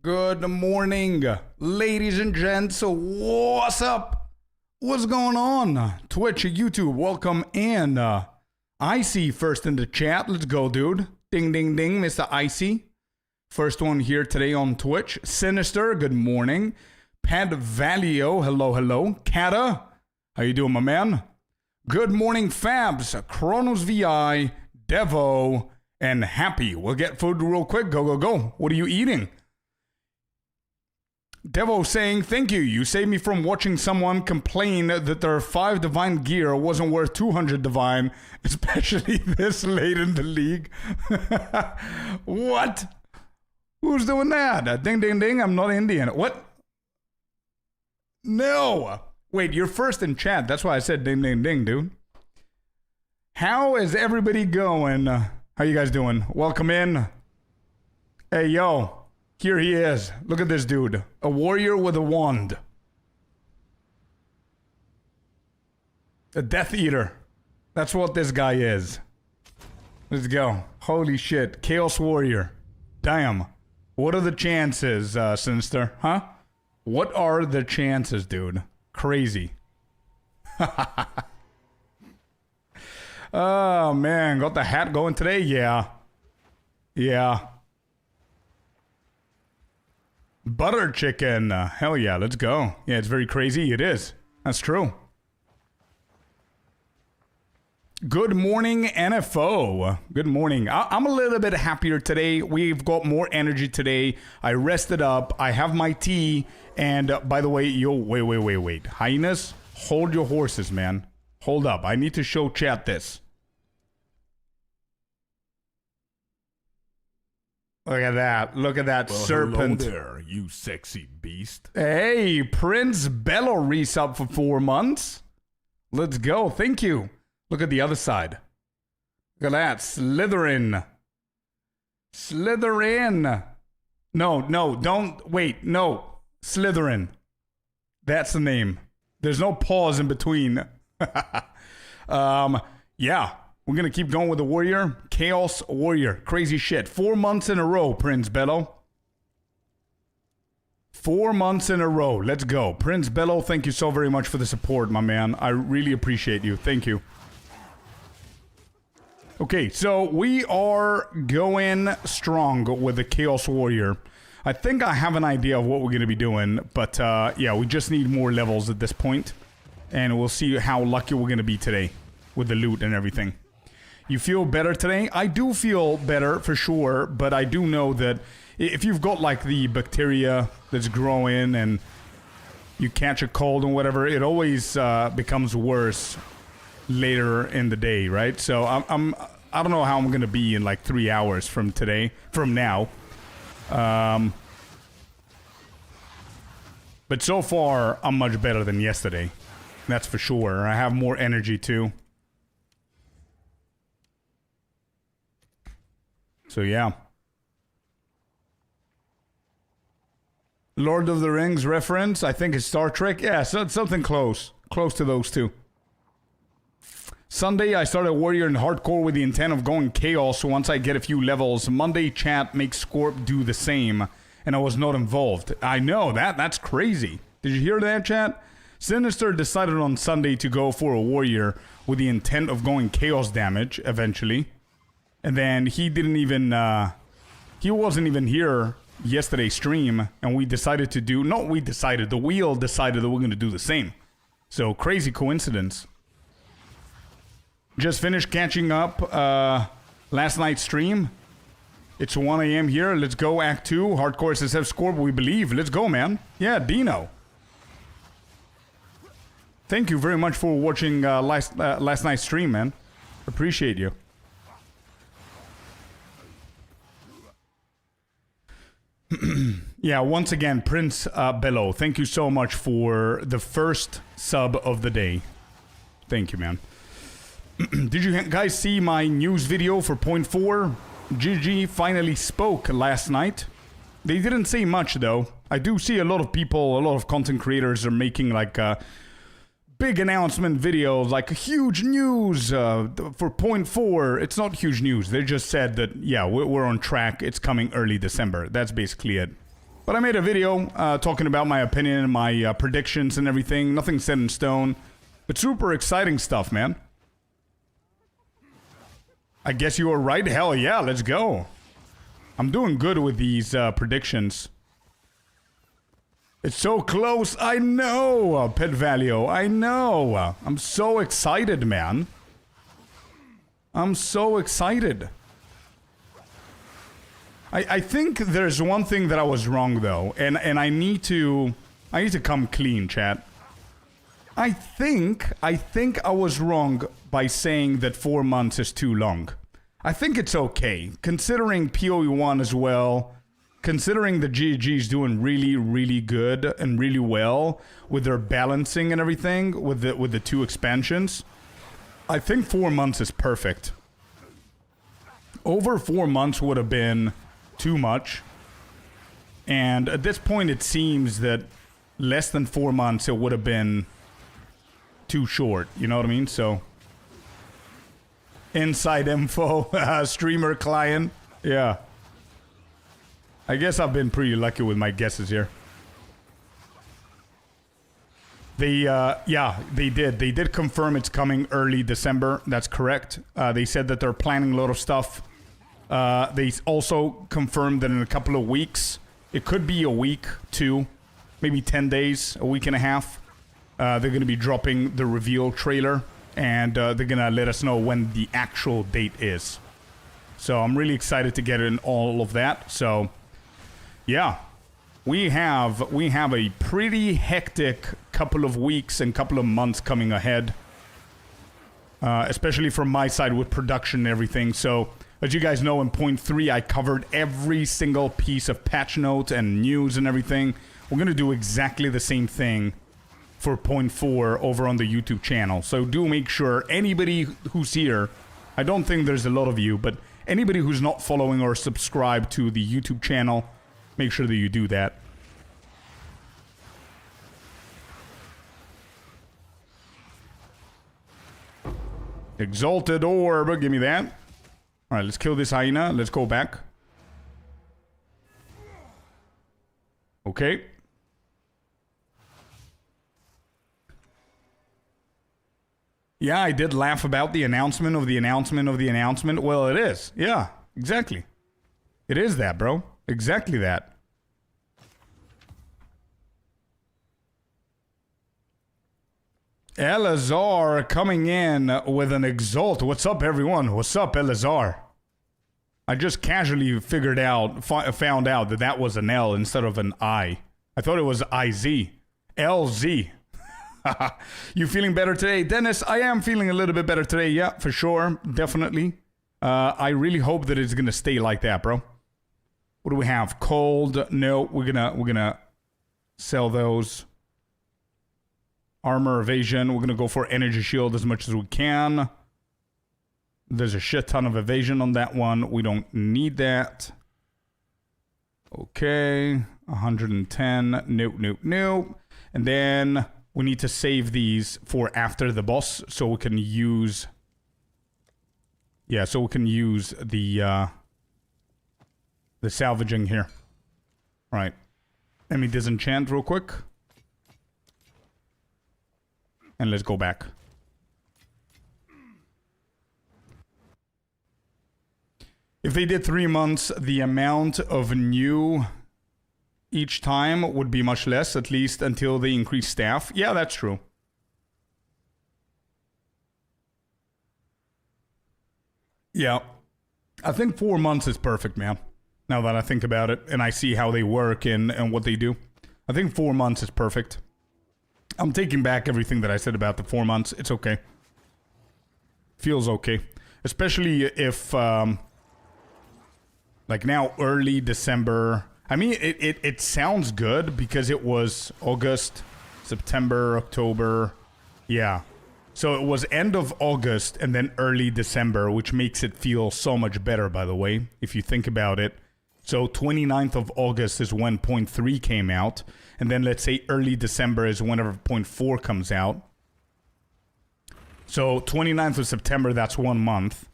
Good morning, ladies and gents. What's up? What's going on? Twitch, YouTube, welcome in. Icy first in the chat. Let's go, dude. Ding, ding, ding, Mr. Icy. First one here today on Twitch. Sinister, good morning. Pad Valio, hello, hello. Kata, how you doing, my man? Good morning, Fabs. Chronos VI, Devo, and Happy. We'll get food real quick. Go, go, go. What are you eating? Devo saying, thank you. You saved me from watching someone complain that their 5 divine gear wasn't worth 200 divine, especially this late in the league. What? Who's doing that? Ding, ding, ding. I'm not Indian. What? No. Wait, you're first in chat. That's why I said ding, ding, ding, dude. How is everybody going? How you guys doing? Welcome in. Hey, yo. Here he is. Look at this dude. A warrior with a wand. A Death Eater. That's what this guy is. Let's go. Holy shit. Chaos Warrior. Damn. What are the chances, Sinister? Huh? What are the chances, dude? Crazy. Oh, man. Got the hat going today? Yeah. Yeah. Butter chicken. Hell yeah, let's go. Yeah, it's very crazy. It is. That's true. Good morning, NFO. Good morning. I'm a little bit happier today. We've got more energy today. I rested up. I have my tea. And by the way, yo, wait. Highness, hold your horses, man. Hold up. I need to show chat this. Look at that. Look at that serpent. Hello there, you sexy beast. Hey, Prince Bello resub for 4 months. Let's go. Thank you. Look at the other side. Look at that. Slytherin. Slytherin. No, don't. Wait, no. Slytherin. That's the name. There's no pause in between. Yeah. We're going to keep going with the warrior. Chaos Warrior. Crazy shit. 4 months in a row, Prince Bello. 4 months in a row. Let's go. Prince Bello, thank you so very much for the support, my man. I really appreciate you. Thank you. Okay, so we are going strong with the Chaos Warrior. I think I have an idea of what we're going to be doing, but yeah, we just need more levels at this point, and we'll see how lucky we're going to be today with the loot and everything. You feel better today? I do feel better for sure, but I do know that if you've got like the bacteria that's growing and you catch a cold and whatever, it always becomes worse later in the day, right? So I don't know how I'm gonna be in like 3 hours from now. But so far I'm much better than yesterday. That's for sure. I have more energy too. So yeah. Lord of the Rings reference, I think it's Star Trek. Yeah, so something close. Close to those two. Sunday, I started Warrior in Hardcore with the intent of going Chaos once I get a few levels. Monday, chat makes Scorp do the same, and I was not involved. I know, that's crazy. Did you hear that, chat? Sinister decided on Sunday to go for a Warrior with the intent of going Chaos damage, eventually. And then he didn't even, he wasn't even here yesterday's stream, and we decided to do, not we decided, the wheel decided that we're going to do the same. So, crazy coincidence. Just finished catching up last night's stream. It's 1 a.m. here. Let's go, Act 2. Hardcore SSF score, we believe. Let's go, man. Yeah, Dino. Thank you very much for watching last night's stream, man. Appreciate you. Yeah, once again, Prince Bello, thank you so much for the first sub of the day. Thank you, man. Did you guys see my news video for Point 4? GG finally spoke last night. They didn't say much, though. I do see a lot of people, a lot of content creators are making, like, big announcement videos, like, huge news for Point 4. It's not huge news. They just said that, yeah, we're on track. It's coming early December. That's basically it. But I made a video talking about my opinion and my predictions and everything. Nothing set in stone. But super exciting stuff, man. I guess you were right. Hell yeah, let's go. I'm doing good with these predictions. It's so close. I know, Pet Value. I know. I'm so excited, man. I'm so excited. I think there's one thing that I was wrong though, and I need to come clean, chat. I think I was wrong by saying that 4 months is too long. I think it's okay, considering PoE1 as well, considering the GG's doing really, really good and really well with their balancing and everything with the 2 expansions. I think 4 months is perfect. Over 4 months would have been too much. And at this point it seems that less than 4 months it would have been too short, you know what I mean? So inside info, streamer client, yeah. I guess I've been pretty lucky with my guesses here. They did confirm it's coming early December. That's correct. They said that they're planning a lot of stuff. They also confirmed that in a couple of weeks, it could be a week, 2, maybe 10 days, a week and a half. They're going to be dropping the reveal trailer, and they're going to let us know when the actual date is. So I'm really excited to get in all of that. So, yeah, we have a pretty hectic couple of weeks and couple of months coming ahead, especially from my side with production and everything. So, as you guys know, in point 3, I covered every single piece of patch notes and news and everything. We're going to do exactly the same thing for point 4 over on the YouTube channel. So do make sure anybody who's here, I don't think there's a lot of you, but anybody who's not following or subscribed to the YouTube channel, make sure that you do that. Exalted Orb, give me that. Alright, let's kill this hyena. Let's go back. Okay. Yeah, I did laugh about the announcement of the announcement of the announcement. Well, it is. Yeah, exactly. It is that, bro. Exactly that. Elazar coming in with an Exalt. What's up, everyone? What's up, Elazar? I just casually found out that that was an L instead of an I. I thought it was IZ. LZ. You feeling better today? Dennis, I am feeling a little bit better today. Yeah, for sure. Definitely. I really hope that it's going to stay like that, bro. What do we have? Cold. No, we're gonna sell those. Armor evasion. We're going to go for energy shield as much as we can. There's a shit ton of evasion on that one. We don't need that. Okay. 110. Nope, nope, nope. And then we need to save these for after the boss so we can use... Yeah, so we can use the salvaging here. Right. Let me disenchant real quick. And let's go back. If they did 3 months, the amount of new each time would be much less, at least until they increase staff. Yeah, that's true. Yeah. I think 4 months is perfect, man. Now that I think about it and I see how they work and what they do. I think 4 months is perfect. I'm taking back everything that I said about the 4 months. It's okay. Feels okay. Especially if, like now, early December. I mean, it sounds good because it was August, September, October. Yeah. So it was end of August and then early December, which makes it feel so much better, by the way, if you think about it. So 29th of August is when point 3 came out. And then let's say early December is whenever point 4 comes out. So 29th of September, that's 1 month.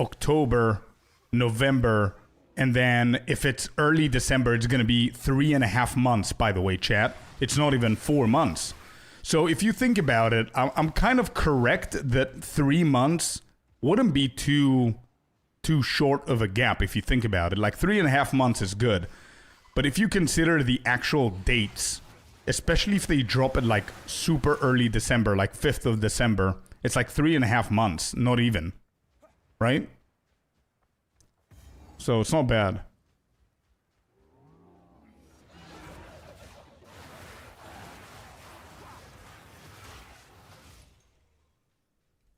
October, November, And then if it's early December, it's going to be 3.5 months, by the way, chat. It's not even 4 months. So if you think about it, I'm kind of correct that 3 months wouldn't be too short of a gap if you think about it. Like 3.5 months is good. But if you consider the actual dates, especially if they drop it like super early December, like 5th of December, it's like 3.5 months, not even, right? So it's not bad.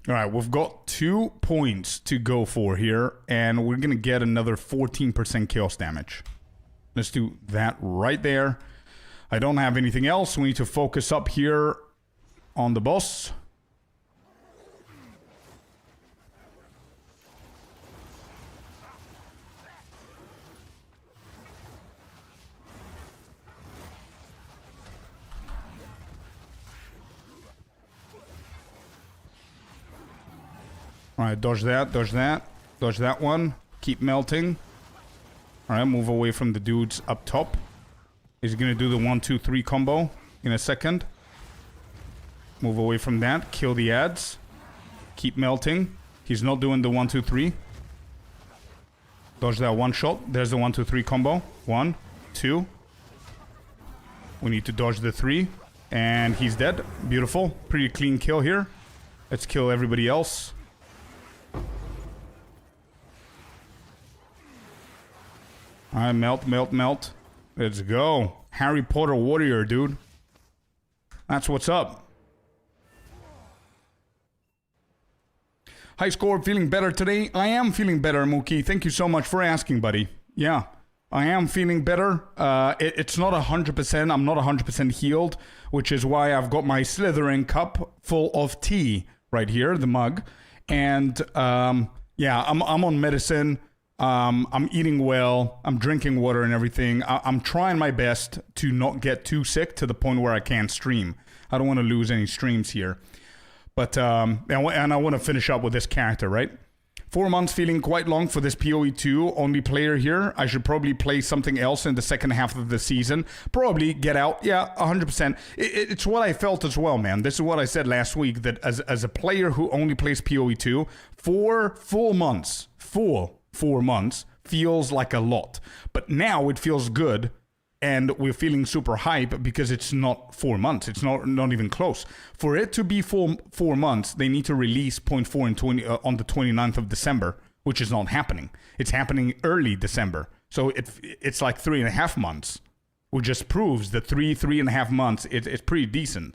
All right, we've got 2 points to go for here, and we're going to get another 14% chaos damage. Let's do that right there. I don't have anything else. We need to focus up here on the boss. Alright, dodge that, dodge that. Dodge that one. Keep melting. Alright, move away from the dudes up top. He's gonna do the 1, 2, 3 combo in a second. Move away from that. Kill the ads. Keep melting. He's not doing the 1, 2, 3. Dodge that one shot. There's the 1, 2, 3 combo. 1, 2. We need to dodge the 3. And he's dead. Beautiful. Pretty clean kill here. Let's kill everybody else. Alright, melt, melt, melt. Let's go. Harry Potter warrior, dude. That's what's up. Hi, Scorp. Feeling better today? I am feeling better, Mookie. Thank you so much for asking, buddy. Yeah, I am feeling better. It's not 100%. I'm not 100% healed, which is why I've got my Slytherin cup full of tea right here, the mug. And, yeah, I'm on medicine. I'm eating well. I'm drinking water and everything. I'm trying my best to not get too sick to the point where I can't stream. I don't want to lose any streams here. But, and I want to finish up with this character, right? 4 months feeling quite long for this PoE2 only player here. I should probably play something else in the second half of the season. Probably get out. Yeah, 100%. It's what I felt as well, man. This is what I said last week, that as a player who only plays PoE2, 4 full months, 4 months feels like a lot. But now it feels good, and we're feeling super hype because it's not 4 months. It's not even close. For it to be 4 months, they need to release 0.4 and 20 on the 29th of December, which is not happening. It's happening early December. So it's like 3.5 months, which just proves that 3.5 months, it's pretty decent.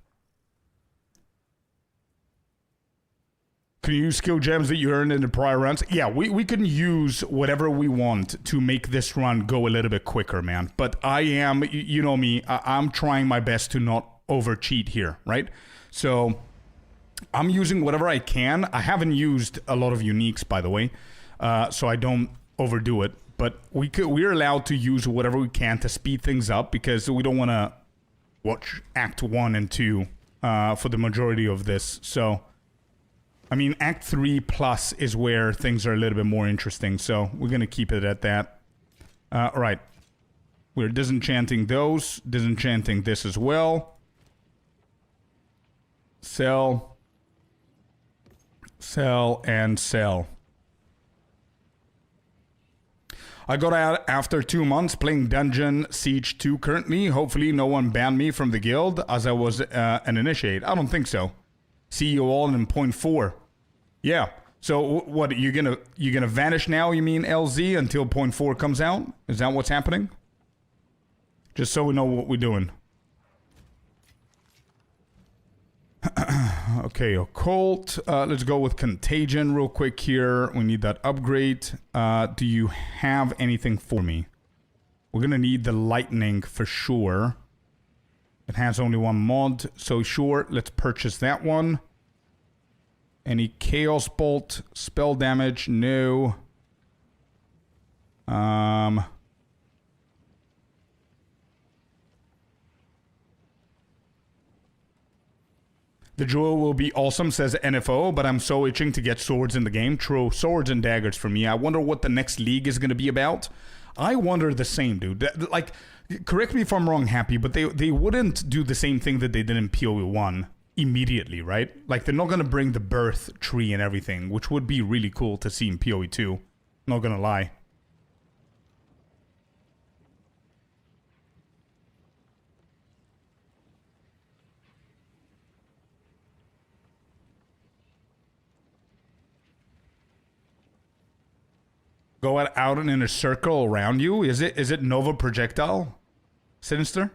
Can you use skill gems that you earned in the prior runs? Yeah, we can use whatever we want to make this run go a little bit quicker, man. But I am, you know me, I'm trying my best to not over cheat here, right? So I'm using whatever I can. I haven't used a lot of uniques, by the way, so I don't overdo it. But we're allowed to use whatever we can to speed things up because we don't want to watch Act 1 and 2 for the majority of this. So, I mean, Act 3 plus is where things are a little bit more interesting, so we're going to keep it at that. Alright. We're disenchanting those, disenchanting this as well. Sell. Sell and sell. I got out after 2 months playing Dungeon Siege 2 currently. Hopefully no one banned me from the guild as I was an initiate. I don't think so. See you all in 0.4. Yeah. So what, you're gonna vanish now, you mean, LZ, until 0.4 comes out? Is that what's happening? Just so we know what we're doing. Okay, Occult. Let's go with Contagion real quick here. We need that upgrade. Do you have anything for me? We're gonna need the Lightning for sure. It has only one mod, so sure, let's purchase that one. Any Chaos Bolt, spell damage? No. The Druid will be awesome, says NFO, but I'm so itching to get swords in the game. True, swords and daggers for me. I wonder what the next league is going to be about. I wonder the same, dude. Like, correct me if I'm wrong, Happy, but they wouldn't do the same thing that they did in PoE 1 immediately, right? Like, they're not going to bring the birth tree and everything, which would be really cool to see in PoE 2. Not going to lie. Go out and in a circle around you? Is it Nova Projectile? Sinister?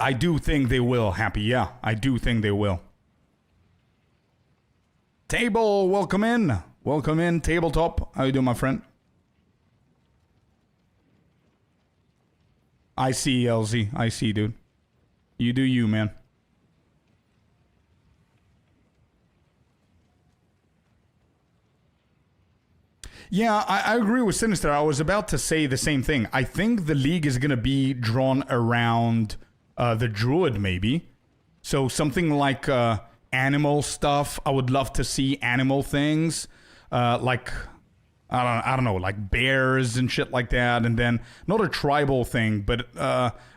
I do think they will, Happy. Yeah, I do think they will. Table, welcome in. Welcome in, Tabletop. How you doing, my friend? I see, LZ. I see, dude. You do you, man. Yeah, I agree with Sinister. I was about to say the same thing. I think the league is going to be drawn around the Druid, maybe. So something like animal stuff. I would love to see animal things. Like, I don't know, like bears and shit like that. And then, not a tribal thing, but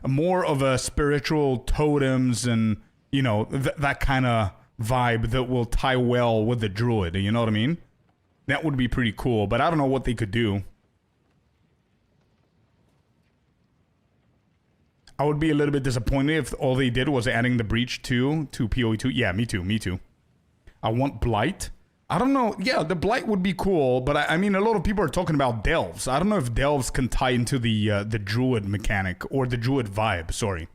more of a spiritual totems and, you know, that kind of vibe that will tie well with the Druid. You know what I mean? That would be pretty cool, but I don't know what they could do. I would be a little bit disappointed if all they did was adding the Breach to PoE 2. Yeah, me too. I want Blight. I don't know. Yeah, the Blight would be cool, but I mean, a lot of people are talking about Delves. I don't know if Delves can tie into the Druid mechanic, or the Druid vibe, sorry.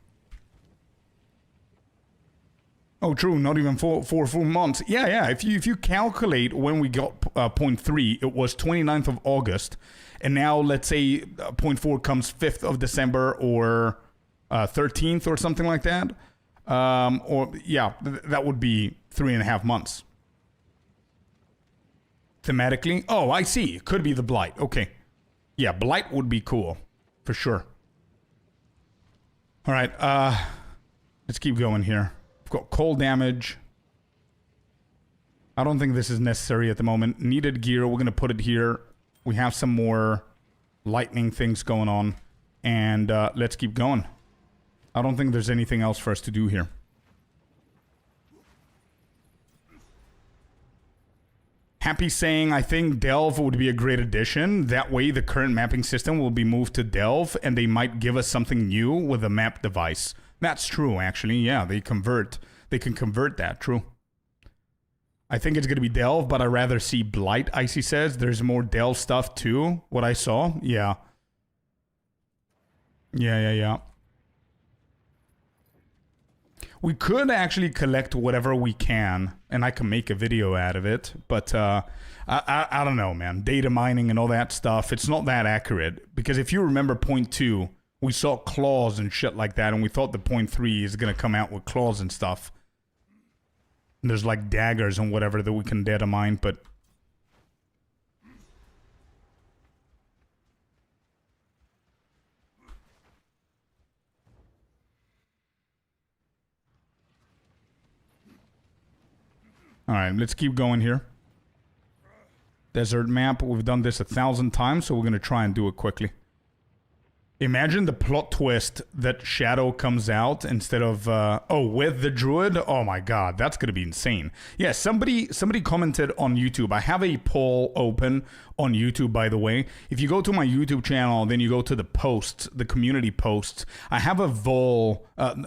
Oh, true. Not even four full months. Yeah. If you calculate when we got 0.3, it was 29th of August, and now let's say 0.4 comes 5th of December or 13th or something like that. Or yeah, that would be 3.5 months. Thematically, oh, I see. It could be the Blight. Okay, yeah, Blight would be cool for sure. All right, let's keep going here. Got cold damage. I don't think this is necessary at the moment. Needed gear, we're gonna put it here. We have some more lightning things going on, and let's keep going. I don't think there's anything else for us to do here. Happy saying, I think Delve would be a great addition. That way the current mapping system will be moved to Delve, and they might give us something new with a map device. That's true, actually. Yeah, they can convert that. True. I think it's going to be Delve, but I'd rather see Blight, Icy says. There's more Delve stuff, too. What I saw. Yeah. Yeah. We could actually collect whatever we can, and I can make a video out of it. But I don't know, man. Data mining and all that stuff, it's not that accurate. Because if you remember 0.2... we saw claws and shit like that, and we thought the 0.3 is going to come out with claws and stuff. And there's like daggers and whatever that we can data mine, but... Alright, let's keep going here. Desert map, we've done this 1,000 times, so we're going to try and do it quickly. Imagine the plot twist that Shadow comes out instead of, with the Druid? Oh my god, that's gonna be insane. Yeah, somebody commented on YouTube. I have a poll open on YouTube, by the way. If you go to my YouTube channel, then you go to the posts, the community posts, I have a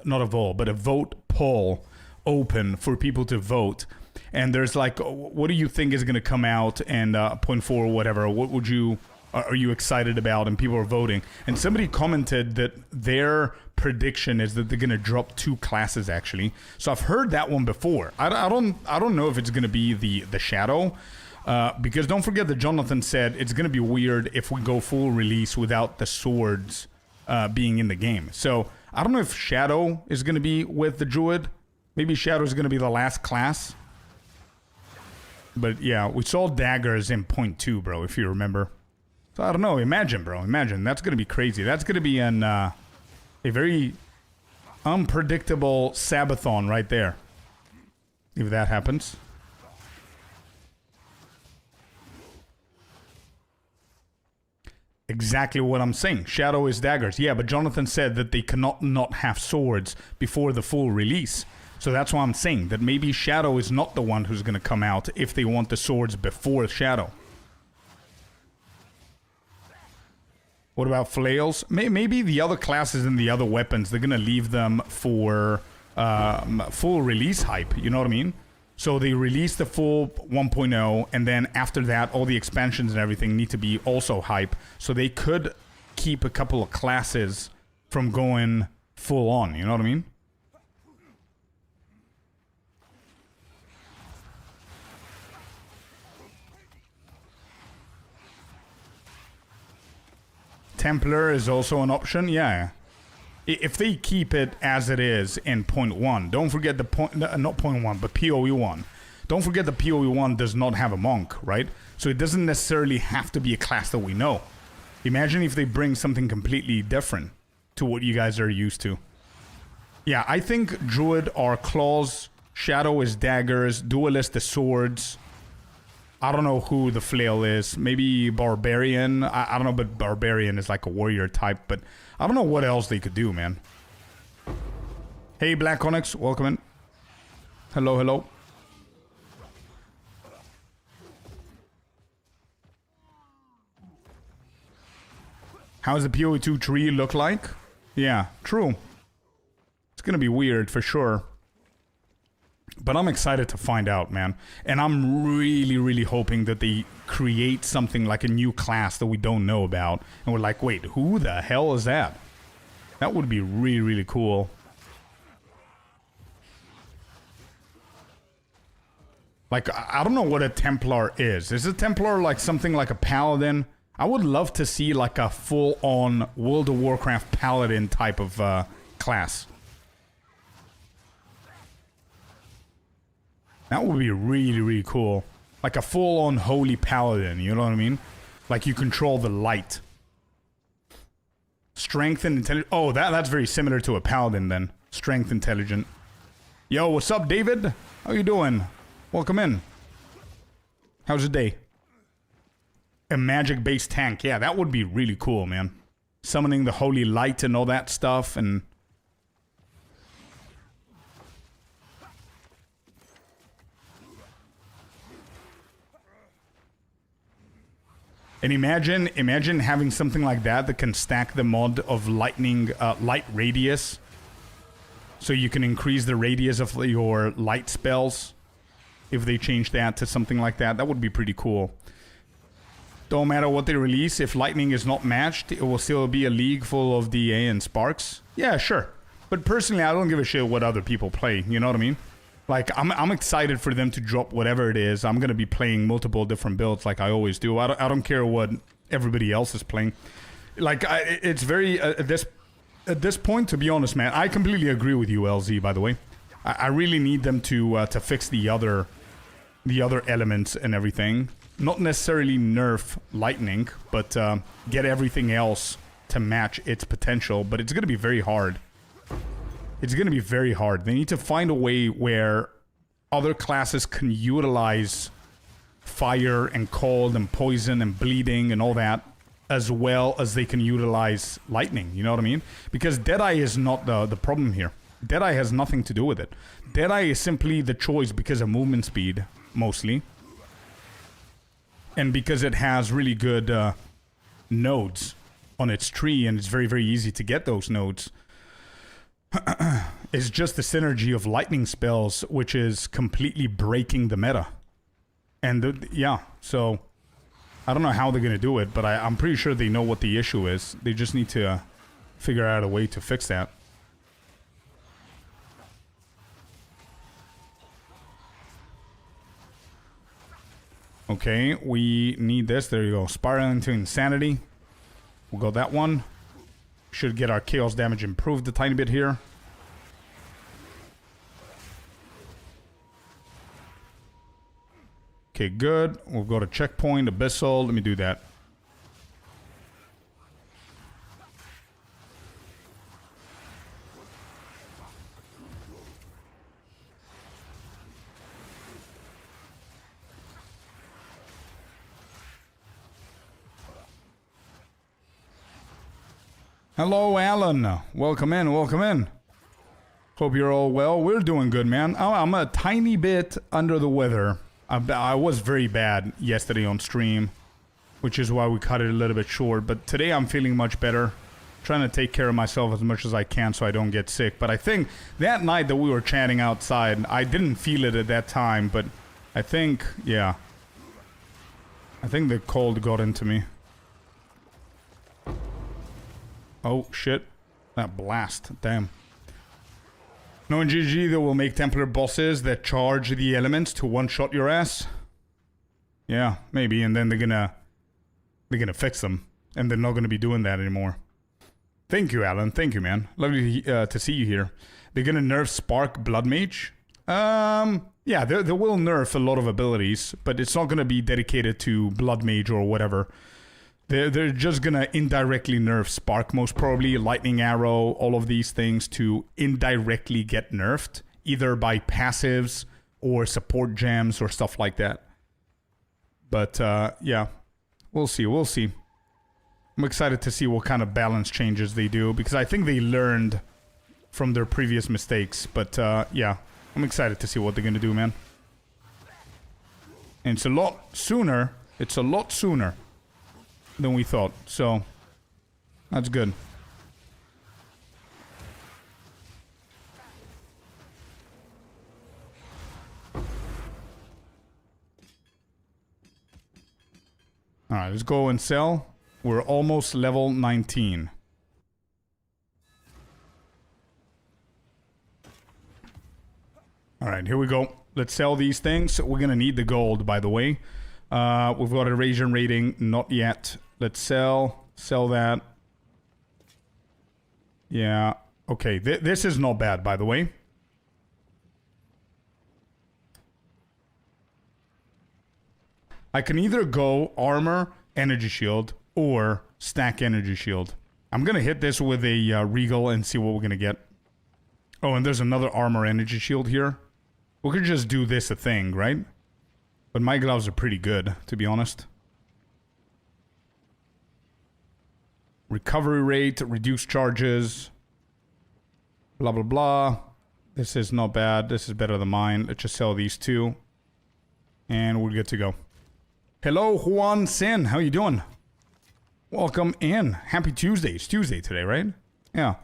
not a vote poll open for people to vote. And there's like, what do you think is gonna come out, and 0.4 or whatever, what would you... are you excited about? And people are voting. And somebody commented that their prediction is that they're gonna drop 2 classes actually. So I've heard that one before. I don't know if it's gonna be the Shadow, because don't forget that Jonathan said it's gonna be weird if we go full release without the swords being in the game. So I don't know if Shadow is gonna be with the Druid. Maybe Shadow is gonna be the last class. But yeah, we saw daggers in 0.2, bro, if you remember. So I don't know, imagine, bro, imagine. That's going to be crazy. That's going to be a very Unpredictable Sabathon right there. If that happens. Exactly what I'm saying. Shadow is daggers. Yeah, but Jonathan said that they cannot not have swords before the full release. So that's why I'm saying that maybe Shadow is not the one who's going to come out if they want the swords before Shadow. What about flails? Maybe the other classes and the other weapons, they're going to leave them for full release hype. You know what I mean? So they release the full 1.0, and then after that, all the expansions and everything need to be also hype. So they could keep a couple of classes from going full on. You know what I mean? Templar is also an option, yeah. If they keep it as it is in 0.1, don't forget the not 0.1, but PoE 1. Don't forget the PoE 1 does not have a monk, right? So it doesn't necessarily have to be a class that we know. Imagine if they bring something completely different to what you guys are used to. Yeah, I think Druid are claws, Shadow is daggers, Duelist is swords. I don't know who the flail is. Maybe Barbarian. I don't know, but Barbarian is like a warrior type. But I don't know what else they could do, man. Hey, Black Onyx. Welcome in. Hello, hello. How does the PoE2 tree look like? Yeah, true. It's gonna be weird for sure. But I'm excited to find out, man. And I'm really, really hoping that they create something like a new class that we don't know about. And we're like, wait, who the hell is that? That would be really, really cool. Like, I don't know what a Templar is. Is a Templar like something like a Paladin? I would love to see like a full-on World of Warcraft Paladin type of class. That would be really, really cool. Like a full-on holy paladin, you know what I mean? Like you control the light. Strength and intelligence. Oh, that's very similar to a paladin then. Strength, intelligent. Yo, what's up, David? How you doing? Welcome in. How's your day? A magic-based tank. Yeah, that would be really cool, man. Summoning the holy light and all that stuff and... And imagine having something like that can stack the mod of lightning, light radius. So you can increase the radius of your light spells. If they change that to something like that, that would be pretty cool. Don't matter what they release, if lightning is not matched, it will still be a league full of DA and sparks. Yeah, sure. But personally, I don't give a shit what other people play, you know what I mean? Like, I'm excited for them to drop whatever it is. I'm going to be playing multiple different builds like I always do. I don't care what everybody else is playing. Like, it's very... at this point, to be honest, man, I completely agree with you, LZ, by the way. I really need them to fix the other elements and everything. Not necessarily nerf lightning, but get everything else to match its potential. But it's going to be very hard. It's going to be very hard. They need to find a way where other classes can utilize fire and cold and poison and bleeding and all that, as well as they can utilize lightning. You know what I mean? Because Deadeye is not the problem here. Deadeye has nothing to do with it. Deadeye is simply the choice because of movement speed, mostly. And because it has really good nodes on its tree, and it's very, very easy to get those nodes. It's just the synergy of lightning spells, which is completely breaking the meta. And yeah, so I don't know how they're going to do it, but I'm pretty sure they know what the issue is. They just need to figure out a way to fix that. Okay, we need this. There you go. Spiral into Insanity. We'll go that one. Should get our chaos damage improved a tiny bit here. Okay, good. We'll go to checkpoint, Abyssal. Let me do that. Hello, Alan. Welcome in, welcome in. Hope you're all well. We're doing good, man. I'm a tiny bit under the weather. I was very bad yesterday on stream, which is why we cut it a little bit short. But today I'm feeling much better. Trying to take care of myself as much as I can so I don't get sick. But I think that night that we were chatting outside, I didn't feel it at that time. But I think, yeah. I think the cold got into me. Oh, shit. That blast. Damn. No, in GG, they will make Templar bosses that charge the elements to one-shot your ass. Yeah, maybe, and then they're gonna fix them, and they're not gonna be doing that anymore. Thank you, Alan. Thank you, man. Lovely to see you here. They're gonna nerf Spark Blood Mage. Yeah, they will nerf a lot of abilities, but it's not gonna be dedicated to Blood Mage or whatever. They're just gonna indirectly nerf Spark, most probably, Lightning Arrow, all of these things to indirectly get nerfed, either by passives or support gems or stuff like that. But, yeah, we'll see, we'll see. I'm excited to see what kind of balance changes they do, because I think they learned from their previous mistakes. But, yeah, I'm excited to see what they're gonna do, man. And it's a lot sooner than we thought, so that's good. Alright, let's go and sell. We're almost level 19. Alright, here we go. Let's sell these things. We're gonna need the gold, by the way. We've got a Erasure rating, not yet. Let's sell that. Yeah, okay, this is not bad, by the way. I can either go armor, energy shield, or stack energy shield. I'm gonna hit this with a regal and see what we're gonna get. Oh, and there's another armor energy shield here. We could just do this a thing, right? But my gloves are pretty good, to be honest. Recovery rate, reduced charges. Blah, blah, blah. This is not bad. This is better than mine. Let's just sell these two. And we're good to go. Hello, Juan Sin. How you doing? Welcome in. Happy Tuesday. It's Tuesday today, right? Yeah.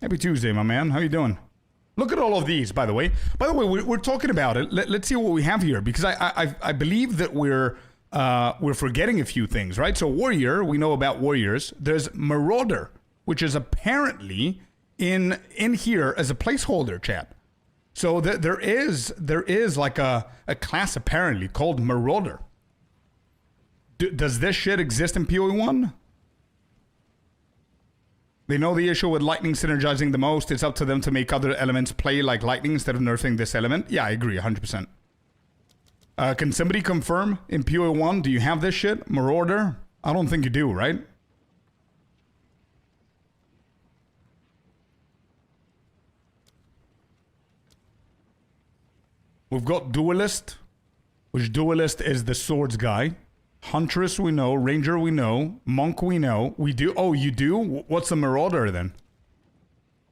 Happy Tuesday, my man. How you doing? Look at all of these, by the way. By the way, we're talking about it. Let's see what we have here, because I believe that we're forgetting a few things, right? So Warrior, we know about Warriors. There's Marauder, which is apparently in here as a placeholder, chat. So there is like a class apparently called Marauder. Does this shit exist in PoE 1? They know the issue with lightning synergizing the most. It's up to them to make other elements play like lightning instead of nerfing this element. Yeah, I agree, 100%. Can somebody confirm in PoE 1, do you have this shit? Marauder? I don't think you do, right? We've got Duelist, which Duelist is the swords guy. Huntress we know, Ranger we know, Monk we know. We do, oh, you do? What's a Marauder then?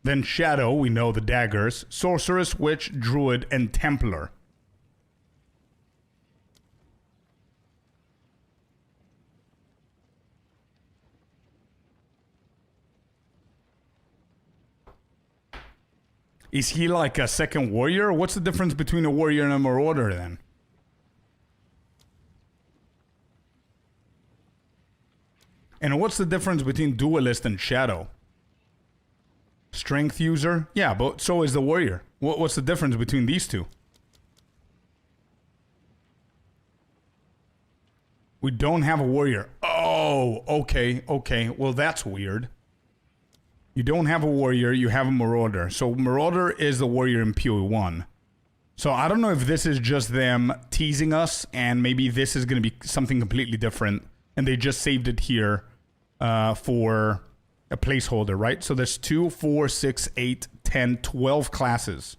Then Shadow, we know the daggers. Sorceress, Witch, Druid, and Templar. Is he like a second warrior? What's the difference between a warrior and a Marauder then? And what's the difference between Duelist and Shadow? Strength user? Yeah, but so is the warrior. What's the difference between these two? We don't have a warrior. Oh, okay, okay. Well, that's weird. You don't have a warrior, you have a Marauder. So Marauder is the warrior in PoE 1. So I don't know if this is just them teasing us, and maybe this is going to be something completely different, and they just saved it here for a placeholder, right? So there's 2, 4, 6, 8, 10, 12 classes.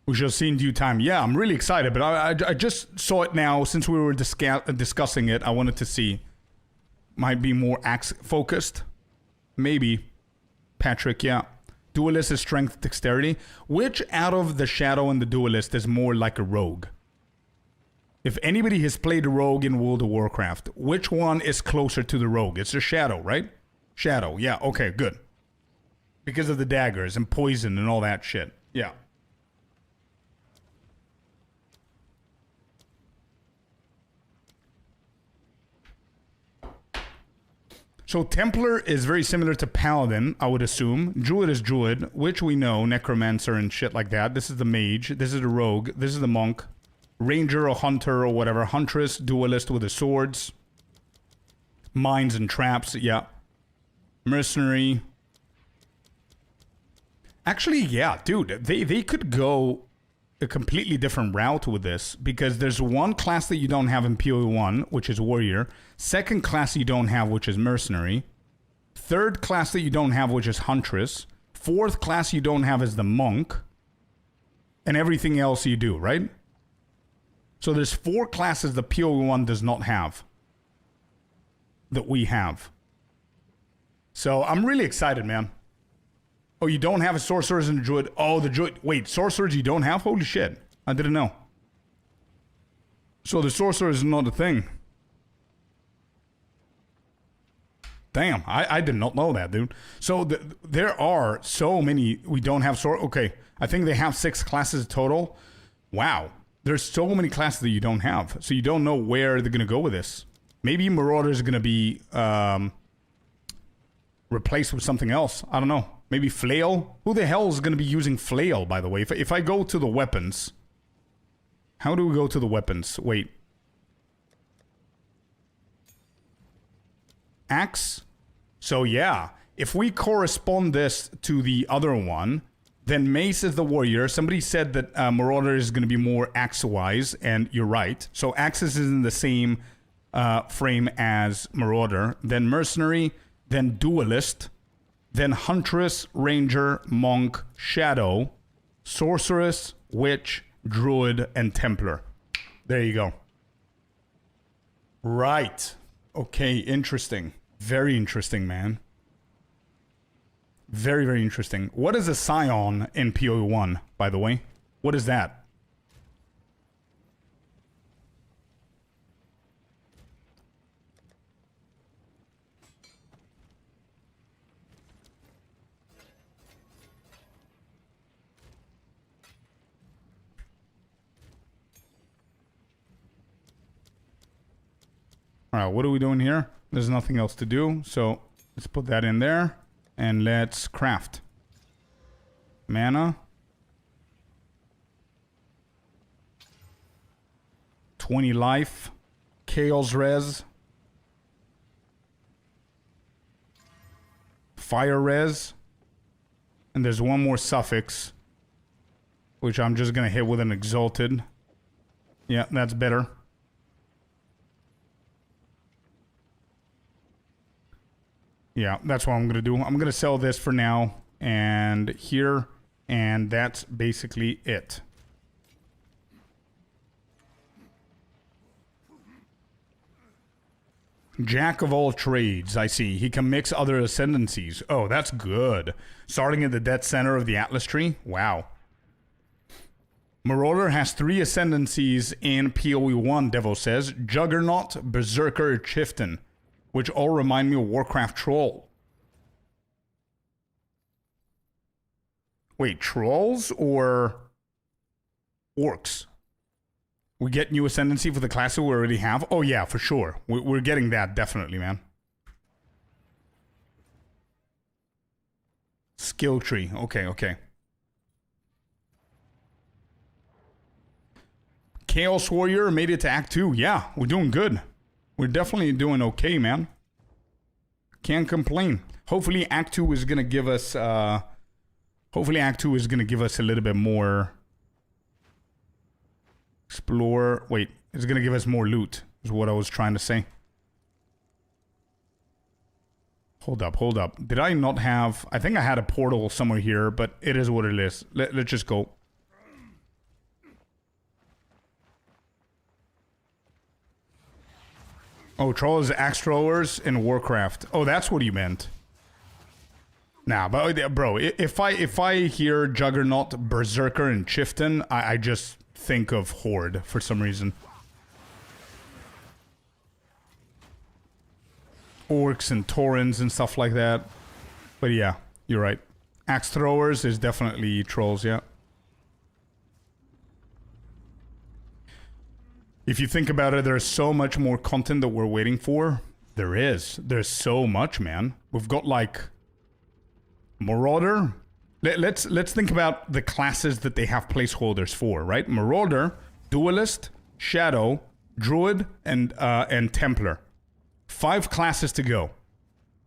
We shall see in due time. Yeah, I'm really excited, but I just saw it now. Since we were discussing it, I wanted to see. might be more axe focused. Maybe. Patrick, yeah. Duelist is strength, dexterity. Which out of the Shadow and the Duelist is more like a rogue? If anybody has played a rogue in World of Warcraft, which one is closer to the rogue? It's the Shadow, right? Shadow, yeah, okay, good. Because of the daggers and poison and all that shit. Yeah. So Templar is very similar to Paladin, I would assume. Druid is Druid, which we know, Necromancer and shit like that. This is the Mage, this is the Rogue, this is the Monk. Ranger or Hunter or whatever. Huntress, Duelist with the swords. Mines and traps, yeah. Mercenary. Actually, yeah, dude, they could go a completely different route with this, because there's one class that you don't have in PoE 1, which is Warrior. Second class you don't have, which is Mercenary. Third class that you don't have, which is Huntress. Fourth class you don't have is the Monk. And everything else you do, right? So there's 4 classes the PoE 1 does not have. That we have. So I'm really excited, man. Oh, you don't have a Sorcerers and a Druid. Oh, the Druid. Wait, Sorcerers you don't have? Holy shit. I didn't know. So the Sorcerer is not a thing. Damn, I did not know that, dude. So there are so many we don't have. Okay, I think they have 6 classes total. Wow. There's so many classes that you don't have. So you don't know where they're going to go with this. Maybe Marauder is going to be replaced with something else. I don't know. Maybe Flail? Who the hell is going to be using Flail, by the way? If I go to the weapons... How do we go to the weapons? Wait. Axe? So yeah, if we correspond this to the other one, then Mace is the Warrior. Somebody said that Marauder is going to be more axe-wise, and you're right. So Axes is in the same frame as Marauder. Then Mercenary, then Duelist... Then Huntress, Ranger, Monk, Shadow, Sorceress, Witch, Druid, and Templar. There you go. Right. Okay, interesting. Very interesting, man. Very, very interesting. What is a Scion in PoE 1, by the way? What is that? Alright, what are we doing here? There's nothing else to do, so let's put that in there. And let's craft. Mana. 20 life. Chaos res. Fire res. And there's one more suffix, which I'm just gonna hit with an exalted. Yeah, that's better. Yeah, that's what I'm going to do. I'm going to sell this for now and here, and that's basically it. Jack of all trades, I see. He can mix other ascendancies. Oh, that's good. Starting at the dead center of the Atlas tree? Wow. Marauder has 3 ascendancies in PoE 1, Devo says. Juggernaut, Berserker, Chieftain. Which all remind me of Warcraft Troll. Wait, trolls or orcs? We get new ascendancy for the class that we already have? Oh yeah, for sure. We're getting that, definitely, man. Skill tree. Okay, okay. Chaos Warrior made it to Act 2. Yeah, we're doing good. We're definitely doing okay, man. Can't complain. Hopefully Act 2 is going to give us... hopefully Act 2 is going to give us a little bit more... Explore... Wait, it's going to give us more loot, is what I was trying to say. Hold up, hold up. Did I not have... I think I had a portal somewhere here, but it is what it is. Let's just go. Oh, trolls, axe throwers in Warcraft. Oh, that's what you meant. Nah, but bro, if I hear Juggernaut, Berserker, and Chieftain, I just think of Horde for some reason. Orcs and Taurens and stuff like that. But yeah, you're right. Axe throwers is definitely trolls, yeah. If you think about it, there's so much more content that we're waiting for. There is. There's so much, man. We've got like Marauder. Let's think about the classes that they have placeholders for, right? Marauder, Duelist, Shadow, Druid, and Templar. 5 classes to go.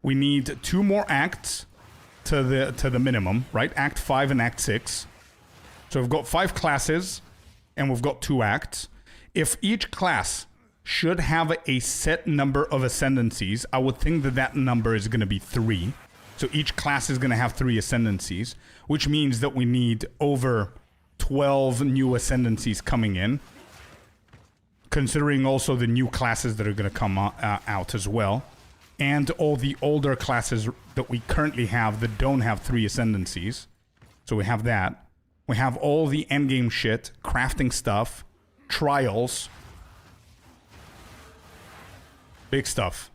We need 2 more acts to the minimum, right? Act 5 and Act 6. So we've got 5 classes, and we've got 2 acts. If each class should have a set number of ascendancies, I would think that that number is going to be 3. So each class is going to have 3 ascendancies, which means that we need over 12 new ascendancies coming in, considering also the new classes that are going to come out as well, and all the older classes that we currently have that don't have 3 ascendancies. So we have that. We have all the endgame shit, crafting stuff, trials, big stuff.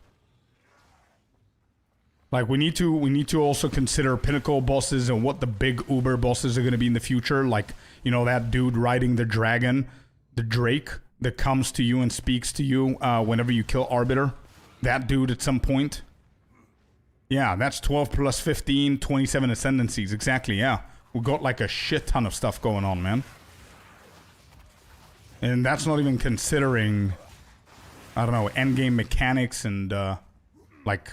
Like we need to also consider pinnacle bosses and what the big uber bosses are going to be in the future. Like, you know, that dude riding the dragon, the Drake that comes to you and speaks to you whenever you kill Arbiter. That dude at some point. Yeah, that's 12 plus 15, 27 ascendancies. Exactly, yeah. We got like a shit ton of stuff going on, man. And that's not even considering, I don't know, endgame mechanics and like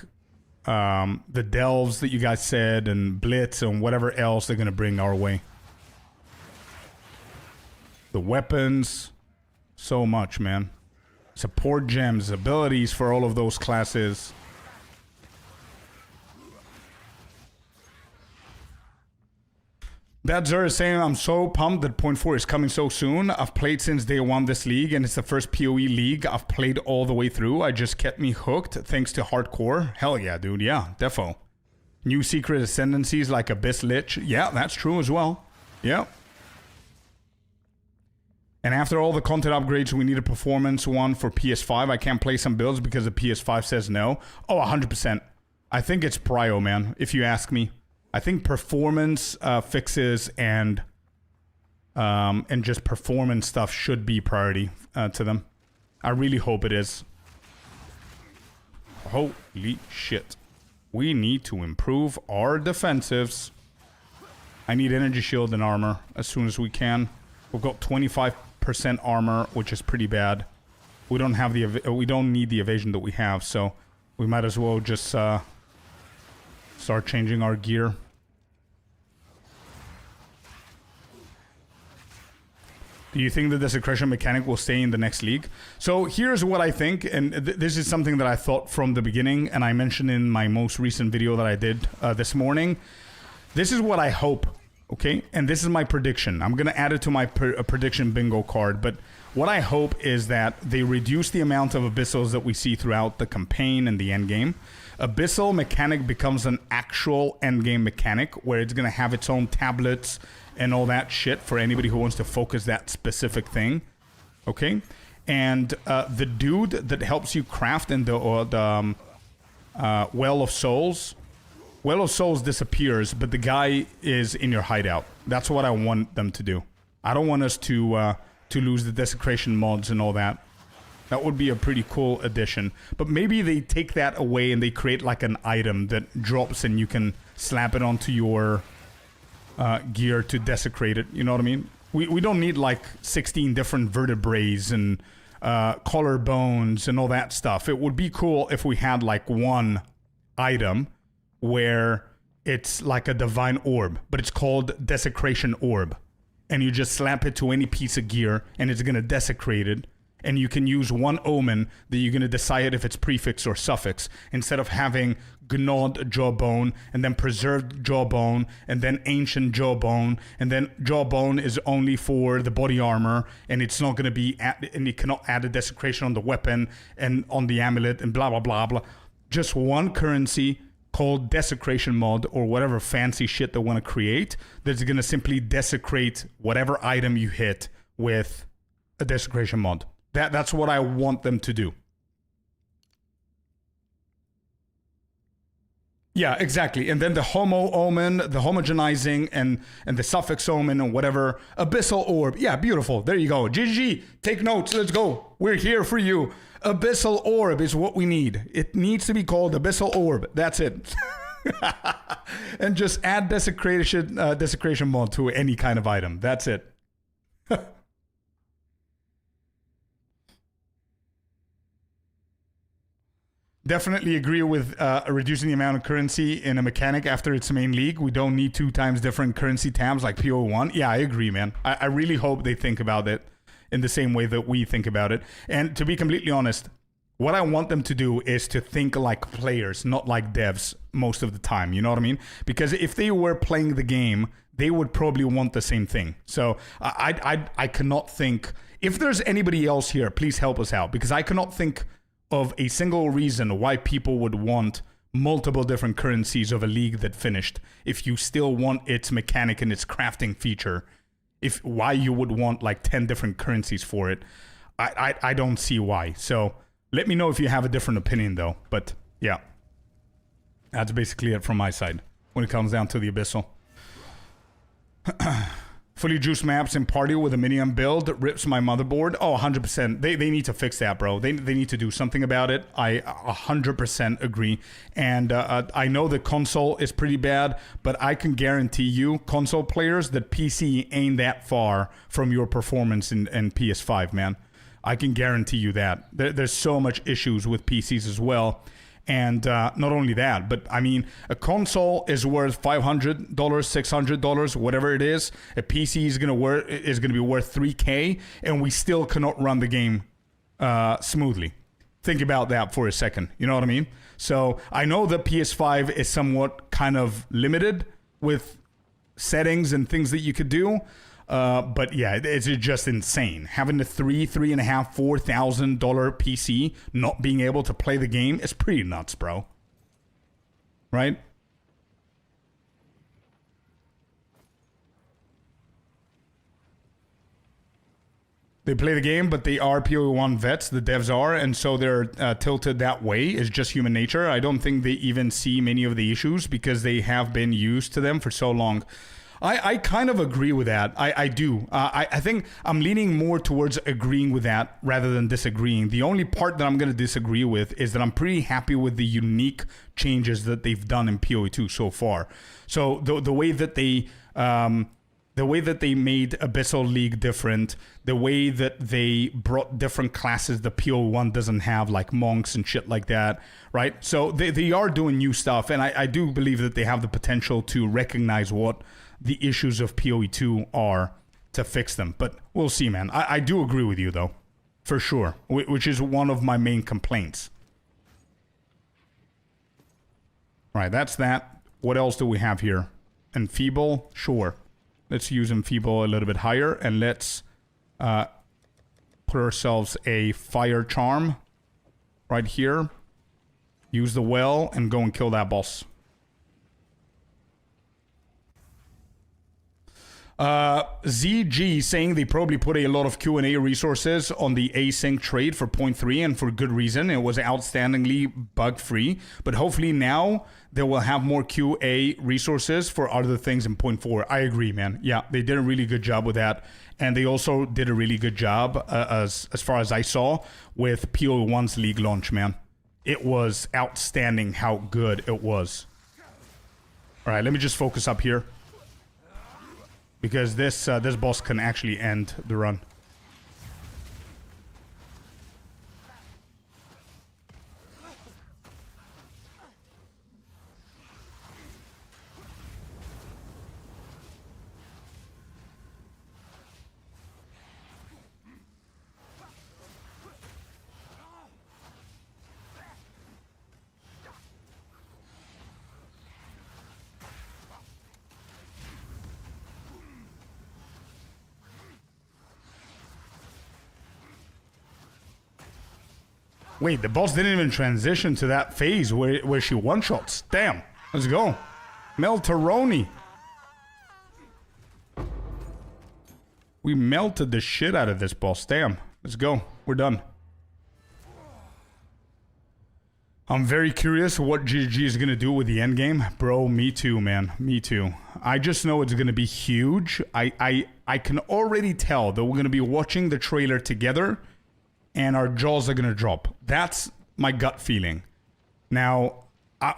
the delves that you guys said and blitz and whatever else they're gonna bring our way. The weapons, so much, man. Support gems, abilities for all of those classes. That Zer is saying, I'm so pumped that Point 4 is coming so soon. I've played since day 1 this league, and it's the first PoE league I've played all the way through. I just kept me hooked thanks to hardcore. Hell yeah, dude. Yeah, defo. New secret ascendancies like Abyss Lich. Yeah, that's true as well. Yeah. And after all the content upgrades, we need a performance one for PS5. I can't play some builds because the PS5 says no. Oh, 100%. I think it's prio, man, if you ask me. I think performance fixes and just performance stuff should be priority to them. I really hope it is. Holy shit. We need to improve our defensives. I need energy shield and armor as soon as we can. We've got 25% armor, which is pretty bad. We don't have we don't need the evasion that we have, so we might as well just start changing our gear. Do you think that the desecration mechanic will stay in the next league? So here's what I think, and this is something that I thought from the beginning, and I mentioned in my most recent video that I did this morning. This is what I hope, okay? And this is my prediction. I'm going to add it to my prediction bingo card, but what I hope is that they reduce the amount of abyssals that we see throughout the campaign and the endgame. Abyssal mechanic becomes an actual endgame mechanic where it's going to have its own tablets and all that shit for anybody who wants to focus that specific thing, okay? And the dude that helps you craft in the Well of Souls disappears, but the guy is in your hideout. That's what I want them to do. I don't want us to lose the desecration mods and all that. That would be a pretty cool addition. But maybe they take that away and they create like an item that drops and you can slap it onto your gear to desecrate it. You know what I mean? We don't need like 16 different vertebrae and collarbones and all that stuff. It would be cool if we had like one item where it's like a divine orb, but it's called desecration orb. And you just slap it to any piece of gear and it's going to desecrate it. And you can use one omen that you're going to decide if it's prefix or suffix, instead of having gnawed jawbone, and then preserved jawbone, and then ancient jawbone, and then jawbone is only for the body armor, and it's not going to be, and you cannot add a desecration on the weapon and on the amulet, and blah, blah, blah, blah. Just one currency called desecration mod, or whatever fancy shit they want to create, that's going to simply desecrate whatever item you hit with a desecration mod. That's what I want them to do. Yeah, exactly. And then the homo omen, the homogenizing, and the suffix omen, and whatever. Abyssal orb. Yeah, beautiful. There you go. GG. Take notes. Let's go. We're here for you. Abyssal orb is what we need. It needs to be called abyssal orb. That's it. And just add desecration mod to any kind of item. That's it. Definitely agree with reducing the amount of currency in a mechanic after its main league. We don't need 2 times different currency tabs like PO1. Yeah, I agree, man. I really hope they think about it in the same way that we think about it. And to be completely honest, what I want them to do is to think like players, not like devs most of the time. You know what I mean? Because if they were playing the game, they would probably want the same thing. So I cannot think... If there's anybody else here, please help us out. Because I cannot think of a single reason why people would want multiple different currencies of a league that finished if you still want its mechanic and its crafting feature. Why you would want like 10 different currencies for it, I don't see why. So let me know if you have a different opinion though. But yeah, that's basically it from my side when it comes down to the Abyssal. Fully juiced maps in party with a minion build rips my motherboard. Oh, 100%. They need to fix that, bro. They need to do something about it. I 100% agree. And I know the console is pretty bad, but I can guarantee you, console players, that PC ain't that far from your performance in PS5, man. I can guarantee you that. There's so much issues with PCs as well. And not only that, but I mean, a console is worth $500, $600, whatever it is. A PC is gonna be worth $3K, and we still cannot run the game smoothly. Think about that for a second. You know what I mean? So I know the PS5 is somewhat kind of limited with settings and things that you could do. But yeah, it's just insane. Having a $3,500, $4,000 PC not being able to play the game is pretty nuts, bro. Right? They play the game, but they are PoE1 vets, the devs are, and so they're tilted that way. It's just human nature. I don't think they even see many of the issues because they have been used to them for so long. I kind of agree with that. I do. I think I'm leaning more towards agreeing with that rather than disagreeing. The only part that I'm going to disagree with is that I'm pretty happy with the unique changes that they've done in PoE2 so far. So the way that they made Abyssal League different, the way that they brought different classes that PoE1 doesn't have, like monks and shit like that, right? So they are doing new stuff, and I do believe that they have the potential to recognize what the issues of PoE2 are to fix them. But we'll see, man. I do agree with you, though, for sure, which is one of my main complaints. All right, that's that. What else do we have here? Enfeeble? Sure. Let's use Enfeeble a little bit higher, and let's put ourselves a Fire Charm right here. Use the well and go and kill that boss. ZG saying they probably put a lot of Q&A resources on the async trade for 0.3, and for good reason. It was outstandingly bug-free, but hopefully now they will have more QA resources for other things in 0.4. I agree, man. Yeah, they did a really good job with that, and they also did a really good job, as far as I saw, with PoE1's League launch, man. It was outstanding how good it was. All right, let me just focus up here, because this boss can actually end the run. Wait, the boss didn't even transition to that phase where she one-shots. Damn. Let's go. Melteroni. We melted the shit out of this boss. Damn. Let's go. We're done. I'm very curious what GG is going to do with the endgame. Bro, me too, man. Me too. I just know it's going to be huge. I can already tell that we're going to be watching the trailer together and our jaws are going to drop. That's my gut feeling. Now,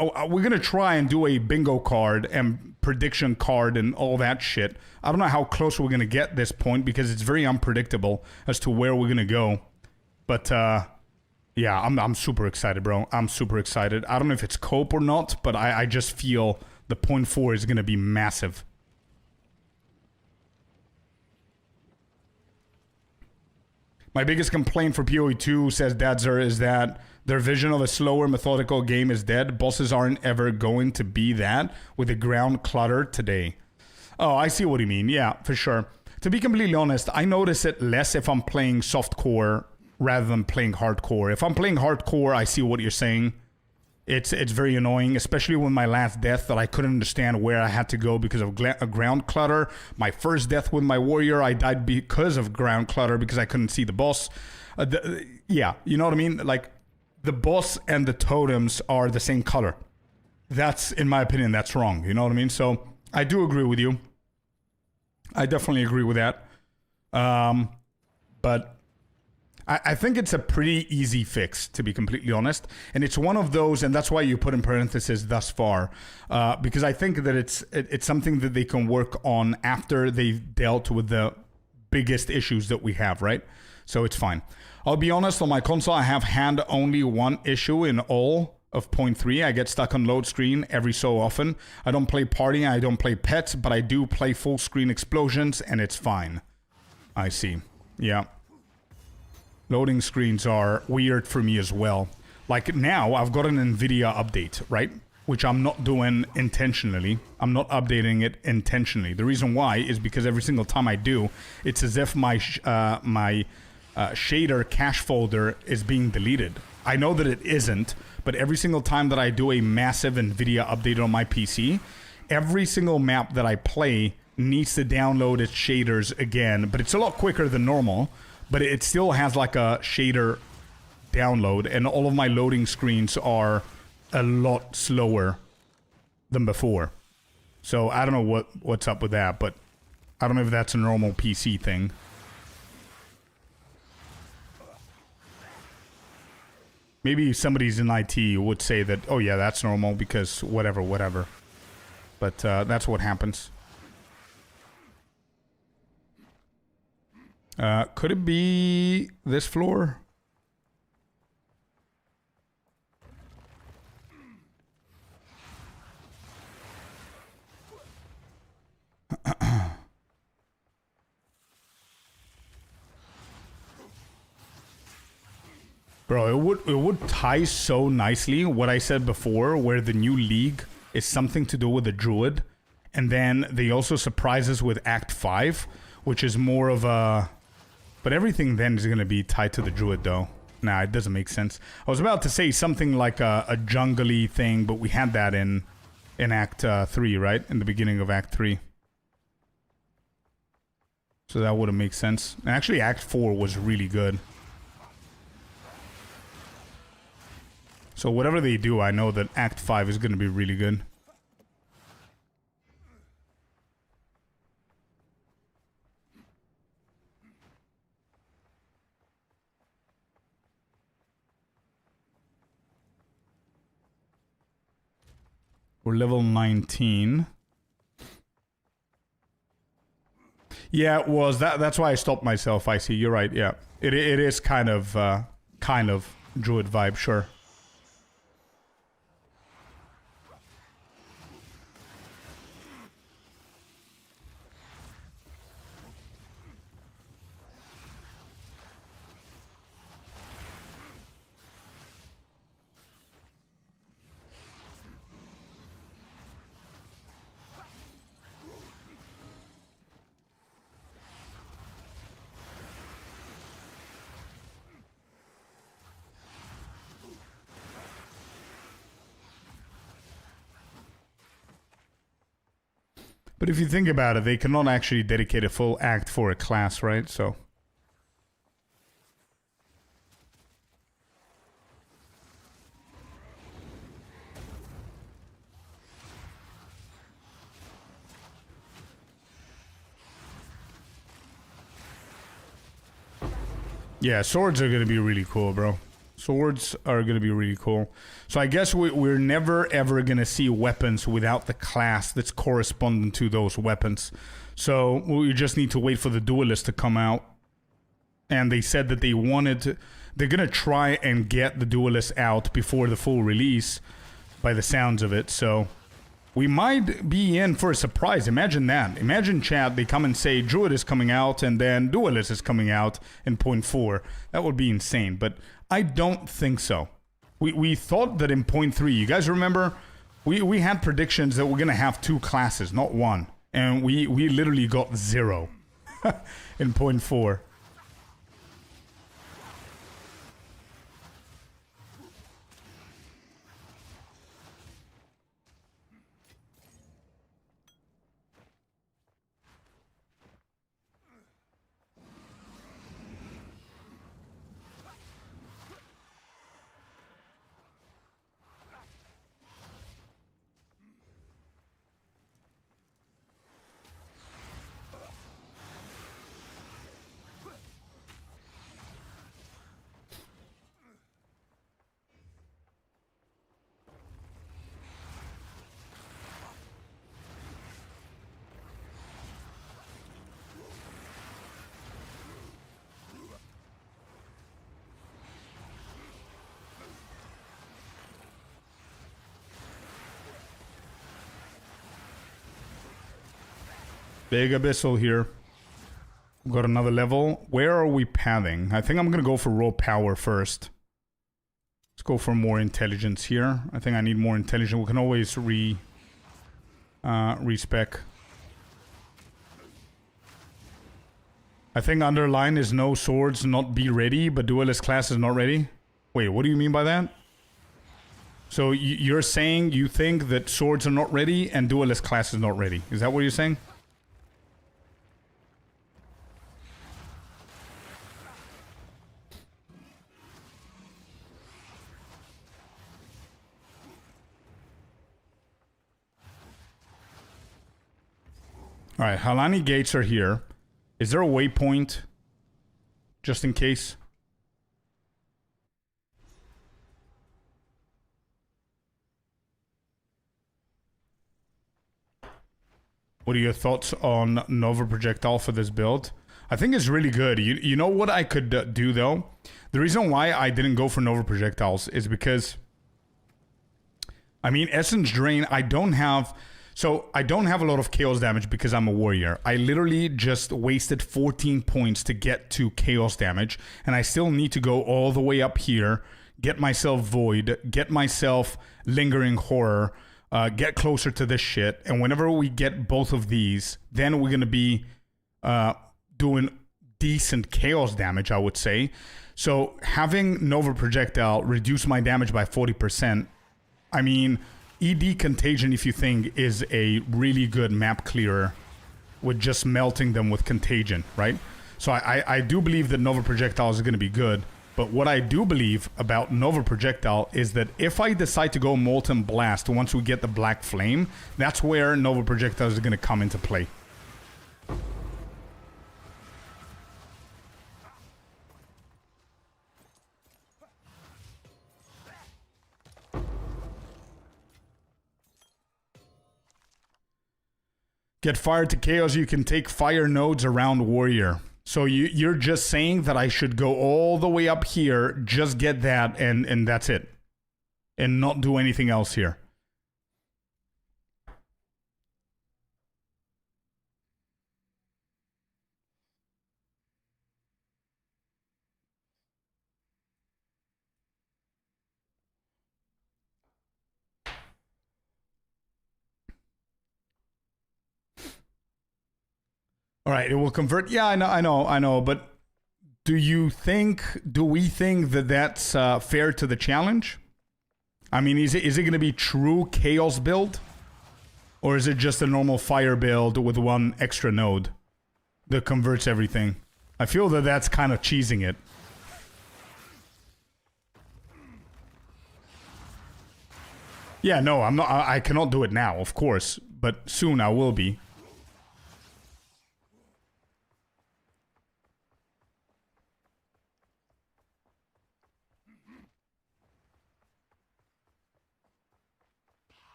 we're going to try and do a bingo card and prediction card and all that shit. I don't know how close we're going to get this point because it's very unpredictable as to where we're going to go. But, yeah, I'm super excited, bro. I'm super excited. I don't know if it's cope or not, but I just feel the 0.4 is going to be massive. My biggest complaint for PoE2, says Dadzer, is that their vision of a slower, methodical game is dead. Bosses aren't ever going to be that with the ground clutter today. Oh, I see what you mean. Yeah, for sure. To be completely honest, I notice it less if I'm playing softcore rather than playing hardcore. If I'm playing hardcore, I see what you're saying. It's very annoying, especially with my last death that I couldn't understand where I had to go because of ground clutter. My first death with my warrior, I died because of ground clutter because I couldn't see the boss. Yeah, you know what I mean? Like, the boss and the totems are the same color. That's, in my opinion, that's wrong. You know what I mean? So, I do agree with you. I definitely agree with that. But I think it's a pretty easy fix, to be completely honest. And it's one of those, and that's why you put in parentheses thus far, because I think that it's something that they can work on after they've dealt with the biggest issues that we have, right? So it's fine. I'll be honest, on my console, I have had only one issue in all of 0.3. I get stuck on load screen every so often. I don't play party, I don't play pets, but I do play full screen explosions, and it's fine. I see. Yeah. Loading screens are weird for me as well. Like now, I've got an NVIDIA update, right? Which I'm not doing intentionally. I'm not updating it intentionally. The reason why is because every single time I do, it's as if my shader cache folder is being deleted. I know that it isn't, but every single time that I do a massive NVIDIA update on my PC, every single map that I play needs to download its shaders again, but it's a lot quicker than normal. But it still has like a shader download, and all of my loading screens are a lot slower than before. So I don't know what's up with that, but I don't know if that's a normal PC thing. Maybe somebody's in IT would say that, oh yeah, that's normal because whatever. But that's what happens. Could it be this floor? Bro, it would tie so nicely what I said before, where the new league is something to do with the druid, and then they also surprise us with Act 5, which is more of a... But everything then is going to be tied to the druid, though. Nah, it doesn't make sense. I was about to say something like a jungle-y thing, but we had that in Act 3, right? In the beginning of Act 3. So that wouldn't make sense. And actually, Act 4 was really good. So whatever they do, I know that Act 5 is going to be really good. We're level 19. Yeah, it was. That's why I stopped myself, I see. You're right, yeah. It is kind of druid vibe, sure. But if you think about it, they cannot actually dedicate a full act for a class, right? So... Yeah, swords are going to be really cool, bro. Swords are going to be really cool. So I guess we're never ever going to see weapons without the class that's corresponding to those weapons. So we just need to wait for the duelist to come out. And they said that they wanted to... They're going to try and get the duelist out before the full release, by the sounds of it. So we might be in for a surprise. Imagine that. Imagine, chat, they come and say Druid is coming out and then Duelist is coming out in 0.4. That would be insane, but I don't think so. We thought that in 0.3, you guys remember? We had predictions that we're going to have 2 classes, not 1. And we literally got 0 in 0.4. Big Abyssal here. We've got another level. Where are we pathing? I think I'm going to go for raw power first. Let's go for more intelligence here. I think I need more intelligence. We can always respec. I think underline is no swords, not be ready, but duelist class is not ready. Wait, what do you mean by that? So you're saying you think that swords are not ready and duelist class is not ready. Is that what you're saying? Alright, Halani gates are here. Is there a waypoint? Just in case. What are your thoughts on Nova Projectile for this build? I think it's really good. You know what I could do though? The reason why I didn't go for Nova Projectiles is because... I mean, Essence Drain, I don't have... So, I don't have a lot of Chaos damage because I'm a warrior. I literally just wasted 14 points to get to Chaos damage. And I still need to go all the way up here, get myself Void, get myself Lingering Horror, get closer to this shit. And whenever we get both of these, then we're going to be doing decent Chaos damage, I would say. So, having Nova Projectile reduce my damage by 40%, I mean... ED Contagion, if you think, is a really good map clearer with just melting them with Contagion, right? So I do believe that Nova Projectile is going to be good, but what I do believe about Nova Projectile is that if I decide to go Molten Blast once we get the Black Flame, that's where Nova Projectile is going to come into play. Get fire to chaos, you can take fire nodes around warrior. So you're just saying that I should go all the way up here, just get that, and that's it. And not do anything else here. All right, it will convert. Yeah, I know. But do we think that that's fair to the challenge? I mean, is it going to be true chaos build? Or is it just a normal fire build with one extra node that converts everything? I feel that that's kind of cheesing it. Yeah, no, I'm not. I cannot do it now, of course, but soon I will be.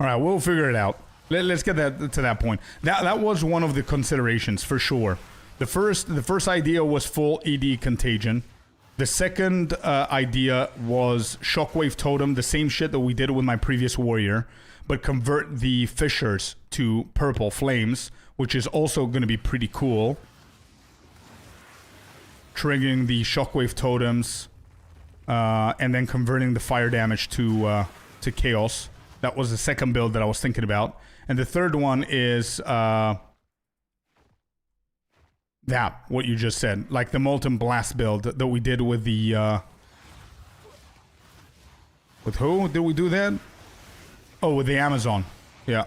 All right, we'll figure it out. Let's get that to that point. That was one of the considerations for sure. The first idea was full ED contagion. The second idea was shockwave totem, the same shit that we did with my previous warrior, but convert the fissures to purple flames, which is also going to be pretty cool. Triggering the shockwave totems, and then converting the fire damage to chaos. That was the second build that I was thinking about. And the third one is what you just said. Like the Molten Blast build that we did with the... with who did we do that? Oh, with the Amazon. Yeah.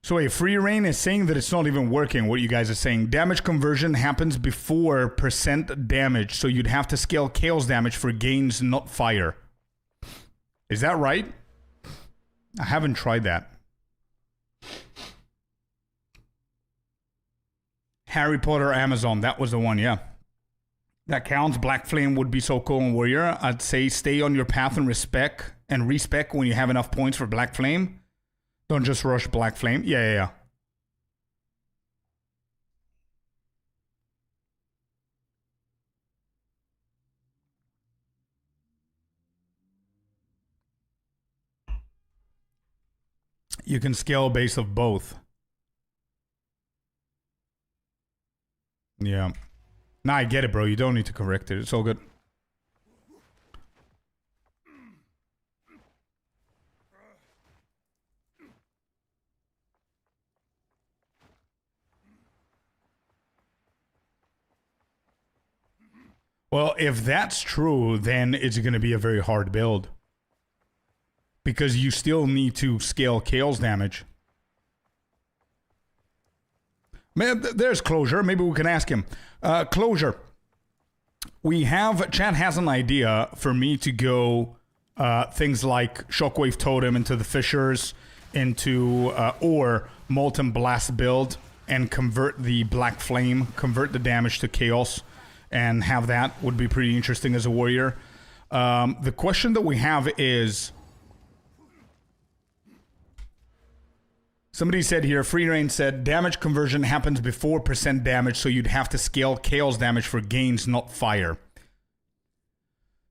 So wait, Free Reign is saying that it's not even working, what you guys are saying. Damage conversion happens before percent damage, so you'd have to scale chaos damage for gains, not fire. Is that right? I haven't tried that. Harry Potter Amazon, that was the one, yeah. That counts. Black Flame would be so cool in Warrior. I'd say stay on your path and respec when you have enough points for Black Flame. Don't just rush Black Flame. Yeah. You can scale base of both. Yeah. Nah, I get it, bro. You don't need to correct it. It's all good. Well, if that's true, then it's going to be a very hard build. Because you still need to scale chaos damage. Man, there's Closure. Maybe we can ask him. Closure. Chat has an idea for me to go things like Shockwave Totem into the Fissures, or Molten Blast build, and convert the Black Flame, convert the damage to chaos. And have that would be pretty interesting as a warrior. The question that we have is... Somebody said here, Free Reign said, damage conversion happens before percent damage, so you'd have to scale chaos damage for gains, not fire.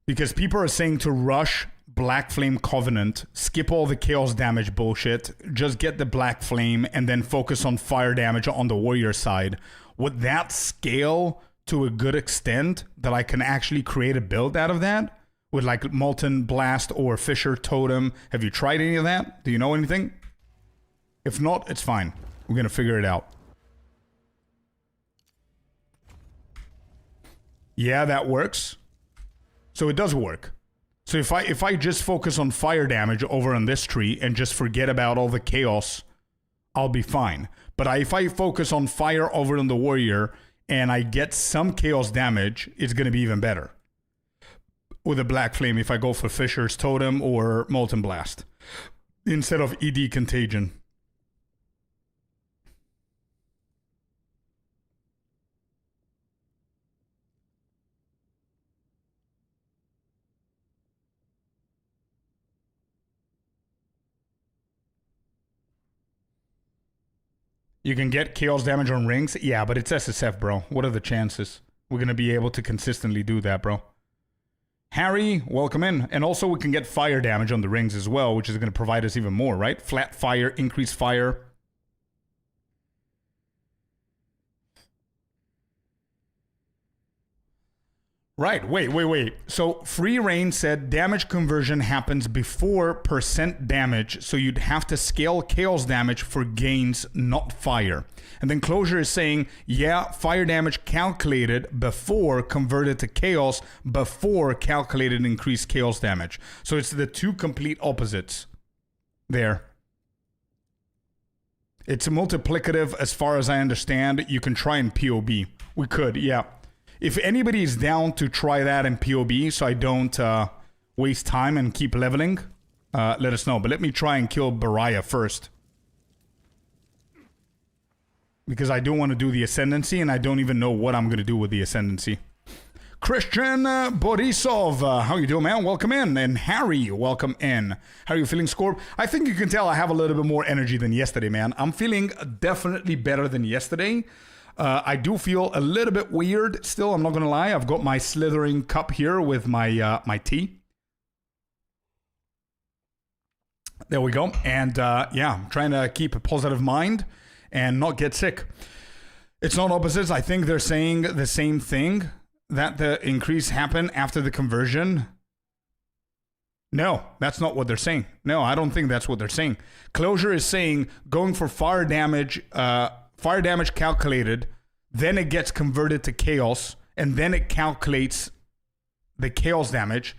Because people are saying to rush Black Flame Covenant, skip all the chaos damage bullshit, just get the Black Flame, and then focus on fire damage on the warrior side. Would that scale... to a good extent that I can actually create a build out of that with like Molten Blast or Fissure Totem? Have you tried any of that? Do you know anything? If not, it's fine. We're gonna figure it out. Yeah, that works. So it does work. So if I just focus on fire damage over on this tree and just forget about all the chaos, I'll be fine. But if I focus on fire over on the warrior and I get some chaos damage, it's going to be even better. With a Black Flame, if I go for Fissure's Totem or Molten Blast. Instead of ED Contagion. You can get chaos damage on rings? Yeah, but it's SSF, bro. What are the chances we're going to be able to consistently do that, bro? Harry, welcome in. And also we can get fire damage on the rings as well, which is going to provide us even more, right? Flat fire, increased fire. Right, wait. So Free Reign said damage conversion happens before percent damage, so you'd have to scale chaos damage for gains, not fire. And then Closure is saying, yeah, fire damage calculated before converted to chaos before calculated increased chaos damage. So it's the two complete opposites there. It's multiplicative as far as I understand. You can try in POB. We could, yeah. If anybody is down to try that in POB so I don't waste time and keep leveling, let us know. But let me try and kill Baraya first. Because I do want to do the Ascendancy and I don't even know what I'm going to do with the Ascendancy. Christian Borisov, how you doing, man? Welcome in. And Harry, welcome in. How are you feeling, Scorp? I think you can tell I have a little bit more energy than yesterday, man. I'm feeling definitely better than yesterday. I do feel a little bit weird still, I'm not going to lie. I've got my slithering cup here with my my tea. There we go. And yeah, I'm trying to keep a positive mind and not get sick. It's not opposites. I think they're saying the same thing, that the increase happened after the conversion. No, that's not what they're saying. No, I don't think that's what they're saying. Closure is saying going for fire damage calculated, then it gets converted to chaos, and then it calculates the chaos damage,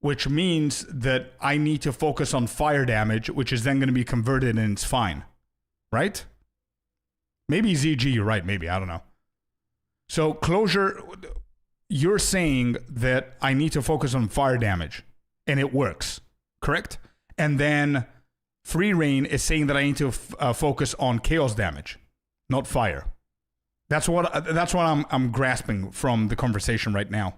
which means that I need to focus on fire damage, which is then going to be converted and it's fine. Right? Maybe ZG, you're right, maybe, I don't know. So Closure, you're saying that I need to focus on fire damage, and it works, correct? And then Free Reign is saying that I need to focus on chaos damage, not fire. That's what I'm grasping from the conversation right now.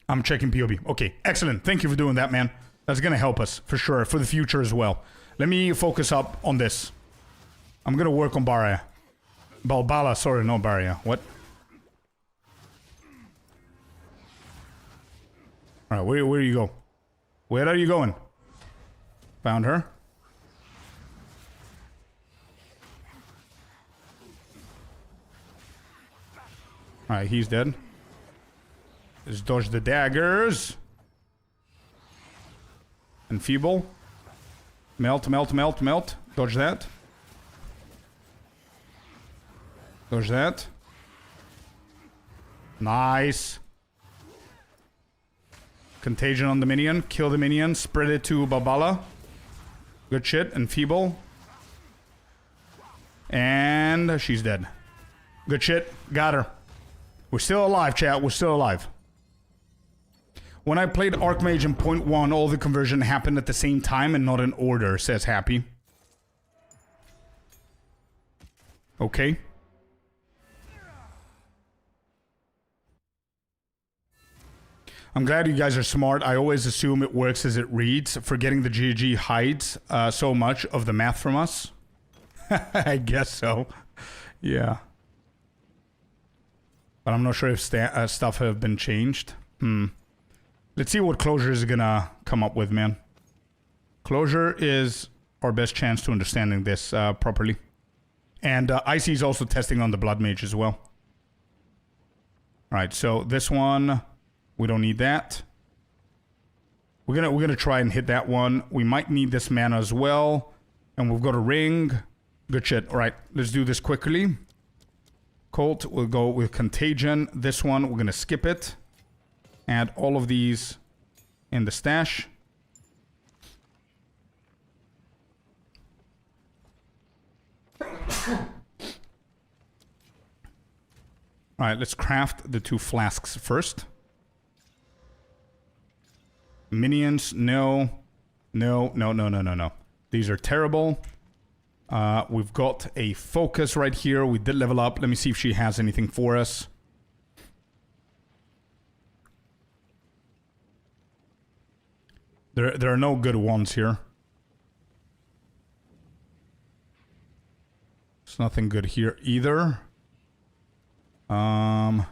I'm checking POB. Okay, excellent. Thank you for doing that, man. That's gonna help us for sure for the future as well. Let me focus up on this. I'm gonna work on Baraya. Balbala, sorry, no Baraya. What? All right, where you go? Where are you going? Found her. Alright, he's dead. Let's dodge the daggers. Enfeeble. Melt. Dodge that. Dodge that. Nice. Contagion on the minion. Kill the minion. Spread it to Babala. Good shit. Enfeeble. And she's dead. Good shit. Got her. We're still alive, chat. We're still alive. When I played Archmage in 0.1, all the conversion happened at the same time and not in order, says Happy. Okay. I'm glad you guys are smart. I always assume it works as it reads, forgetting the GG hides so much of the math from us. I guess so. Yeah. But I'm not sure if stuff have been changed. Let's see what Closure is gonna come up with, man. Closure is our best chance to understanding this properly. And Icy is also testing on the Blood Mage as well. Alright, so this one, we don't need that. We're gonna try and hit that one. We might need this mana as well. And we've got a ring. Good shit. Alright, let's do this quickly. Colt, we'll go with Contagion. This one, we're gonna skip it. Add all of these in the stash. Alright, let's craft the 2 flasks first. Minions, no. No. These are terrible. We've got a focus right here. We did level up. Let me see if she has anything for us. There are no good ones here. There's nothing good here either. Fire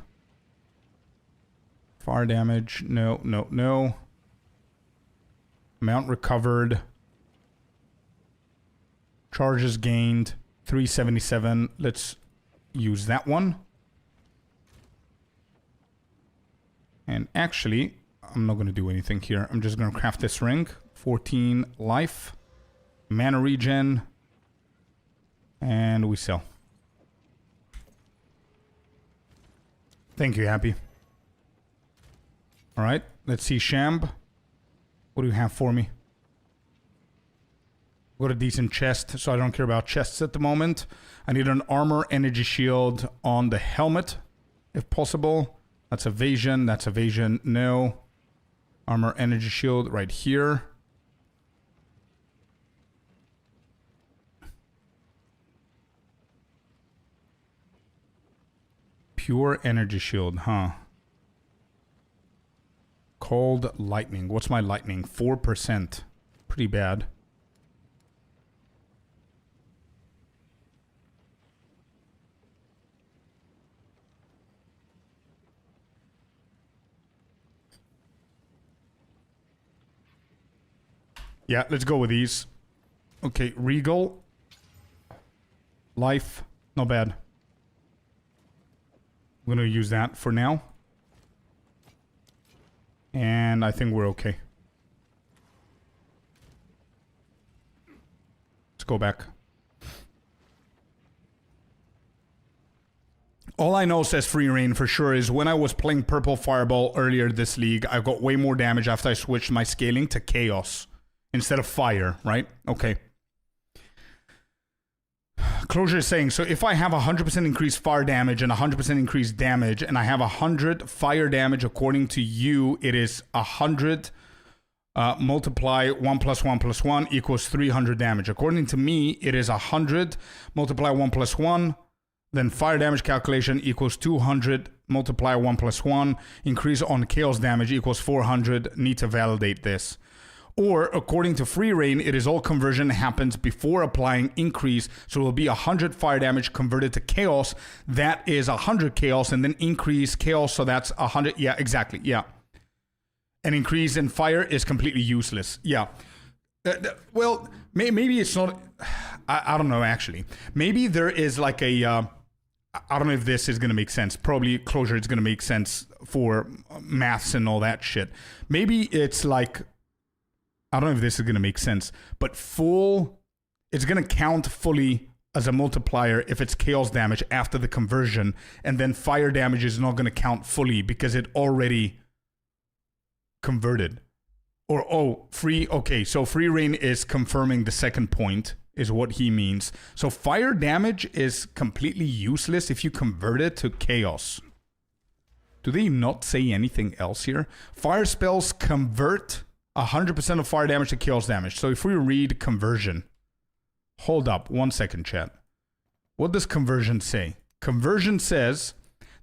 damage, no. Amount recovered. Charges gained, 377. Let's use that one. And actually, I'm not going to do anything here. I'm just going to craft this ring. 14 life. Mana regen. And we sell. Thank you, Happy. Alright, let's see Shamb. What do you have for me? Got a decent chest, so I don't care about chests at the moment. I need an armor energy shield on the helmet, if possible. That's evasion, no. Armor energy shield right here. Pure energy shield, huh? Cold lightning. What's my lightning? 4%. Pretty bad. Yeah, let's go with these. Okay, Regal. Life. Not bad. I'm going to use that for now. And I think we're okay. Let's go back. All I know, says Free Reign for sure, is when I was playing Purple Fireball earlier this league, I got way more damage after I switched my scaling to Chaos instead of Fire, right? Okay. Closure is saying, so if I have 100% increased fire damage and 100% increased damage, and I have 100 fire damage, according to you, it is 100 multiply 1 plus 1 plus 1 equals 300 damage. According to me, it is 100 multiply 1 plus 1, then fire damage calculation equals 200 multiply 1 plus 1, increase on chaos damage equals 400. Need to validate this. Or, according to Free Reign, it is all conversion happens before applying increase. So it will be 100 fire damage converted to chaos. That is 100 chaos, and then increase chaos. So that's 100. Yeah, exactly. Yeah. An increase in fire is completely useless. Yeah. Well, maybe it's not. I don't know, actually. Maybe there is like a. I don't know if this is going to make sense. Probably Closure is going to make sense for maths and all that shit. Maybe it's like. I don't know if this is going to make sense, but it's going to count fully as a multiplier if it's chaos damage after the conversion, and then fire damage is not going to count fully because it already converted. Or, okay, so Free Reign is confirming the second point, is what he means. So fire damage is completely useless if you convert it to chaos. Do they not say anything else here? Fire spells convert 100% of fire damage to chaos damage. So if we read conversion, hold up 1 second, chat. What does conversion say? Conversion says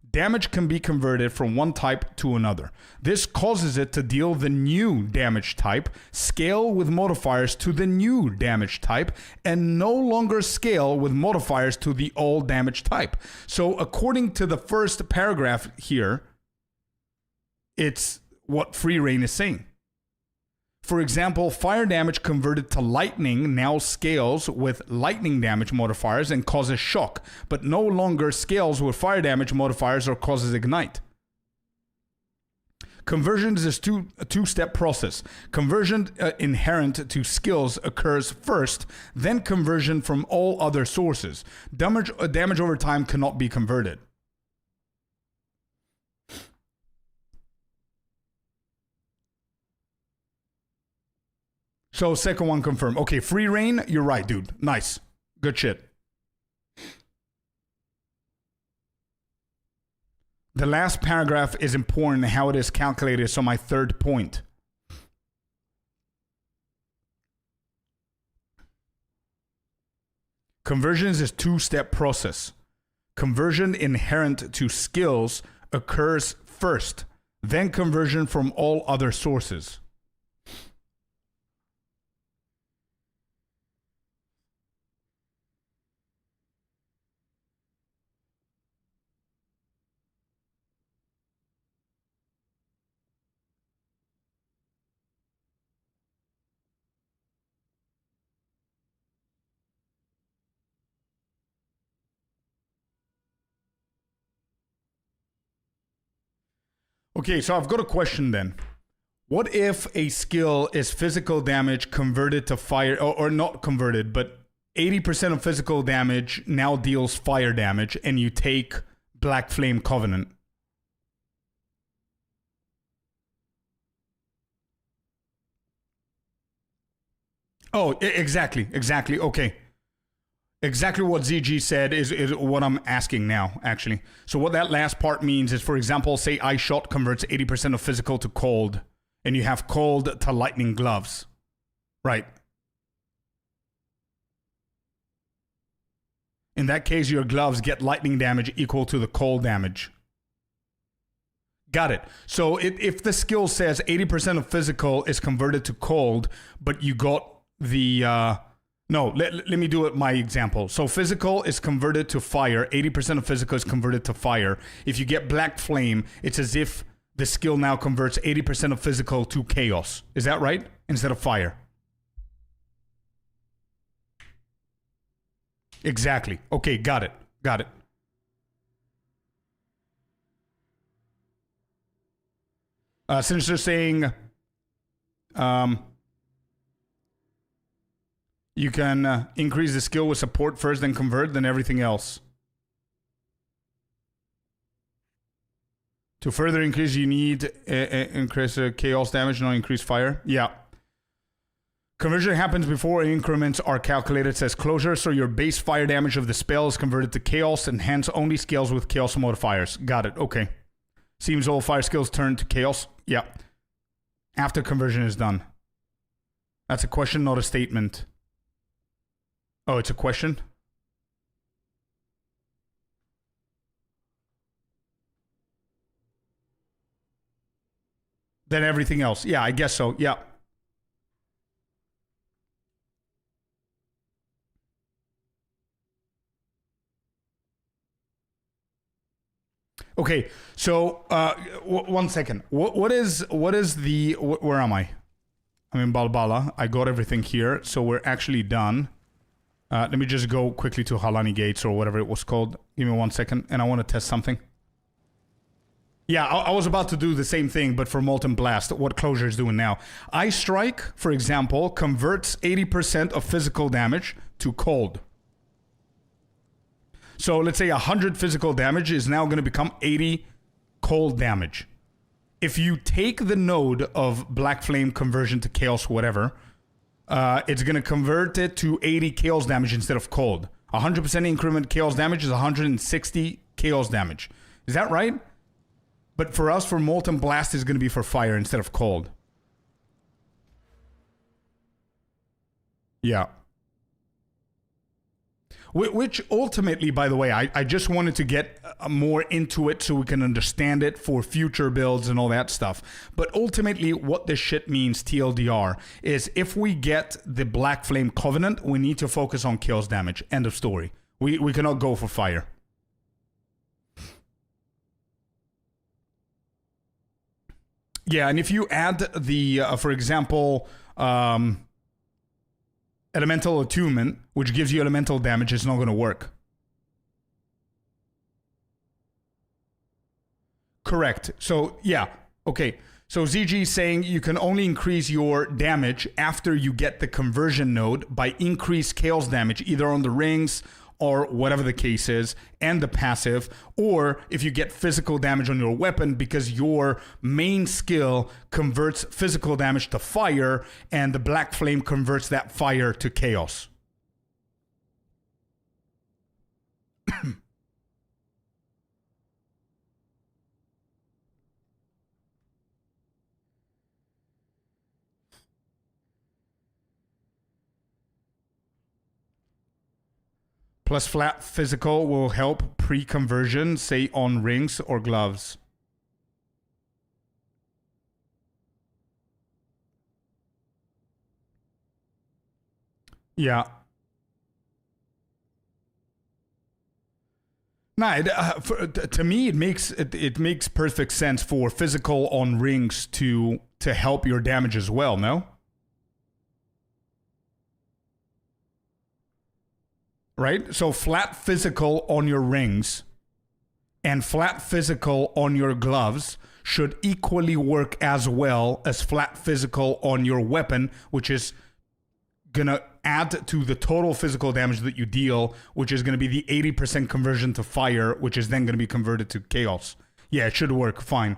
damage can be converted from one type to another. This causes it to deal the new damage type, scale with modifiers to the new damage type, and no longer scale with modifiers to the old damage type. So according to the first paragraph here, it's what Free Reign is saying. For example, fire damage converted to lightning now scales with lightning damage modifiers and causes shock, but no longer scales with fire damage modifiers or causes ignite. Conversion is a two-step process. Conversion inherent to skills occurs first, then conversion from all other sources. Damage over time cannot be converted. So second one confirmed. Okay, Free Reign, you're right, dude. Nice. Good shit. The last paragraph is important, how it is calculated. So my third point. Conversions is a two-step process. Conversion inherent to skills occurs first, then conversion from all other sources. Okay, so I've got a question then. What if a skill is physical damage converted to fire, or not converted, but 80% of physical damage now deals fire damage, and you take Black Flame Covenant? Oh, exactly. Okay. Exactly what ZG said is what I'm asking now, actually. So what that last part means is, for example, say Ice Shot converts 80% of physical to cold, and you have cold to lightning gloves. Right. In that case, your gloves get lightning damage equal to the cold damage. Got it. So if the skill says 80% of physical is converted to cold, but you got the... No, let me do it my example. So physical is converted to fire. 80% of physical is converted to fire. If you get Black Flame, it's as if the skill now converts 80% of physical to chaos. Is that right? Instead of fire. Exactly. Okay, got it. Since they're saying... you can increase the skill with support first, then convert, then everything else. To further increase, you need increase chaos damage, not increase fire. Yeah. Conversion happens before increments are calculated, says closure, so your base fire damage of the spell is converted to chaos, and hence only scales with chaos modifiers. Got it, okay. Seems all fire skills turn to chaos. Yeah. After conversion is done. That's a question, not a statement. Oh, it's a question? Then everything else. Yeah, I guess so. Yeah. Okay, so one second. What is the... Where am I? I'm in Balbala. I got everything here, so we're actually done. Let me just go quickly to Halani Gates or whatever it was called. Give me 1 second, and I want to test something. Yeah, I was about to do the same thing, but for Molten Blast, what Closure is doing now. Ice Strike, for example, converts 80% of physical damage to cold. So let's say 100 physical damage is now going to become 80 cold damage. If you take the node of Black Flame conversion to chaos, whatever... it's going to convert it to 80 chaos damage instead of cold. 100% increment chaos damage is 160 chaos damage. Is that right? But for us, for Molten Blast, is going to be for fire instead of cold. Yeah. Which ultimately, by the way, I just wanted to get more into it so we can understand it for future builds and all that stuff. But ultimately, what this shit means, TLDR, is if we get the Black Flame Covenant, we need to focus on chaos damage. End of story. We cannot go for fire. Yeah, and if you add the, for example... Elemental Attunement, which gives you elemental damage, is not going to work. Correct. So, yeah. Okay. So, ZG is saying you can only increase your damage after you get the conversion node by increased chaos damage, either on the rings or whatever the case is, and the passive, or if you get physical damage on your weapon because your main skill converts physical damage to fire, and the Black Flame converts that fire to chaos. Plus flat physical will help pre-conversion, say on rings or gloves. Yeah. Nah, to me it makes perfect sense for physical on rings to help your damage as well, no? Right? So flat physical on your rings and flat physical on your gloves should equally work as well as flat physical on your weapon, which is gonna add to the total physical damage that you deal, which is gonna be the 80% conversion to fire, which is then gonna be converted to chaos. Yeah, it should work fine.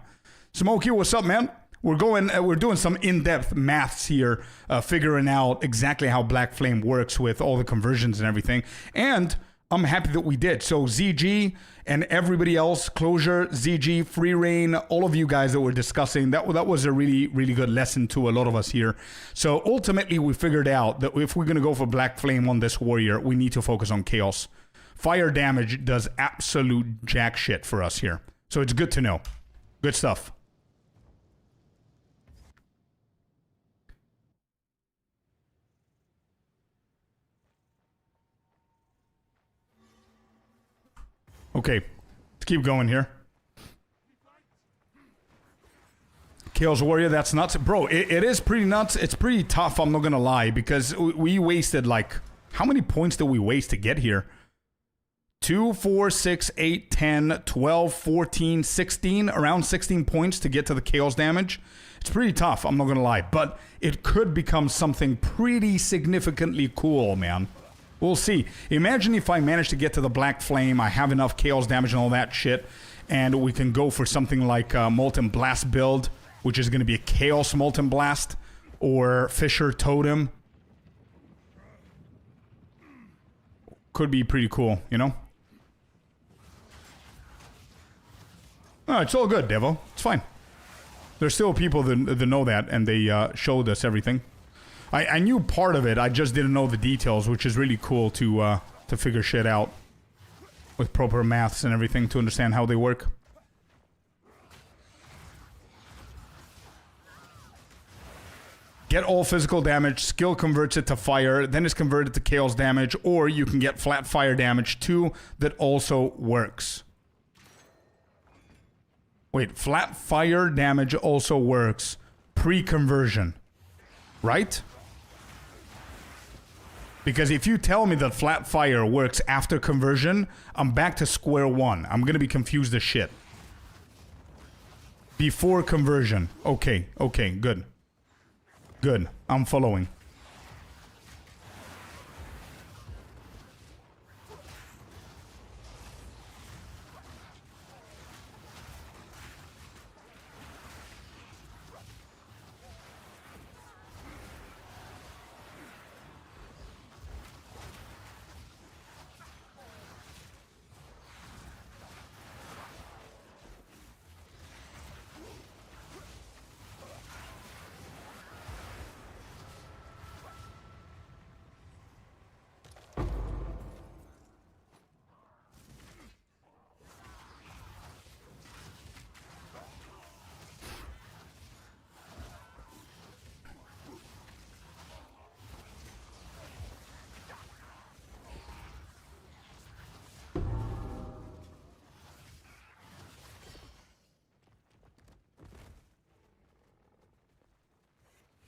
Smokey, what's up, man? We're doing some in-depth maths here, figuring out exactly how Black Flame works with all the conversions and everything. And I'm happy that we did. So ZG and everybody else, Closure, ZG, Free Reign, all of you guys that were discussing, that was a really, really good lesson to a lot of us here. So ultimately, we figured out that if we're going to go for Black Flame on this warrior, we need to focus on chaos. Fire damage does absolute jack shit for us here. So it's good to know. Good stuff. Okay, let's keep going here. Chaos Warrior, that's nuts. Bro, it is pretty nuts. It's pretty tough, I'm not gonna lie, because we wasted, like, how many points did we waste to get here? 2, 4, 6, 8, 10, 12, 14, 16, around 16 points to get to the chaos damage. It's pretty tough, I'm not gonna lie, but it could become something pretty significantly cool, man. We'll see. Imagine if I manage to get to the Black Flame, I have enough chaos damage and all that shit, and we can go for something like Molten Blast build, which is going to be a Chaos Molten Blast, or Fisher Totem. Could be pretty cool, you know? Oh, it's all good, Devo. It's fine. There's still people that know that, and they showed us everything. I knew part of it, I just didn't know the details, which is really cool to figure shit out with proper maths and everything to understand how they work. Get all physical damage, skill converts it to fire, then it's converted to chaos damage, or you can get flat fire damage too, that also works. Wait, flat fire damage also works pre-conversion, right? Because if you tell me that flat fire works after conversion, I'm back to square one. I'm gonna be confused as shit. Before conversion. Okay, good. Good, I'm following.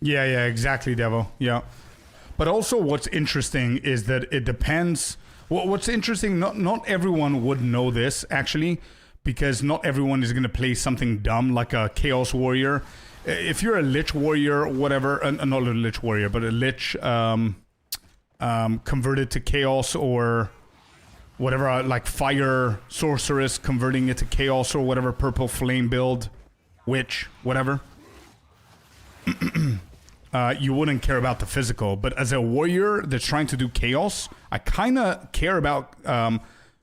Yeah, exactly, Devo. Yeah. But also what's interesting is that it depends. What's interesting, not everyone would know this, actually, because not everyone is going to play something dumb like a Chaos Warrior. If you're a Lich Warrior, whatever, not a Lich Warrior, but a Lich converted to Chaos, or whatever, like Fire Sorceress converting it to Chaos, or whatever, Purple Flame build, Witch, whatever. You wouldn't care about the physical, but as a warrior that's trying to do chaos, I kind of care about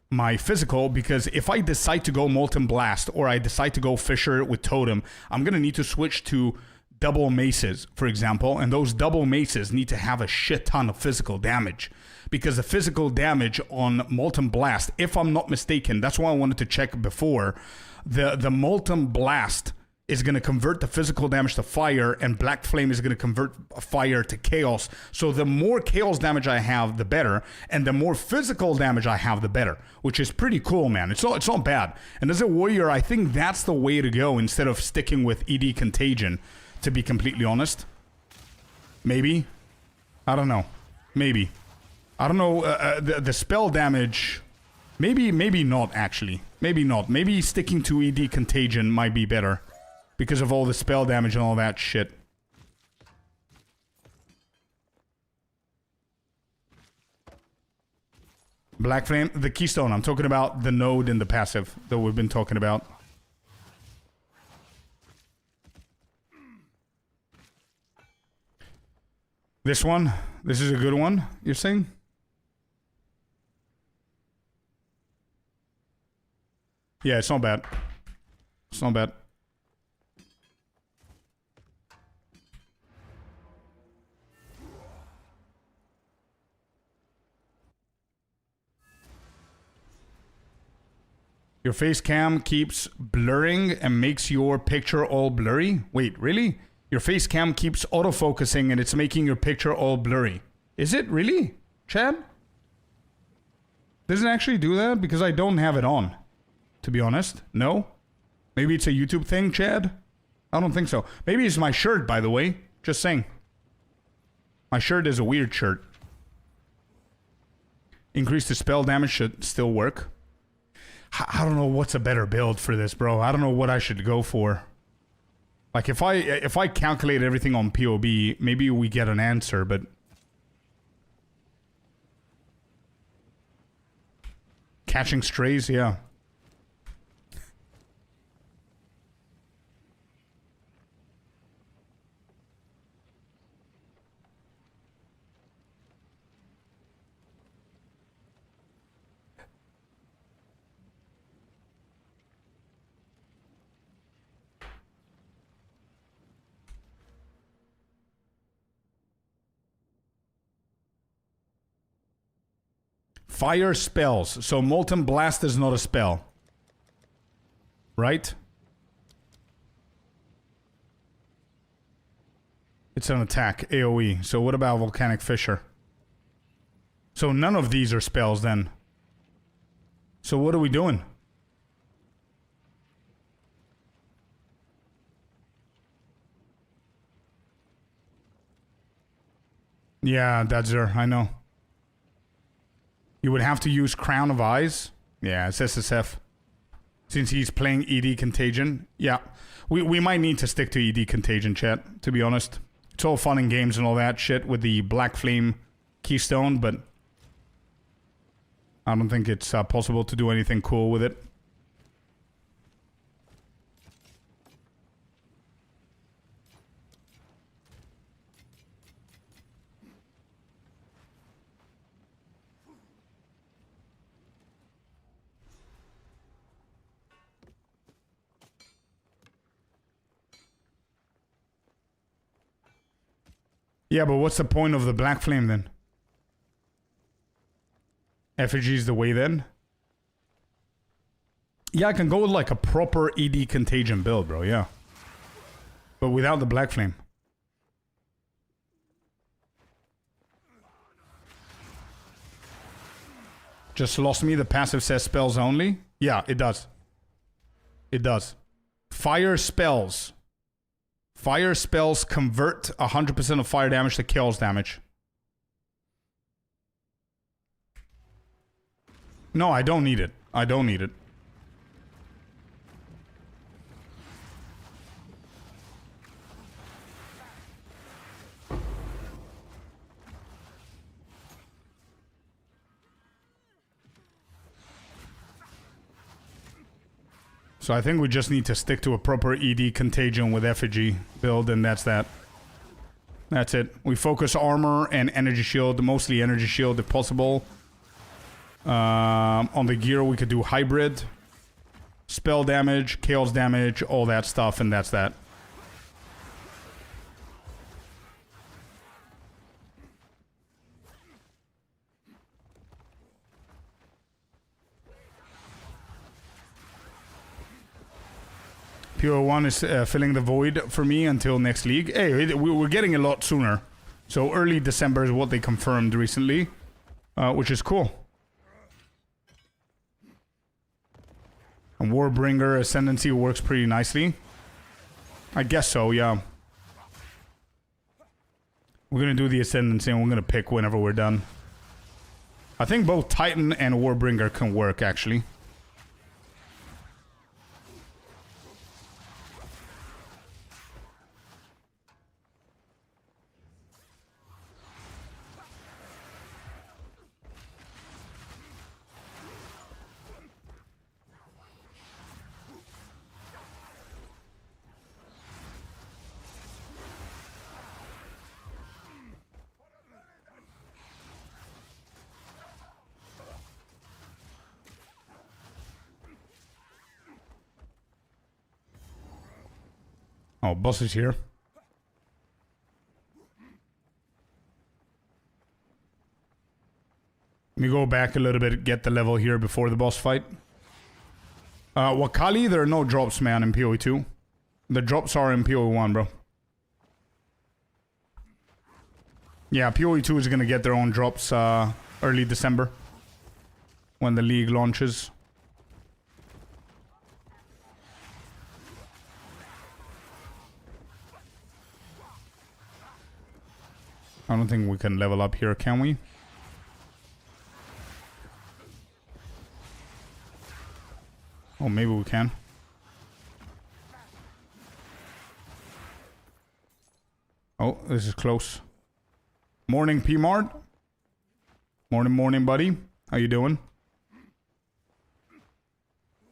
my physical, because if I decide to go Molten Blast or I decide to go Fisher with Totem, I'm going to need to switch to double maces, for example, and those double maces need to have a shit ton of physical damage, because the physical damage on Molten Blast, if I'm not mistaken, that's why I wanted to check before, the Molten Blast is going to convert the physical damage to fire, and Black Flame is going to convert fire to chaos. So the more chaos damage I have, the better, and the more physical damage I have, the better, which is pretty cool, man. It's not bad. And as a warrior, I think that's the way to go instead of sticking with ED Contagion, to be completely honest. Maybe. I don't know. Maybe. I don't know. The spell damage, maybe not, actually. Maybe not. Maybe sticking to ED Contagion might be better. because of all the spell damage and all that shit. Black Flame, the Keystone. I'm talking about the node in the passive that we've been talking about. This one? This is a good one, you're saying? Yeah, it's not bad. It's not bad. Your face cam keeps blurring and makes your picture all blurry? Wait, really? Your face cam keeps autofocusing and it's making your picture all blurry. Is it really, Chad? Does it actually do that? Because I don't have it on, to be honest. No? Maybe it's a YouTube thing, Chad? I don't think so. Maybe it's my shirt, by the way. Just saying. My shirt is a weird shirt. Increase the spell damage should still work. I don't know what's a better build for this, bro. I don't know what I should go for. Like, if I calculate everything on POB, maybe we get an answer, but... Catching strays, yeah. Fire spells. So Molten Blast is not a spell. Right? It's an attack. AoE. So what about Volcanic Fissure? So none of these are spells then. So what are we doing? Yeah, that's there. I know. You would have to use Crown of Eyes. Yeah, it's SSF. Since he's playing ED Contagion. Yeah. We might need to stick to ED Contagion, chat, to be honest. It's all fun and games and all that shit with the Black Flame Keystone, but... I don't think it's possible to do anything cool with it. Yeah, but what's the point of the Black Flame then? Effigy's the way then? Yeah, I can go with like a proper ED Contagion build, bro, yeah. But without the Black Flame. Just lost me, the passive says spells only. Yeah, it does. It does. Fire spells. Fire spells convert 100% of fire damage to chaos damage. No, I don't need it. I don't need it. So I think we just need to stick to a proper ED Contagion with Effigy build, and that's that. That's it. We focus armor and energy shield, mostly energy shield if possible. On the gear we could do hybrid, spell damage, chaos damage, all that stuff, and that's that. Pure 1 is filling the void for me until next league. Hey, we're getting a lot sooner. So early December is what they confirmed recently, which is cool. And Warbringer Ascendancy works pretty nicely. I guess so, yeah. We're gonna do the Ascendancy and we're gonna pick whenever we're done. I think both Titan and Warbringer can work, actually. Oh, boss is here. Let me go back a little bit, get the level here before the boss fight. Wakali, there are no drops, man, in PoE 2. The drops are in PoE 1, bro. Yeah, PoE 2 is gonna get their own drops early December. When the league launches. I don't think we can level up here, can we? Oh, maybe we can. Oh, this is close. Morning, P-Mart. Morning, morning, buddy. How you doing?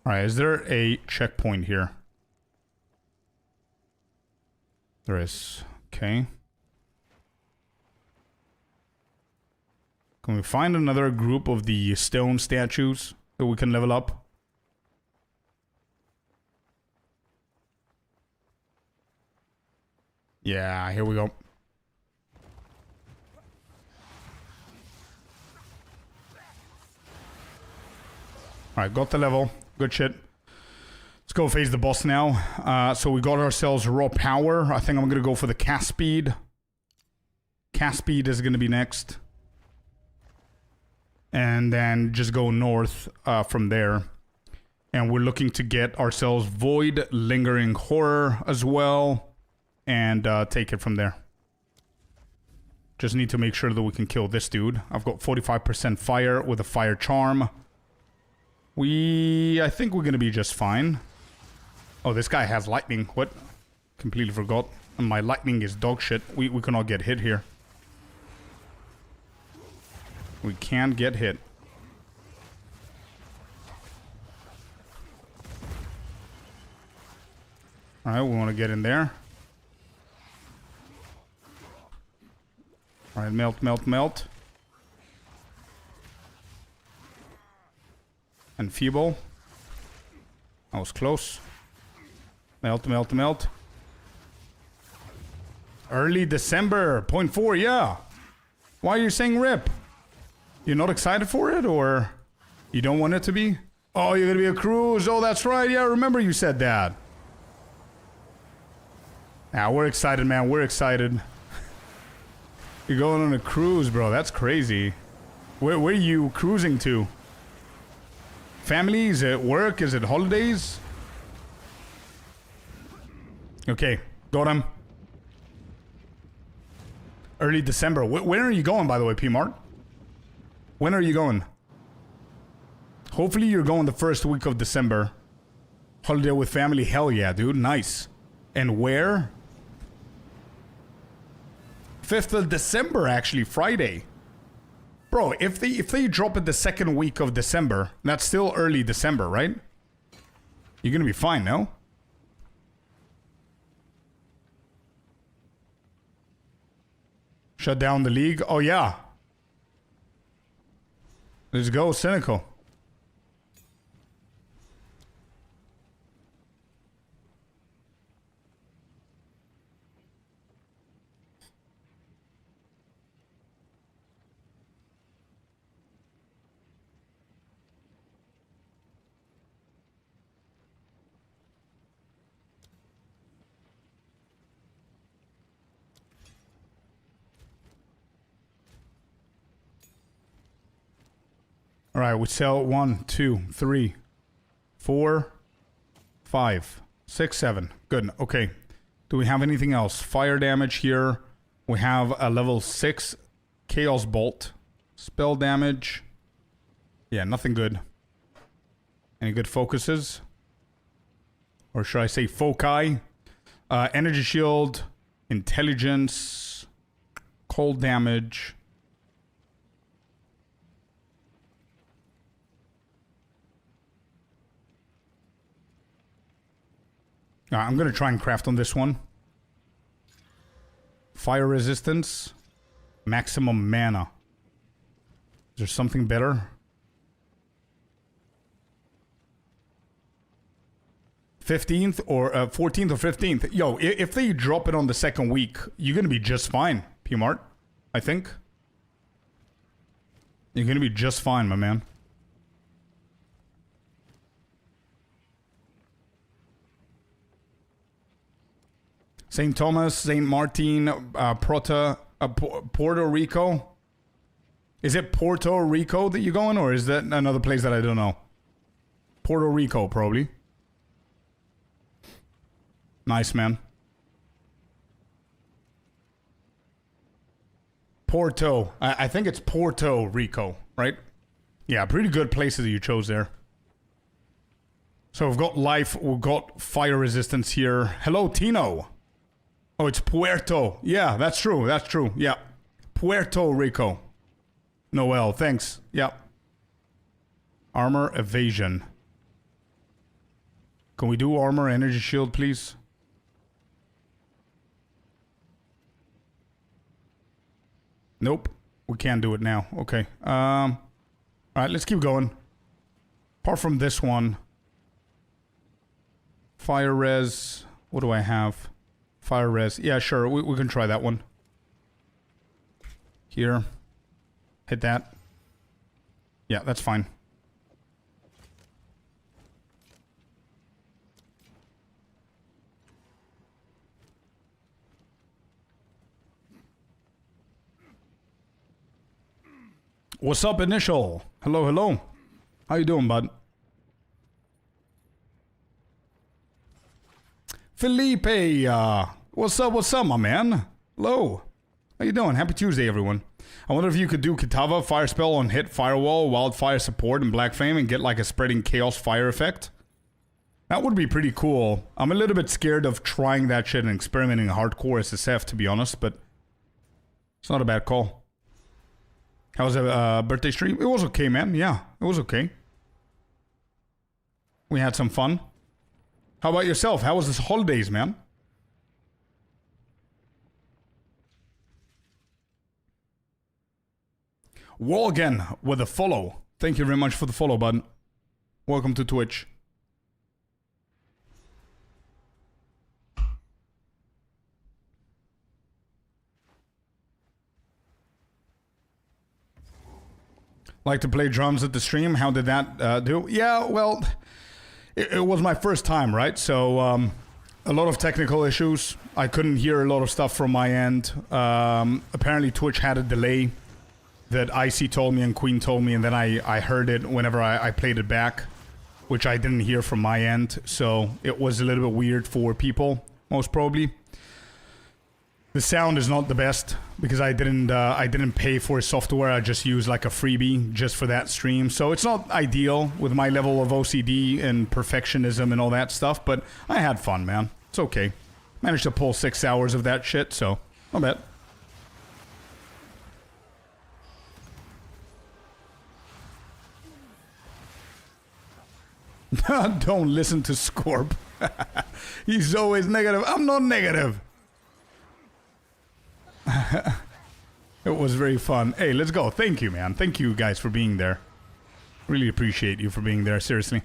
Alright, is there a checkpoint here? There is. Okay. Can we find another group of the stone statues that we can level up? Yeah, here we go. Alright, got the level. Good shit. Let's go face the boss now. So we got ourselves raw power. I think I'm gonna go for the cast speed. Cast speed is gonna be next. And then just go north from there. And we're looking to get ourselves Void, Lingering Horror as well. And take it from there. Just need to make sure that we can kill this dude. I've got 45% fire with a fire charm. I think we're gonna be just fine. Oh, this guy has lightning. What? Completely forgot. And my lightning is dog shit. We cannot get hit here. We can't get hit. Alright, we want to get in there. Alright, melt, melt, melt. And feeble. That was close. Melt, melt, melt. Early December, 0.4, yeah. Why are you saying rip? You're not excited for it, or you don't want it to be? Oh, you're gonna be a cruise. Oh, that's right. Yeah, I remember you said that. Yeah, we're excited, man. We're excited. You're going on a cruise, bro. That's crazy. Where are you cruising to? Family? Is it work? Is it holidays? Okay, got him. Early December. When are you going, by the way, P-Mart? When are you going? Hopefully you're going the first week of December. Holiday with family. Hell yeah, dude. Nice. And where? 5th of December, actually. Friday. Bro, if they drop it the second week of December, that's still early December, right? You're gonna be fine, no? Shut down the league? Oh, yeah. Let's go, Cynical. All right, we sell 1, 2, 3, 4, 5, 6, 7. Good. Okay. Do we have anything else? Fire damage here. We have a level 6 Chaos Bolt. Spell damage. Yeah, nothing good. Any good focuses? Or should I say foci? Energy shield. Intelligence. Cold damage. I'm going to try and craft on this one. Fire resistance. Maximum mana. Is there something better? 15th or 14th or 15th. Yo, if they drop it on the second week, you're going to be just fine, P-Mart. I think. You're going to be just fine, my man. St. Thomas, St. Martin, Puerto Rico. Is it Puerto Rico that you're going, or is that another place that I don't know? Puerto Rico, probably. Nice, man. Porto. I think it's Puerto Rico, right? Yeah, pretty good places that you chose there. So we've got life, we've got fire resistance here. Hello, Tino. Oh, it's Puerto. Yeah, that's true. That's true. Yeah. Puerto Rico. Noel, thanks. Yeah. Armor evasion. Can we do armor energy shield, please? Nope. We can't do it now. Okay. Alright, let's keep going. Apart from this one. Fire res. What do I have? Fire res. Yeah, sure. We can try that one. Here. Hit that. Yeah, that's fine. What's up, Initial? Hello, hello. How you doing, bud? Felipe, what's up, my man? Hello. How you doing? Happy Tuesday, everyone. I wonder if you could do Kitava, Fire Spell on hit, Firewall, Wildfire Support, and Black Flame and get like a spreading Chaos Fire effect. That would be pretty cool. I'm a little bit scared of trying that shit and experimenting hardcore SSF, to be honest, but it's not a bad call. How was the birthday stream? It was okay, man. Yeah, it was okay. We had some fun. How about yourself? How was this holidays, man? Walgen with a follow. Thank you very much for the follow, bud. Welcome to Twitch. Like to play drums at the stream. How did that do? Yeah, well, it was my first time, right? So a lot of technical issues. I couldn't hear a lot of stuff from my end. Apparently Twitch had a delay that IC told me and Queen told me, and then I heard it whenever I played it back, which I didn't hear from my end. So it was a little bit weird for people, most probably. The sound is not the best because I didn't pay for software. I just used like a freebie just for that stream. So it's not ideal with my level of OCD and perfectionism and all that stuff, but I had fun, man. It's okay. Managed to pull 6 hours of that shit, so not bad. Don't listen to Scorp. He's always negative. I'm not negative. It was very fun. Hey, let's go. Thank you, man. Thank you guys for being there. Really appreciate you for being there, seriously.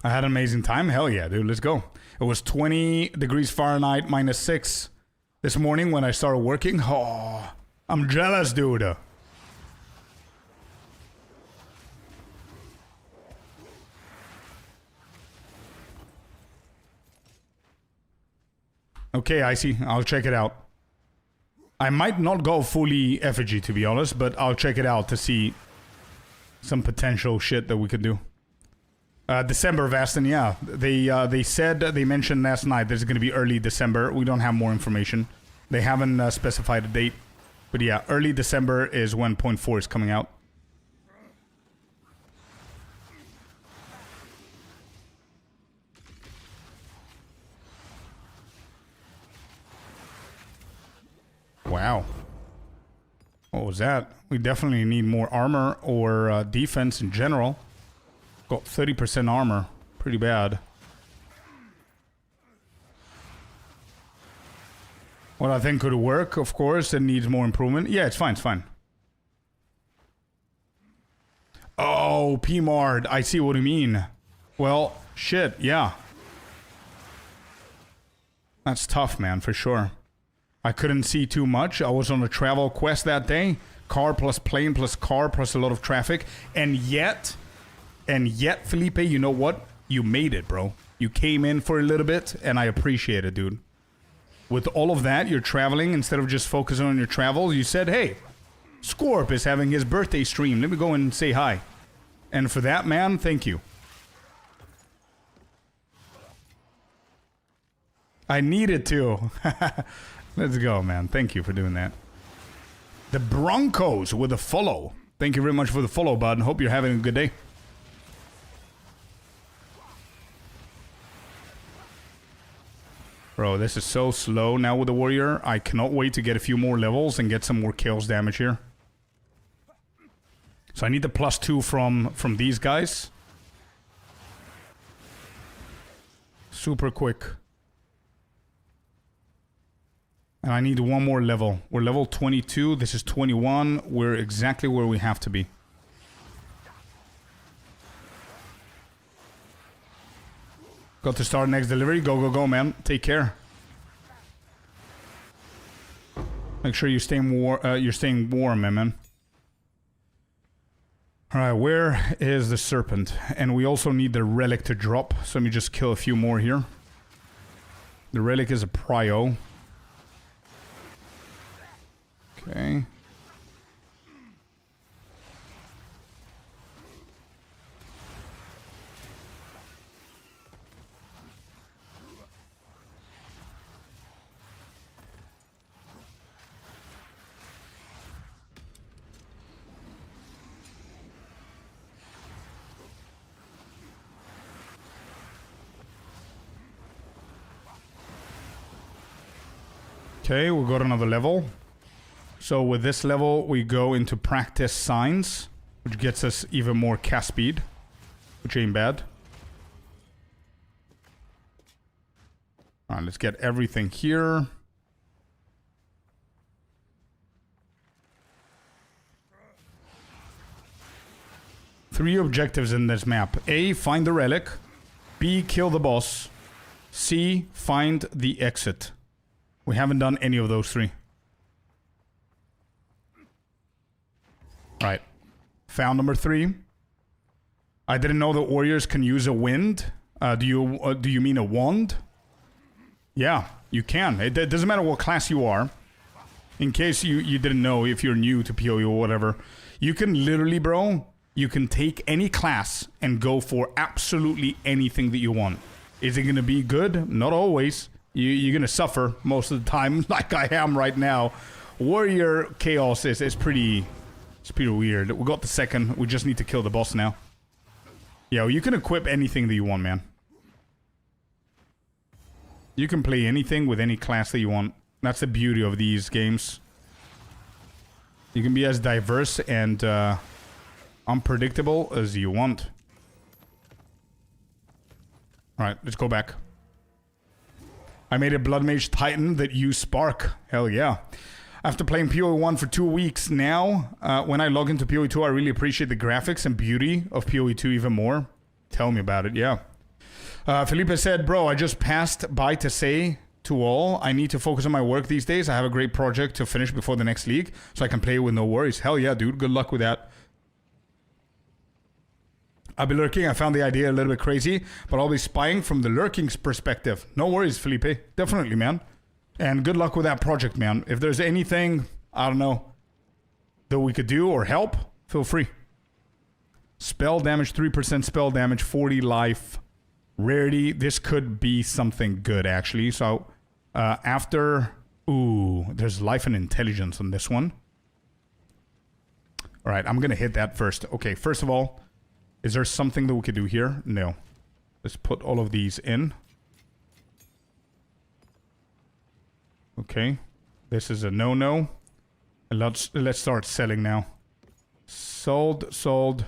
I had an amazing time. Hell yeah, dude. Let's go. It was 20 degrees Fahrenheit, -6 this morning when I started working. Oh, I'm jealous, dude. Okay, I see. I'll check it out. I might not go fully effigy, to be honest, but I'll check it out to see some potential shit that we could do. December, Vastin, yeah. They said, they mentioned last night there's going to be early December. We don't have more information. They haven't specified a date. But yeah, early December is when Point 4 is coming out. Wow. What was that? We definitely need more armor or defense in general. Got 30% armor. Pretty bad. What I think could work, of course, it needs more improvement. Yeah, it's fine, it's fine. Oh, P-Mard. I see what you mean. Well, shit, yeah. That's tough, man, for sure. I couldn't see too much. I was on a travel quest that day. Car plus plane plus car plus a lot of traffic. And yet, Felipe, you know what? You made it, bro. You came in for a little bit, and I appreciate it, dude. With all of that, you're traveling. Instead of just focusing on your travels, you said, hey, Scorp is having his birthday stream. Let me go and say hi. And for that, man, thank you. I needed to. Let's go, man. Thank you for doing that. The Broncos with a follow. Thank you very much for the follow, bud. Hope you're having a good day. Bro, this is so slow now with the warrior. I cannot wait to get a few more levels and get some more kills damage here. So I need the +2 from these guys. Super quick. And I need one more level. We're level 22. This is 21. We're exactly where we have to be. Got to start next delivery. Go, go, go, man. Take care. Make sure you're staying warm, man. Alright, where is the serpent? And we also need the relic to drop. So let me just kill a few more here. The relic is a prio. Okay. Okay, we got another level. So with this level, we go into practice signs, which gets us even more cast speed, which ain't bad. Alright, let's get everything here. Three objectives in this map. A, find the relic. B, kill the boss. C, find the exit. We haven't done any of those three. Right. Found number 3. I didn't know that warriors can use a wind. Do you mean a wand? Yeah, you can. It doesn't matter what class you are. In case you didn't know, if you're new to PoE or whatever, you can literally, bro, you can take any class and go for absolutely anything that you want. Is it going to be good? Not always. You're going to suffer most of the time, like I am right now. Warrior Chaos is pretty... It's pretty weird. We got the second. We just need to kill the boss now. Yeah, you can equip anything that you want, man. You can play anything with any class that you want. That's the beauty of these games. You can be as diverse and unpredictable as you want. Alright, let's go back. I made a Blood Mage Titan that used Spark. Hell yeah. After playing PoE 1 for 2 weeks now, when I log into PoE 2, I really appreciate the graphics and beauty of PoE 2 even more. Tell me about it, yeah. Felipe said, bro, I just passed by to say to all, I need to focus on my work these days. I have a great project to finish before the next league, so I can play with no worries. Hell yeah, dude. Good luck with that. I'll be lurking. I found the idea a little bit crazy, but I'll be spying from the lurking's perspective. No worries, Felipe. Definitely, man. And good luck with that project, man. If there's anything, I don't know, that we could do or help, feel free. Spell damage, 3% spell damage, 40 life. Rarity, this could be something good, actually. So, after... Ooh, there's life and intelligence on this one. Alright, I'm gonna hit that first. Okay, first of all, is there something that we could do here? No. Let's put all of these in. Okay, this is a no-no. Let's start selling now. Sold, sold.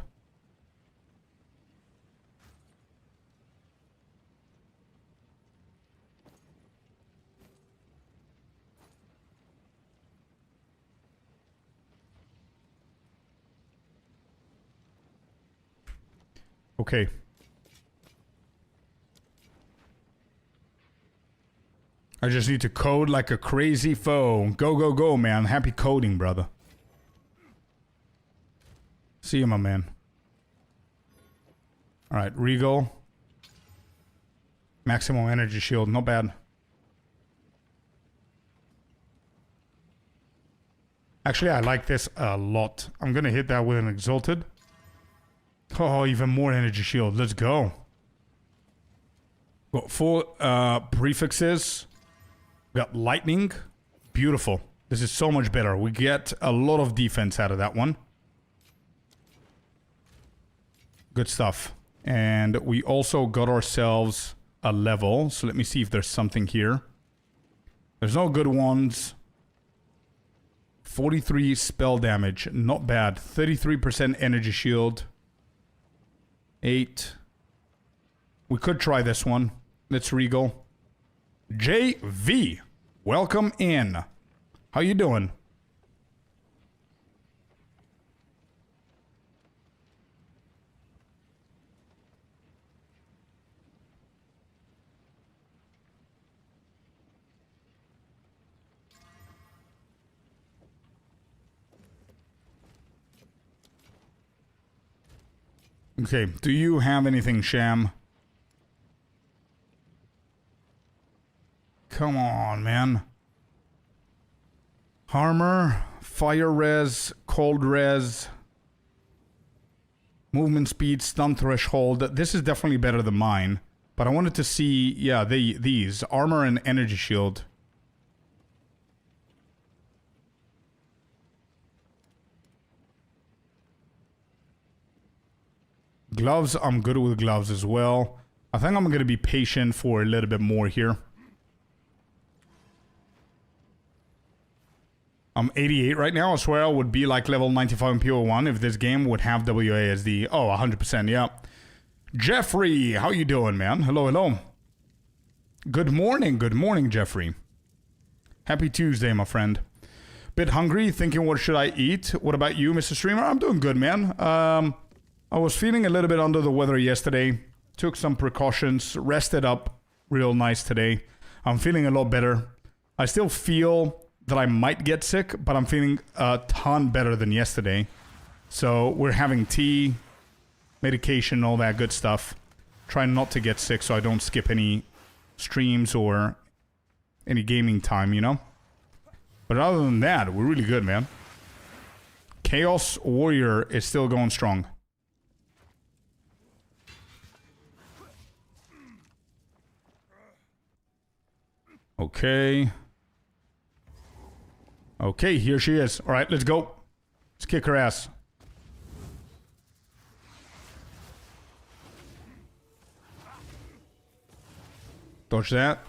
Okay. I just need to code like a crazy foe. Go, go, go, man. Happy coding, brother. See you, my man. Alright, Regal. Maximum energy shield, not bad. Actually, I like this a lot. I'm gonna hit that with an Exalted. Oh, even more energy shield. Let's go. Got 4 prefixes. Got lightning. Beautiful. This is so much better. We get a lot of defense out of that one. Good stuff. And we also got ourselves a level. So let me see if there's something here. There's no good ones. 43 spell damage. Not bad. 33% energy shield. 8. We could try this one. Let's Regal. JV. Welcome in. How you doing? Okay, do you have anything, Sham? Come on, man. Armor, fire res, cold res, movement speed, stun threshold. This is definitely better than mine. But I wanted to see, yeah, these. Armor and energy shield. Gloves, I'm good with gloves as well. I think I'm going to be patient for a little bit more here. I'm 88 right now. I swear I would be like level 95 in PO1 if this game would have WASD. Oh, 100%, yeah. Jeffrey, how you doing, man? Hello, hello. Good morning, Jeffrey. Happy Tuesday, my friend. Bit hungry, thinking what should I eat? What about you, Mr. Streamer? I'm doing good, man. I was feeling a little bit under the weather yesterday. Took some precautions, rested up real nice today. I'm feeling a lot better. I still feel that I might get sick, but I'm feeling a ton better than yesterday. So we're having tea, medication, all that good stuff. Trying not to get sick so I don't skip any streams or any gaming time, you know? But other than that, we're really good, man. Chaos Warrior is still going strong. Okay. Okay, here she is. Alright, let's go. Let's kick her ass. Dodge that.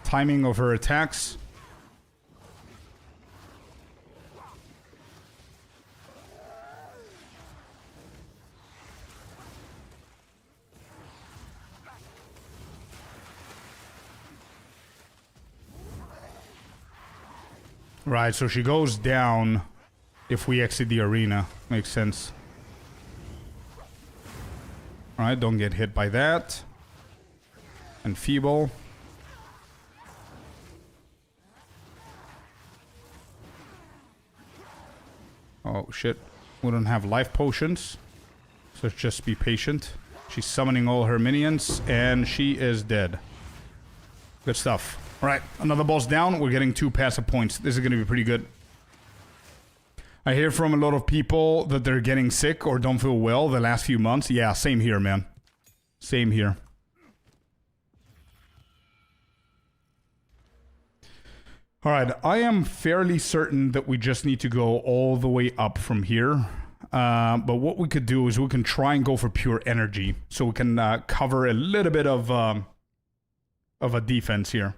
Timing of her attacks. Right, so she goes down if we exit the arena. Makes sense. Alright, don't get hit by that. And feeble. Oh shit. We don't have life potions. So just be patient. She's summoning all her minions and she is dead. Good stuff. Alright, another boss down. We're getting 2 passive points. This is going to be pretty good. I hear from a lot of people that they're getting sick or don't feel well the last few months. Yeah, same here, man. Same here. Alright, I am fairly certain that we just need to go all the way up from here. But what we could do is we can try and go for pure energy. So we can cover a little bit of a defense here.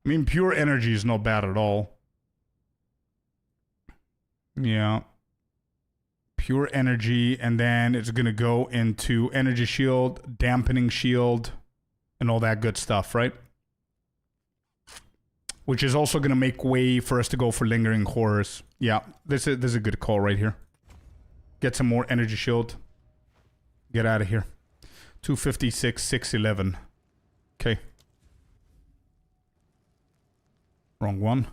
I mean, pure energy is not bad at all. Yeah. Pure energy, and then it's going to go into energy shield, dampening shield, and all that good stuff, right? which is also going to make way for us to go for Lingering Horrors. Yeah, this is a good call right here. Get some more energy shield. Get out of here. 256, 611. Okay. Wrong one.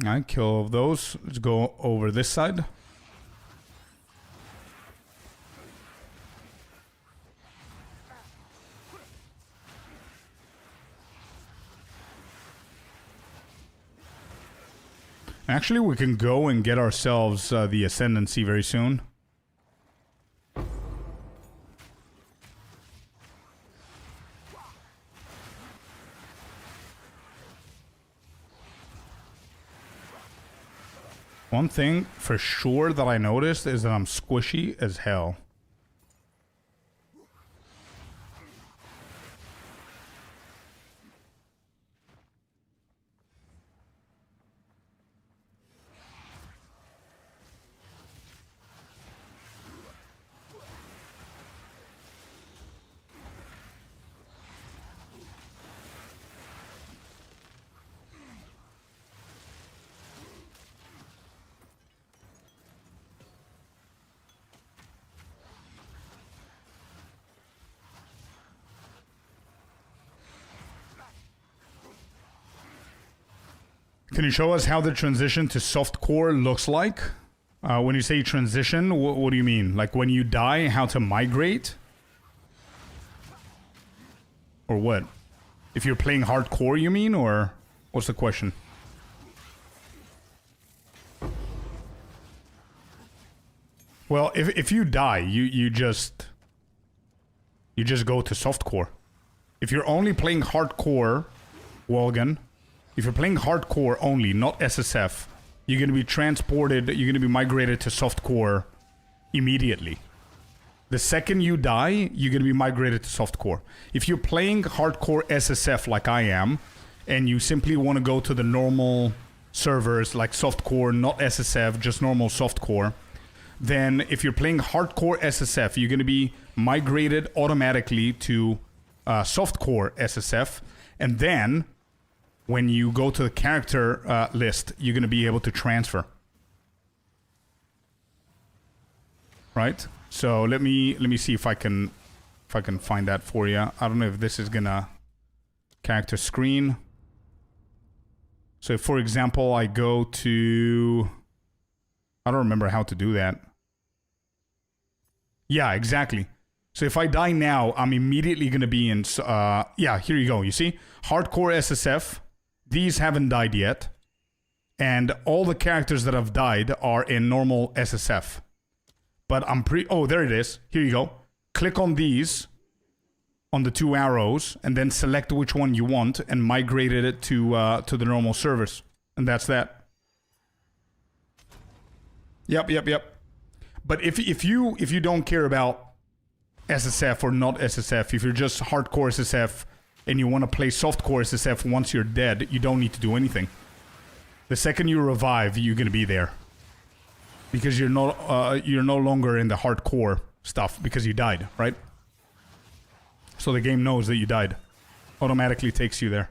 Alright, kill all of those. Let's go over this side. Actually, we can go and get ourselves the Ascendancy very soon. One thing for sure that I noticed is that I'm squishy as hell. Can you show us how the transition to softcore looks like? When you say transition, what do you mean? Like when you die, how to migrate? Or what? If you're playing hardcore, you mean? Or what's the question? Well, if you die, you just go to softcore. If you're only playing hardcore, Walgan, if you're playing hardcore only, not SSF, you're going to be transported, you're going to be migrated to softcore immediately. The second you die, you're going to be migrated to softcore. If you're playing hardcore SSF like I am, and you simply want to go to the normal servers like softcore, not SSF, just normal softcore, then if you're playing hardcore SSF, you're going to be migrated automatically to softcore SSF, and then when you go to the character list, you're going to be able to transfer. Right? So let me see if I can find that for you. I don't know if this is gonna character screen. So if, for example, I go to, I don't remember how to do that. Yeah, exactly. So if I die now, I'm immediately gonna be in. Yeah, here you go. You see, hardcore SSF. These haven't died yet, and all the characters that have died are in normal SSF. But I'm oh, there it is. Here you go. Click on these, on the two arrows, and then select which one you want, and migrate it to the normal servers, and that's that. Yep. But if you don't care about SSF or not SSF, if you're just hardcore SSF and you want to play softcore SSF once you're dead, you don't need to do anything. The second you revive, you're gonna be there. Because you're no longer in the hardcore stuff because you died, right? So the game knows that you died. Automatically takes you there.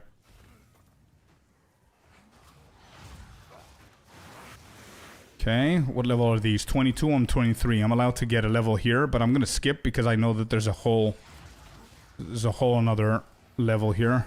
Okay, what level are these? 22, I'm 23. I'm allowed to get a level here, but I'm gonna skip because I know that there's a whole another level here.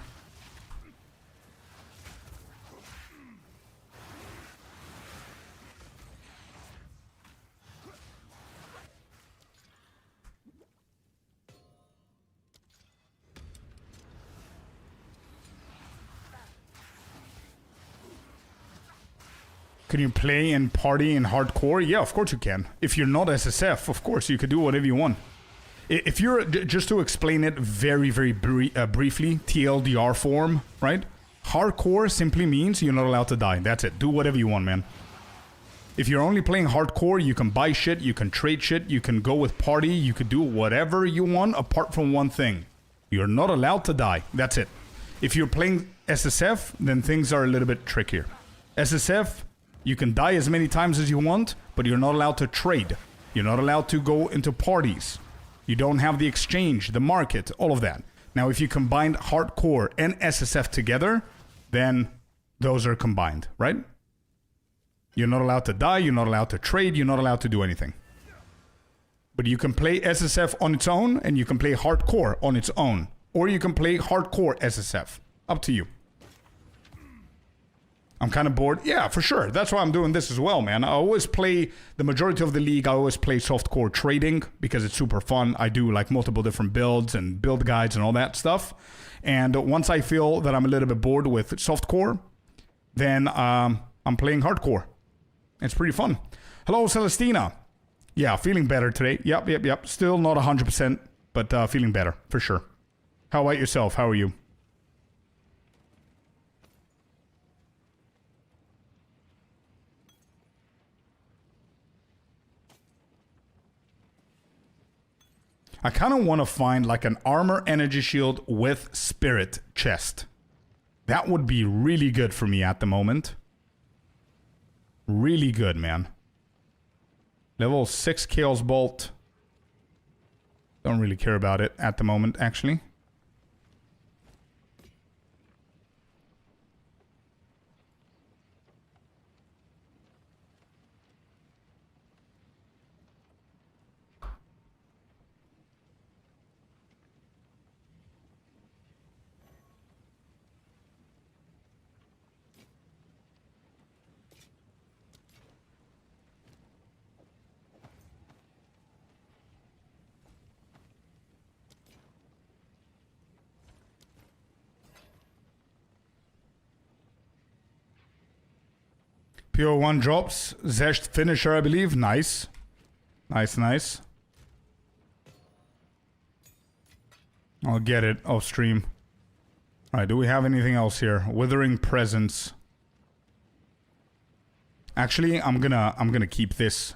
Can you play and party in hardcore? Yeah, of course you can. If you're not SSF, of course you could do whatever you want. If you're, just to explain it very, very briefly, TLDR form, right? Hardcore simply means you're not allowed to die. That's it. Do whatever you want, man. If you're only playing hardcore, you can buy shit, you can trade shit, you can go with party, you could do whatever you want apart from one thing. You're not allowed to die. That's it. If you're playing SSF, then things are a little bit trickier. SSF, you can die as many times as you want, but you're not allowed to trade. You're not allowed to go into parties. You don't have the exchange, the market, all of that. Now, if you combine hardcore and SSF together, then those are combined, right? You're not allowed to die, you're not allowed to trade, you're not allowed to do anything. But you can play SSF on its own, and you can play hardcore on its own. Or you can play hardcore SSF. Up to you. I'm kind of bored. Yeah, for sure. That's why I'm doing this as well, man. I always play, the majority of the league, I always play softcore trading because it's super fun. I do like multiple different builds and build guides and all that stuff. And once I feel that I'm a little bit bored with softcore, then I'm playing hardcore. It's pretty fun. Hello, Celestina. Yeah, feeling better today. Yep. Still not 100%, but feeling better, for sure. How about yourself? How are you? I kind of want to find like an armor energy shield with spirit chest. That would be really good for me at the moment. Really good, man. Level 6 Chaos Bolt. Don't really care about it at the moment, actually. Pure 1 drops. Zesht finisher, I believe. Nice. Nice. I'll get it off stream. Alright, do we have anything else here? Withering Presence. Actually, I'm gonna keep this.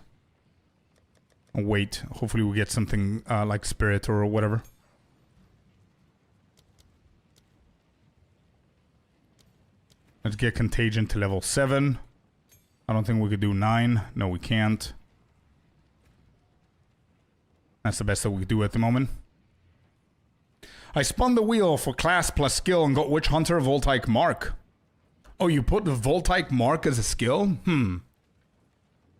Wait. Hopefully we get something like Spirit or whatever. Let's get Contagion to level 7. I don't think we could do 9. No, we can't. That's the best that we could do at the moment. I spun the wheel for class plus skill and got Witch Hunter Voltaic Mark. Oh, you put the Voltaic Mark as a skill?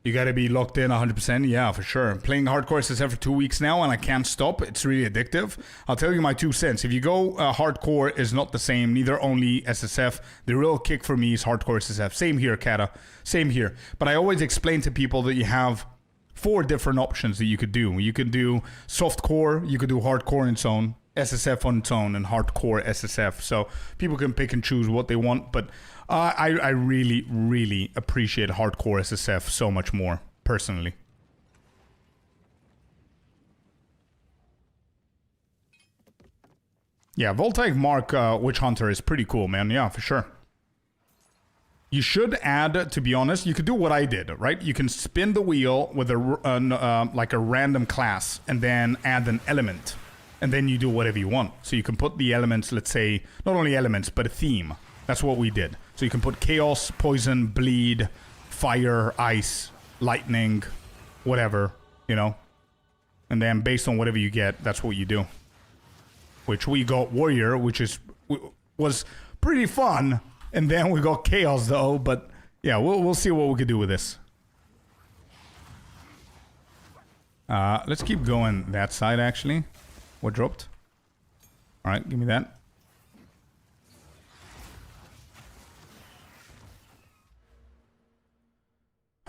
You gotta be locked in 100%. Yeah, for sure. Playing hardcore SSF for 2 weeks now and I can't stop. It's really addictive. I'll tell you my 2 cents. If you go hardcore is not the same. Neither only SSF. The real kick for me is hardcore SSF. Same here, Kata. Same here. But I always explain to people that you have 4 different options that you could do. You could do softcore. You could do hardcore on its own. SSF on its own and hardcore SSF. So people can pick and choose what they want. But I really appreciate hardcore SSF so much more, personally. Yeah, Voltaic Mark Witch Hunter is pretty cool, man. Yeah, for sure. You should add, to be honest, you could do what I did, right? You can spin the wheel with like a random class and then add an element. And then you do whatever you want. So you can put the elements, let's say, not only elements, but a theme. That's what we did. So you can put chaos, poison, bleed, fire, ice, lightning, whatever, you know. And then based on whatever you get, that's what you do. Which we got warrior, which was pretty fun. And then we got chaos though, but yeah, we'll see what we could do with this. Let's keep going that side actually. What dropped? Alright, give me that.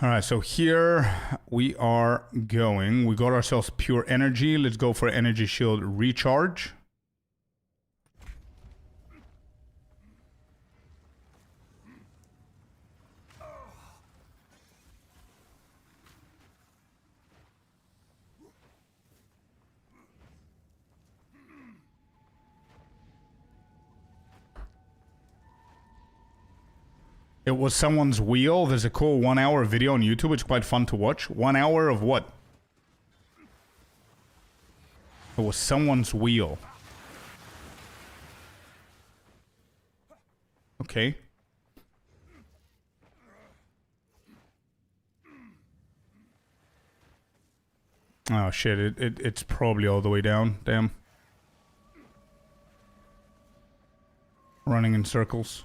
Alright, so here we are going. We got ourselves pure energy. Let's go for energy shield recharge. It was someone's wheel. There's a cool 1 hour video on YouTube. It's quite fun to watch. 1 hour of what? It was someone's wheel. Okay. Oh shit, it's probably all the way down. Damn. Running in circles.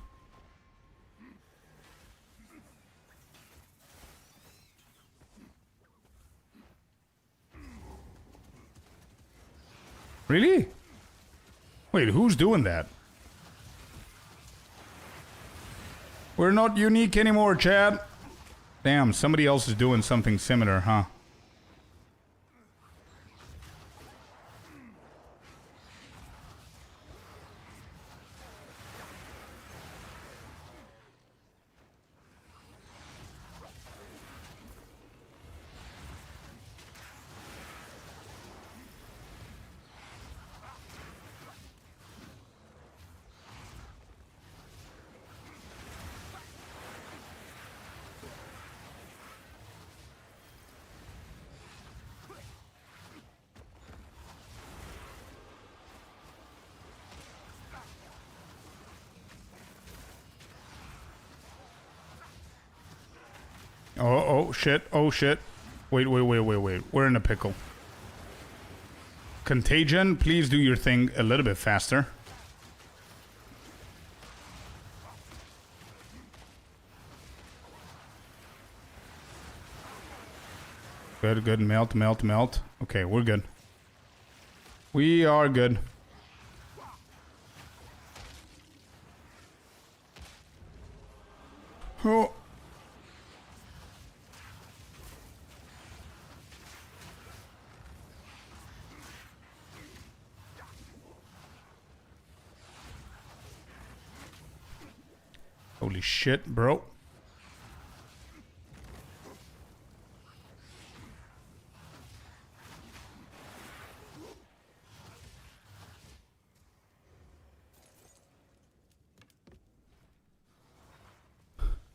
Really? Wait, who's doing that? We're not unique anymore, Chad. Damn, somebody else is doing something similar, huh? Oh shit, oh shit. Wait. We're in a pickle. Contagion, please do your thing a little bit faster. Good, melt. Okay, we're good. We are good. Oh. Holy shit, bro.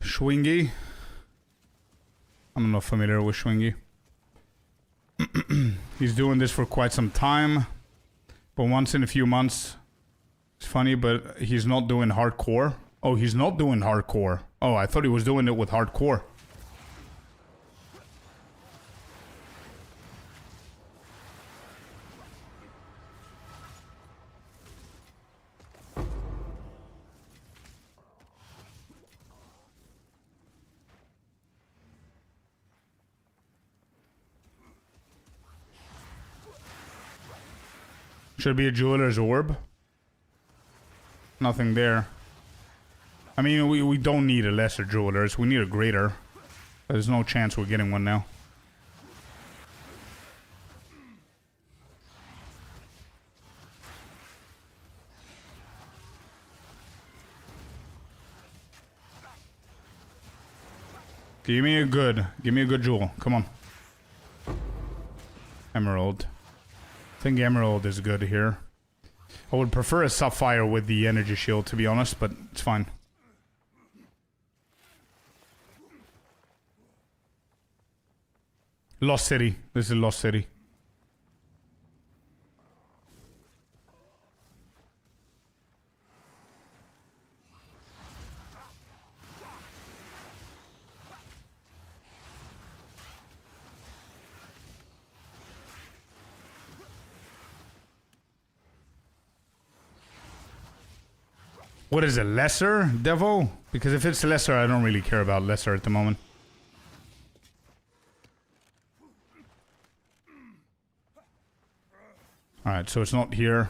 Schwingy. I'm not familiar with Schwingy. He's doing this for quite some time. But once in a few months. It's funny, but he's not doing hardcore. Oh, he's not doing hardcore. Oh, I thought he was doing it with hardcore. Should be a jeweler's orb. Nothing there. I mean, we don't need a lesser jeweler's. We need a greater. There's no chance we're getting one now. Give me a good jewel. Come on. Emerald. I think emerald is good here. I would prefer a sapphire with the energy shield, to be honest, but it's fine. Lost City. This is Lost City. What is it, lesser, Devo? Because if it's lesser, I don't really care about lesser at the moment. Alright, so it's not here.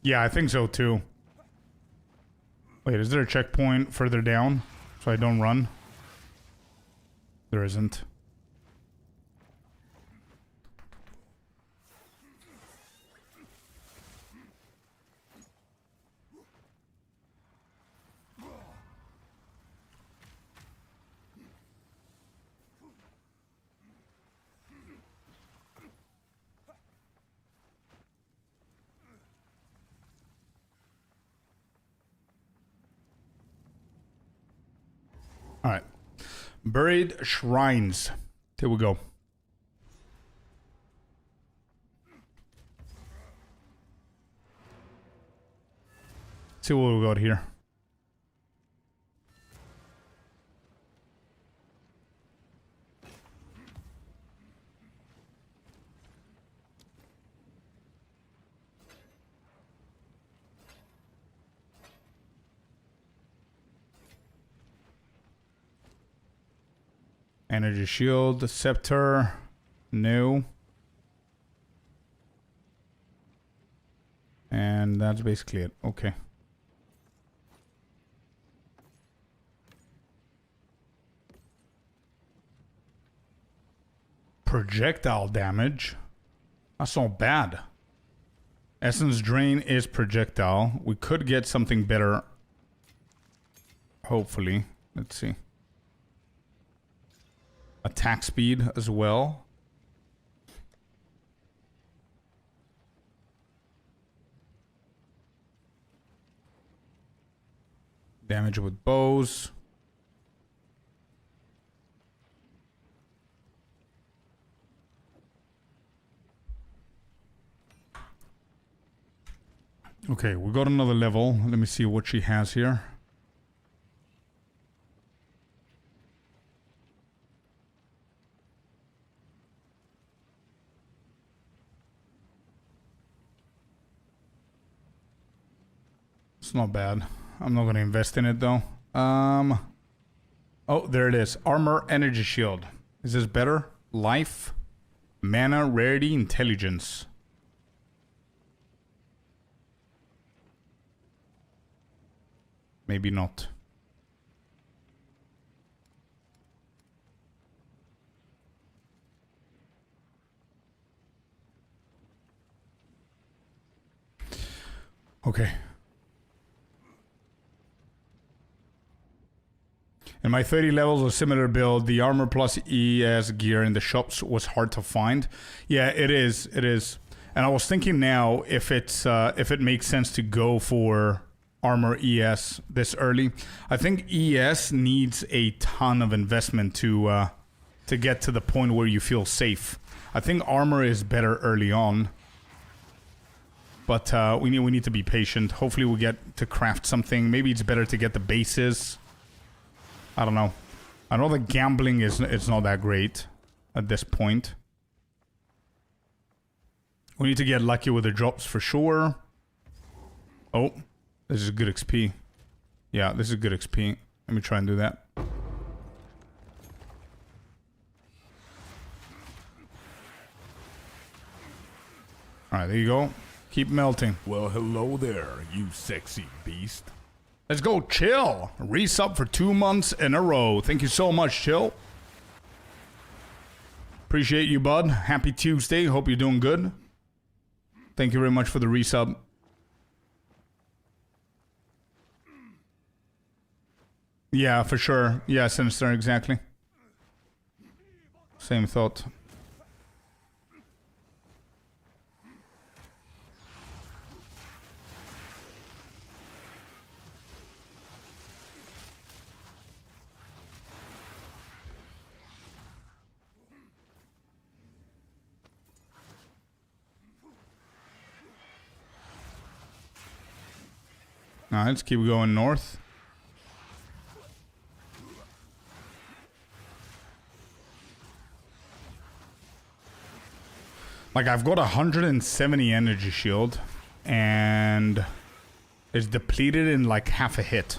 Yeah, I think so too. Wait, is there a checkpoint further down so I don't run? There isn't. Alright. Buried shrines. Here we go. See what we got here. Energy shield, scepter, no. And that's basically it. Okay. Projectile damage. That's not bad. Essence drain is projectile. We could get something better. Hopefully. Let's see. Attack speed as well. Damage with bows. Okay, we got another level. Let me see what she has here. It's not bad. I'm not going to invest in it though. Oh, there it is. Armor, energy shield. Is this better? Life, mana, rarity, intelligence. Maybe not. Okay. In my 30 levels of similar build, the armor plus ES gear in the shops was hard to find. Yeah, it is. It is. And I was thinking now if it makes sense to go for armor ES this early. I think ES needs a ton of investment to get to the point where you feel safe. I think armor is better early on. But we need to be patient. Hopefully we'll get to craft something. Maybe it's better to get the bases. I don't know. I know the gambling it's not that great at this point. We need to get lucky with the drops for sure. Oh, this is good XP. Yeah, this is good XP. Let me try and do that. Alright, there you go. Keep melting. Well, hello there, you sexy beast. Let's go, Chill. Resub for 2 months in a row. Thank you so much, Chill. Appreciate you, bud. Happy Tuesday. Hope you're doing good. Thank you very much for the resub. Yeah, for sure. Yeah, Sinister, exactly. Same thought. Alright, let's keep going north. Like, I've got 170 energy shield, and it's depleted in like half a hit.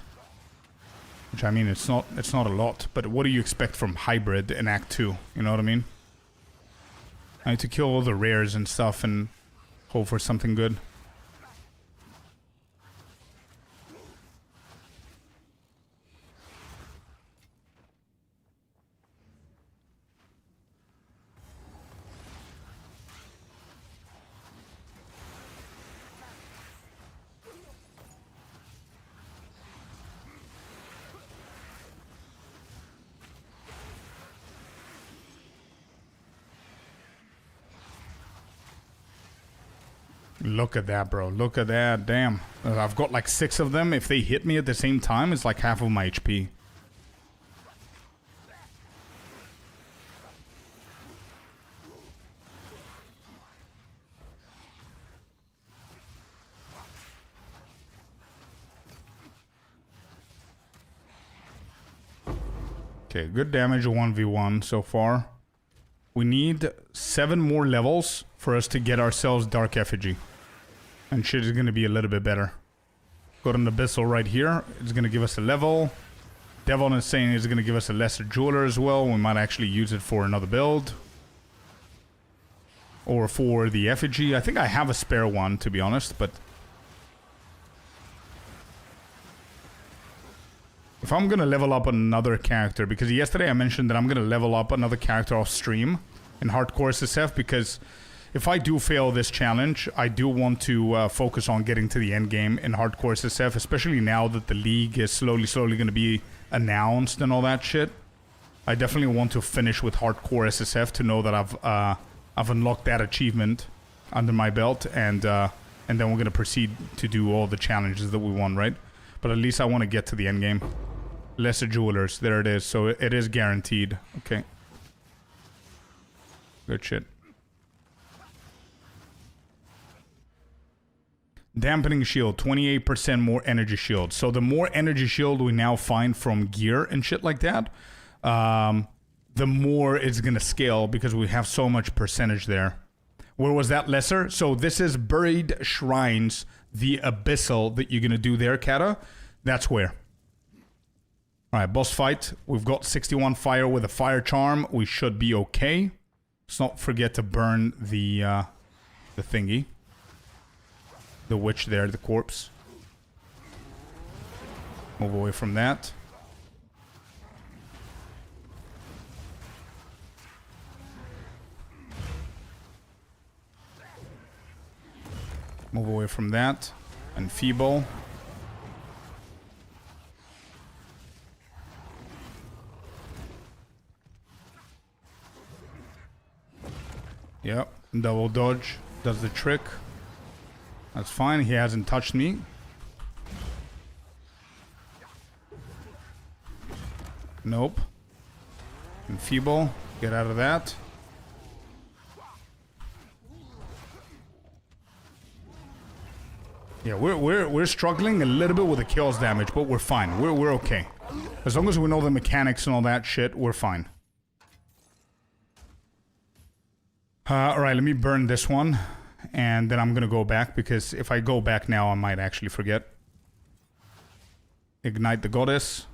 Which, I mean, it's not a lot, but what do you expect from hybrid in Act 2? You know what I mean? I need to kill all the rares and stuff and hope for something good. Look at that, bro. Look at that. Damn. I've got like 6 of them. If they hit me at the same time, it's like half of my HP. Okay, good damage 1v1 so far. We need 7 more levels for us to get ourselves Dark Effigy. And shit is going to be a little bit better. Got an Abyssal right here. It's going to give us a level. Devil Insane is going to give us a Lesser Jeweler as well. We might actually use it for another build. Or for the Effigy. I think I have a spare one, to be honest, but... if I'm going to level up another character, because yesterday I mentioned that I'm going to level up another character off stream in Hardcore SSF, because if I do fail this challenge, I do want to focus on getting to the end game in Hardcore SSF, especially now that the league is slowly going to be announced and all that shit. I definitely want to finish with Hardcore SSF to know that I've unlocked that achievement under my belt, and then we're going to proceed to do all the challenges that we want, right? But at least I want to get to the end game. Lesser Jewelers, there it is. So it is guaranteed. Okay. Good shit. Dampening Shield, 28% more energy shield. So the more energy shield we now find from gear and shit like that, the more it's gonna scale because we have so much percentage there. Where was that lesser? So this is Buried Shrines, the Abyssal that you're gonna do there, Kata. That's where. Alright, boss fight. We've got 61 fire with a fire charm. We should be okay. Let's not forget to burn the thingy. The witch there, the corpse. Move away from that. Move away from that. And Feeble. Yep, double dodge does the trick. That's fine, he hasn't touched me. Nope. And Feeble, get out of that. Yeah, we're struggling a little bit with the kills damage, but we're fine. We're okay. As long as we know the mechanics and all that shit, we're fine. Alright, let me burn this one. And then I'm gonna go back, because if I go back now, I might actually forget. Ignite the Goddess.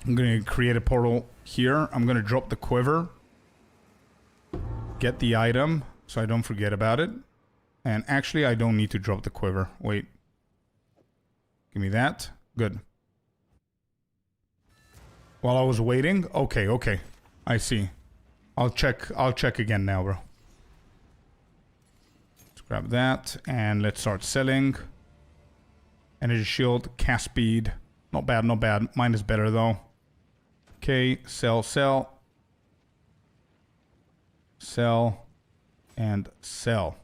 I'm gonna create a portal here. I'm gonna drop the Quiver. Get the item, so I don't forget about it. And actually, I don't need to drop the Quiver. Wait. Give me that. Good. While I was waiting? Okay. I see. I'll check again now, bro. Let's grab that, and let's start selling. Energy shield, cast speed. Not bad. Mine is better, though. Okay, sell. Sell. And sell.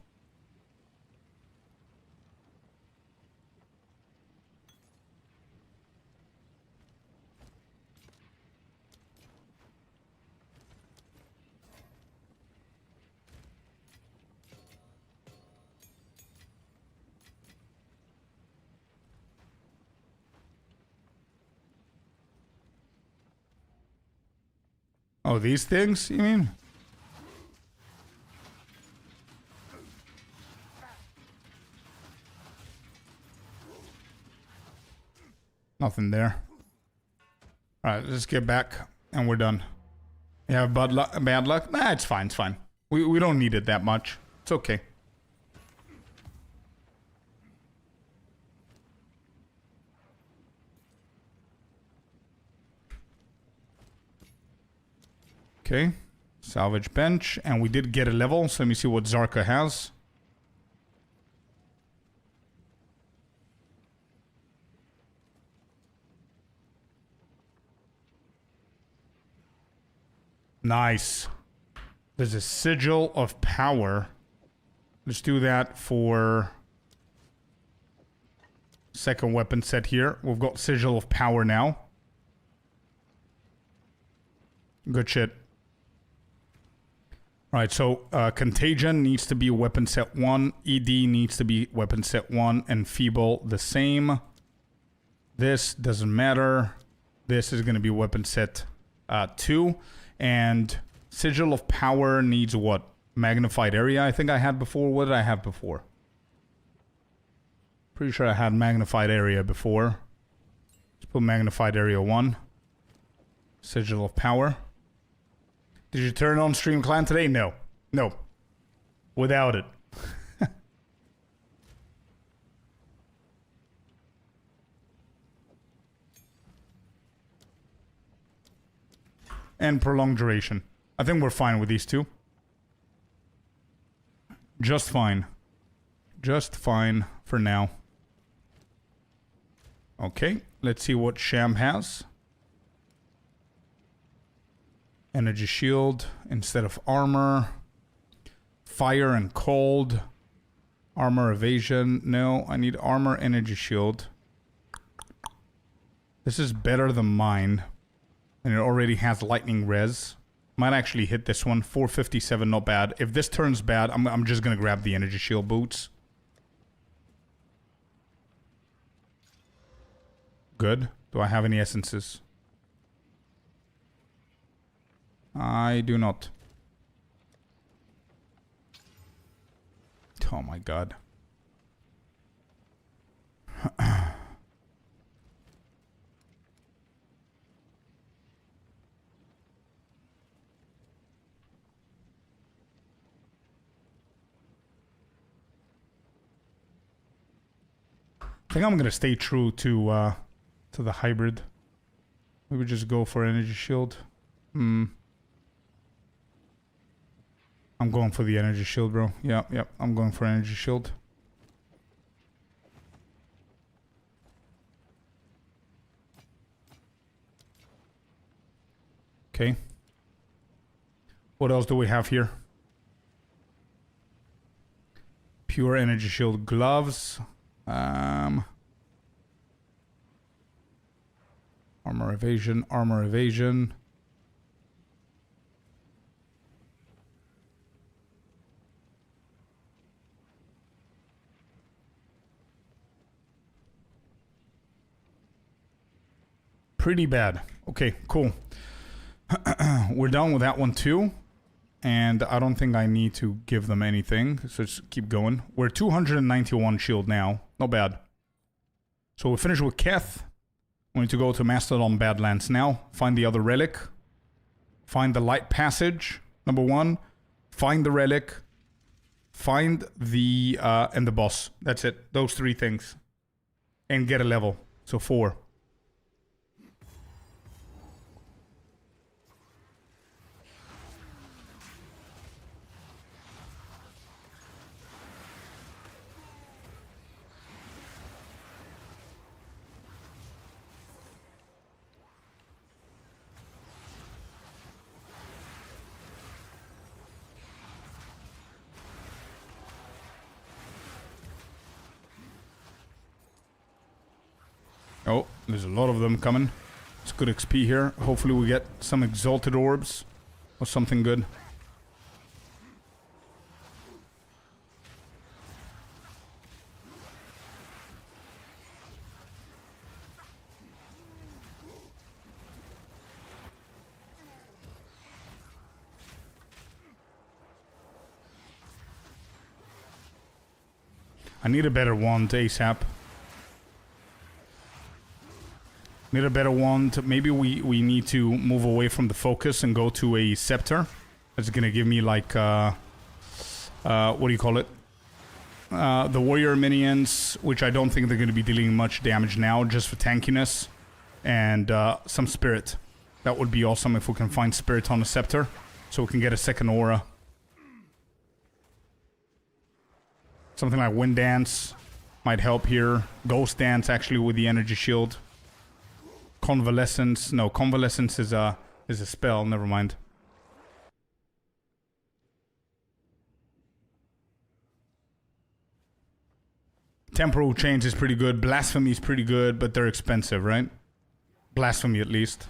Oh, these things, you mean? Nothing there. Alright, let's get back, and we're done. You have bad luck? Nah, it's fine, We don't need it that much. It's okay. Okay, salvage bench, and we did get a level, so let me see what Zarka has. Nice. There's a Sigil of Power. Let's do that for second weapon set here. We've got Sigil of Power now. Good shit. Alright, so Contagion needs to be weapon set 1, ED needs to be weapon set 1, and Feeble the same. This doesn't matter. This is going to be weapon set 2. And Sigil of Power needs what? Magnified area I think I had before. What did I have before? Pretty sure I had magnified area before. Let's put magnified area 1. Sigil of Power. Did you turn on Stream Clan today? No. No. Without it. And prolonged duration. I think we're fine with these two. Just fine. Just fine for now. Okay, let's see what Sham has. Energy shield instead of armor. Fire and cold. Armor evasion. No, I need armor energy shield. This is better than mine. And it already has lightning res. Might actually hit this one. 457, not bad. If this turns bad, I'm just gonna grab the energy shield boots. Good. Do I have any essences? I do not. Oh my god. I think I'm gonna stay true to the hybrid. Maybe just go for energy shield. I'm going for the energy shield, bro. Yep, I'm going for energy shield. Okay. What else do we have here? Pure energy shield gloves. Armor evasion, armor evasion. Pretty bad. Okay, cool. We're done with that one too. And I don't think I need to give them anything. So just keep going. We're 291 shield now. Not bad. So we finish with Keth. We need to go to Mastodon Badlands now. Find the other relic. Find the light passage. Number 1. Find the relic. Find the and the boss. That's it. Those 3 things. And get a level. So 4. Oh, there's a lot of them coming. It's good XP here. Hopefully we get some exalted orbs or something good. I need a better wand ASAP. Need a better wand. Maybe we need to move away from the focus and go to a scepter. That's gonna give me like what do you call it? The warrior minions, which I don't think they're gonna be dealing much damage now, just for tankiness, and some spirit. That would be awesome if we can find spirit on the scepter, so we can get a second aura. Something like wind dance might help here. Ghost dance actually with the energy shield. Convalescence. No, convalescence is a spell. Never mind. Temporal change is pretty good. Blasphemy is pretty good, but they're expensive, right? Blasphemy at least.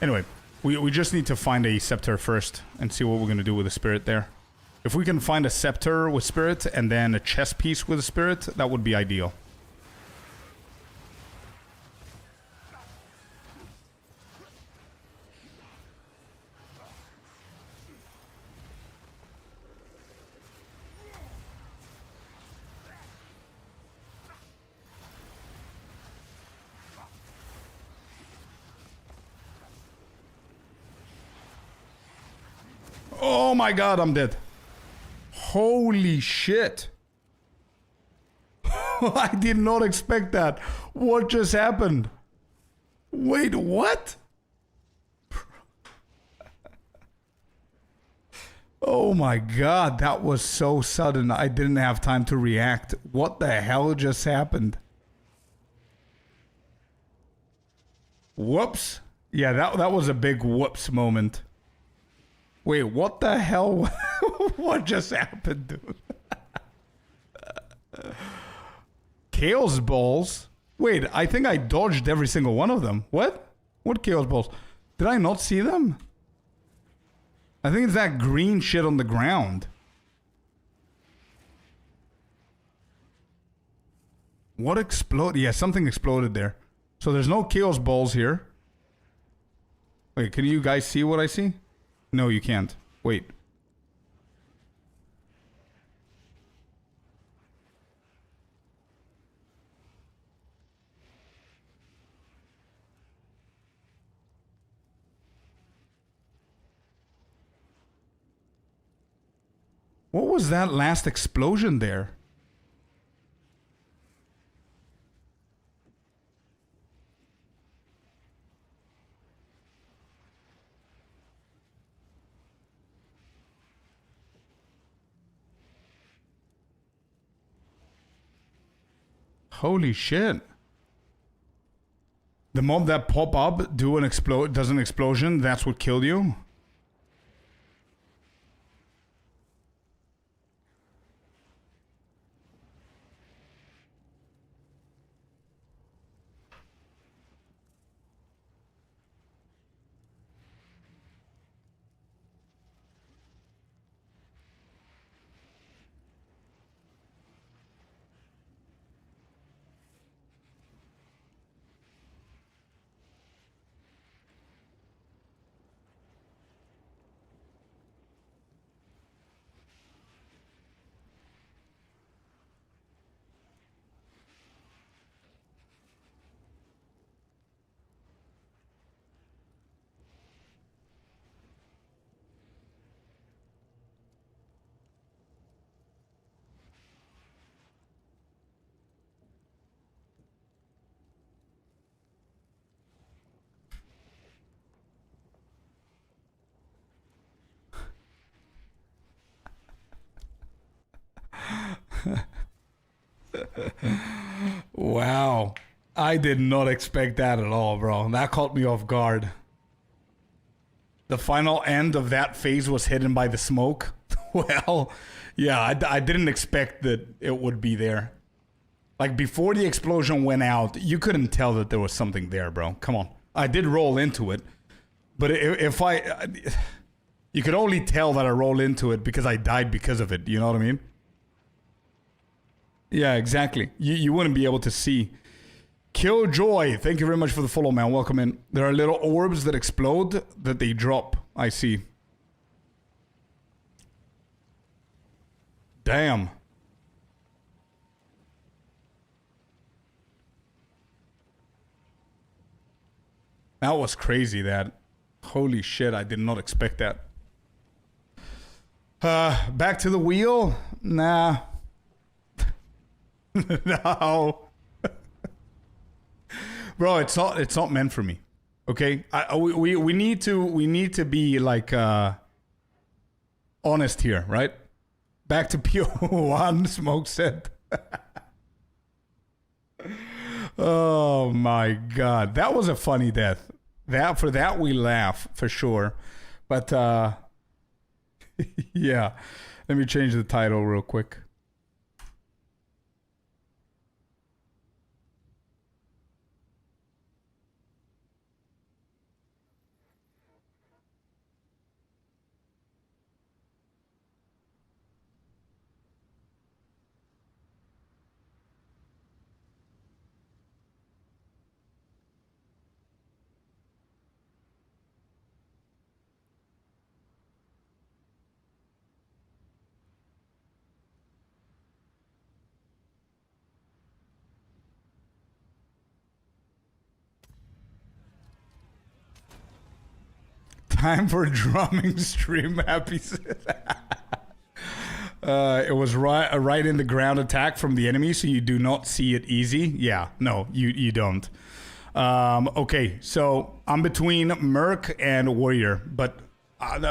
Anyway, we just need to find a scepter first and see what we're gonna do with the spirit there. If we can find a scepter with spirit and then a chess piece with a spirit, that would be ideal. Oh my god, I'm dead. Holy shit. I did not expect that. What just happened? Wait, what? Oh my god, that was so sudden. I didn't have time to react. What the hell just happened? Whoops. Yeah, that was a big whoops moment. Wait, what the hell? What just happened, dude? Chaos balls? Wait, I think I dodged every single one of them. What? What chaos balls? Did I not see them? I think it's that green shit on the ground. What exploded? Yeah, something exploded there. So there's no chaos balls here. Wait, can you guys see what I see? No, you can't. Wait. What was that last explosion there? Holy shit. The mob that pop up does an explosion, that's what killed you? Wow. I did not expect that at all, bro. That caught me off guard. The final end of that phase was hidden by the smoke. Well, yeah, I didn't expect that it would be there. Like, before the explosion went out, you couldn't tell that there was something there, bro. Come on. I did roll into it. But if I... You could only tell that I rolled into it because I died because of it. You know what I mean? Yeah, exactly. You wouldn't be able to see. Killjoy, thank you very much for the follow, man. Welcome in. There are little orbs that explode that they drop. I see. Damn. That was crazy, that. Holy shit, I did not expect that. Back to the wheel? Nah. No. Bro, it's not meant for me. Okay? We need to be like honest here, right? Back to PO1, Smoke said. Oh my god. That was a funny death. For that we laugh for sure. But yeah. Let me change the title real quick. Time for a drumming stream. Happy. It was right in the ground attack from the enemy, so you do not see it easy. Yeah, no, you don't. Okay, so I'm between Merc and Warrior, but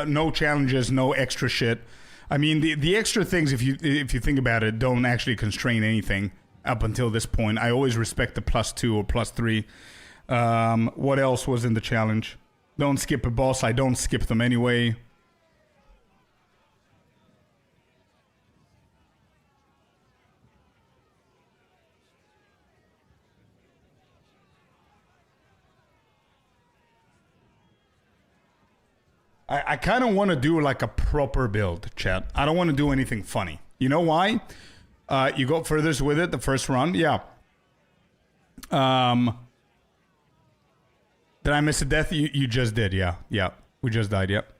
no challenges, no extra shit. I mean, the extra things, if you think about it, don't actually constrain anything up until this point. I always respect the +2 or +3. What else was in the challenge? Don't skip a boss. I don't skip them anyway. I kind of want to do like a proper build, chat. I don't want to do anything funny. You know why? You go furthest with it the first run. Yeah. Did I miss a death? You just did. Yeah. Yeah. We just died. Yep.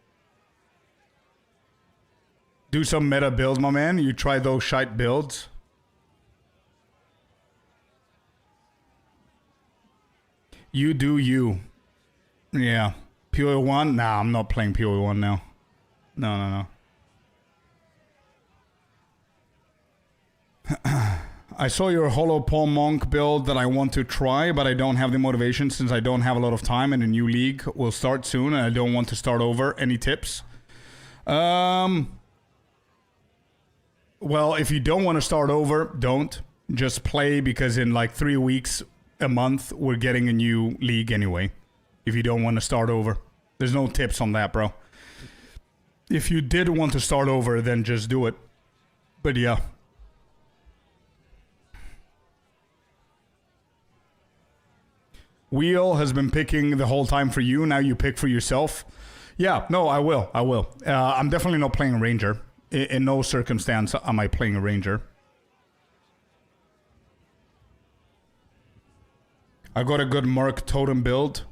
Do some meta builds, my man. You try those shite builds. You do you. Yeah. PoE1? Nah, I'm not playing PoE1 now. No. I saw your Hollow Paw Monk build that I want to try, but I don't have the motivation since I don't have a lot of time and a new league will start soon and I don't want to start over. Any tips? Well, if you don't want to start over, don't. Just play because in like 3 weeks, a month, we're getting a new league anyway. If you don't want to start over. There's no tips on that, bro. If you did want to start over, then just do it. But yeah. Wheel has been picking the whole time for you. Now you pick for yourself. Yeah, no, I will. I'm definitely not playing a ranger. In no circumstance am I playing a ranger. I got a good Merc totem build.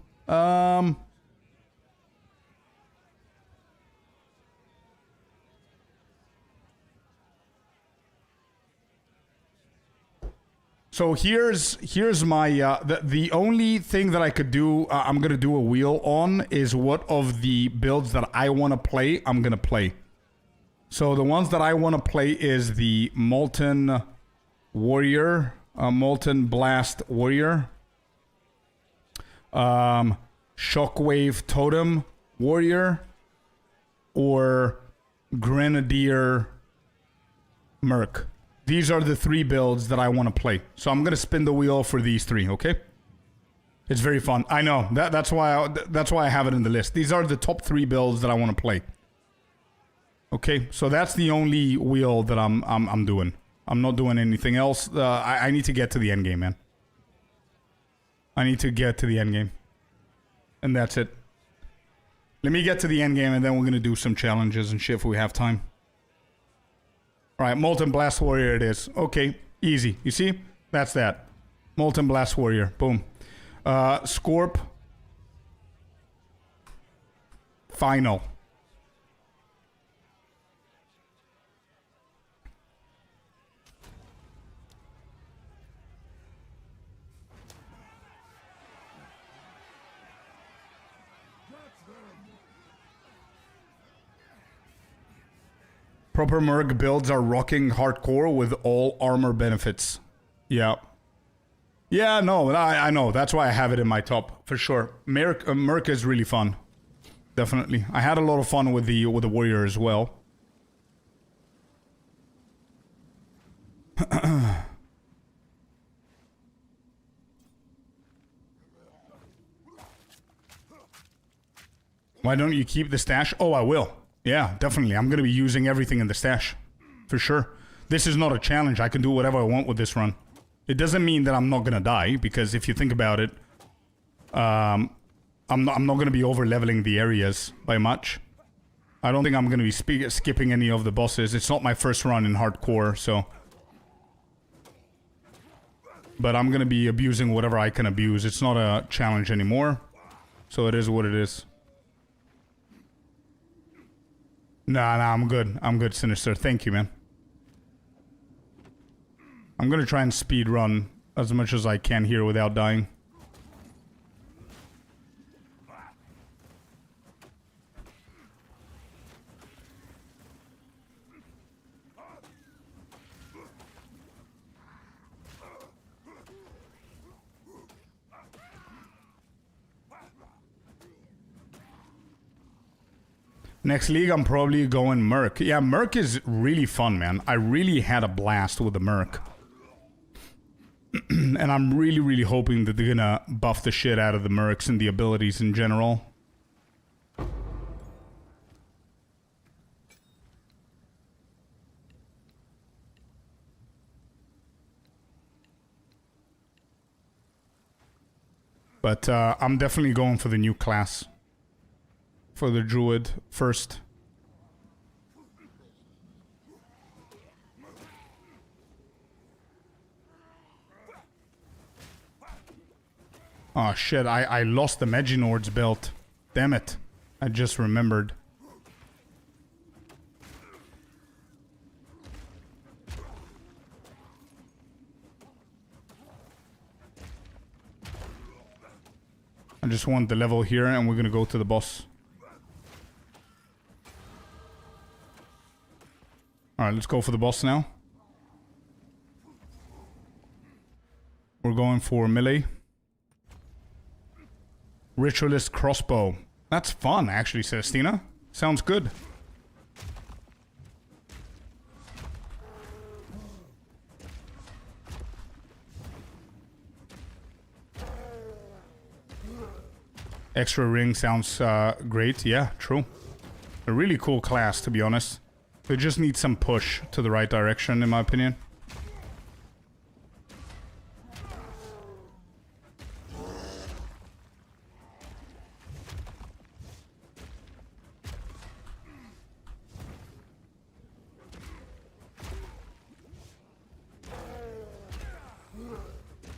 So here's my the only thing that I could do I'm gonna do a wheel on is what of the builds that I want to play I'm gonna play. So the ones that I want to play is the Molten Warrior, Molten Blast Warrior, Shockwave Totem Warrior, or Grenadier Merc. These are the 3 builds that I want to play. So I'm going to spin the wheel for these 3, okay? It's very fun. I know. That's why I have it in the list. These are the top 3 builds that I want to play. Okay? So that's the only wheel that I'm doing. I'm not doing anything else. I need to get to the end game, man. I need to get to the end game. And that's it. Let me get to the end game and then we're going to do some challenges and shit if we have time. Alright, Molten Blast Warrior it is. Okay, easy. You see? That's that. Molten Blast Warrior. Boom. Scorp. Final. Proper Merc builds are rocking hardcore with all armor benefits. Yeah. Yeah, no, I know. That's why I have it in my top, for sure. Merc is really fun. Definitely. I had a lot of fun with the Warrior as well. Why don't you keep the stash? Oh, I will. Yeah, definitely. I'm going to be using everything in the stash. For sure. This is not a challenge. I can do whatever I want with this run. It doesn't mean that I'm not going to die, because if you think about it, I'm not going to be over-leveling the areas by much. I don't think I'm going to be skipping any of the bosses. It's not my first run in hardcore, so... But I'm going to be abusing whatever I can abuse. It's not a challenge anymore. So it is what it is. Nah, I'm good. I'm good, Sinister. Thank you, man. I'm gonna try and speed run as much as I can here without dying. Next league, I'm probably going Merc. Yeah, Merc is really fun, man. I really had a blast with the Merc. And I'm really, really hoping that they're gonna buff the shit out of the Mercs and the abilities in general. But I'm definitely going for the new class. For the Druid first. Oh shit, I lost the Meginord's belt. Damn it. I just remembered. I just want the level here and we're gonna go to the boss. Alright, let's go for the boss now. We're going for melee. Ritualist crossbow. That's fun, actually, Celestina. Sounds good. Extra ring sounds great. Yeah, true. A really cool class, to be honest. They just need some push to the right direction, in my opinion.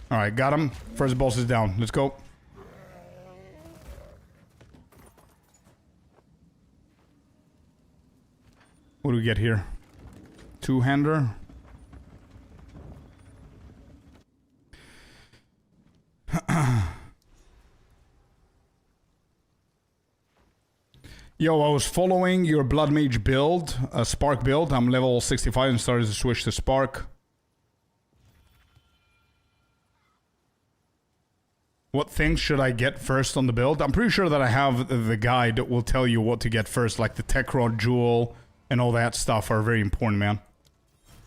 Alright, got him. First boss is down. Let's go. What do we get here? Two-hander. Yo, I was following your Blood Mage build, Spark build. I'm level 65 and started to switch to Spark. What things should I get first on the build? I'm pretty sure that I have the guide that will tell you what to get first, like the Tech Rod Jewel and all that stuff are very important, man.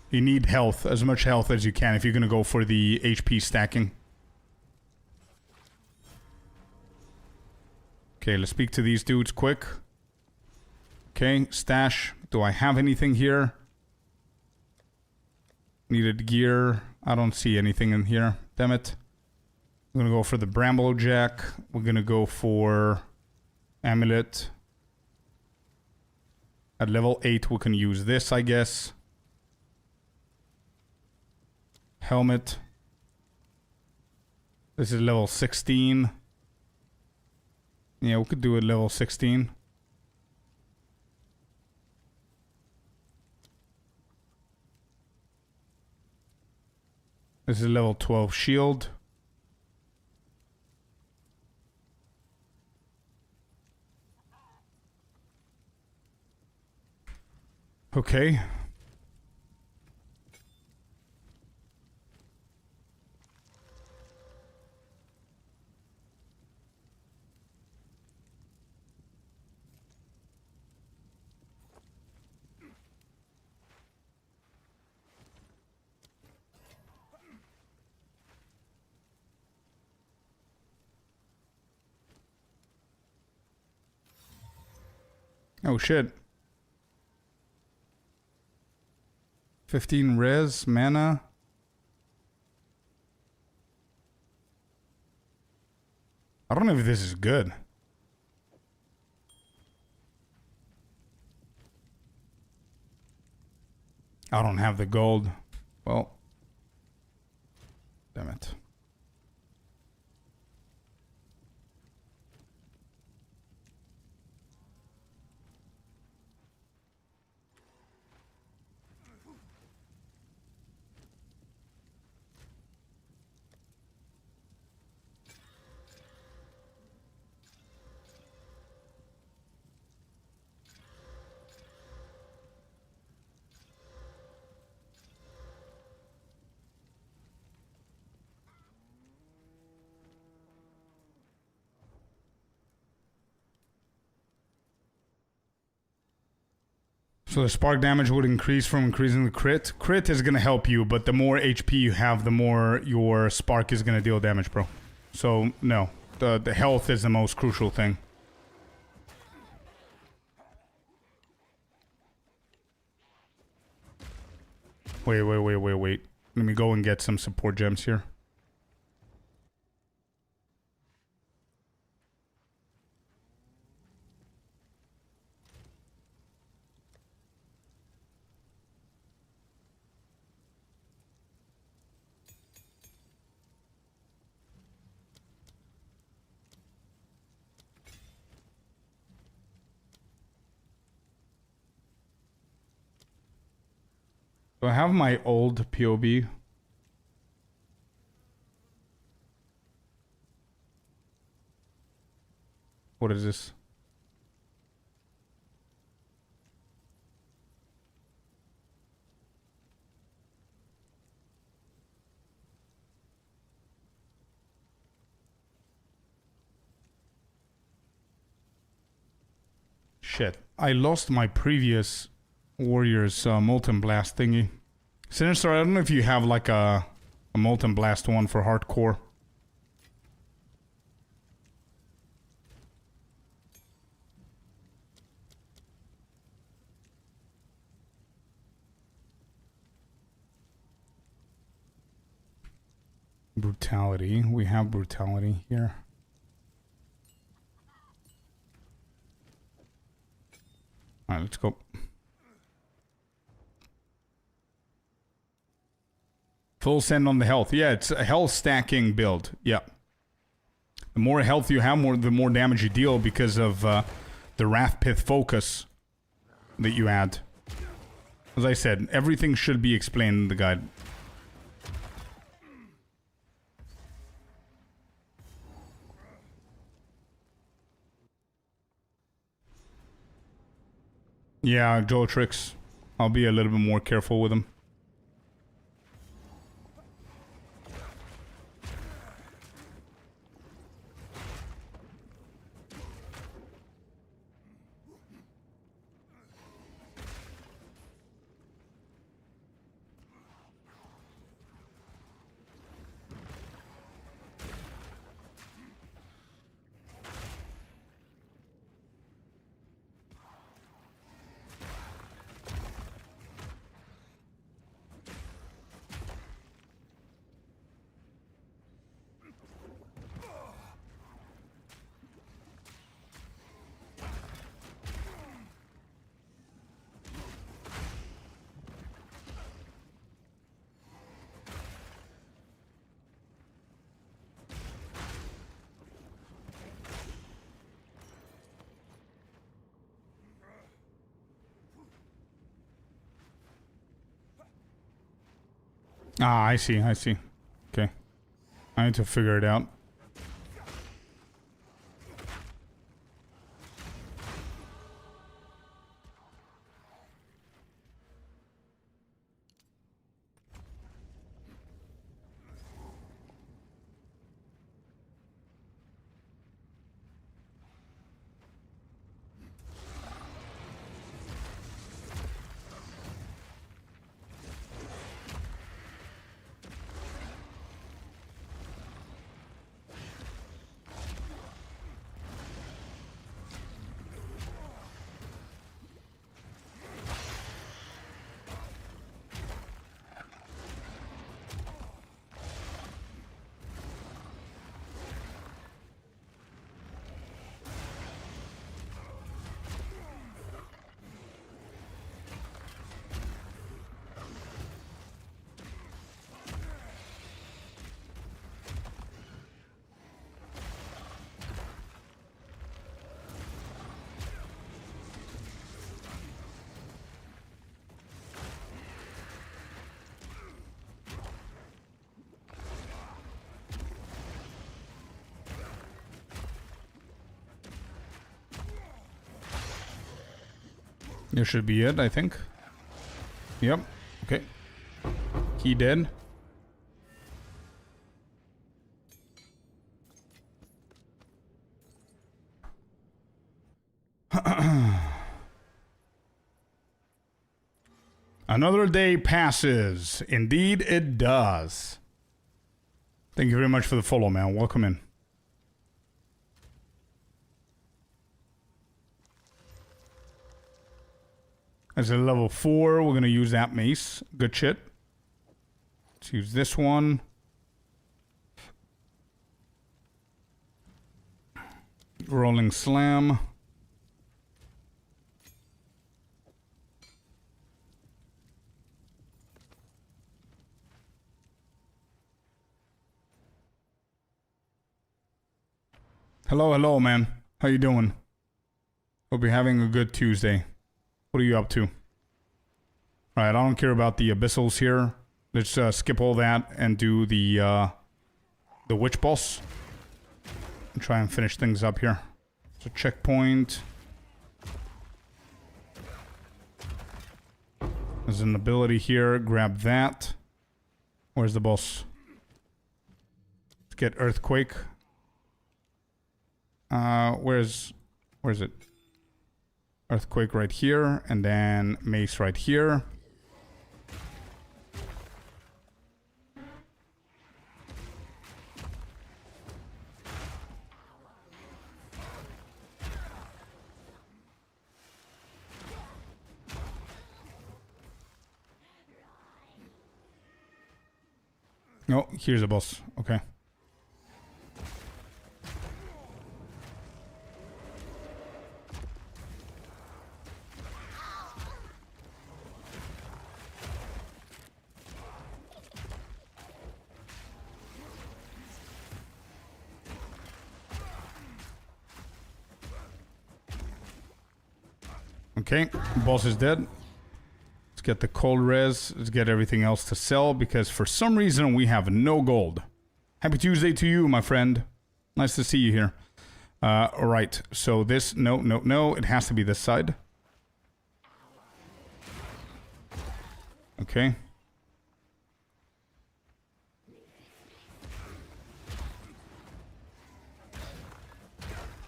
You need health, as much health as you can if you're gonna go for the HP stacking. Okay, let's speak to these dudes quick. Okay, stash. Do I have anything here? Needed gear. I don't see anything in here. Damn it. I'm gonna go for the Bramblejack. We're gonna go for Amulet. At level 8 we can use this, I guess. Helmet. This is level 16. Yeah, we could do it level 16. This is level 12 shield. Okay. Oh shit. 15 res, mana. I don't know if this is good. I don't have the gold. Well. Damn it. So the spark damage would increase from increasing the crit. Crit is going to help you, but the more HP you have, the more your spark is going to deal damage, bro. So, no. The health is the most crucial thing. Wait. Let me go and get some support gems here. Do I have my old POB? What is this? Shit. I lost my previous Warrior's Molten Blast thingy. Sinister, I don't know if you have like a Molten Blast one for hardcore. Brutality. We have brutality here. Alright, let's go. Full send on the health. Yeah, it's a health stacking build. Yeah. The more health you have, the more damage you deal because of the Wrathpith focus that you add. As I said, everything should be explained in the guide. Yeah, Jotrix. I'll be a little bit more careful with him. Ah, I see. Okay. I need to figure it out. This should be it, I think. Yep. Okay. He dead. Another day passes. Indeed, it does. Thank you very much for the follow, man. Welcome in. As a level 4, we're going to use that mace. Good shit. Let's use this one. Rolling slam. Hello, hello, man. How you doing? Hope you're having a good Tuesday. What are you up to? Alright, I don't care about the abyssals here. Let's skip all that and do the witch boss. And try and finish things up here. So checkpoint. There's an ability here. Grab that. Where's the boss? Let's get earthquake. Where's it? Earthquake right here, and then mace right here. Oh, here's a boss. Okay. Okay, boss is dead. Let's get the cold res. Let's get everything else to sell because for some reason we have no gold. Happy Tuesday to you, my friend. Nice to see you here. Alright, so this, no. It has to be this side. Okay.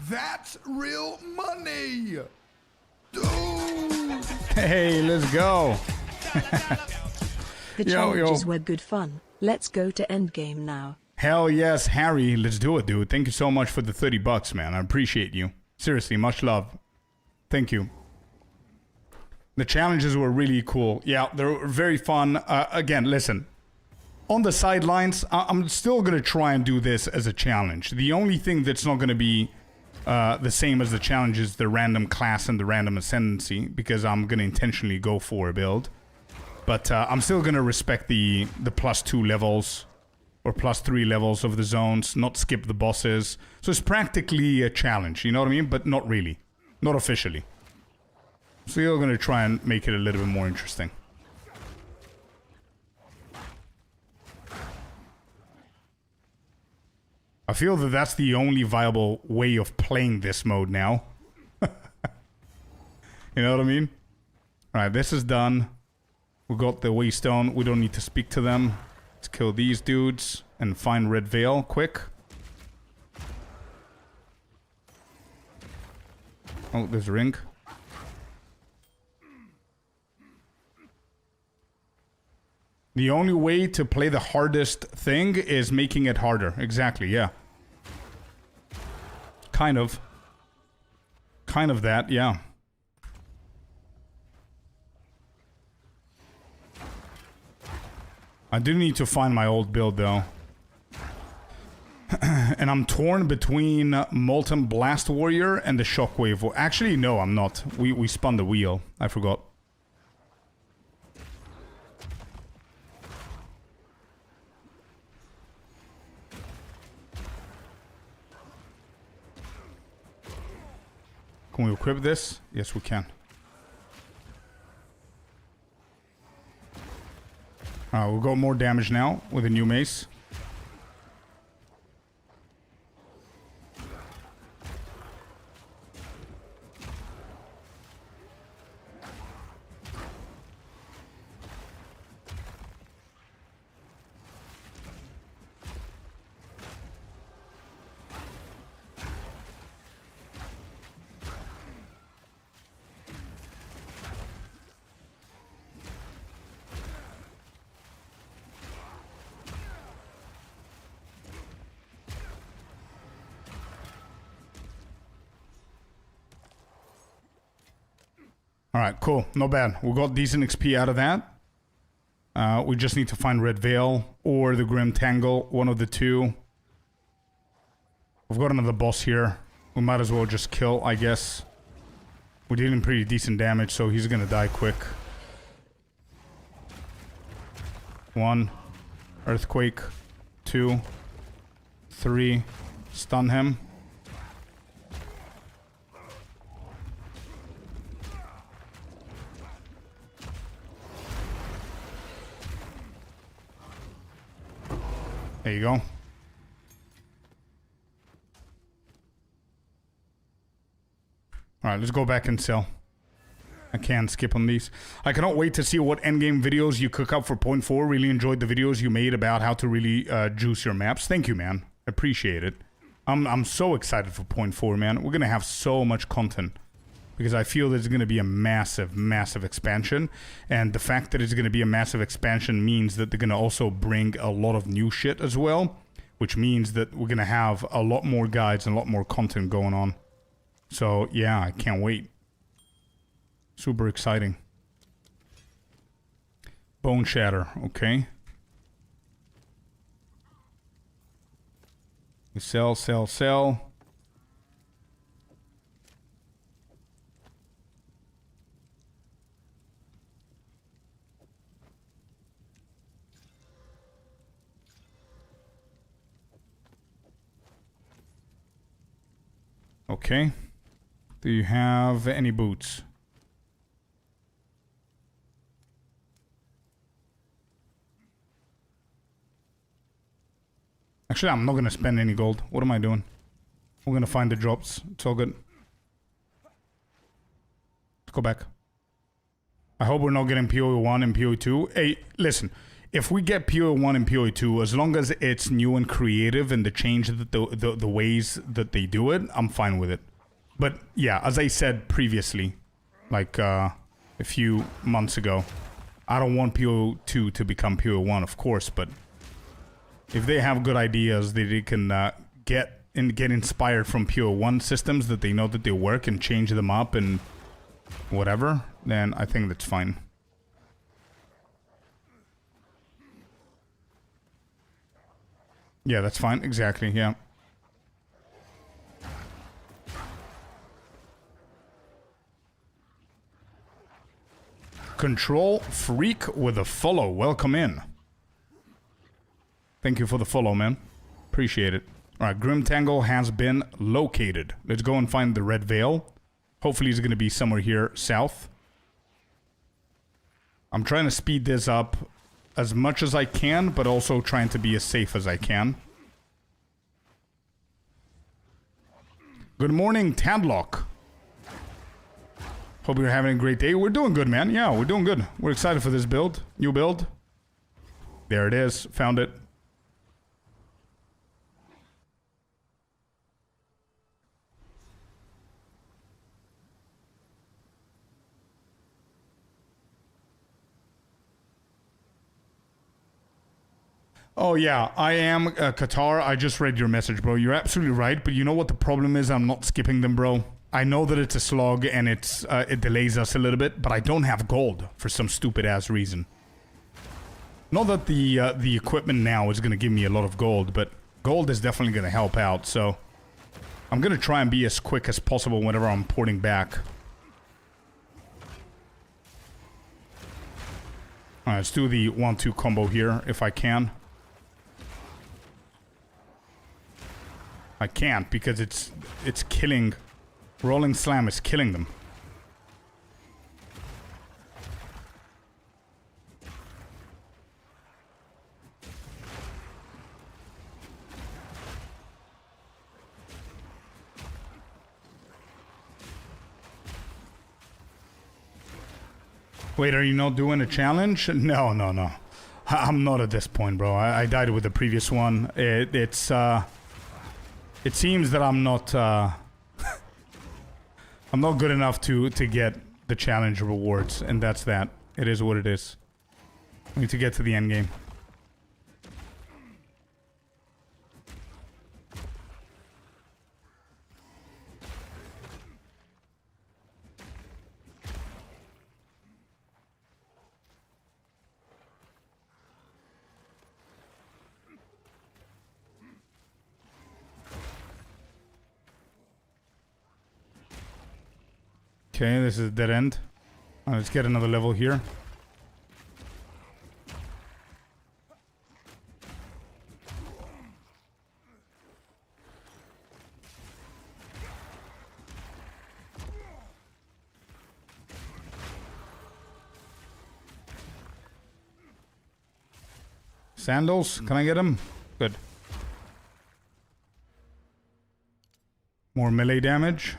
That's real money! Dude! Hey, let's go. The challenges were good fun. Let's go to endgame now. Hell yes, Harry. Let's do it, dude. Thank you so much for the 30 bucks, man. I appreciate you. Seriously, much love. Thank you. The challenges were really cool. Yeah, they were very fun. Again, listen. On the sidelines, I'm still going to try and do this as a challenge. The only thing that's not going to be the same as the challenge is the random class and the random ascendancy, because I'm going to intentionally go for a build. But I'm still going to respect the +2 levels or +3 levels of the zones, not skip the bosses. So it's practically a challenge, you know what I mean? But not really. Not officially. Still going to try and make it a little bit more interesting. I feel that that's the only viable way of playing this mode now. You know what I mean? Alright, this is done. We got the Waystone. We don't need to speak to them. Let's kill these dudes and find Red Veil quick. Oh, there's a ring. The only way to play the hardest thing is making it harder. Exactly, yeah. Kind of. Kind of that, yeah. I do need to find my old build, though. And I'm torn between Molten Blast Warrior and the Shockwave. Actually, no, I'm not. We spun the wheel. I forgot. Can we equip this? Yes, we can. We'll go more damage now with a new mace. Alright, cool. Not bad. We got decent XP out of that. We just need to find Red Veil or the Grim Tangle. One of the two. We've got another boss here. We might as well just kill, I guess. We're dealing pretty decent damage, so he's gonna die quick. 1. Earthquake. 2. 3. Stun him. There you go. Alright, let's go back and sell. I can't skip on these. I cannot wait to see what endgame videos you cook up for point 4. Really enjoyed the videos you made about how to really juice your maps. Thank you, man. Appreciate it. I'm so excited for point 4, man. We're gonna have so much content. Because I feel there's gonna be a massive, massive expansion. And the fact that it's gonna be a massive expansion means that they're gonna also bring a lot of new shit as well. Which means that we're gonna have a lot more guides and a lot more content going on. So, yeah, I can't wait. Super exciting. Bone Shatter, okay. We sell, sell, sell. Okay. Do you have any boots? Actually, I'm not gonna spend any gold. What am I doing? We're gonna find the drops. It's all good. Let's go back. I hope we're not getting PoE 1 and PoE 2. Hey, listen. If we get PoE 1 and PoE 2, as long as it's new and creative and the change the ways that they do it, I'm fine with it. But yeah, as I said previously, like a few months ago, I don't want PoE 2 to become PoE 1, of course, but if they have good ideas that they can get inspired from PoE 1 systems that they know that they work and change them up and whatever, then I think that's fine. Yeah, that's fine. Exactly, yeah. Control Freak with a follow. Welcome in. Thank you for the follow, man. Appreciate it. Alright, Grim Tangle has been located. Let's go and find the Red Veil. Hopefully it's going to be somewhere here south. I'm trying to speed this up as much as I can, but also trying to be as safe as I can. Good morning, Tadlock. Hope you're having a great day. We're doing good, man. Yeah, we're doing good. We're excited for this build. New build. There it is. Found it. Oh yeah, I am Qatar. I just read your message, bro. You're absolutely right, but you know what the problem is? I'm not skipping them, bro. I know that it's a slog and it delays us a little bit, but I don't have gold for some stupid ass reason. Not that the equipment now is gonna give me a lot of gold, but gold is definitely gonna help out. So I'm gonna try and be as quick as possible whenever I'm porting back. All right, let's do the 1-2 combo here if I can. I can't because it's killing. Rolling Slam is killing them. Wait, are you not doing a challenge? No, no, no. I'm not at this point, bro. I died with the previous one. It seems that I'm not I'm not good enough to get the challenge rewards, and that's that. It is what it is. I need to get to the end game. Okay, this is a dead end. Let's get another level here. Sandals, can I get them? Good. More melee damage.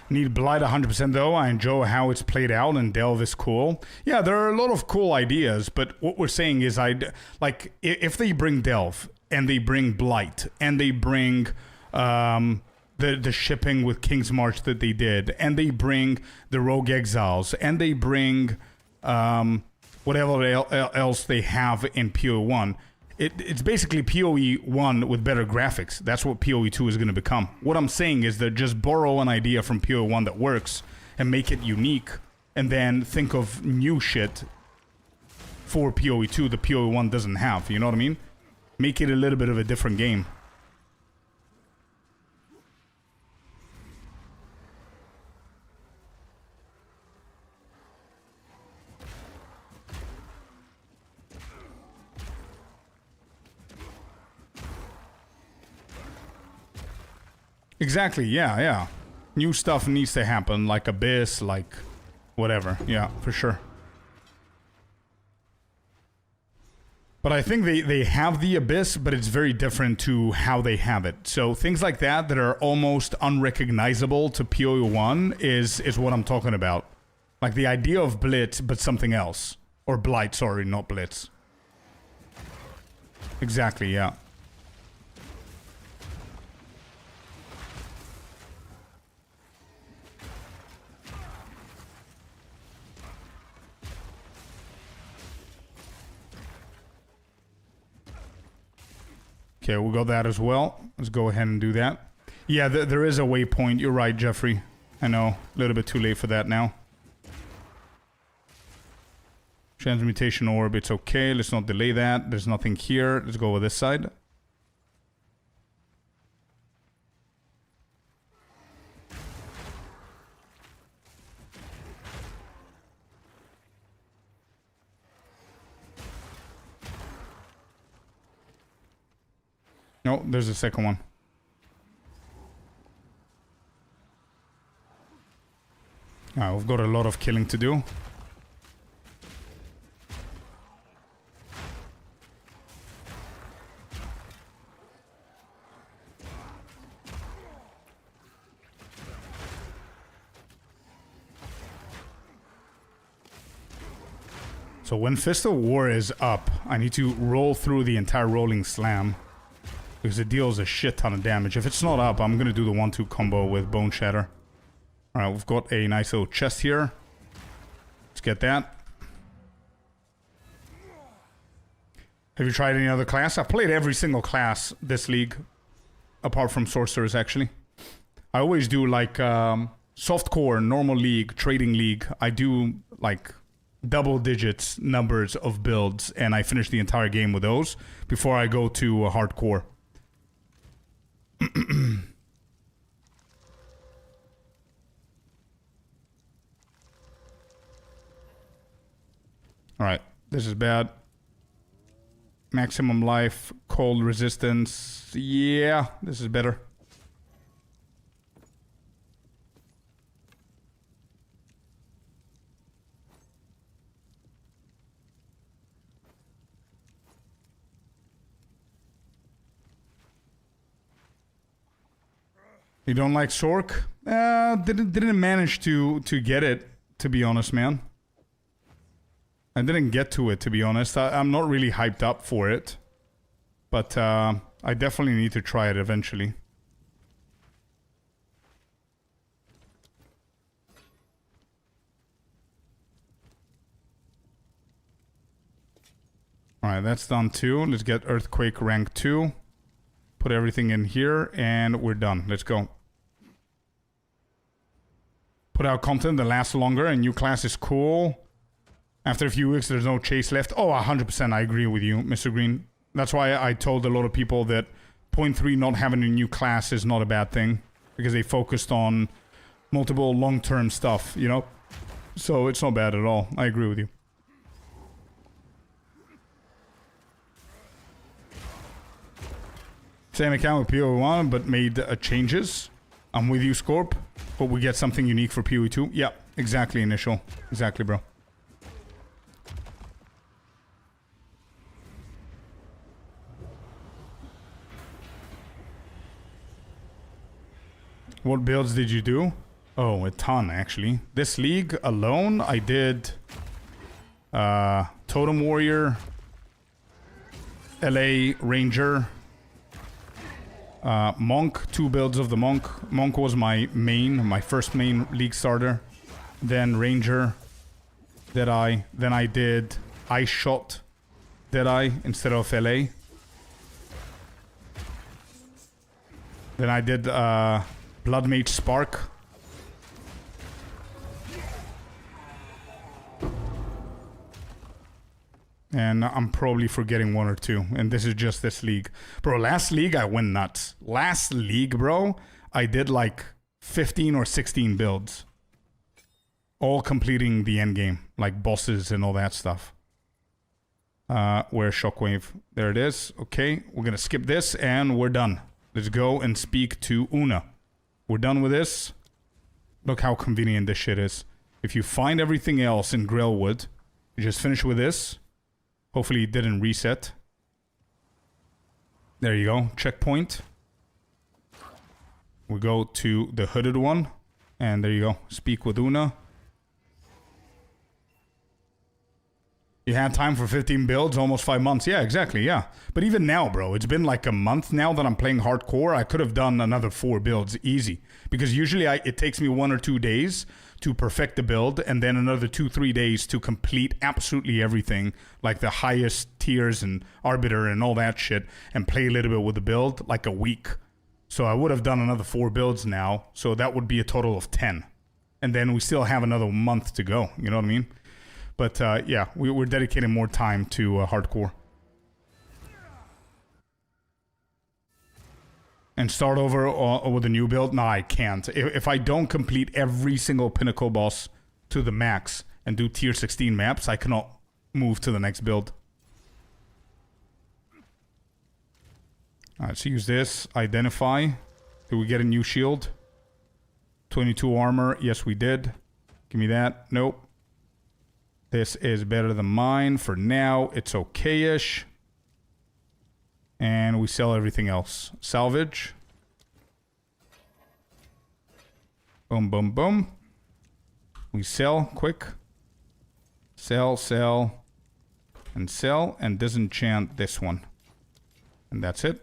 Need Blight 100% though. I enjoy how it's played out, and Delve is cool. Yeah, there are a lot of cool ideas, but what we're saying is like if they bring Delve and they bring Blight and they bring the shipping with King's March that they did, and they bring the Rogue Exiles, and they bring whatever else they have in PoE 1. It's basically PoE 1 with better graphics. That's what PoE 2 is going to become. What I'm saying is that just borrow an idea from PoE 1 that works and make it unique, and then think of new shit for PoE 2 that PoE 1 doesn't have. You know what I mean? Make it a little bit of a different game. Exactly, yeah. New stuff needs to happen, like Abyss, like whatever. Yeah, for sure. But I think they have the Abyss, but it's very different to how they have it. So things like that are almost unrecognizable to PoE 1 is what I'm talking about. Like the idea of Blitz, but something else. Or Blight, sorry, not Blitz. Exactly, yeah. Okay, we'll go that as well. Let's go ahead and do that. Yeah, there is a waypoint. You're right, Jeffrey. I know. A little bit too late for that now. Transmutation orb, it's okay. Let's not delay that. There's nothing here. Let's go with this side. No, there's a second one. We've got a lot of killing to do. So when Fist of War is up, I need to roll through the entire rolling slam, because it deals a shit ton of damage. If it's not up, I'm going to do the 1-2 combo with Bone Shatter. Alright, we've got a nice little chest here. Let's get that. Have you tried any other class? I've played every single class this league, apart from Sorcerers, actually. I always do, like, softcore, normal league, trading league. I do, like, double digits numbers of builds, and I finish the entire game with those before I go to hardcore. Alright, this is bad. Maximum life, cold resistance. Yeah, this is better. You don't like Sork? Didn't manage to get it, to be honest, man. I didn't get to it, to be honest. I'm not really hyped up for it. But I definitely need to try it eventually. Alright, that's done too. Let's get Earthquake rank 2. Put everything in here, and we're done. Let's go. Put out content that lasts longer, and new class is cool. After a few weeks, there's no chase left. Oh, 100%, I agree with you, Mr. Green. That's why I told a lot of people that point 3 not having a new class is not a bad thing, because they focused on multiple long-term stuff, you know? So it's not bad at all. I agree with you. Same account with PoE1, but made changes. I'm with you, Scorp. Hope we get something unique for PoE2. Yeah, exactly, Initial. Exactly, bro. What builds did you do? Oh, a ton, actually. This league alone, I did... Totem Warrior... LA Ranger... Monk, 2 builds of the Monk. Monk was my first main league starter. Then Ranger, Deadeye. Then I did Ice Shot Deadeye instead of LA. Then I did Blood Mage Spark. And I'm probably forgetting 1 or 2. And this is just this league. Bro, last league I went nuts. Last league, bro, I did like 15 or 16 builds. All completing the end game. Like bosses and all that stuff. Where's Shockwave? There it is. Okay, we're gonna skip this and we're done. Let's go and speak to Una. We're done with this. Look how convenient this shit is. If you find everything else in Grellwood, you just finish with this. Hopefully it didn't reset. There you go. Checkpoint. We go to the hooded one. And there you go. Speak with Una. You had time for 15 builds, almost 5 months. Yeah, exactly, yeah. But even now, bro, it's been like a month now that I'm playing hardcore. I could have done another 4 builds easy. Because usually it takes me 1 or 2 days to perfect the build, and then another 2-3 days to complete absolutely everything, like the highest tiers and Arbiter and all that shit, and play a little bit with the build, like a week. So I would have done another 4 builds now, so that would be a total of 10. And then we still have another month to go, you know what I mean? But yeah, we're dedicating more time to hardcore. And start over with a new build? No, I can't. If I don't complete every single pinnacle boss to the max and do tier 16 maps, I cannot move to the next build. Alright, so use this. Identify. Did we get a new shield? 22 armor. Yes, we did. Give me that. Nope. This is better than mine. For now, it's okay-ish. And we sell everything else. Salvage. Boom, boom, boom. We sell quick. Sell, sell, and sell. And disenchant this one. And that's it.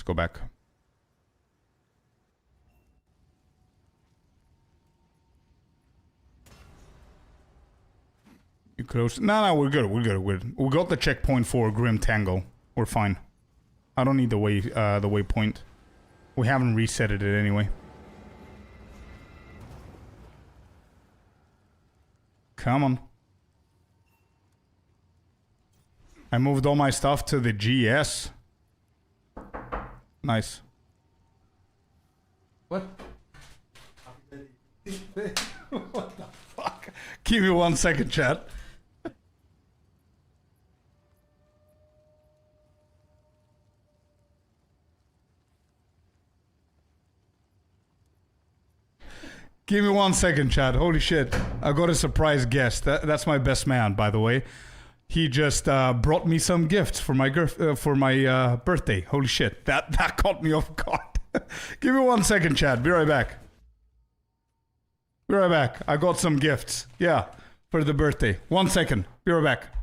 Go back. You close? No, we're good. We're good. We got the checkpoint for Grim Tangle. We're fine. I don't need the waypoint. We haven't reset it anyway. Come on. I moved all my stuff to the GS. Nice. What? What the fuck? Give me 1 second, chat. Give me 1 second, chat. Holy shit. I got a surprise guest. That's my best man, by the way. He just brought me some gifts for my birthday. Holy shit, that caught me off guard. Give me 1 second, chat. Be right back. Be right back. I got some gifts. Yeah, for the birthday. 1 second. Be right back.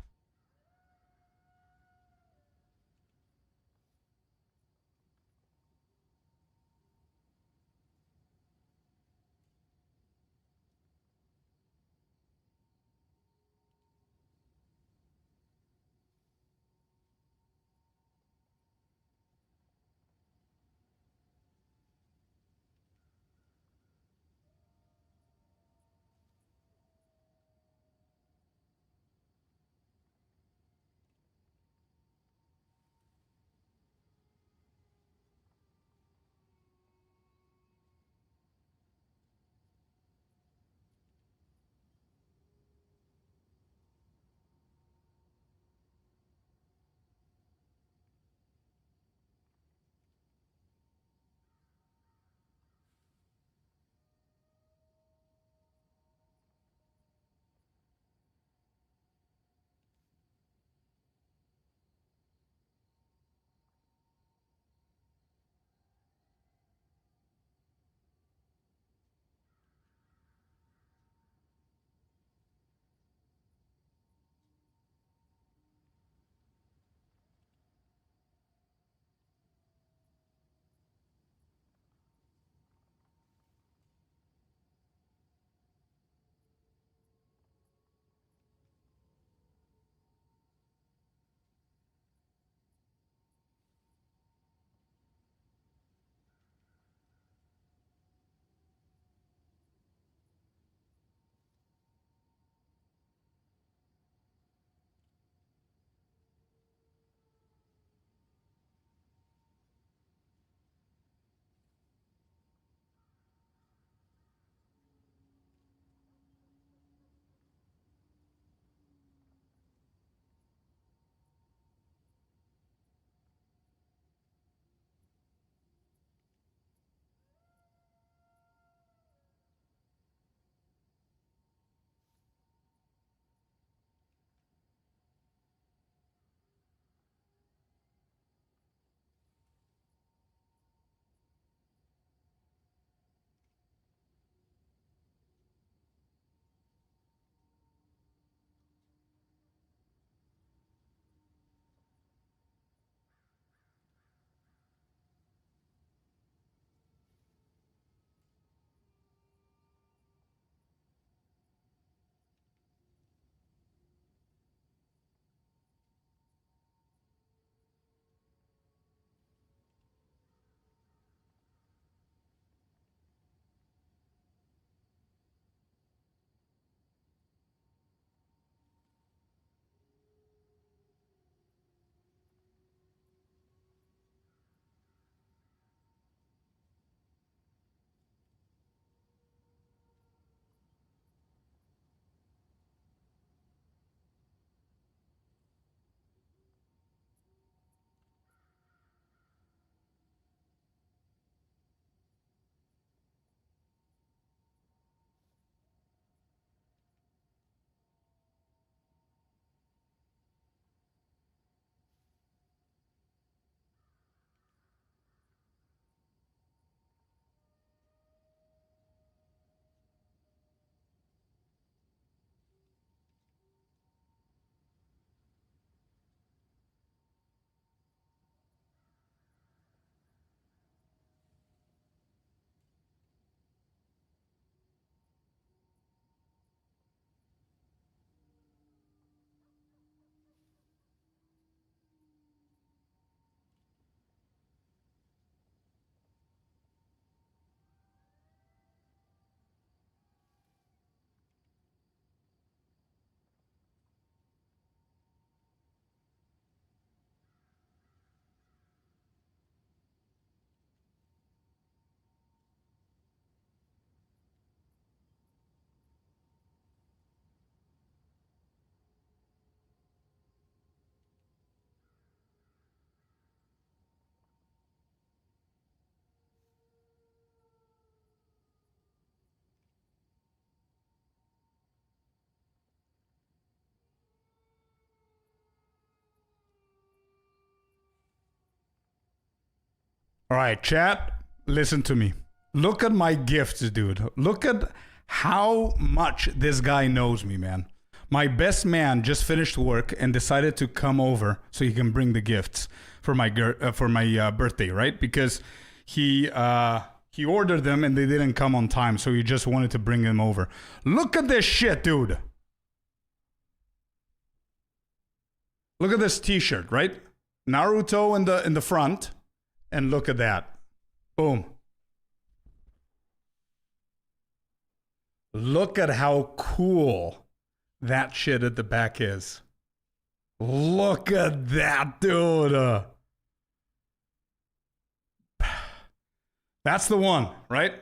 All right, chat, listen to me. Look at my gifts, dude. Look at how much this guy knows me, man. My best man just finished work and decided to come over so he can bring the gifts for my birthday, right? Because he ordered them and they didn't come on time, so he just wanted to bring them over. Look at this shit, dude. Look at this t-shirt, right? Naruto in the front, and look at that. Boom. Look at how cool that shit at the back is. Look at that, dude. That's the one, right?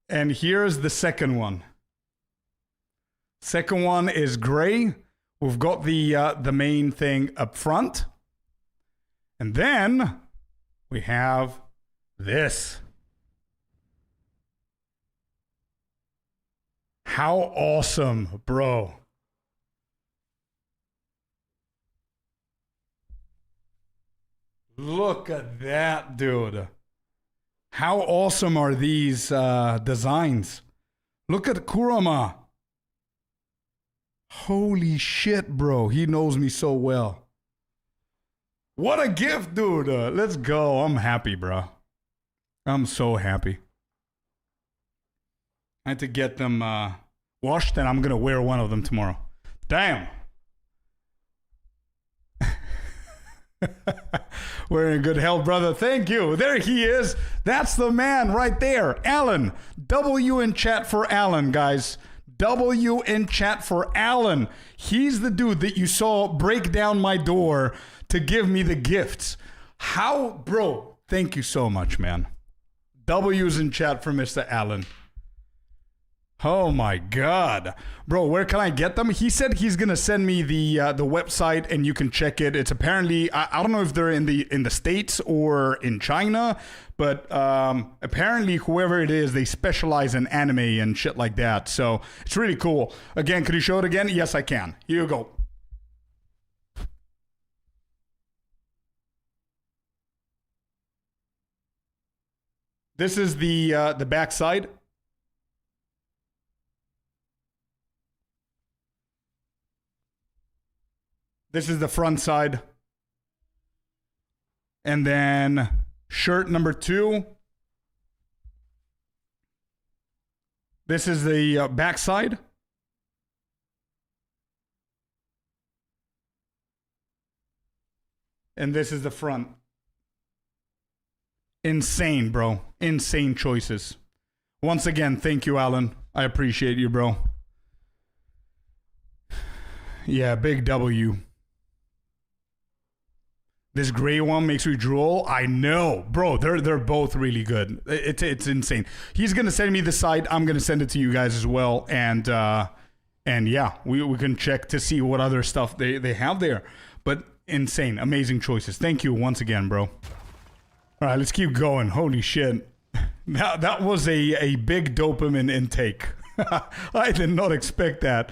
And here's the second one. Second one is gray. We've got the main thing up front. And then we have this. How awesome, bro. Look at that, dude. How awesome are these designs? Look at Kurama. Holy shit, bro. He knows me so well. What a gift, dude. Let's go. I'm happy, bro. I'm so happy. I had to get them washed, and I'm going to wear one of them tomorrow. Damn. We're in good health, brother. Thank you. There he is. That's the man right there. Alan. W in chat for Alan, guys. W in chat for Alan. He's the dude that you saw break down my door to give me the gifts. How, bro? Thank you so much, man. W's in chat for Mr. Allen. Oh my God, bro, where can I get them? He said he's gonna send me the website and you can check it. It's apparently I don't know if they're in the States or in China, but apparently whoever it is, they specialize in anime and shit like that. So it's really cool. Again, could you show it again? Yes, I can. Here you go. This is the back side. This is the front side. And then shirt number 2. This is the back side. And this is the front. Insane, bro. Insane choices. Once again, thank you, Alan. I appreciate you, bro. Yeah, big W. This gray one makes me drool. I know, bro. They're both really good. It's insane. He's gonna send me the site. I'm gonna send it to you guys as well. And yeah, we can check to see what other stuff they have there. But insane, amazing choices. Thank you once again, bro. All right, let's keep going. Holy shit, that was a big dopamine intake. I did not expect that.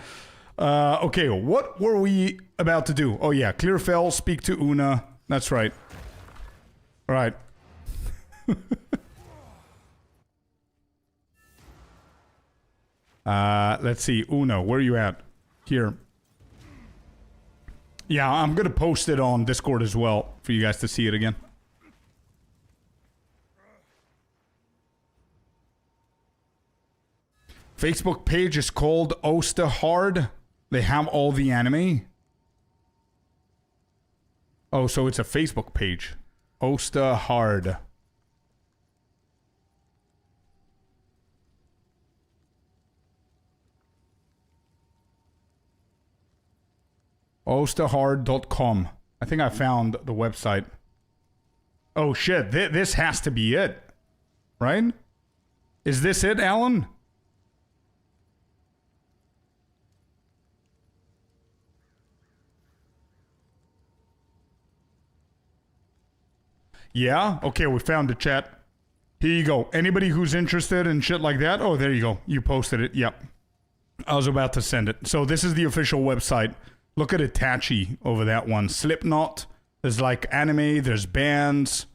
Okay, what were we about to do? Oh yeah, clear fell. Speak to Una. That's right. All right. Let's see. Uno, where are you at? Here. Yeah, I'm going to post it on Discord as well for you guys to see it again. Facebook page is called Osta Hard. They have all the anime. Oh, so it's a Facebook page. Osta Hard. Ostahard.com. I think I found the website. Oh shit, this has to be it. Right? Is this it, Alan? Yeah? Okay, we found the chat. Here you go. Anybody who's interested in shit like that? Oh, there you go. You posted it. Yep. I was about to send it. So this is the official website. Look at Itachi over that one. Slipknot. There's like anime. There's bands.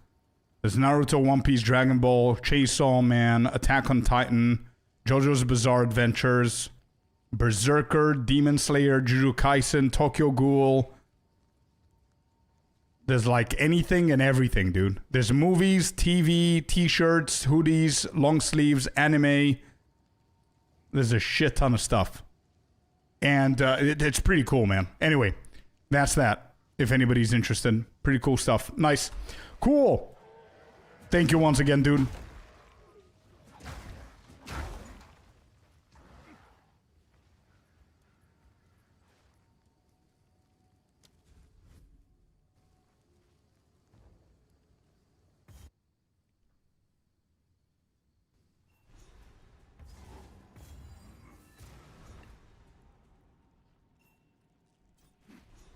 There's Naruto, One Piece, Dragon Ball, Chainsaw Man, Attack on Titan, JoJo's Bizarre Adventures, Berserker, Demon Slayer, Jujutsu Kaisen, Tokyo Ghoul. There's like anything and everything, dude. There's movies, TV, t-shirts, hoodies, long sleeves, anime. There's a shit ton of stuff. And it's pretty cool, man. Anyway, that's that. If anybody's interested. Pretty cool stuff. Nice. Cool. Thank you once again, dude.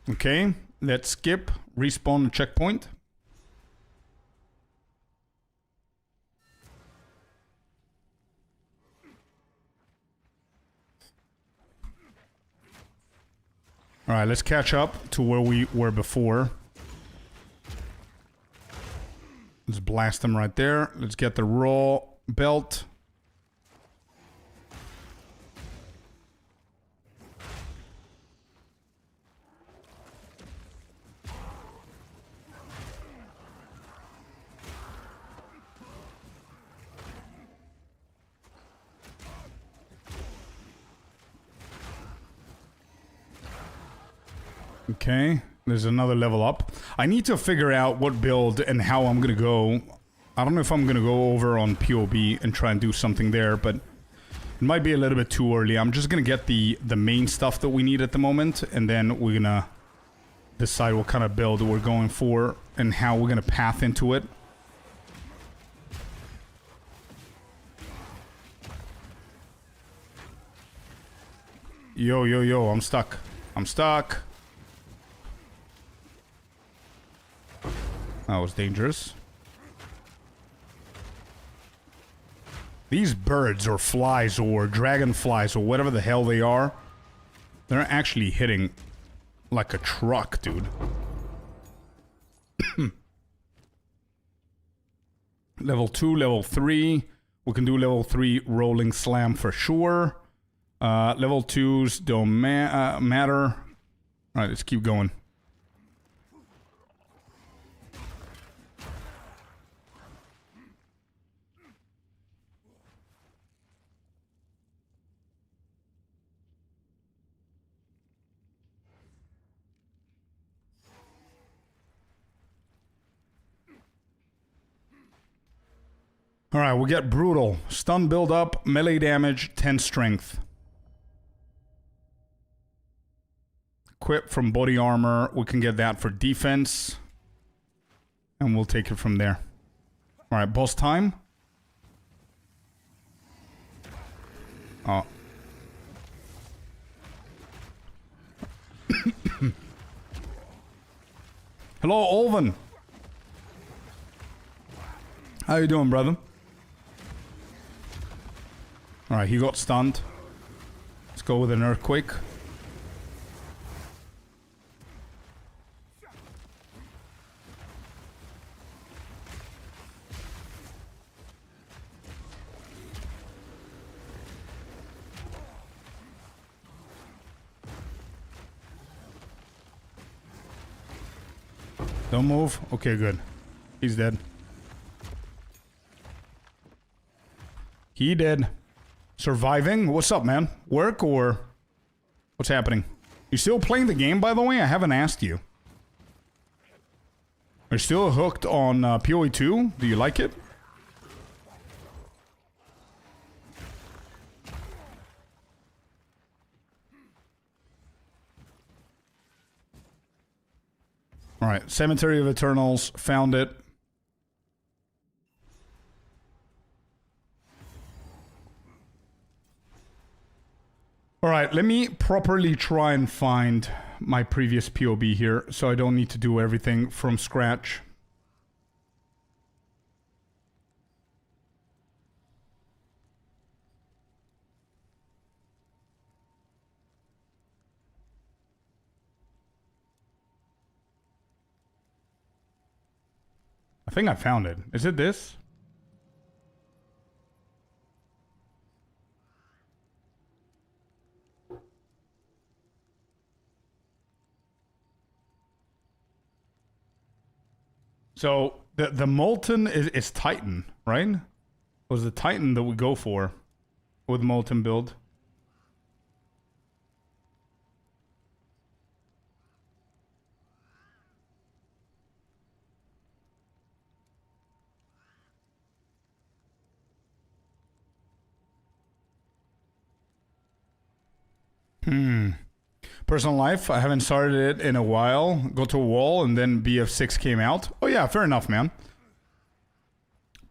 Okay, let's skip, respawn the checkpoint. Alright, let's catch up to where we were before. Let's blast them right there. Let's get the raw belt. Okay, there's another level up. I need to figure out what build and how I'm gonna go. I don't know if I'm gonna go over on POB and try and do something there, but it might be a little bit too early. I'm just gonna get the main stuff that we need at the moment, and then we're gonna decide what kind of build we're going for and how we're gonna path into it. Yo, yo, yo, I'm stuck. I'm stuck. That was dangerous. These birds or flies or dragonflies or whatever the hell they are, they're actually hitting like a truck, dude. Level 2, level 3. We can do level 3 rolling slam for sure. Level 2s don't matter. Alright, let's keep going. Alright, we get brutal. Stun build up, melee damage, 10 strength. Equip from body armor, we can get that for defense. And we'll take it from there. Alright, boss time. Oh. Hello, Olven. How you doing, brother? Alright, he got stunned. Let's go with an earthquake. Don't move. Okay, good. He's dead. He did. Surviving? What's up, man? Work or what's happening? You still playing the game, by the way? I haven't asked you. Are you still hooked on PoE 2? Do you like it? Alright, Cemetery of Eternals. Found it. Alright, let me properly try and find my previous POB here, so I don't need to do everything from scratch. I think I found it. Is it this? So the Molten is Titan, right? Was the Titan that we go for with Molten build? Personal life, I haven't started it in a while. Go to a wall and then BF6 came out. Oh yeah, fair enough, man.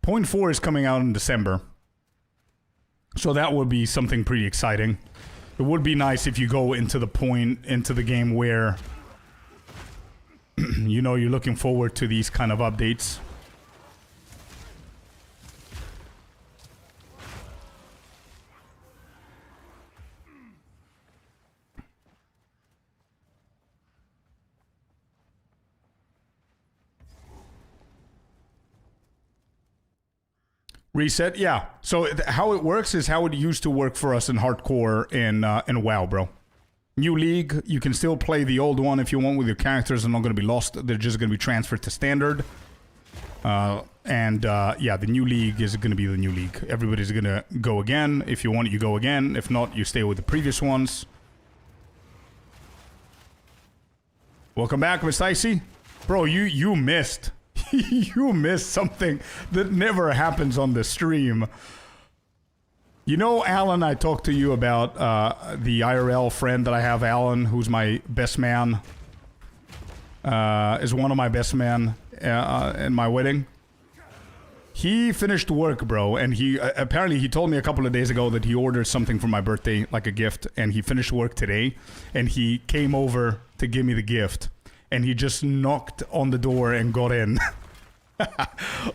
Point 4 is coming out in December. So that would be something pretty exciting. It would be nice if you go into the game where you know you're looking forward to these kind of updates. Reset, yeah. So how it works is how it used to work for us in hardcore in WoW, bro. New league, you can still play the old one if you want with your characters. They're not going to be lost. They're just going to be transferred to standard. Yeah, the new league is going to be the new league. Everybody's going to go again. If you want it, you go again. If not, you stay with the previous ones. Welcome back, Miss Icy. Bro, you missed. You missed something that never happens on the stream. You know, Alan, I talked to you about the IRL friend that I have, Alan, who's my best man. Is one of my best men in my wedding. He finished work, bro, and he apparently he told me a couple of days ago that he ordered something for my birthday, like a gift, and he finished work today, and he came over to give me the gift. And he just knocked on the door and got in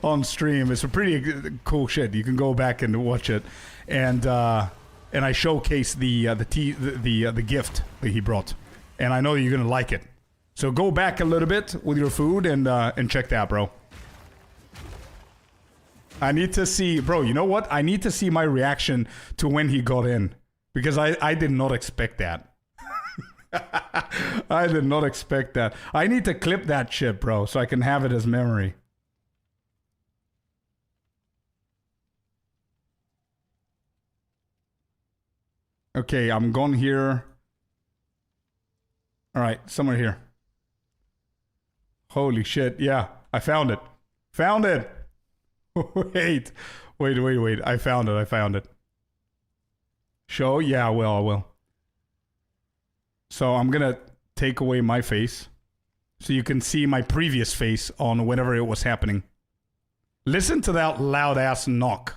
on stream. It's a pretty cool shit. You can go back and watch it, and I showcased the gift that he brought, and I know you're gonna like it. So go back a little bit with your food and check that, bro. I need to see, bro. You know what? I need to see my reaction to when he got in, because I did not expect that. I did not expect that. I need to clip that shit, bro, so I can have it as memory. Okay, I'm gone here. Alright, somewhere here. Holy shit, yeah, I found it. Found it! Wait. I found it. Show? Yeah, I will. So I'm gonna take away my face so you can see my previous face on whenever it was happening. Listen to that loud ass knock.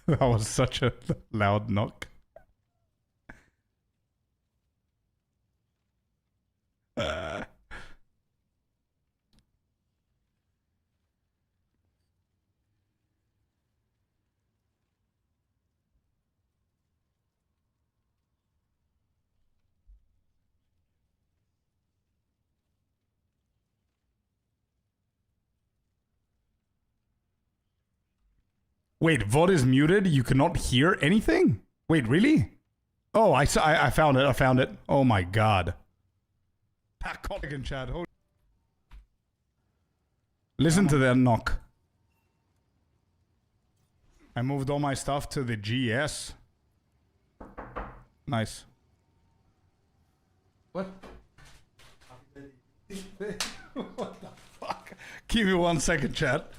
That was such a loud knock. Wait, VOD is muted? You cannot hear anything? Wait, really? Oh, I found it. Oh my god. In chat. Listen to that knock. I moved all my stuff to the GS. Nice. What? What the fuck? Give me 1 second, chat.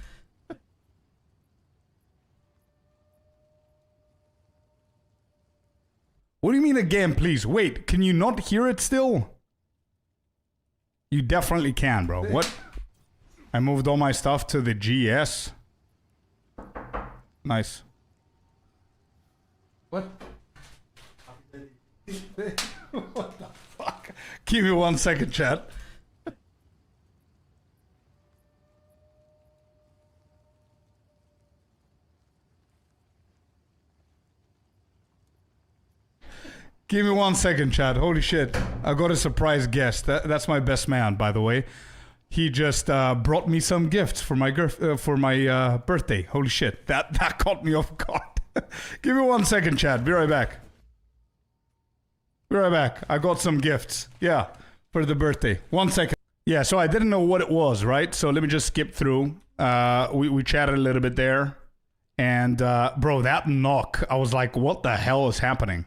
What do you mean again, please? Wait, can you not hear it still? You definitely can, bro. What? I moved all my stuff to the GS. Nice. What? What the fuck? Give me 1 second, chat. Give me 1 second, Chad. Holy shit. I got a surprise guest. That's my best man, by the way. He just brought me some gifts for my birthday. Holy shit. That caught me off guard. Give me 1 second, Chad. Be right back. Be right back. I got some gifts. Yeah, for the birthday. 1 second. Yeah, so I didn't know what it was, right? So let me just skip through. We chatted a little bit there. And, bro, that knock, I was like, what the hell is happening?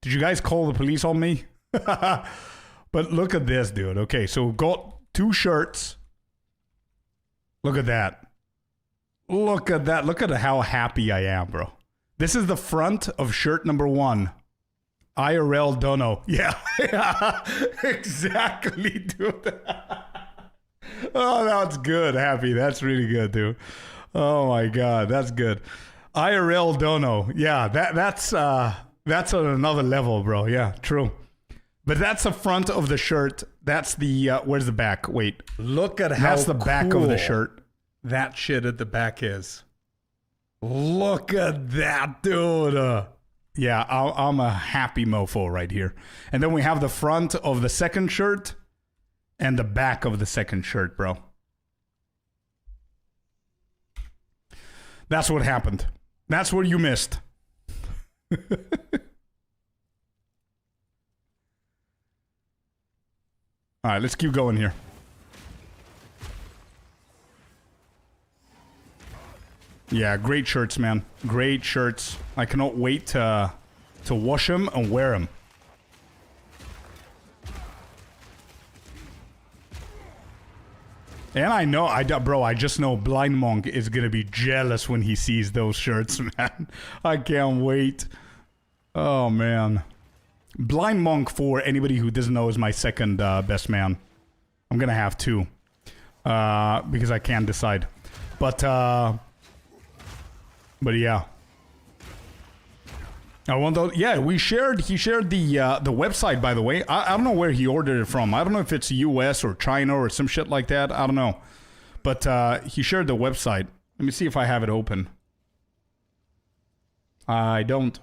Did you guys call the police on me? But look at this, dude. Okay, so we've got 2 shirts. Look at that. Look at that. Look at how happy I am, bro. This is the front of shirt number 1. IRL Dono. Yeah, exactly, dude. Oh, that's good, Happy. That's really good, dude. Oh my God, that's good. IRL Dono. Yeah, that's on another level, bro. Yeah, true. But that's the front of the shirt. That's the where's the back? Wait, look at how that's the back of the shirt. That shit at the back is. Look at that, dude. Yeah, I'm a happy mofo right here. And then we have the front of the second shirt and the back of the second shirt, bro. That's what happened. That's what you missed. All right, let's keep going here. Yeah, great shirts, man. Great shirts. I cannot wait to wash them and wear them. And I know, bro, I just know Blind Monk is gonna be jealous when he sees those shirts, man. I can't wait. Oh, man. Blind Monk, for anybody who doesn't know, is my second best man. I'm gonna have 2. Because I can't decide. But yeah. I want those. Yeah, he shared the website, by the way. I don't know where he ordered it from. I don't know if it's US or China or some shit like that. I don't know. But he shared the website. Let me see if I have it open. I don't.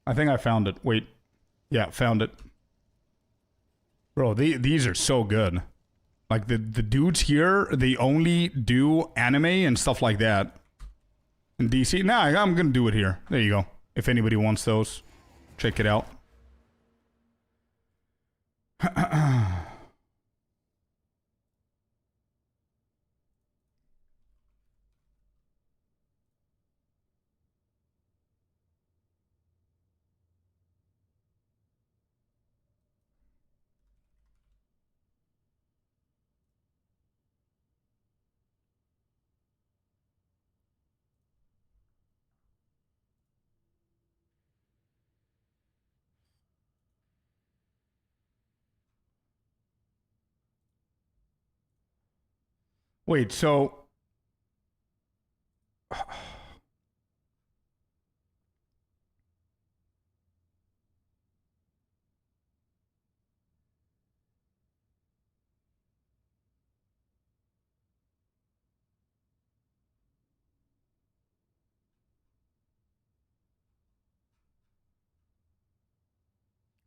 I think I found it. Wait. Yeah, found it. Bro, these are so good. Like, the dudes here, they only do anime and stuff like that. In DC. Nah, I'm gonna do it here. There you go. If anybody wants those, check it out. Wait, so...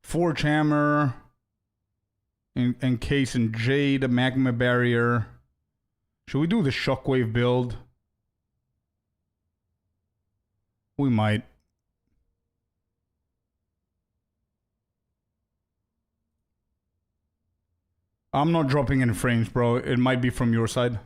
Forge Hammer, Encase in Jade, Magma Barrier. Should we do the Shockwave build? We might. I'm not dropping any frames, bro. It might be from your side.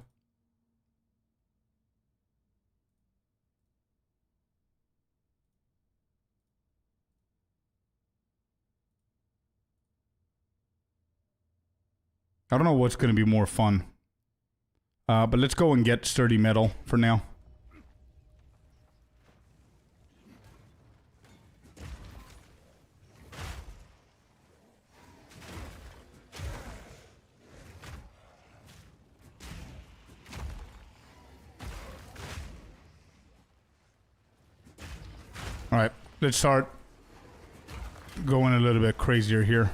I don't know what's going to be more fun. But let's go and get sturdy metal for now. Alright, let's start going a little bit crazier here.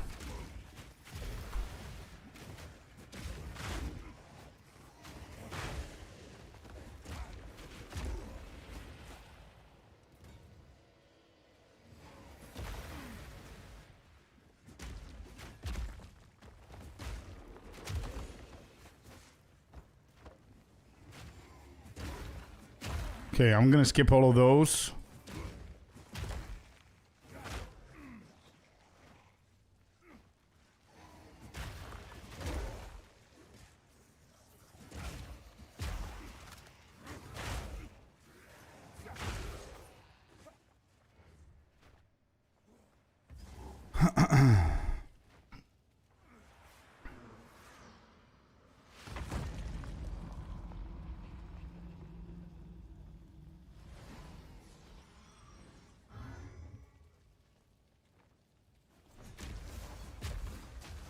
Okay, I'm gonna skip all of those.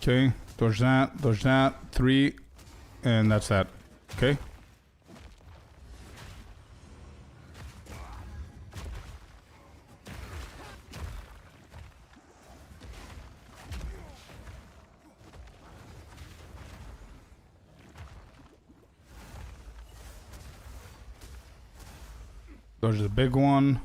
Okay, dodge that, 3, and that's that. Okay. Dodge the big one.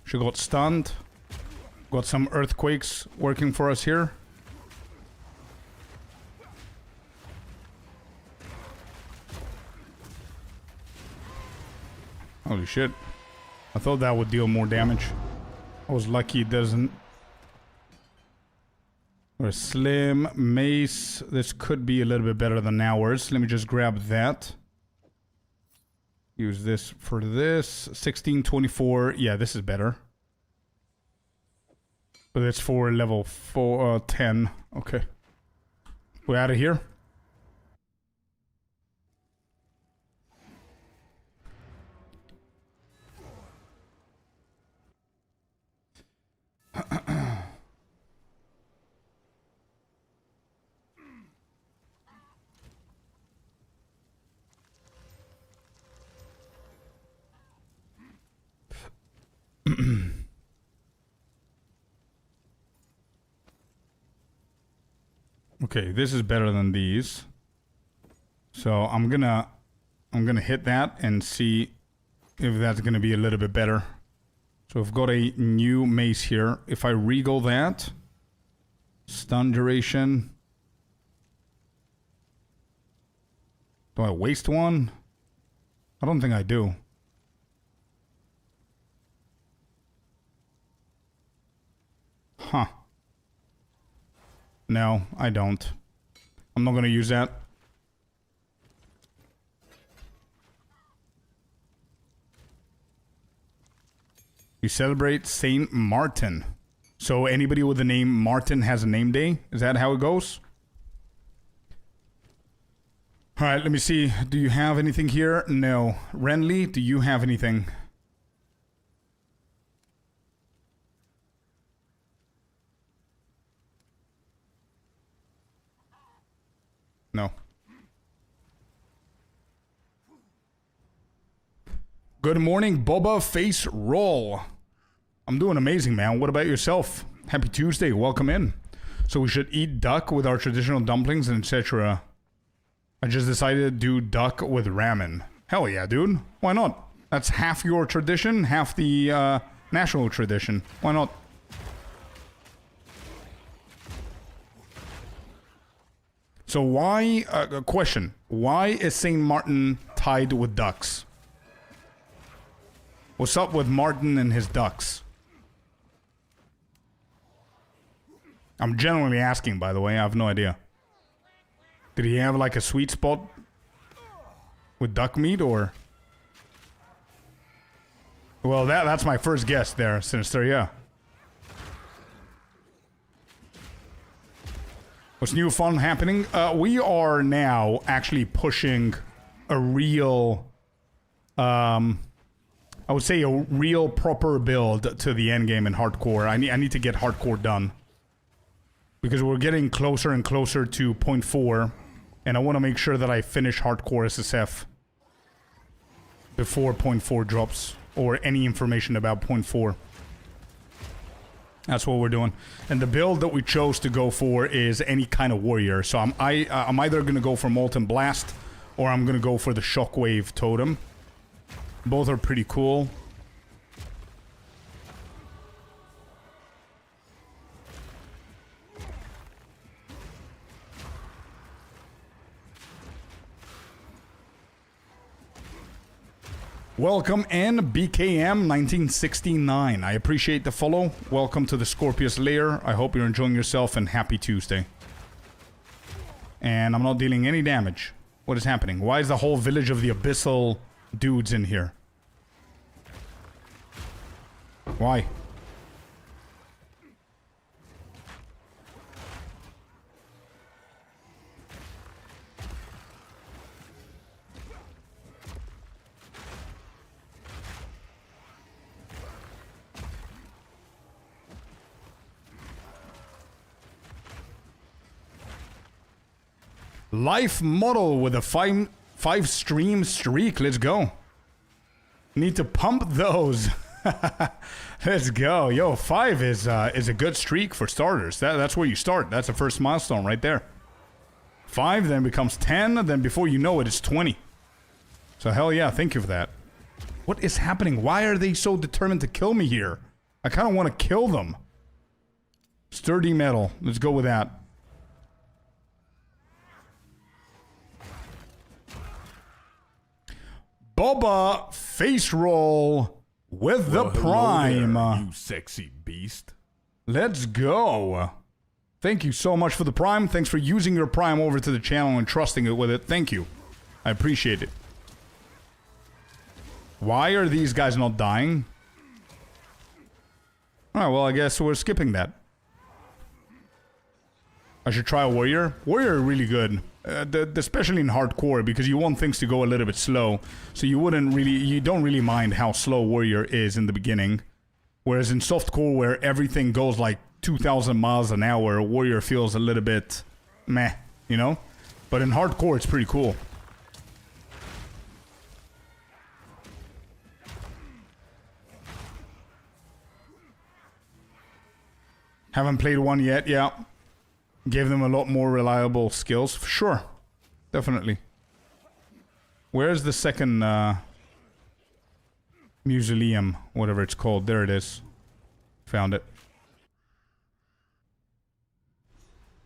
She got stunned. Got some earthquakes working for us here. Holy shit. I thought that would deal more damage. I was lucky it doesn't. Or a slim mace. This could be a little bit better than ours. Let me just grab that. Use this for this. 1624. Yeah, this is better. But it's for level 10. Okay. We're out of here. Okay, this is better than these. So I'm gonna hit that and see if that's gonna be a little bit better. So I've got a new mace here. If I regal that, stun duration. Do I waste one? I don't think I do. Huh. No, I don't. I'm not gonna use that. You celebrate Saint Martin. So anybody with the name Martin has a name day? Is that how it goes? Alright, let me see. Do you have anything here? No. Renly, do you have anything? No. Good morning, Boba Face Roll. I'm doing amazing, man. What about yourself? Happy Tuesday. Welcome in. So we should eat duck with our traditional dumplings and etc. I just decided to do duck with ramen. Hell yeah, dude. Why not? That's half your tradition, half the national tradition. Why not? So why, question, why is St. Martin tied with ducks? What's up with Martin and his ducks? I'm genuinely asking, by the way, I have no idea. Did he have like a sweet spot with duck meat or? Well, that's my first guess there, Sinister, yeah. What's new fun happening? We are now actually pushing a real, I would say a real proper build to the end game in hardcore. I need to get hardcore done. Because we're getting closer and closer to 0.4. And I want to make sure that I finish hardcore SSF before 0.4 drops. Or any information about 0.4. That's what we're doing. And the build that we chose to go for is any kind of warrior. So I'm either going to go for Molten Blast or I'm going to go for the Shockwave Totem. Both are pretty cool. Welcome in, BKM 1969. I appreciate the follow. Welcome to the Scorpius lair. I hope you're enjoying yourself and happy Tuesday. And I'm not dealing any damage. What is happening? Why is the whole village of the abyssal dudes in here? Why? Life model with a five stream streak. Let's go. Need to pump those. Let's go. Yo, 5 is a good streak for starters. That's where you start. That's the first milestone right there. 5 then becomes 10, then before you know it, it's 20. So hell yeah, thank you for that. What is happening? Why are they so determined to kill me here? I kind of want to kill them. Sturdy metal. Let's go with that. Boba face roll with the prime. There, you sexy beast. Let's go. Thank you so much for the prime. Thanks for using your prime over to the channel and trusting it with it. Thank you. I appreciate it. Why are these guys not dying? Alright, well, I guess we're skipping that. I should try a warrior. Warrior are really good. Especially in hardcore, because you want things to go a little bit slow. So you don't really mind how slow warrior is in the beginning. Whereas in softcore, where everything goes like 2,000 miles an hour, warrior feels a little bit meh, you know? But in hardcore, it's pretty cool. Haven't played one yet, yeah. Gave them a lot more reliable skills. For sure. Definitely. Where's the second mausoleum? Whatever it's called. There it is. Found it.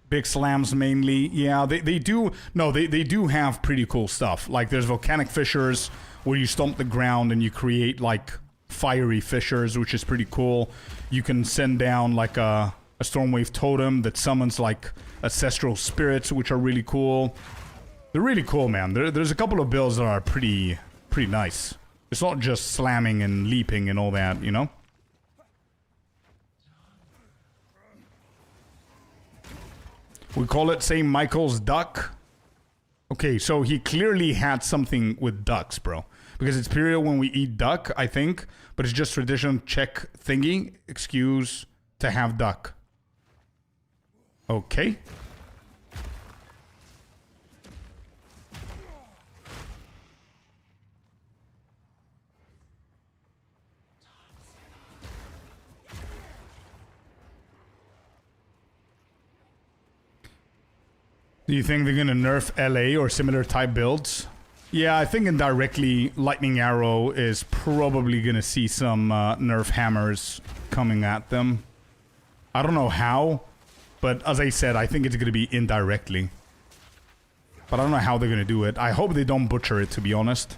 Big slams mainly. Yeah, they do... No, they do have pretty cool stuff. Like, there's volcanic fissures where you stomp the ground and you create, like, fiery fissures, which is pretty cool. You can send down, like, a Stormwave Totem that summons, like, ancestral spirits, which are really cool. They're really cool, man. There's a couple of builds that are pretty nice. It's not just slamming and leaping and all that, you know? We call it St. Michael's Duck. Okay, so he clearly had something with ducks, bro. Because it's period when we eat duck, I think. But it's just traditional Czech thingy. Excuse to have duck. Okay. Do you think they're gonna nerf LA or similar type builds? Yeah, I think indirectly Lightning Arrow is probably gonna see some nerf hammers coming at them. I don't know how. But as I said, I think it's going to be indirectly. But I don't know how they're going to do it. I hope they don't butcher it, to be honest.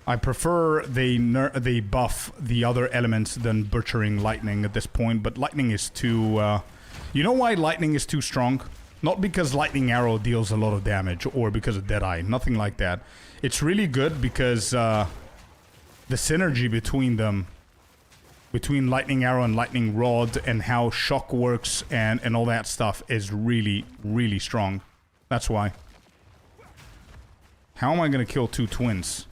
I prefer they buff the other elements than butchering lightning at this point. But lightning is too... you know why lightning is too strong? Not because lightning arrow deals a lot of damage or because of Deadeye. Nothing like that. It's really good because the synergy between them... Between Lightning Arrow and Lightning Rod and how Shock works and all that stuff is really, really strong. That's why. How am I gonna kill 2 twins?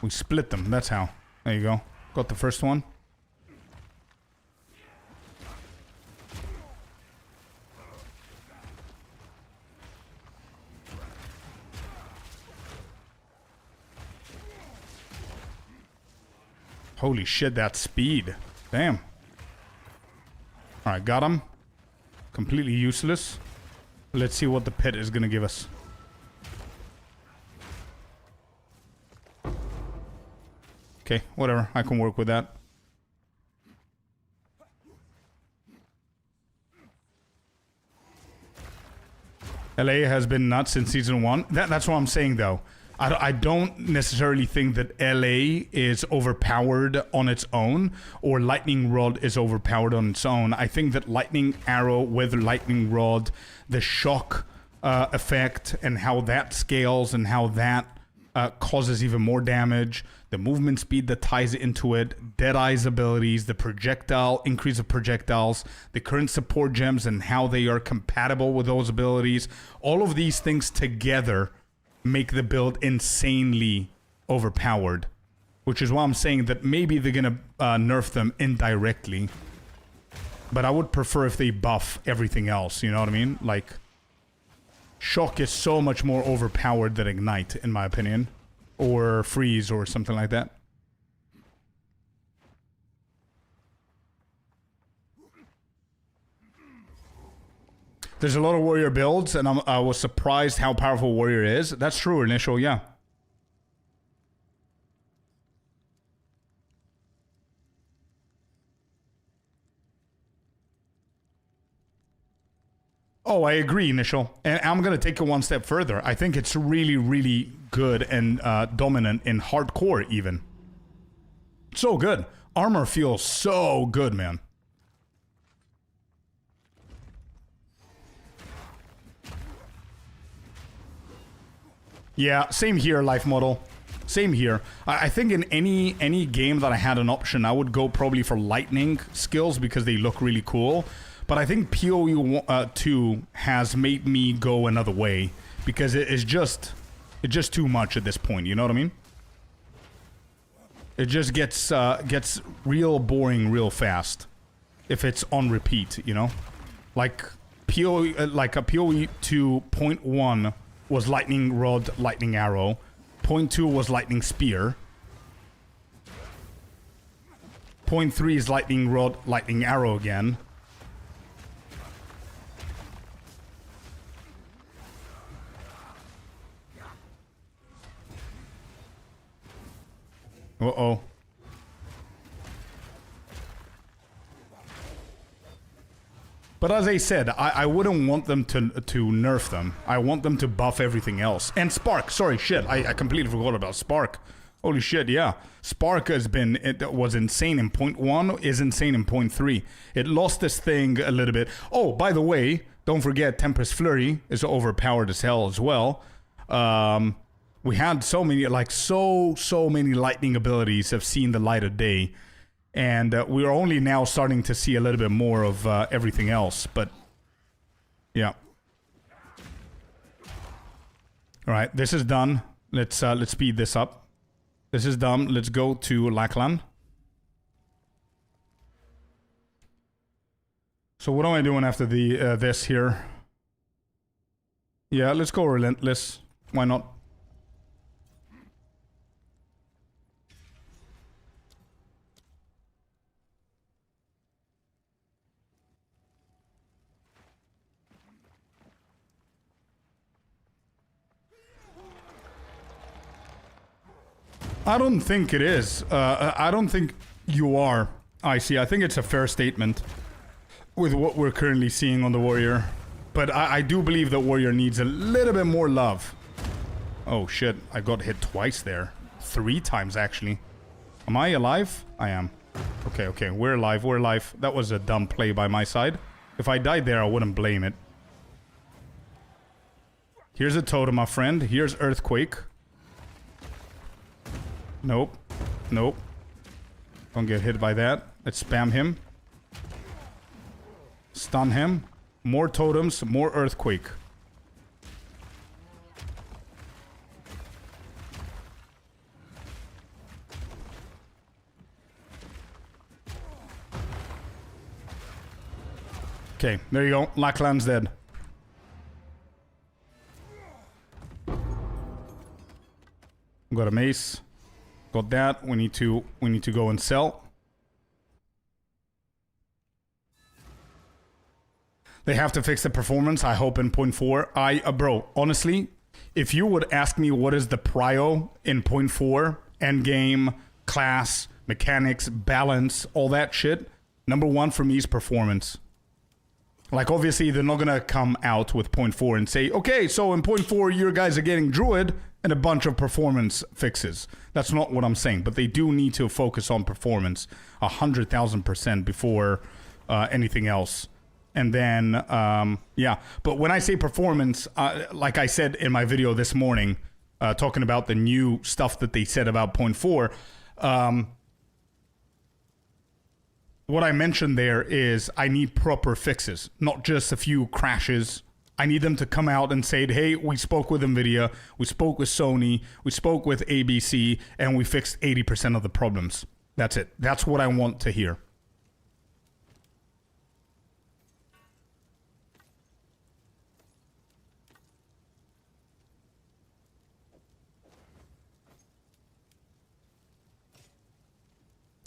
We split them, that's how. There you go. Got the first one. Holy shit, that speed. Damn. Alright, got him. Completely useless. Let's see what the pit is gonna give us. Okay, whatever. I can work with that. LA has been nuts since season 1. That's what I'm saying, though. I don't necessarily think that LA is overpowered on its own, or Lightning Rod is overpowered on its own. I think that Lightning Arrow with Lightning Rod, the shock effect, and how that scales and how that causes even more damage, the movement speed that ties into it, Deadeye's abilities, the projectile, increase of projectiles, the current support gems and how they are compatible with those abilities. All of these things together make the build insanely overpowered, which is why I'm saying that maybe they're gonna nerf them indirectly. But I would prefer if they buff everything else, you know what I mean? Like, Shock is so much more overpowered than Ignite, in my opinion. Or Freeze or something like that. There's a lot of Warrior builds, and I was surprised how powerful Warrior is. That's true, Initial, yeah. Oh, I agree, Initial. And I'm going to take it one step further. I think it's really, really good and dominant in hardcore, even. So good. Armor feels so good, man. Yeah, same here, Life Model. Same here. I think in any game that I had an option, I would go probably for lightning skills because they look really cool. But I think PoE 2 has made me go another way because it's just too much at this point. You know what I mean? It just gets real boring real fast if it's on repeat. You know, like PoE like a PoE 2.1 was Lightning Rod, Lightning Arrow. Point 2 was Lightning Spear. Point 3 is Lightning Rod, Lightning Arrow again. Uh-oh. But as I said, I wouldn't want them to nerf them. I want them to buff everything else. And Spark, sorry, shit. I completely forgot about Spark. Holy shit, yeah. Spark has been, it was insane in point 1, is insane in point 3. It lost this thing a little bit. Oh, by the way, don't forget Tempest Flurry is overpowered as hell as well. We had so many, like so many lightning abilities have seen the light of day. And we're only now starting to see a little bit more of everything else, but yeah. All right, this is done. Let's speed this up. This is done. Let's go to Laklan. So what am I doing after the this here? Yeah, let's go Relentless. Why not? I don't think it is. I don't think you are, Icy. I think it's a fair statement with what we're currently seeing on the Warrior. But I do believe that Warrior needs a little bit more love. Oh shit, I got hit twice there. 3 times actually. Am I alive? I am. Okay, okay, we're alive, we're alive. That was a dumb play by my side. If I died there, I wouldn't blame it. Here's a totem, my friend. Here's Earthquake. Nope. Nope. Don't get hit by that. Let's spam him. Stun him. More totems, more Earthquake. Okay, there you go. Laklan's dead. Got a mace. Got that. We need to go and sell. They have to fix the performance, I hope, in point 4. Bro, honestly, if you would ask me what is the prio in point 4, endgame, class, mechanics, balance, all that shit, number 1 for me is performance. Like, obviously, they're not gonna come out with 0.4 and say, okay, so in 0.4, your guys are getting Druid and a bunch of performance fixes. That's not what I'm saying, but they do need to focus on performance 100,000% before anything else. And then, yeah. But when I say performance, like I said in my video this morning, talking about the new stuff that they said about 0.4, what I mentioned there is I need proper fixes, not just a few crashes. I need them to come out and say, hey, we spoke with NVIDIA, we spoke with Sony, we spoke with ABC, and we fixed 80% of the problems. That's it. That's what I want to hear.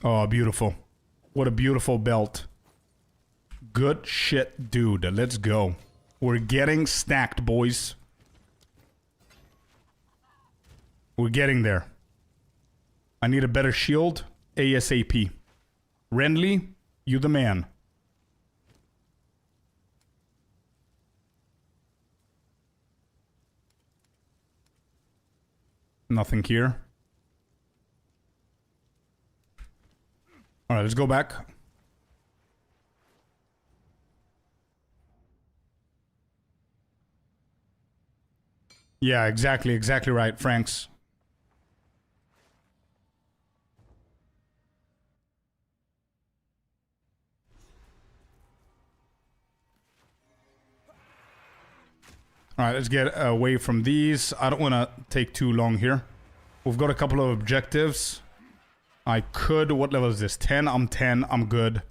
Oh, beautiful. What a beautiful belt. Good shit, dude. Let's go. We're getting stacked, boys. We're getting there. I need a better shield ASAP. Renly, you the man. Nothing here. Alright, let's go back. Yeah, exactly right, Franks. Alright, let's get away from these. I don't want to take too long here. We've got a couple of objectives. I could... What level is this? 10? I'm 10. I'm good.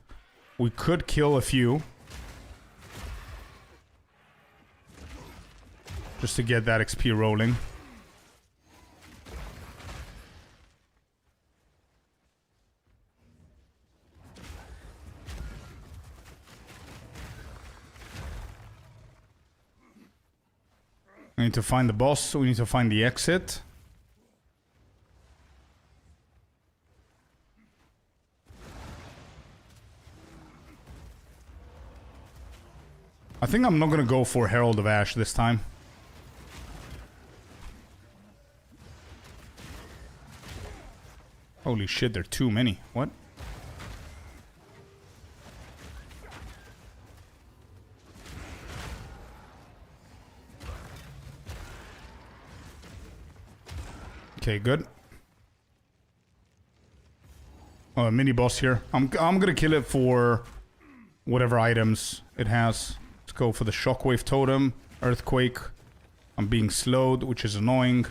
We could kill a few. Just to get that XP rolling. We need to find the boss. We need to find the exit. I think I'm not gonna go for Herald of Ash this time. Holy shit, there are too many. What? Okay, good. Oh, a mini boss here. I'm gonna kill it for whatever items it has. Let's go for the Shockwave Totem, Earthquake. I'm being slowed, which is annoying.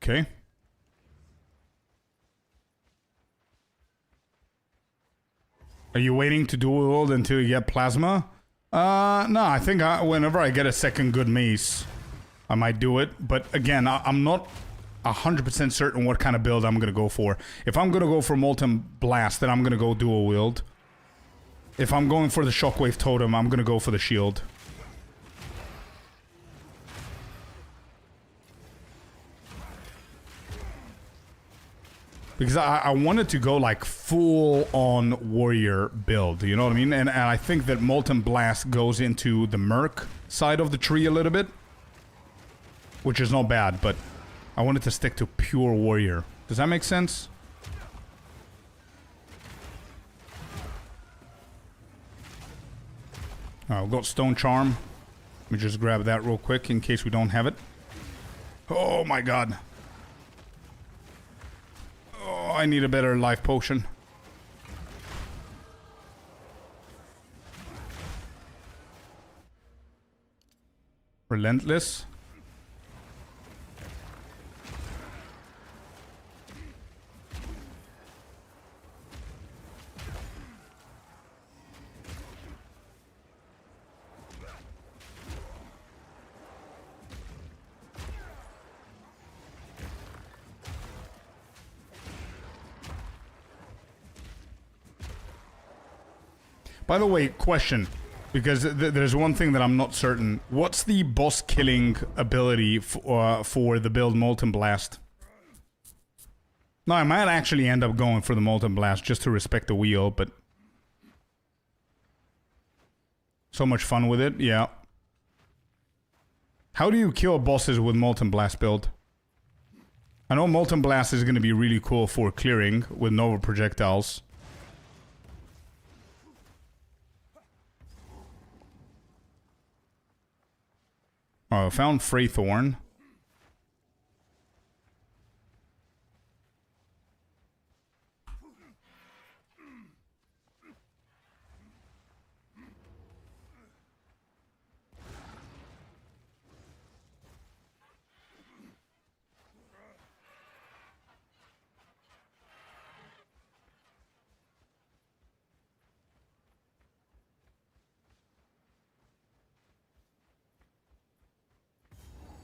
Okay. Are you waiting to dual wield until you get plasma? No, I think whenever I get a second good mace, I might do it. But again, I'm not 100% certain what kind of build I'm gonna go for. If I'm gonna go for Molten Blast, then I'm gonna go dual wield. If I'm going for the Shockwave Totem, I'm gonna go for the shield. Because I wanted to go like full on warrior build, you know what I mean? And I think that Molten Blast goes into the Merc side of the tree a little bit. Which is not bad, but I wanted to stick to pure warrior. Does that make sense? Alright, we've got Stone Charm. Let me just grab that real quick in case we don't have it. Oh my god. I need a better life potion. Relentless. By the way, question. Because there's one thing that I'm not certain. What's the boss killing ability for the build Molten Blast? No, I might actually end up going for the Molten Blast just to respect the wheel, but... So much fun with it, yeah. How do you kill bosses with Molten Blast build? I know Molten Blast is going to be really cool for clearing with Nova projectiles. Oh, I found Freythorn.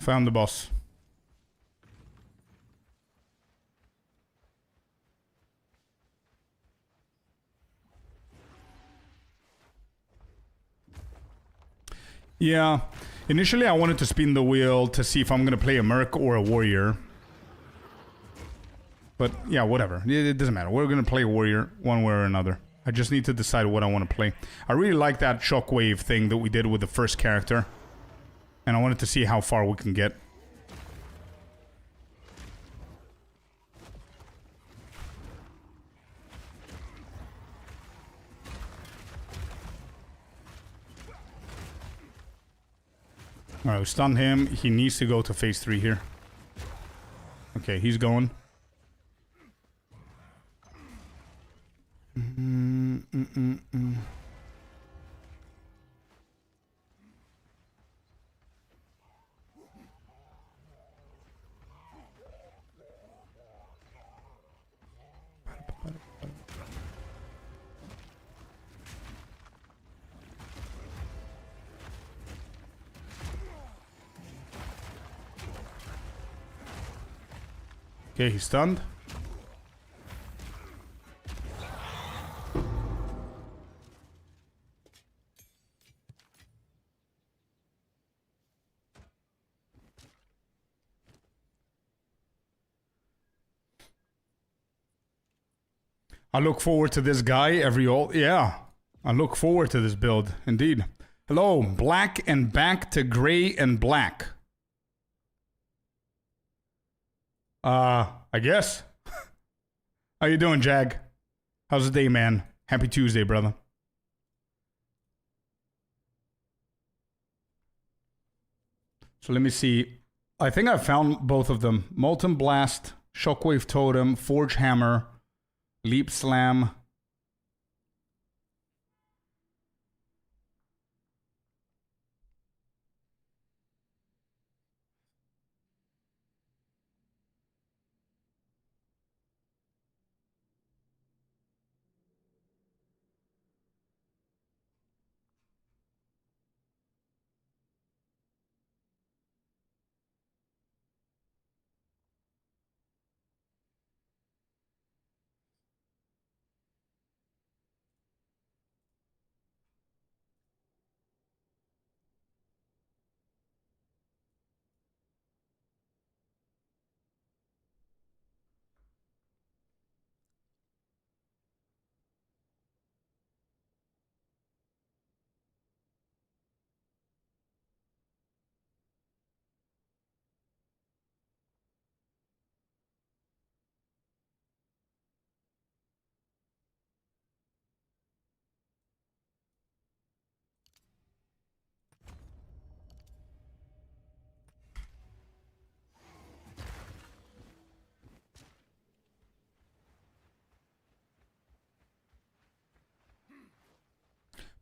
Found the boss. Yeah. Initially, I wanted to spin the wheel to see if I'm going to play a Merc or a Warrior. But, yeah, whatever. It doesn't matter. We're going to play a Warrior one way or another. I just need to decide what I want to play. I really like that shockwave thing that we did with the first character. And I wanted to see how far we can get. Alright, we stunned him. He needs to go to phase 3 here. Okay, he's going. Okay, he's stunned. I look forward to this guy every all. Yeah, I look forward to this build, indeed. Hello, black and back to gray and black. I guess. How you doing, Jag? How's the day, man? Happy Tuesday, brother. So let me see. I think I found both of them. Molten Blast, Shockwave Totem, Forge Hammer, Leap Slam.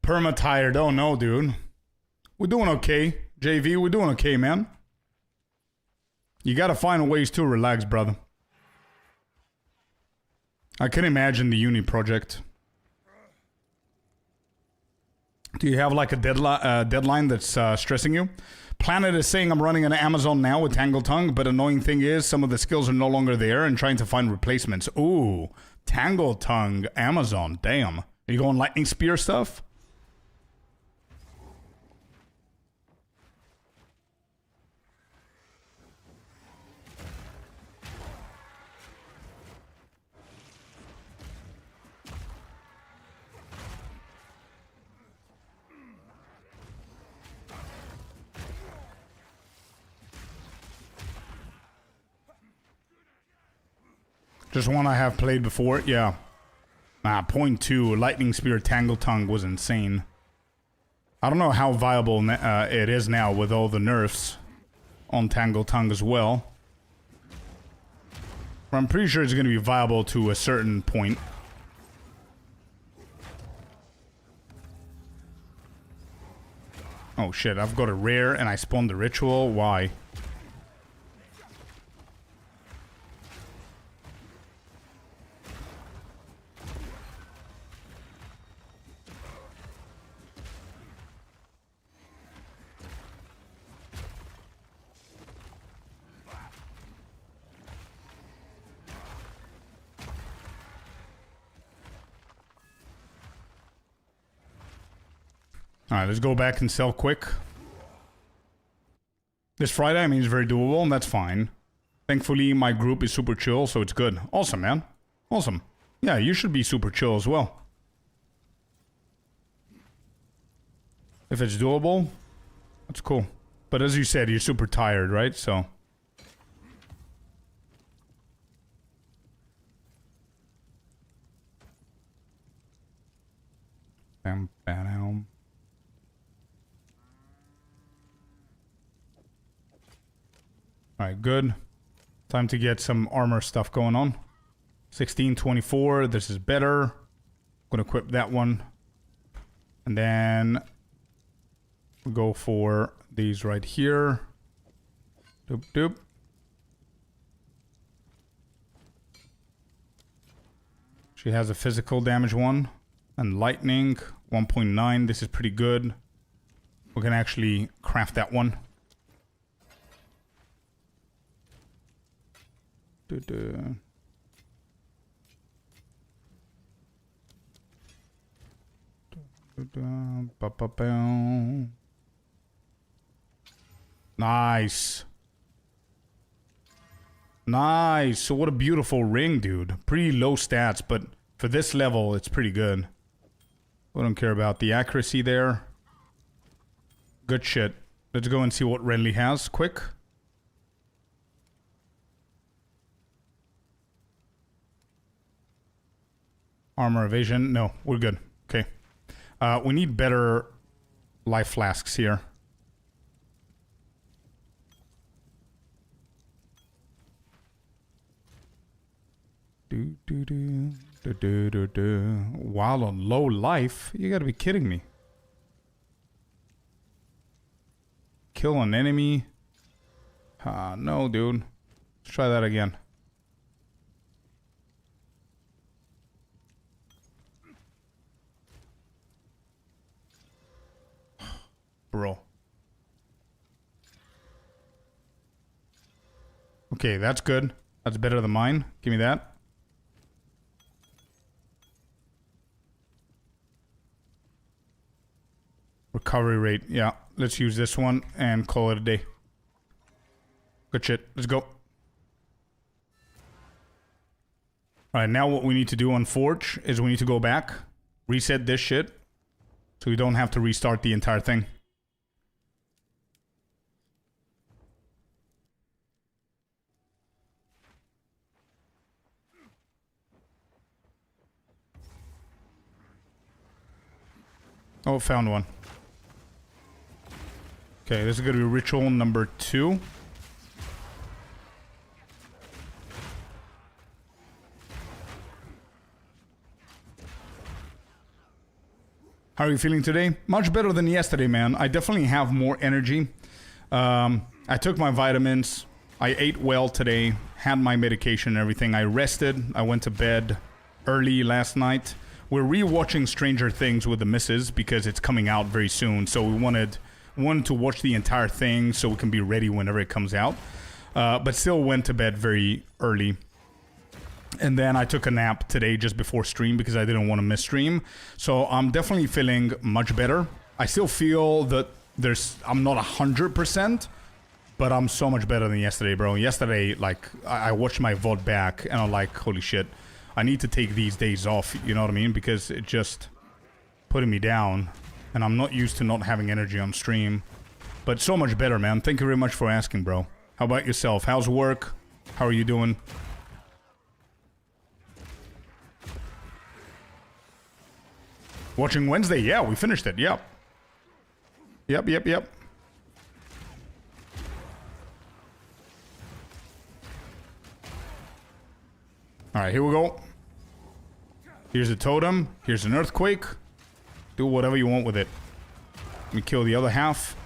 Perma-tired. Oh no, dude. We're doing okay. JV, we're doing okay, man. You gotta find ways to relax, brother. I can imagine the uni project. Do you have like a deadline that's stressing you? Planet is saying I'm running an Amazon now with Tangle Tongue, but annoying thing is some of the skills are no longer there and trying to find replacements. Ooh, Tangle Tongue, Amazon, damn. Are you going lightning spear stuff? Just one I have played before, yeah. Point 2, Lightning Spear Tangle Tongue was insane. I don't know how viable it is now with all the nerfs on Tangle Tongue as well. But I'm pretty sure it's going to be viable to a certain point. Oh shit, I've got a rare and I spawned the ritual. Why? Alright, let's go back and sell quick. This Friday, I mean, it's very doable, and that's fine. Thankfully, my group is super chill, so it's good. Awesome, man. Awesome. Yeah, you should be super chill as well. If it's doable, that's cool. But as you said, you're super tired, right? So... Bam, bam. Alright, good. Time to get some armor stuff going on. 1624, this is better. I'm gonna equip that one. And then we'll go for these right here. Doop doop. She has a physical damage one. And lightning, 1.9. This is pretty good. We can actually craft that one. Nice. Nice. So what a beautiful ring, dude. Pretty low stats, but for this level, it's pretty good. I don't care about the accuracy there. Good shit. Let's go and see what Renly has, quick. Armor evasion. No, we're good. Okay. We need better life flasks here. While on low life? You gotta be kidding me. Kill an enemy? No, dude. Let's try that again. Bro. Okay, that's good. That's better than mine. Give me that. Recovery rate. Yeah, let's use this one and call it a day. Good shit. Let's go. Alright, now what we need to do on Forge is we need to go back, reset this shit, so we don't have to restart the entire thing. Oh, found one. Okay, this is gonna be ritual number 2. How are you feeling today? Much better than yesterday, man. I definitely have more energy. I took my vitamins. I ate well today. Had my medication and everything. I rested. I went to bed early last night. We're rewatching Stranger Things with the missus because it's coming out very soon. So we wanted to watch the entire thing so we can be ready whenever it comes out. But still went to bed very early. And then I took a nap today just before stream because I didn't want to miss stream. So I'm definitely feeling much better. I still feel that I'm not 100%, but I'm so much better than yesterday, bro. Yesterday, like, I watched my VOD back and I'm like, holy shit. I need to take these days off, you know what I mean? Because it just putting me down. And I'm not used to not having energy on stream. But so much better, man. Thank you very much for asking, bro. How about yourself? How's work? How are you doing? Watching Wednesday. Yeah, we finished it. Yep. Yep. Alright, here we go. Here's a totem. Here's an earthquake. Do whatever you want with it. Let me kill the other half.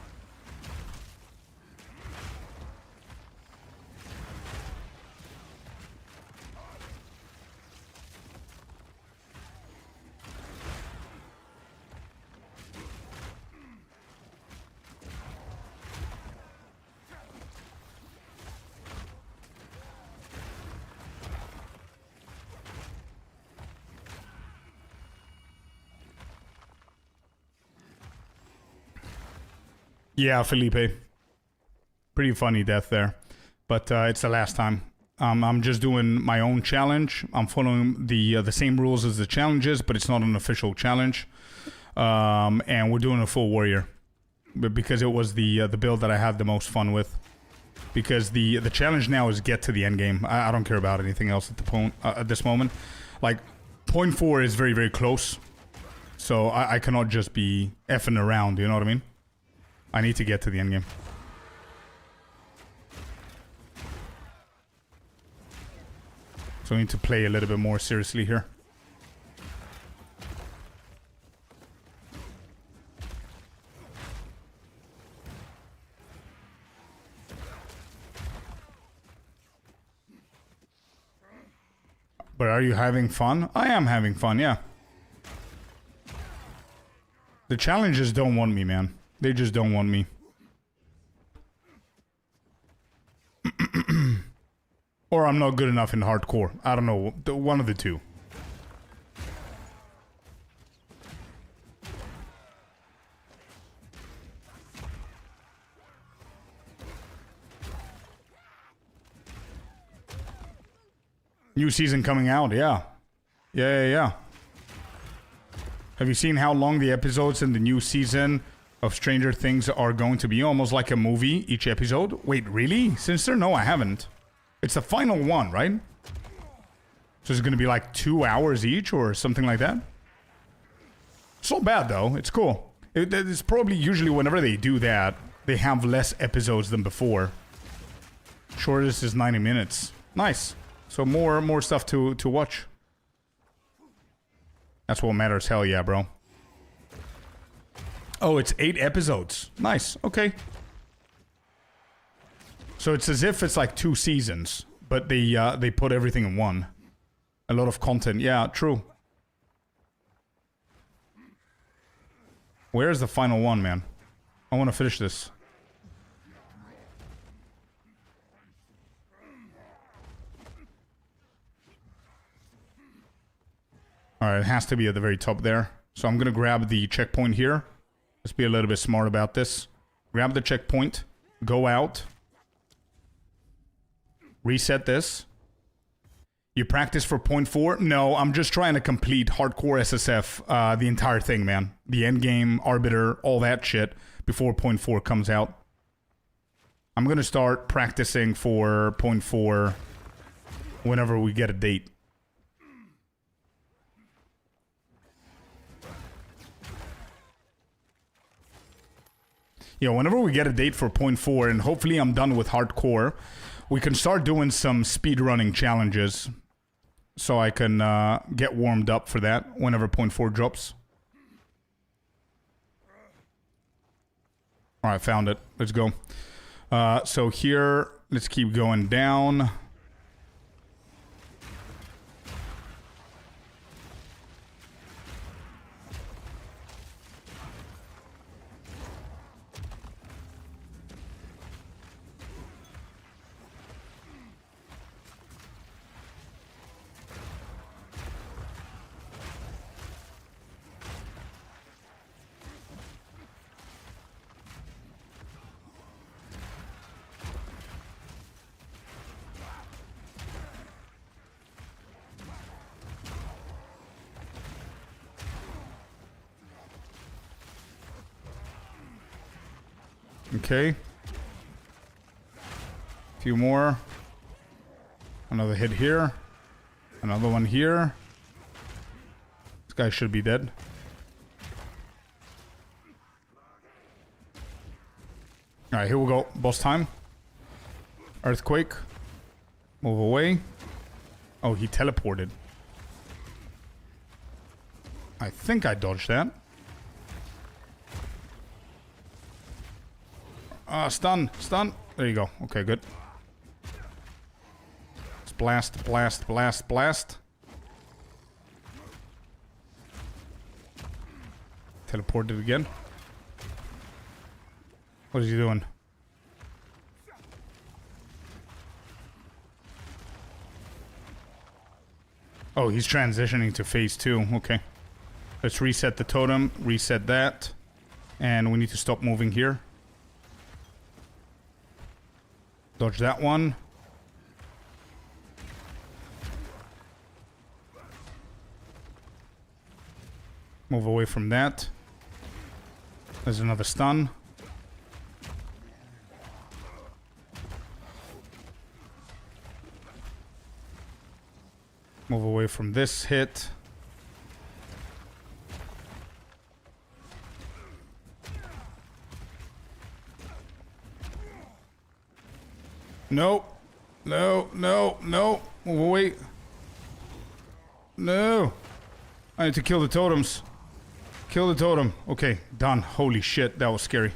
Yeah, Felipe. Pretty funny death there. But it's the last time. I'm just doing my own challenge. I'm following the same rules as the challenges, but it's not an official challenge. And we're doing a full warrior. But because it was the build that I had the most fun with. Because the challenge now is get to the end game. I don't care about anything else at this moment. Like, point 4 is very, very close. So I cannot just be effing around, you know what I mean? I need to get to the end game. So I need to play a little bit more seriously here. But are you having fun? I am having fun, yeah. The challenges don't want me, man. They just don't want me. Or I'm not good enough in hardcore. I don't know. One of the two. New season coming out, yeah. Yeah. Have you seen how long the episodes in the new season of Stranger Things are going to be? Almost like a movie, each episode? Wait, really? Sinister? No, I haven't. It's the final one, right? So it's gonna be like 2 hours each or something like that? It's not bad though, it's cool. It's probably usually whenever they do that, they have less episodes than before. Shortest is 90 minutes. Nice. So more stuff to watch. That's what matters, hell yeah, bro. Oh, it's 8 episodes. Nice, okay. So it's as if it's like 2 seasons, but they put everything in one. A lot of content, yeah, true. Where's the final one, man? I want to finish this. Alright, it has to be at the very top there. So I'm gonna grab the checkpoint here. Let's be a little bit smart about this. Grab the checkpoint. Go out. Reset this. You practice for point 4? No, I'm just trying to complete hardcore SSF, the entire thing, man. The end game, Arbiter, all that shit, before point 4 comes out. I'm gonna start practicing for point 4 whenever we get a date. Yeah, whenever we get a date for point 4, and hopefully I'm done with hardcore, we can start doing some speedrunning challenges. So I can get warmed up for that whenever point 4 drops. Alright, found it. Let's go. So here, let's keep going down. Okay. A few more. Another hit here. Another one here. This guy should be dead. Alright, here we go. Boss time. Earthquake. Move away. Oh, he teleported. I think I dodged that. Stun. Stun. There you go. Okay, good. Let's blast, blast, blast, blast. Teleported again. What is he doing? Oh, he's transitioning to phase 2. Okay. Let's reset the totem. Reset that. And we need to stop moving here. Dodge that one. Move away from that. There's another stun. Move away from this hit. No. No, no, no. Move away. No. I need to kill the totems. Kill the totem. Okay, done. Holy shit, that was scary.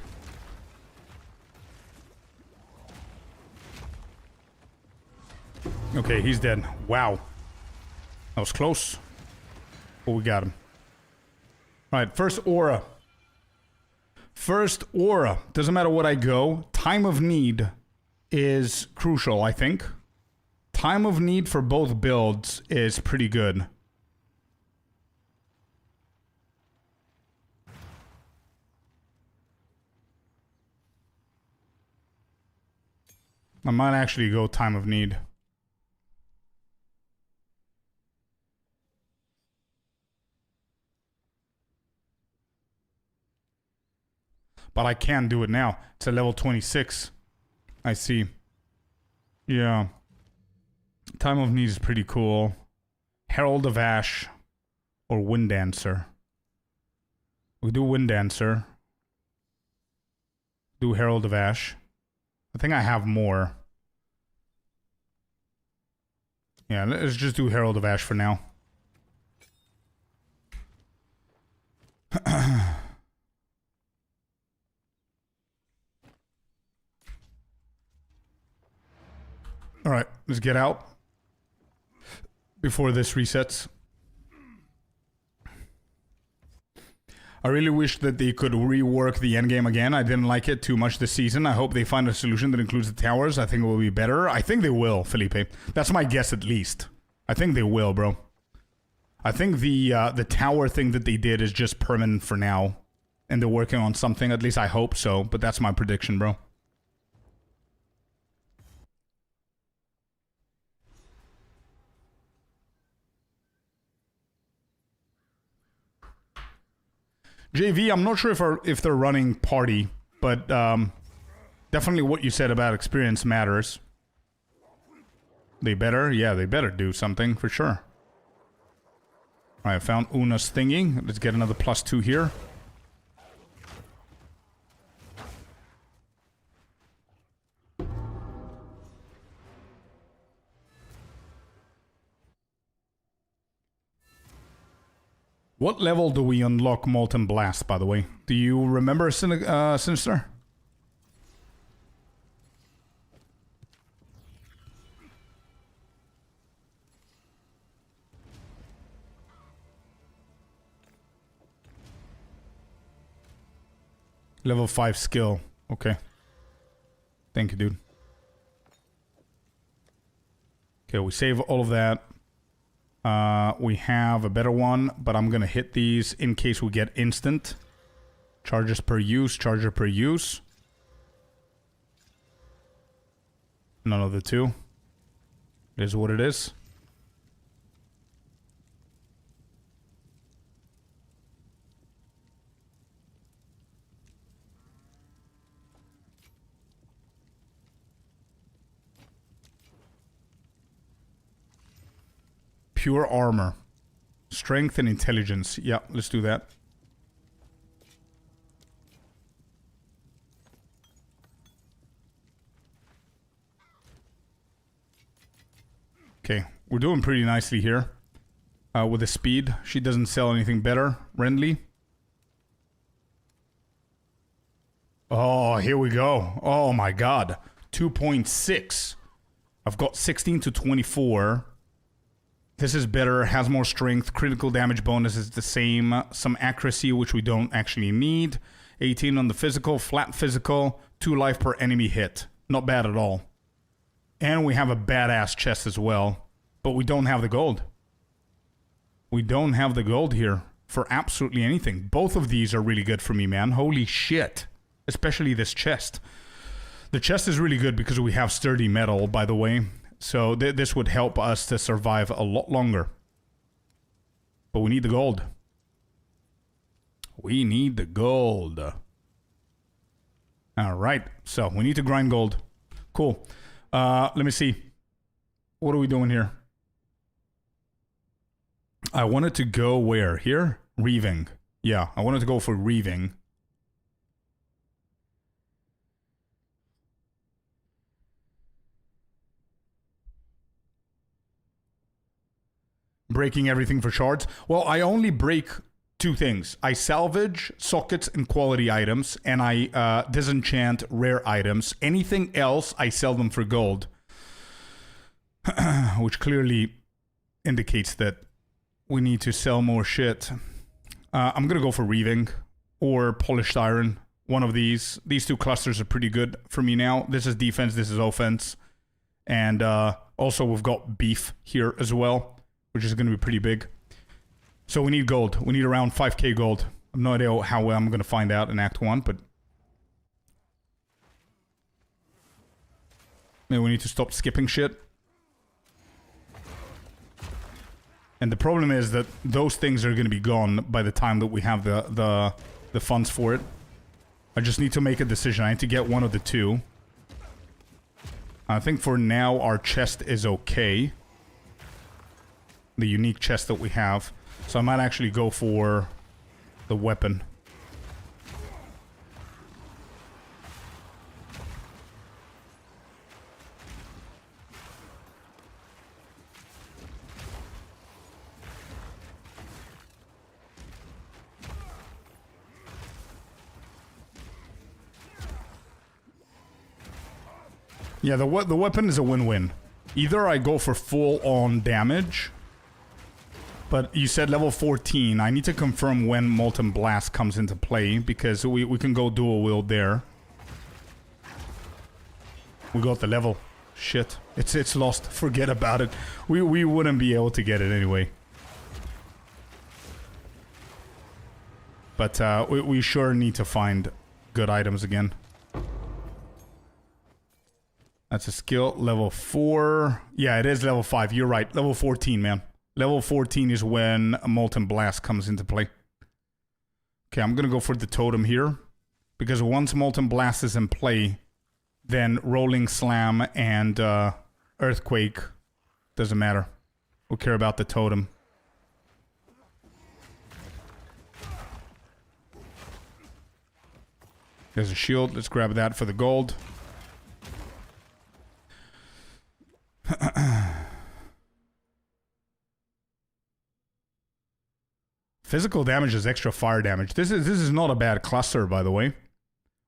Okay, he's dead. Wow. That was close. But we got him. Alright, first aura. First aura. Doesn't matter what I go. Time of need is crucial, I think. Time of need for both builds is pretty good. I might actually go time of need. But I can do it now. It's a level 26. I see. Yeah. Time of need is pretty cool. Herald of Ash or Wind Dancer. We do Wind Dancer. Do Herald of Ash. I think I have more. Yeah, let's just do Herald of Ash for now. Alright, let's get out before this resets. I really wish that they could rework the endgame again. I didn't like it too much this season. I hope they find a solution that includes the towers. I think it will be better. I think they will, Felipe. That's my guess at least. I think they will, bro. I think the tower thing that they did is just permanent for now. And they're working on something. At least I hope so. But that's my prediction, bro. JV, I'm not sure if they're running party, but definitely what you said about experience matters. They better? Yeah, they better do something for sure. Alright, I found Una's thingy. Let's get another +2 here. What level do we unlock Molten Blast, by the way? Do you remember, Sinister? Level 5 skill. Okay. Thank you, dude. Okay, we save all of that. We have a better one, but I'm gonna hit these in case we get instant. Charges per use, charger per use. None of the two. It is what it is. Pure armor. Strength and intelligence. Yeah, let's do that. Okay, we're doing pretty nicely here. With the speed. She doesn't sell anything better. Renly. Oh, here we go. Oh my god. 2.6. I've got 16 to 24. This is better, has more strength. Critical damage bonus is the same. Some accuracy, which we don't actually need. 18 on the physical, flat physical. 2 life per enemy hit. Not bad at all. And we have a badass chest as well. But we don't have the gold. We don't have the gold here for absolutely anything. Both of these are really good for me, man. Holy shit. Especially this chest. The chest is really good because we have sturdy metal, by the way. So this would help us to survive a lot longer. But we need the gold. We need the gold. Alright, so we need to grind gold. Cool. Let me see. What are we doing here? I wanted to go where? Here? Reaving. Yeah, I wanted to go for reaving. Breaking everything for shards. Well, I only break 2 things. I salvage sockets and quality items, and I disenchant rare items. Anything else, I sell them for gold. Which clearly indicates that we need to sell more shit. I'm gonna go for reaving or polished iron. One of these. These 2 clusters are pretty good for me now. This is defense, this is offense. And also we've got beef here as well, which is gonna be pretty big. So we need gold. We need around 5k gold. I have no idea how I'm gonna find out in Act 1, but... maybe we need to stop skipping shit. And the problem is that those things are going to be gone by the time that we have the funds for it. I just need to make a decision. I need to get one of the 2. I think for now our chest is okay. The unique chest that we have. So I might actually go for the weapon. Yeah, the weapon is a win-win. Either I go for full-on damage, but you said level 14. I need to confirm when Molten Blast comes into play, because we can go dual wield there. We got the level. Shit. It's lost. Forget about it. We wouldn't be able to get it anyway. But we sure need to find good items again. That's a skill. Level 4. Yeah, it is level 5. You're right. Level 14, man. Level 14 is when a Molten Blast comes into play. Okay, I'm going to go for the totem here. Because once Molten Blast is in play, then Rolling Slam and Earthquake doesn't matter. We'll care about the totem. There's a shield. Let's grab that for the gold. Physical damage is extra fire damage. This is not a bad cluster, by the way.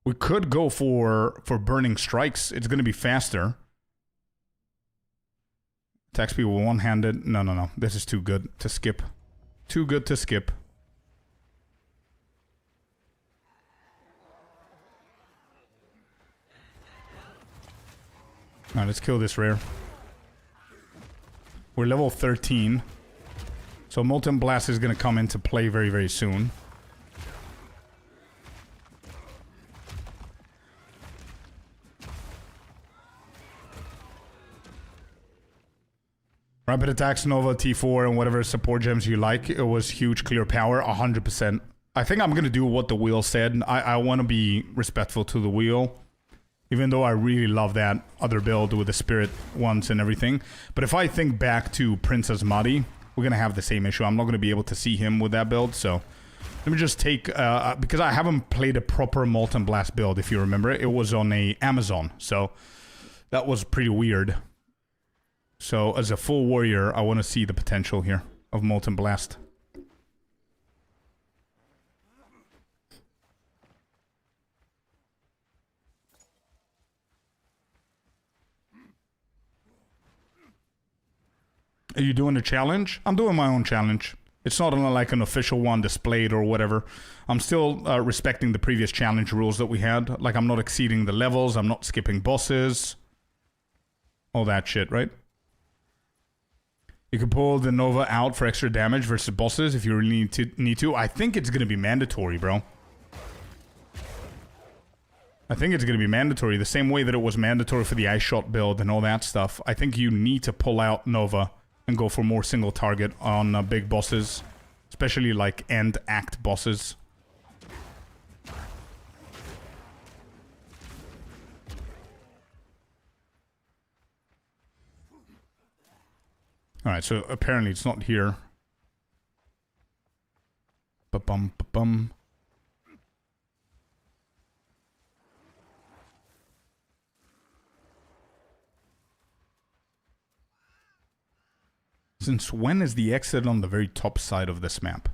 We could go for burning strikes. It's going to be faster. Attacks people one-handed. No. This is too good to skip. Too good to skip. Alright, let's kill this rare. We're level 13. So Molten Blast is going to come into play very, very soon. Rapid Attacks, Nova, T4, and whatever support gems you like. It was huge clear power, 100%. I think I'm going to do what the wheel said. I want to be respectful to the wheel. Even though I really love that other build with the spirit ones and everything. But if I think back to Princess Madi, we're going to have the same issue. I'm not going to be able to see him with that build, so... let me just take... because I haven't played a proper Molten Blast build, if you remember. It was on a Amazon, so... that was pretty weird. So as a full warrior, I want to see the potential here of Molten Blast. Are you doing a challenge? I'm doing my own challenge. It's not like an official one displayed or whatever. I'm still respecting the previous challenge rules that we had. Like, I'm not exceeding the levels, I'm not skipping bosses. All that shit, right? You can pull the Nova out for extra damage versus bosses if you really need to. I think it's gonna be mandatory, bro. I think it's gonna be mandatory. The same way that it was mandatory for the Ice Shot build and all that stuff. I think you need to pull out Nova and go for more single target on big bosses. Especially like end act bosses. Alright, so apparently it's not here. Ba-bum, ba-bum. Since when is the exit on the very top side of this map?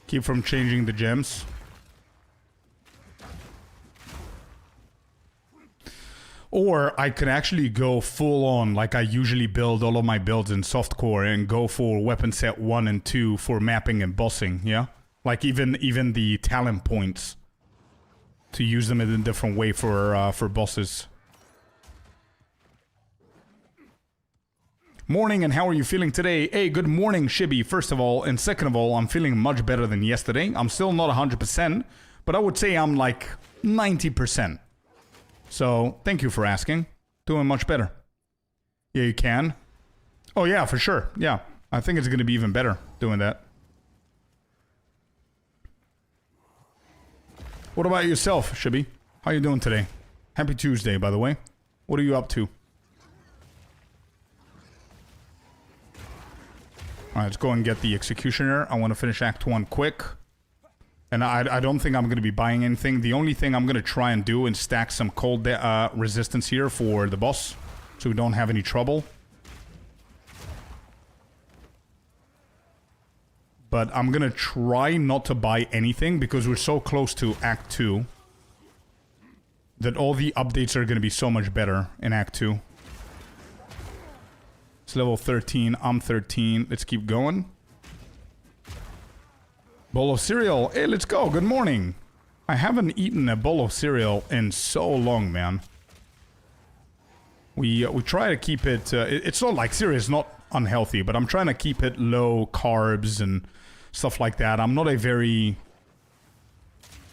Keep from changing the gems. Or I could actually go full on like I usually build all of my builds in softcore and go for weapon set 1 and 2 for mapping and bossing, yeah? Like even the talent points to use them in a different way for bosses. Morning, and how are you feeling today? Hey, good morning, Shibby, first of all. And second of all, I'm feeling much better than yesterday. I'm still not 100%, but I would say I'm like 90%. So, thank you for asking. Doing much better. Yeah, you can. Oh yeah, for sure. Yeah, I think it's going to be even better doing that. What about yourself, Shibby? How you doing today? Happy Tuesday, by the way. What are you up to? Alright, let's go and get the Executioner. I want to finish Act 1 quick. And I don't think I'm going to be buying anything. The only thing I'm going to try and do is stack some cold resistance here for the boss. So we don't have any trouble. But I'm going to try not to buy anything because we're so close to Act 2. That all the updates are going to be so much better in Act 2. It's level 13, I'm 13. Let's keep going. Bowl of cereal. Hey, let's go. Good morning. I haven't eaten a bowl of cereal in so long, man. We try to keep it... it's not like cereal is not unhealthy, but I'm trying to keep it low carbs and stuff like that. I'm not a very...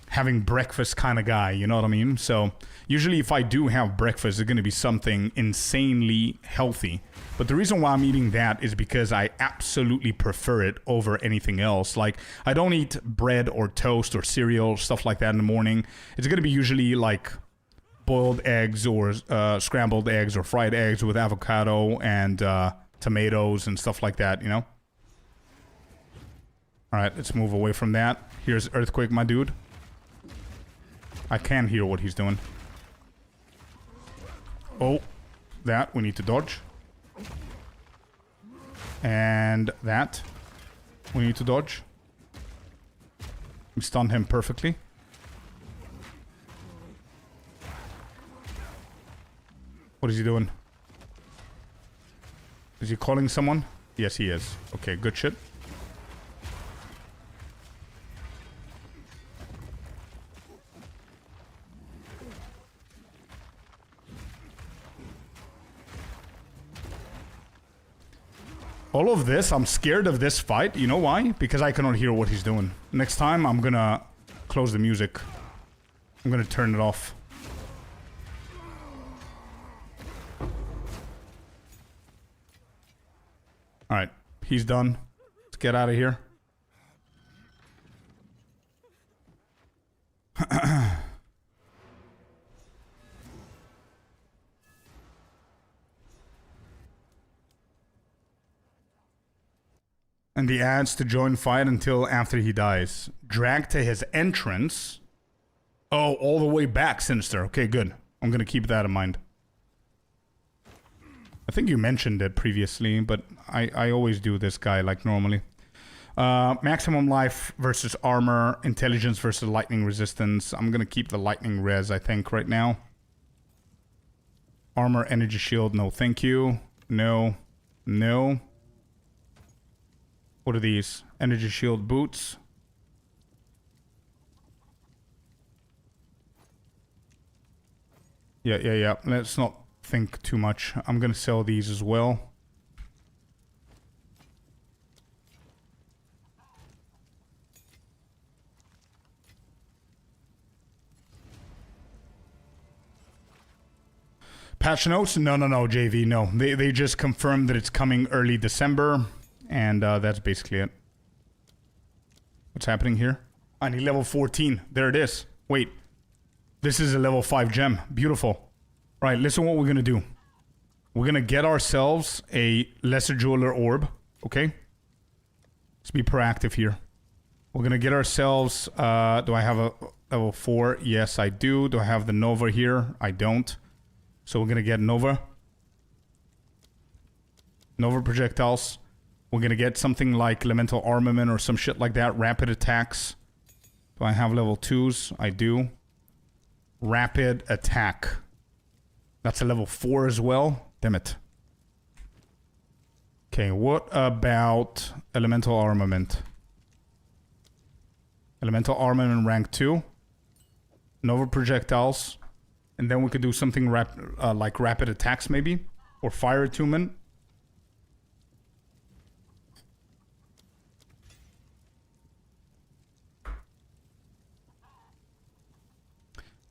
having breakfast kind of guy, you know what I mean? So, usually if I do have breakfast, it's going to be something insanely healthy. But the reason why I'm eating that is because I absolutely prefer it over anything else. Like, I don't eat bread or toast or cereal, stuff like that in the morning. It's going to be usually like boiled eggs or scrambled eggs or fried eggs with avocado and tomatoes and stuff like that, you know? Alright, let's move away from that. Here's Earthquake, my dude. I can hear what he's doing. Oh, that we need to dodge. And that we need to dodge. We stunned him perfectly. What is he doing? Is he calling someone? Yes, he is. Okay, good shit. All of this, I'm scared of this fight. You know why? Because I cannot hear what he's doing. Next time, I'm gonna close the music. I'm gonna turn it off. Alright, he's done. Let's get out of here. And the adds to join fight until after he dies. Drag to his entrance. Oh, all the way back, Sinister. Okay, good. I'm gonna keep that in mind. I think you mentioned it previously, but I always do this guy like normally. Maximum life versus armor, intelligence versus lightning resistance. I'm gonna keep the lightning res, I think, right now. Armor, energy shield, no thank you. No. No. What are these? Energy shield boots. Yeah. Let's not think too much. I'm gonna sell these as well. Patch notes? No, JV, no. They just confirmed that it's coming early December, and that's basically it. What's happening here? I need level 14. There it is. Wait. This is a level 5 gem. Beautiful. Right, listen what we're gonna do. We're gonna get ourselves a lesser jeweler orb, okay? Let's be proactive here. We're gonna get ourselves, do I have a level 4? Yes, I do. Do I have the Nova here? I don't. So we're gonna get Nova. Nova projectiles. We're gonna get something like elemental armament or some shit like that. Rapid attacks. Do I have level 2s? I do. Rapid attack. That's a level 4 as well. Damn it. Okay, what about elemental armament? Elemental armament rank 2. Nova projectiles. And then we could do something like rapid attacks maybe. Or fire attunement.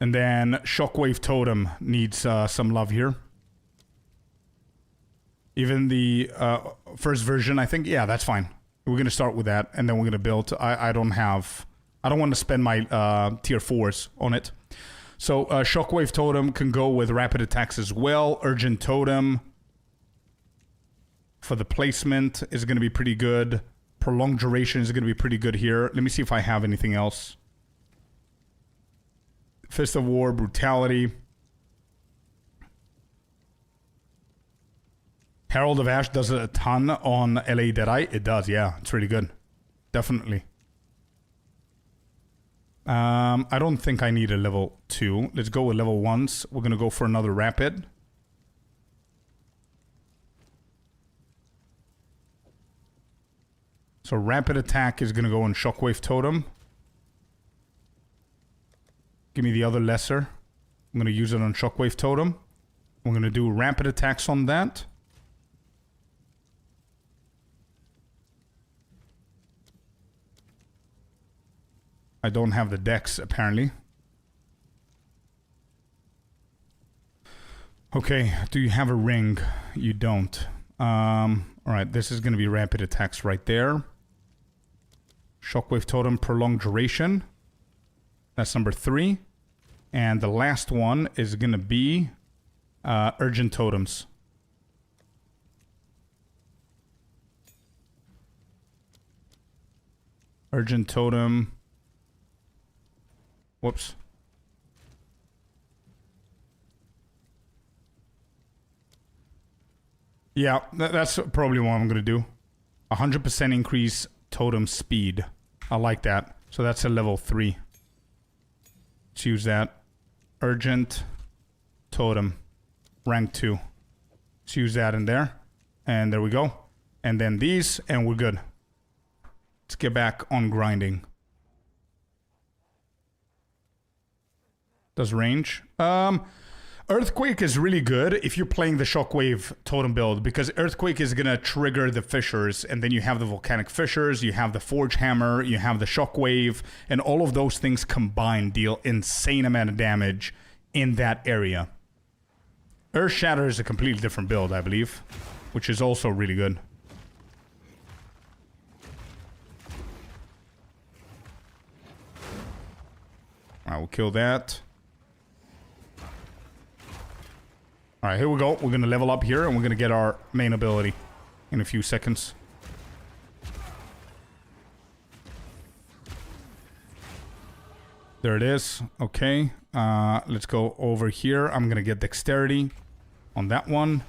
And then Shockwave Totem needs some love here. Even the first version, I think, yeah, that's fine. We're going to start with that, and then we're going to build. I don't want to spend my tier 4s on it. So Shockwave Totem can go with rapid attacks as well. Urgent Totem for the placement is going to be pretty good. Prolonged duration is going to be pretty good here. Let me see if I have anything else. Fist of War, Brutality. Herald of Ash does a ton on LA Deadeye. It does, yeah. It's really good. Definitely. I don't think I need a level 2. Let's go with level 1s. We're going to go for another Rapid. So Rapid Attack is going to go on Shockwave Totem. Give me the other lesser. I'm going to use it on Shockwave Totem. We're going to do rapid attacks on that. I don't have the dex, apparently. Okay, do you have a ring? You don't. Alright, this is going to be rapid attacks right there. Shockwave Totem, prolonged duration. That's number 3. And the last one is going to be Urgent Totems. Urgent Totem. Whoops. Yeah, that's probably what I'm going to do. 100% increase totem speed. I like that. So that's a level 3. Let's use that. Urgent Totem. Rank 2. Let's use that in there. And there we go. And then these, and we're good. Let's get back on grinding. Does range. Earthquake is really good if you're playing the Shockwave Totem build, because Earthquake is going to trigger the fissures, and then you have the volcanic fissures, you have the Forge Hammer, you have the Shockwave, and all of those things combined deal insane amount of damage in that area. Earth Shatter is a completely different build, I believe, which is also really good. Alright, we'll kill that. Alright, here we go. We're going to level up here, and we're going to get our main ability in a few seconds. There it is. Okay. Let's go over here. I'm gonna get dexterity on that one.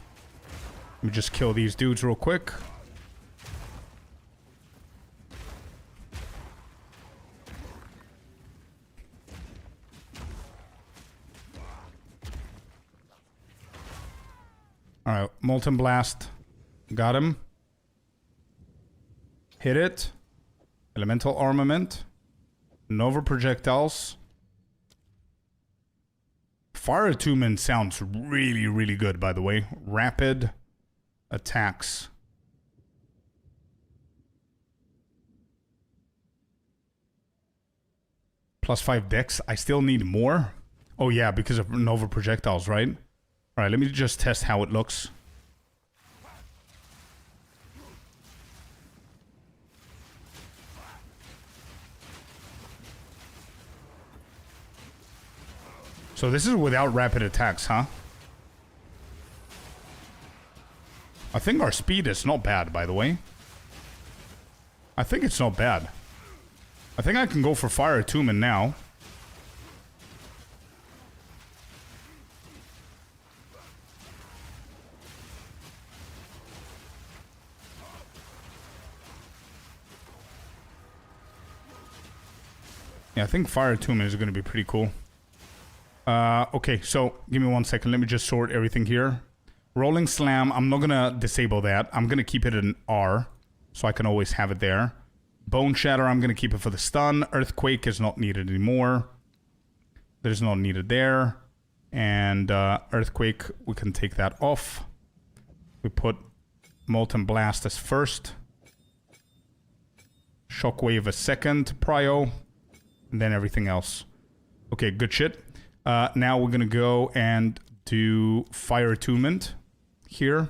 Let me just kill these dudes real quick. Alright, Molten Blast. Got him. Hit it. Elemental Armament. Nova Projectiles. Fire Attunement sounds really, really good, by the way. Rapid Attacks. +5 dex. I still need more? Oh yeah, because of Nova Projectiles, right? Alright, let me just test how it looks. So this is without rapid attacks, huh? I think our speed is not bad, by the way. I think it's not bad. I think I can go for Fire Attunement now. Yeah, I think Fire Attunement is going to be pretty cool. Okay, so give me 1 second. Let me just sort everything here. Rolling Slam, I'm not going to disable that. I'm going to keep it in R, so I can always have it there. Bone Shatter, I'm going to keep it for the stun. Earthquake is not needed anymore. That is not needed there. And Earthquake, we can take that off. We put Molten Blast as first. Shockwave as second. Prio. And then everything else. Okay, good shit. Now we're going to go and do Fire Attunement here.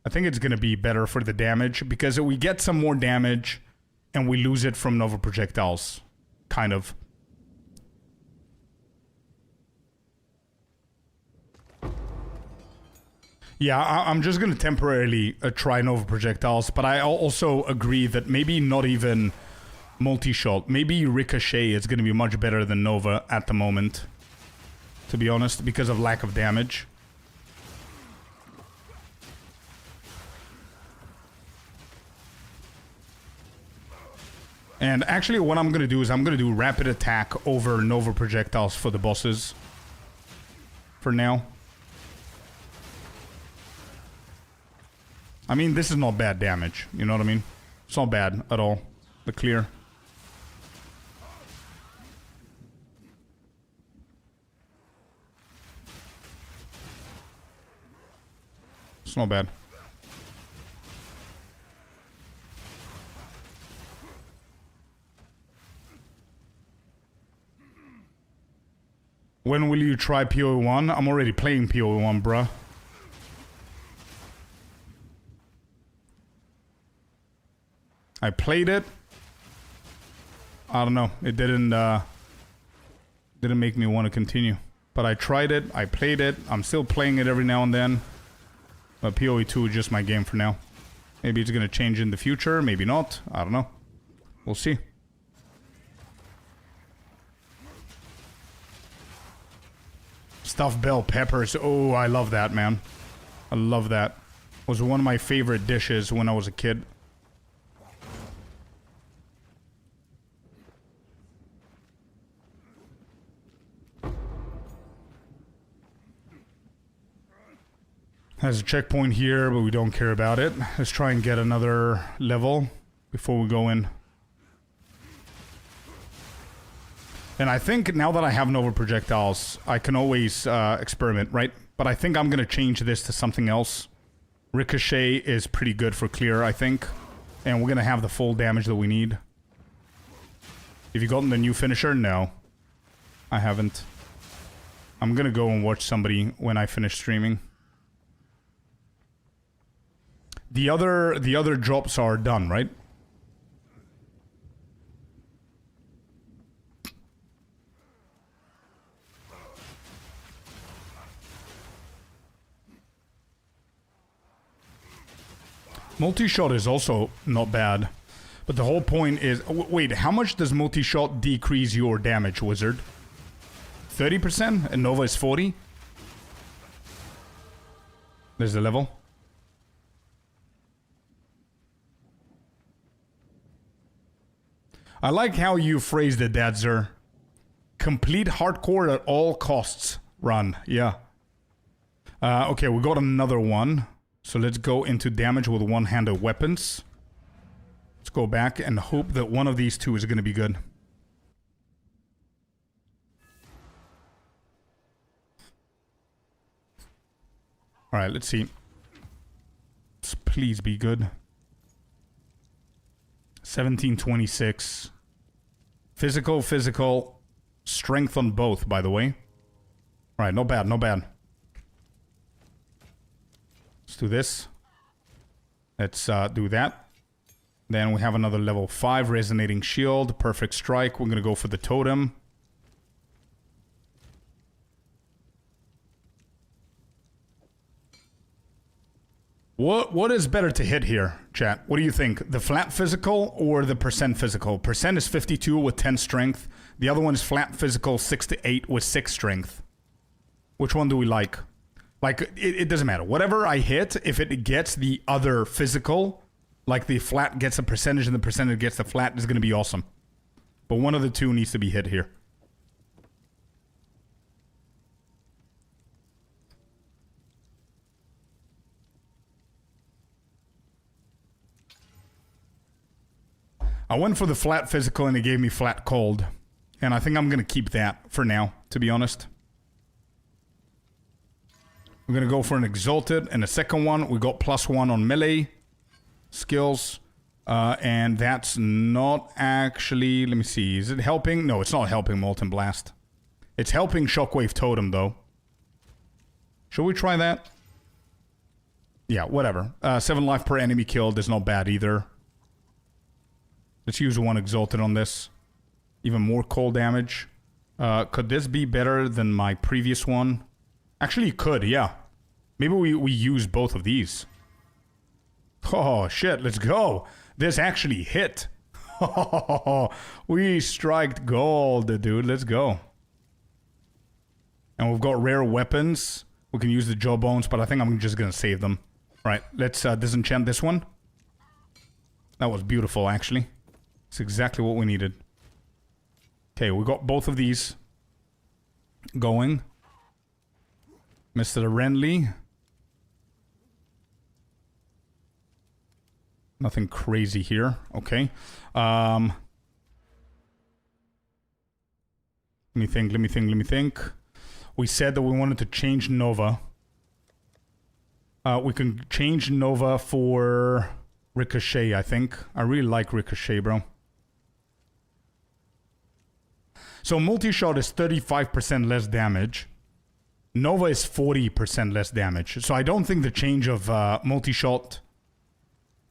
I think it's going to be better for the damage because we get some more damage and we lose it from Nova Projectiles. Kind of. Yeah, I'm just going to temporarily try Nova Projectiles, but I also agree that maybe not even multi-shot. Maybe Ricochet is going to be much better than Nova at the moment, to be honest, because of lack of damage. And actually what I'm going to do is I'm going to do Rapid Attack over Nova Projectiles for the bosses. For now. I mean, this is not bad damage. You know what I mean? It's not bad at all. The clear. It's not bad. When will you try PoE1? I'm already playing PoE1, bruh. I played it. I don't know. It didn't make me want to continue. But I tried it. I played it. I'm still playing it every now and then. But PoE2 is just my game for now. Maybe it's going to change in the future. Maybe not. I don't know. We'll see. Stuffed bell peppers. Oh, I love that, man. I love that. It was one of my favorite dishes when I was a kid. Has a checkpoint here, but we don't care about it. Let's try and get another level before we go in. And I think now that I have Nova Projectiles, I can always experiment, right? But I think I'm going to change this to something else. Ricochet is pretty good for clear, I think. And we're going to have the full damage that we need. Have you gotten the new finisher? No. I haven't. I'm going to go and watch somebody when I finish streaming. The other drops are done, right? Multi-shot is also not bad. But the whole point is... wait, how much does multi-shot decrease your damage, Wizard? 30%? And Nova is 40? There's the level. I like how you phrased it, Dadzer. Complete hardcore at all costs. Run. Yeah. Okay, we got another one. So let's go into damage with one-handed weapons. Let's go back and hope that one of these two is going to be good. Alright, let's see. Please be good. 1726. Physical, physical. Strength on both, by the way. Alright, not bad, not bad. Let's do this. Let's do that. Then we have another level 5 resonating shield. Perfect strike. We're going to go for the totem. What is better to hit here, chat? What do you think? The flat physical or the percent physical? Percent is 52 with 10 strength. The other one is flat physical 6 to 8 with 6 strength. Which one do we like? Like, it doesn't matter. Whatever I hit, if it gets the other physical, like the flat gets a percentage and the percentage gets the flat, is going to be awesome. But one of the two needs to be hit here. I went for the flat physical and it gave me flat cold. And I think I'm going to keep that for now, to be honest. We're going to go for an exalted. And the second one, we got +1 on melee skills. And that's not actually... let me see. Is it helping? No, it's not helping Molten Blast. It's helping Shockwave Totem, though. Should we try that? Yeah, whatever. 7 life per enemy killed is not bad either. Let's use one exalted on this. Even more cold damage. Could this be better than my previous one? Actually, it could, yeah. Maybe we use both of these. Oh, shit, let's go. This actually hit. We striked gold, dude. Let's go. And we've got rare weapons. We can use the jawbones, but I think I'm just going to save them. All right, let's disenchant this one. That was beautiful, actually. It's exactly what we needed. Okay, we got both of these going. Mr. Renly. Nothing crazy here. Okay. Let me think. We said that we wanted to change Nova. We can change Nova for Ricochet, I think. I really like Ricochet, bro. So multi-shot is 35% less damage. Nova is 40% less damage. So I don't think the change of multi-shot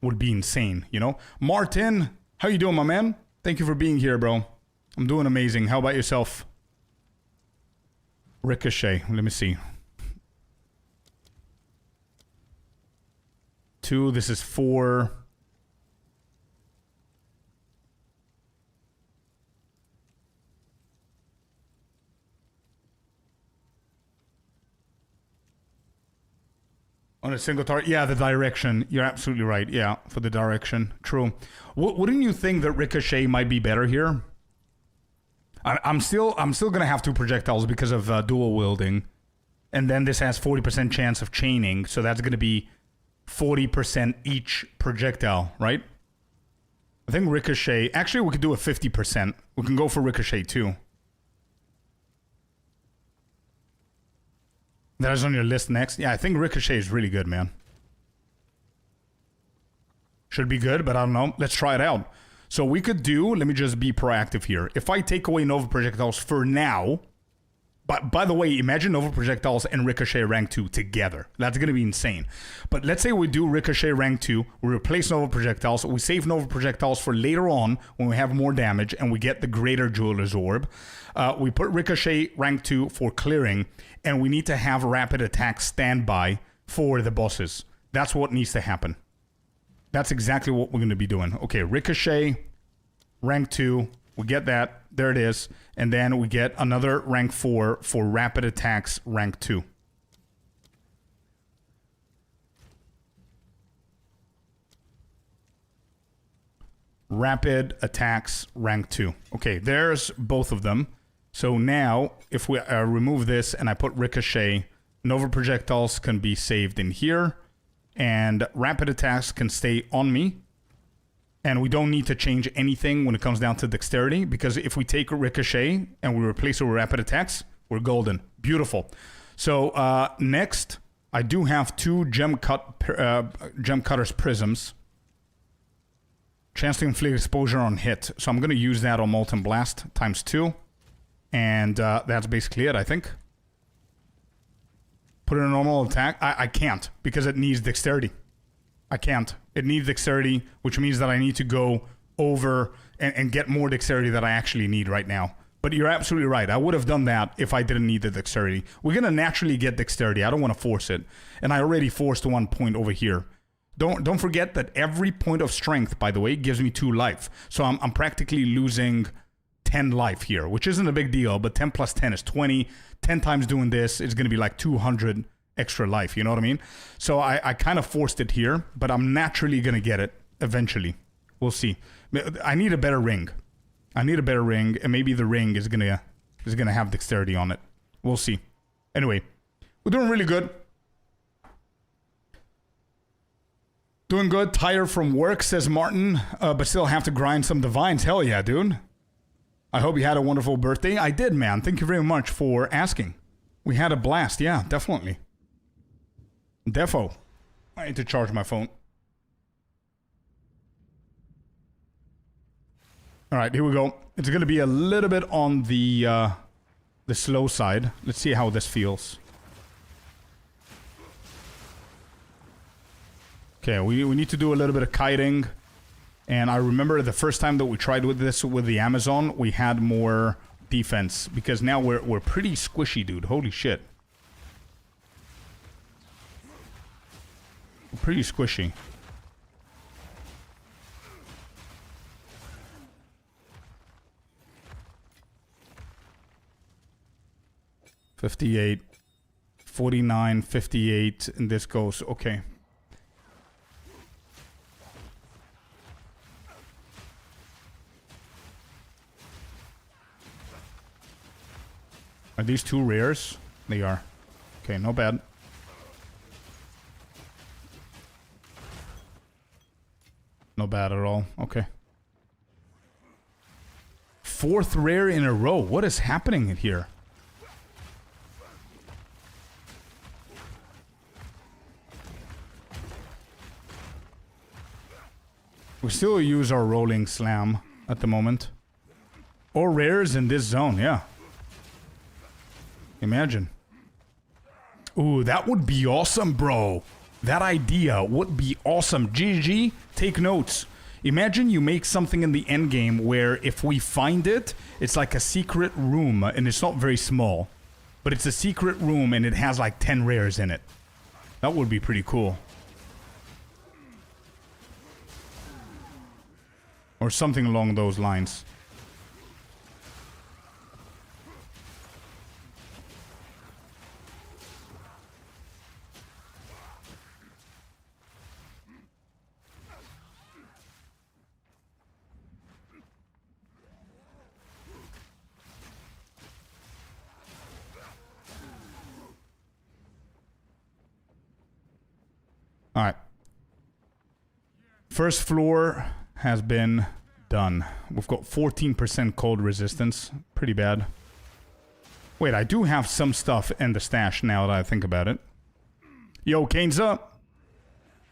would be insane, you know? Martin, how you doing, my man? Thank you for being here, bro. I'm doing amazing. How about yourself? Ricochet, let me see. 2, this is 4. On a single target? Yeah, the direction. You're absolutely right. Yeah, for the direction. True. Wouldn't you think that Ricochet might be better here? I'm still gonna have 2 projectiles because of dual wielding. And then this has 40% chance of chaining, so that's gonna be 40% each projectile, right? I think Ricochet... actually, we could do a 50%. We can go for Ricochet, too. That is on your list next. Yeah, I think Ricochet is really good, man. Should be good, but I don't know. Let's try it out. So we could do... let me just be proactive here. If I take away Nova Projectiles for now... but by the way, imagine Nova Projectiles and Ricochet rank 2 together. That's going to be insane. But let's say we do Ricochet rank 2, we replace Nova Projectiles, we save Nova Projectiles for later on when we have more damage and we get the greater Jeweler's Orb. We put Ricochet rank 2 for clearing, and we need to have rapid attack standby for the bosses. That's what needs to happen. That's exactly what we're going to be doing. Okay, Ricochet, rank 2. We get that. There it is. And then we get another rank 4 for Rapid Attacks, rank 2. Rapid Attacks, rank 2. Okay, there's both of them. So now, if we remove this and I put Ricochet, Nova Projectiles can be saved in here. And Rapid Attacks can stay on me. And we don't need to change anything when it comes down to Dexterity. Because if we take Ricochet and we replace it with Rapid Attacks, we're golden. Beautiful. So next, I do have 2 Gem Cutter's Prisms. Chance to inflict exposure on hit. So I'm going to use that on Molten Blast times 2. And that's basically it, I think. Put in a normal attack. I can't because it needs Dexterity. I can't. It needs Dexterity, which means that I need to go over and get more Dexterity that I actually need right now. But you're absolutely right. I would have done that if I didn't need the Dexterity. We're going to naturally get Dexterity. I don't want to force it. And I already forced 1 point over here. Don't forget that every point of strength, by the way, gives me 2 life. So I'm practically losing 10 life here, which isn't a big deal, but 10 plus 10 is 20. 10 times doing this is going to be like 200 extra life, you know what I mean? So I kind of forced it here, but I'm naturally going to get it eventually. We'll see. I need a better ring. I need a better ring, and maybe the ring is going to have Dexterity on it. We'll see. Anyway, we're doing really good. Doing good. Tired from work, says Martin, but still have to grind some divines. Hell yeah, dude. I hope you had a wonderful birthday. I did, man. Thank you very much for asking. We had a blast. Yeah, definitely. Defo. I need to charge my phone. All right, here we go. It's going to be a little bit on the slow side. Let's see how this feels. Okay, we need to do a little bit of kiting. And I remember the first time that we tried with this with the Amazon, we had more defense. Because now we're pretty squishy, dude. Holy shit. We're pretty squishy. $58, $49, $58, and this goes, okay. Are these 2 rares? They are. Okay, no bad. No bad at all. Okay. 4th rare in a row. What is happening here? We still use our rolling slam at the moment. Or rares in this zone, yeah. Imagine. Ooh, that would be awesome, bro. That idea would be awesome. GG, take notes. Imagine you make something in the end game where if we find it, it's like a secret room and it's not very small. But it's a secret room and it has like 10 rares in it. That would be pretty cool. Or something along those lines. Alright. First floor has been done. We've got 14% cold resistance. Pretty bad. Wait, I do have some stuff in the stash now that I think about it. Yo, Kane's up.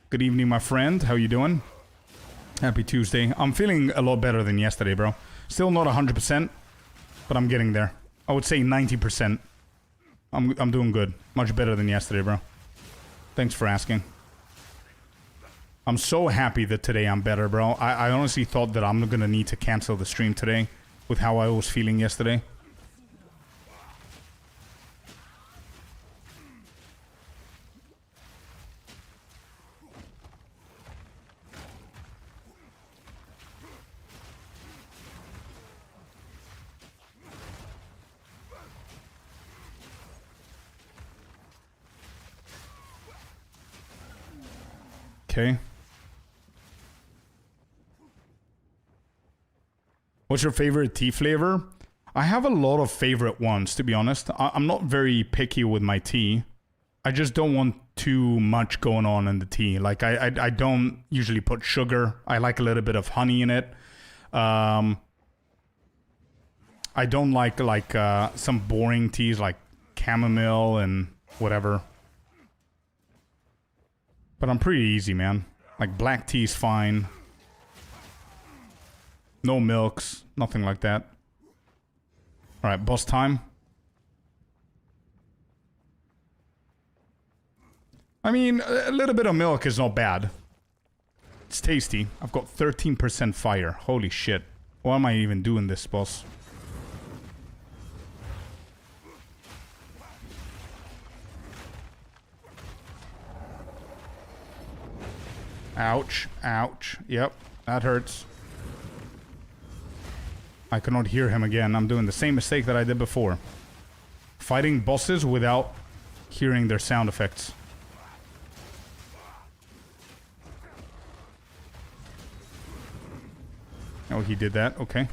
Good evening, my friend. How you doing? Happy Tuesday. I'm feeling a lot better than yesterday, bro. Still not 100%, but I'm getting there. I would say 90%. I'm doing good. Much better than yesterday, bro. Thanks for asking. I'm so happy that today I'm better, bro. I honestly thought that I'm gonna need to cancel the stream today with how I was feeling yesterday. Okay. What's your favorite tea flavor? I have a lot of favorite ones, to be honest. I'm not very picky with my tea. I just don't want too much going on in the tea. Like, I don't usually put sugar. I like a little bit of honey in it. I don't like some boring teas like chamomile and whatever. But I'm pretty easy, man. Like, black tea's fine. No milks, nothing like that. Alright, boss time. I mean, a little bit of milk is not bad. It's tasty. I've got 13% fire. Holy shit. Why am I even doing this, boss? Ouch. Ouch. Yep, that hurts. I cannot hear him again. I'm doing the same mistake that I did before. Fighting bosses without hearing their sound effects. Oh, he did that. Okay.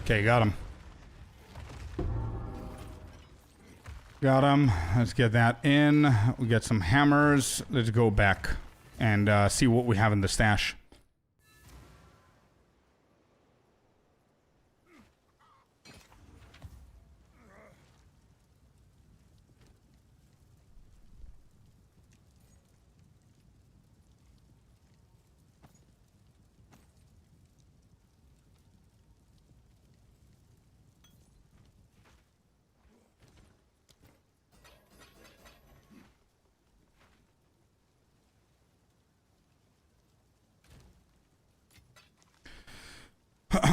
Okay, got him. Got him. Let's get that in. We get some hammers. Let's go back and see what we have in the stash.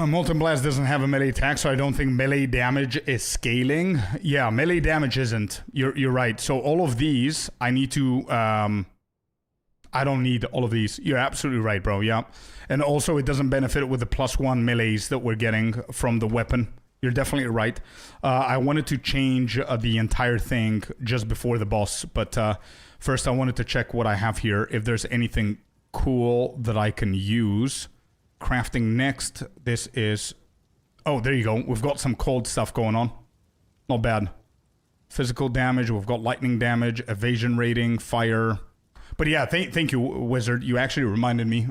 Molten Blast doesn't have a melee attack, so I don't think melee damage is scaling. Yeah, melee damage isn't. You're right. So all of these, I need to... I don't need all of these. You're absolutely right, bro. Yeah. And also, it doesn't benefit with the +1 melees that we're getting from the weapon. You're definitely right. I wanted to change the entire thing just before the boss. But first, I wanted to check what I have here. If there's anything cool that I can use... Crafting next. This is... Oh, there you go. We've got some cold stuff going on. Not bad. Physical damage. We've got lightning damage. Evasion rating. Fire. But yeah, thank you, Wizard. You actually reminded me.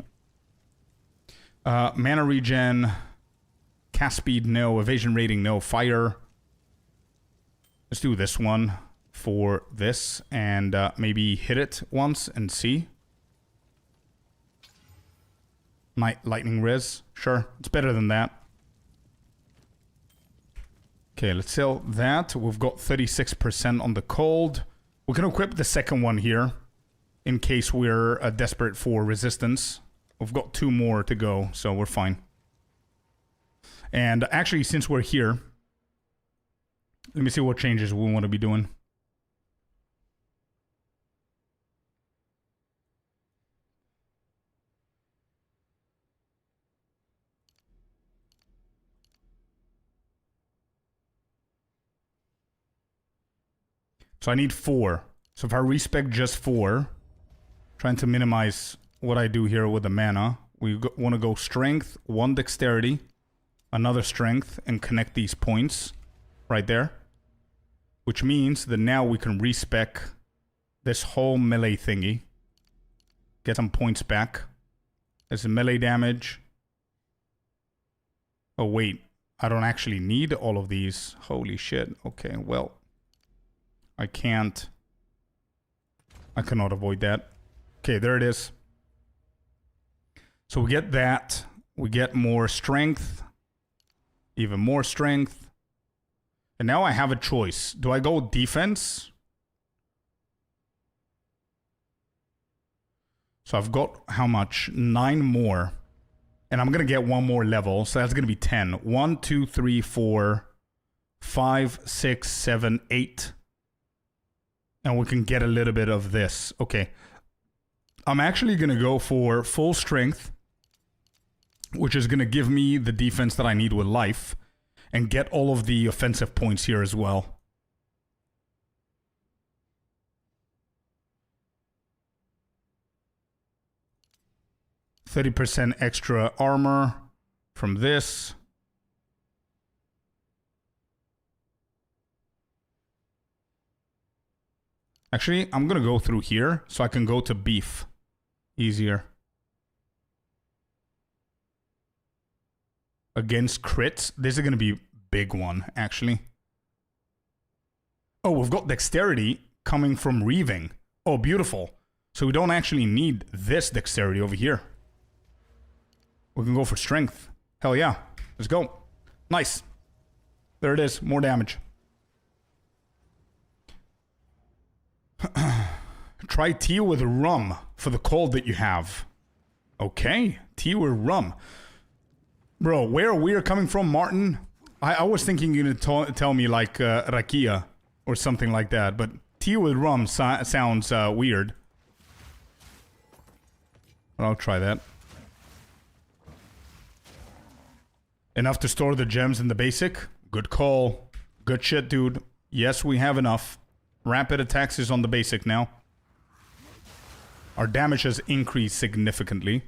Mana regen. Cast speed, no. Evasion rating, no. Fire. Let's do this one for this. And maybe hit it once and see. Lightning Riz. Sure, it's better than that. Okay, let's sell that. We've got 36% on the cold. We can equip the second one here in case we're desperate for resistance. We've got 2 more to go, so we're fine. And actually, since we're here, let me see what changes we want to be doing. So I need 4. So if I respec just 4, trying to minimize what I do here with the mana, we want to go strength, 1 dexterity, another strength, and connect these points right there. Which means that now we can respec this whole melee thingy. Get some points back. There's a melee damage. Oh wait, I don't actually need all of these. Holy shit. Okay, well... I can't. I cannot avoid that. Okay, there it is. So we get that. We get more strength. Even more strength. And now I have a choice. Do I go defense? So I've got how much? 9 more. And I'm going to get 1 more level. So that's going to be 10. 1, 2, 3, 4, 5, 6, 7, 8. And we can get a little bit of this. Okay. I'm actually going to go for full strength, which is going to give me the defense that I need with life, and get all of the offensive points here as well. %30 extra armor from this. Actually, I'm going to go through here so I can go to beef easier. Against crits. This is going to be a big one, actually. Oh, we've got dexterity coming from reaving. Oh, beautiful. So we don't actually need this dexterity over here. We can go for strength. Hell yeah. Let's go. Nice. There it is. More damage. Try tea with rum for the cold that you have. Okay. Tea with rum. Bro, where we're coming from, Martin? I was thinking you're going to tell me like rakia or something like that. But tea with rum sounds weird. But I'll try that. Enough to store the gems in the basic? Good call. Good shit, dude. Yes, we have enough. Rapid attacks is on the basic now. Our damage has increased significantly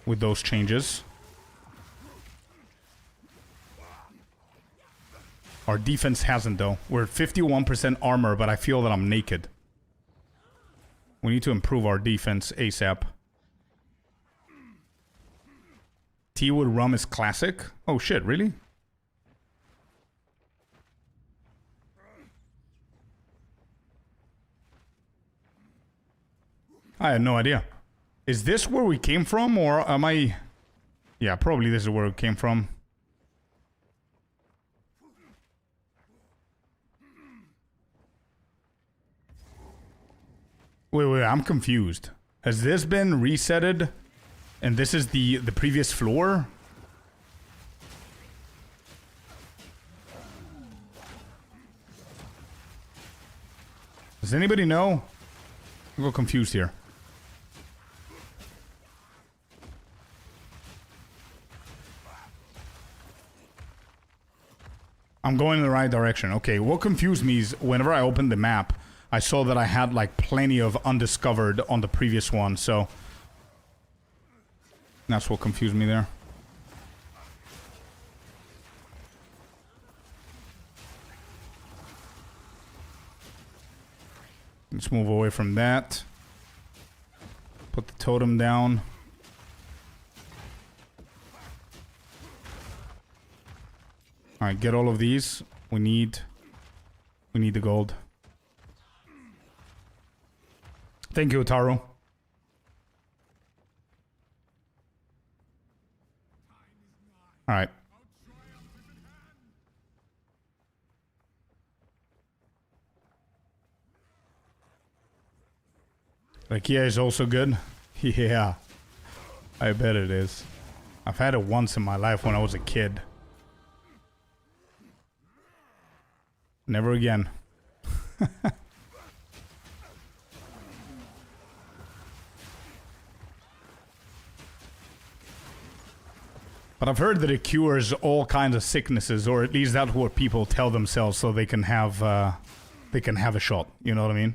with those changes. Our defense hasn't, though. We're at 51% armor, but I feel that I'm naked. We need to improve our defense ASAP. Tea with rum is classic? Oh shit, really? I had no idea. Is this where we came from, or am I... Yeah, probably this is where we came from. Wait, I'm confused. Has this been resetted? And this is the previous floor? Does anybody know? I'm a little confused here. I'm going in the right direction. Okay, what confused me is whenever I opened the map, I saw that I had like plenty of undiscovered on the previous one, so... That's what confused me there. Let's move away from that. Put the totem down. Alright, get all of these. We need the gold. Thank you, Otaru. Alright. IKEA is also good? Yeah. I bet it is. I've had it once in my life when I was a kid. Never again. But I've heard that it cures all kinds of sicknesses, or at least that's what people tell themselves, so they can have a shot. You know what I mean?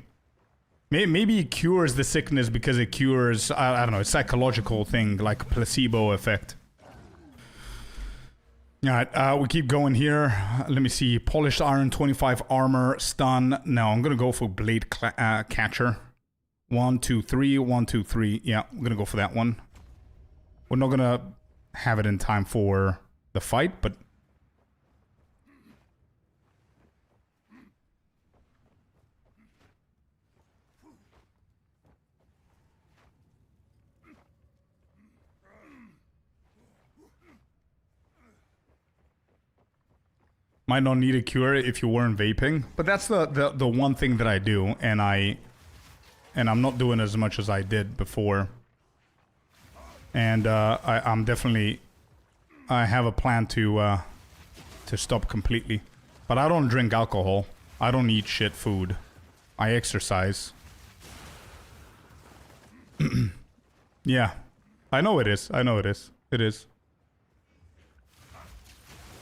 Maybe it cures the sickness because it cures, I don't know, a psychological thing, like placebo effect. Alright, we keep going here. Let me see. Polished iron, 25 armor, stun. No, I'm gonna go for blade catcher. 1, 2, 3, 1, 2, 3. Yeah, I'm gonna go for that one. We're not gonna have it in time for the fight, but... Might not need a cure if you weren't vaping, but that's the one thing that I do, and I'm not doing as much as I did before. And I'm definitely, I have a plan to stop completely. But I don't drink alcohol. I don't eat shit food. I exercise. Yeah. I know it is. I know it is. It is.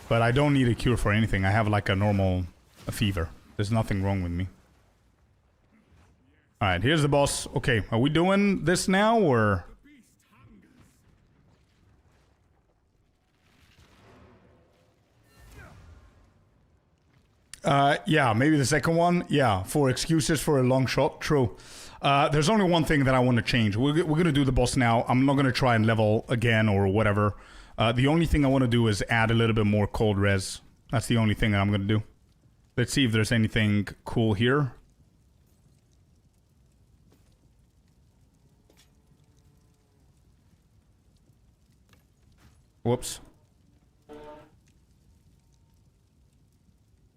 But I don't need a cure for anything. I have like a normal fever. There's nothing wrong with me. Alright, here's the boss. Okay, are we doing this now or... yeah, maybe the second one. Yeah, for excuses for a long shot. True. There's only one thing that I want to change. We're going to do the boss now. I'm not going to try and level again or whatever. The only thing I want to do is add a little bit more cold res. That's the only thing that I'm going to do. Let's see if there's anything cool here. Whoops.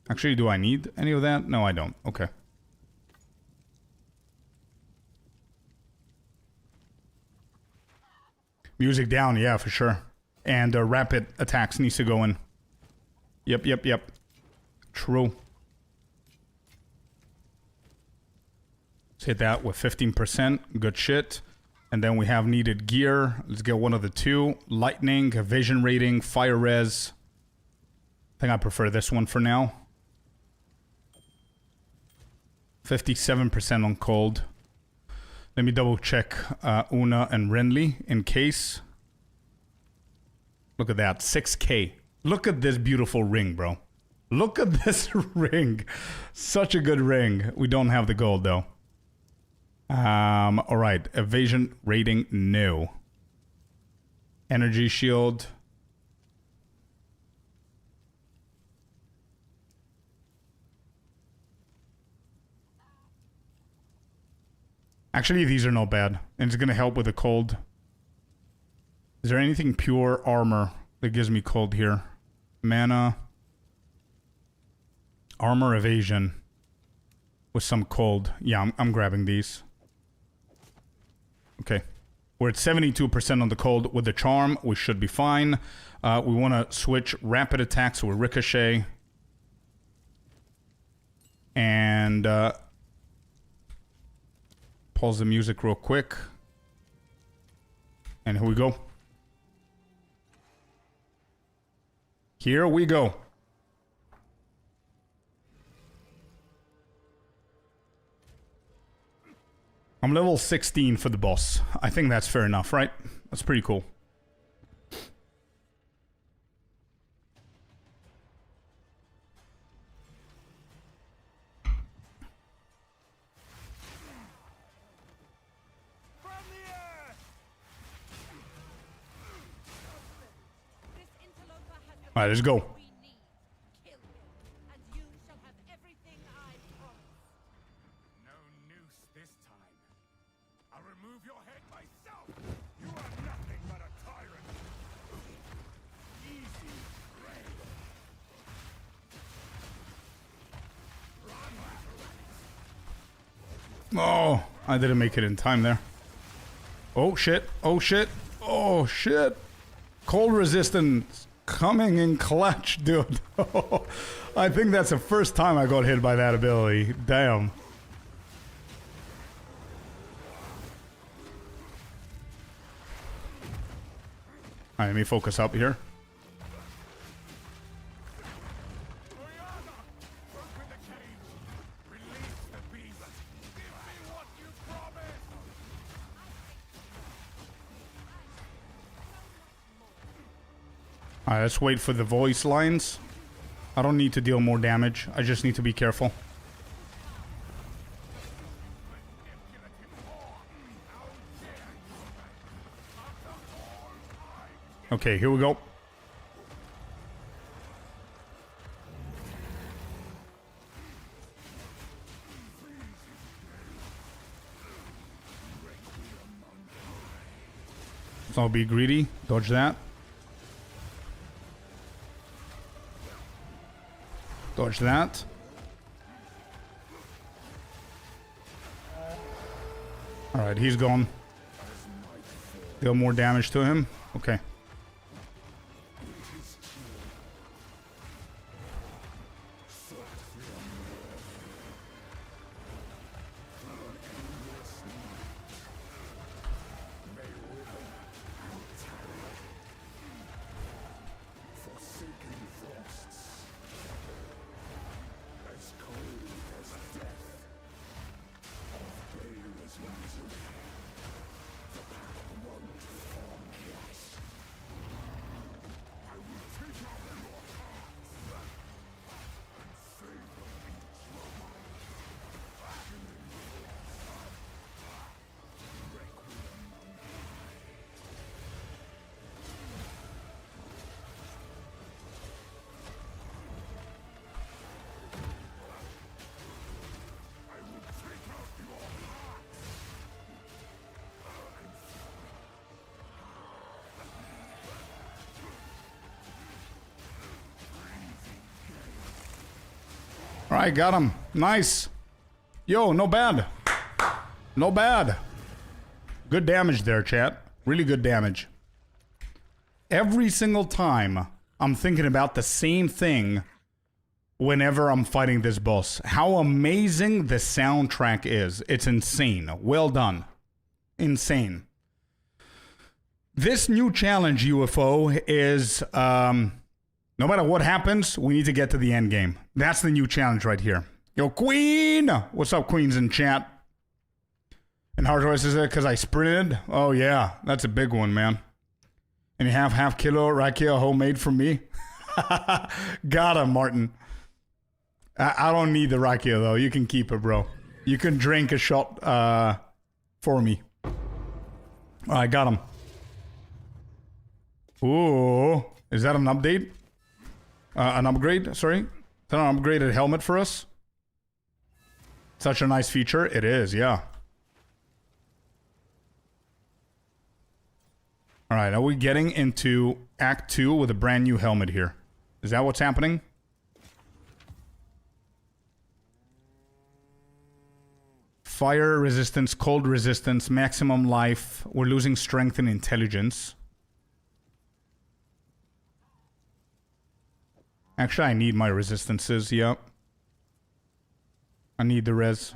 Actually, do I need any of that? No, I don't. Okay. Music down, yeah, for sure. And rapid attacks needs to go in. Yep, yep, yep. True. Let's hit that with 15%. Good shit. And then we have needed gear. Let's get one of the two. Lightning, vision rating, fire res. I think I prefer this one for now. 57% on cold. Let me double check Una and Renly in case. Look at that, 6K. Look at this beautiful ring, bro. Look at this ring. Such a good ring. We don't have the gold though. All right, evasion rating, no. Energy shield. Actually, these are not bad. And it's going to help with the cold. Is there anything pure armor that gives me cold here? Mana. Armor evasion. With some cold. Yeah, I'm grabbing these. Okay. We're at 72% on the cold. With the charm, we should be fine. We want to switch rapid attacks with ricochet. And... pause the music real quick. And here we go. Here we go. I'm level 16 for the boss. I think that's fair enough, right? That's pretty cool. Alright, let's go. Oh, I didn't make it in time there. Oh shit, oh shit, oh shit. Cold resistance coming in clutch, dude. I think that's the first time I got hit by that ability. Damn. Alright, let me focus up here. Alright, let's wait for the voice lines. I don't need to deal more damage. I just need to be careful. Okay, here we go. So I'll be greedy. Dodge that. Dodge that. Alright, he's gone. Deal more damage to him. Okay. All right, got him. Nice. Yo, no bad. No bad. Good damage there, chat. Really good damage. Every single time, I'm thinking about the same thing whenever I'm fighting this boss. How amazing the soundtrack is. It's insane. Well done. Insane. This new challenge, UFO, is no matter what happens, we need to get to the end game. That's the new challenge right here. Yo, Queen! What's up, Queens in chat? And Hard Royce is it because I sprinted? Oh, yeah. That's a big one, man. And you have half kilo rakia homemade from me? Got him, Martin. I don't need the rakia, though. You can keep it, bro. You can drink a shot for me. All right, got him. Ooh. Is that an update? An upgrade? Sorry? Is that an upgraded helmet for us? Such a nice feature. It is, yeah. All right, are we getting into Act 2 with a brand new helmet here? Is that what's happening? Fire resistance, cold resistance, maximum life. We're losing strength and intelligence. Actually, I need my resistances, yep. I need the res.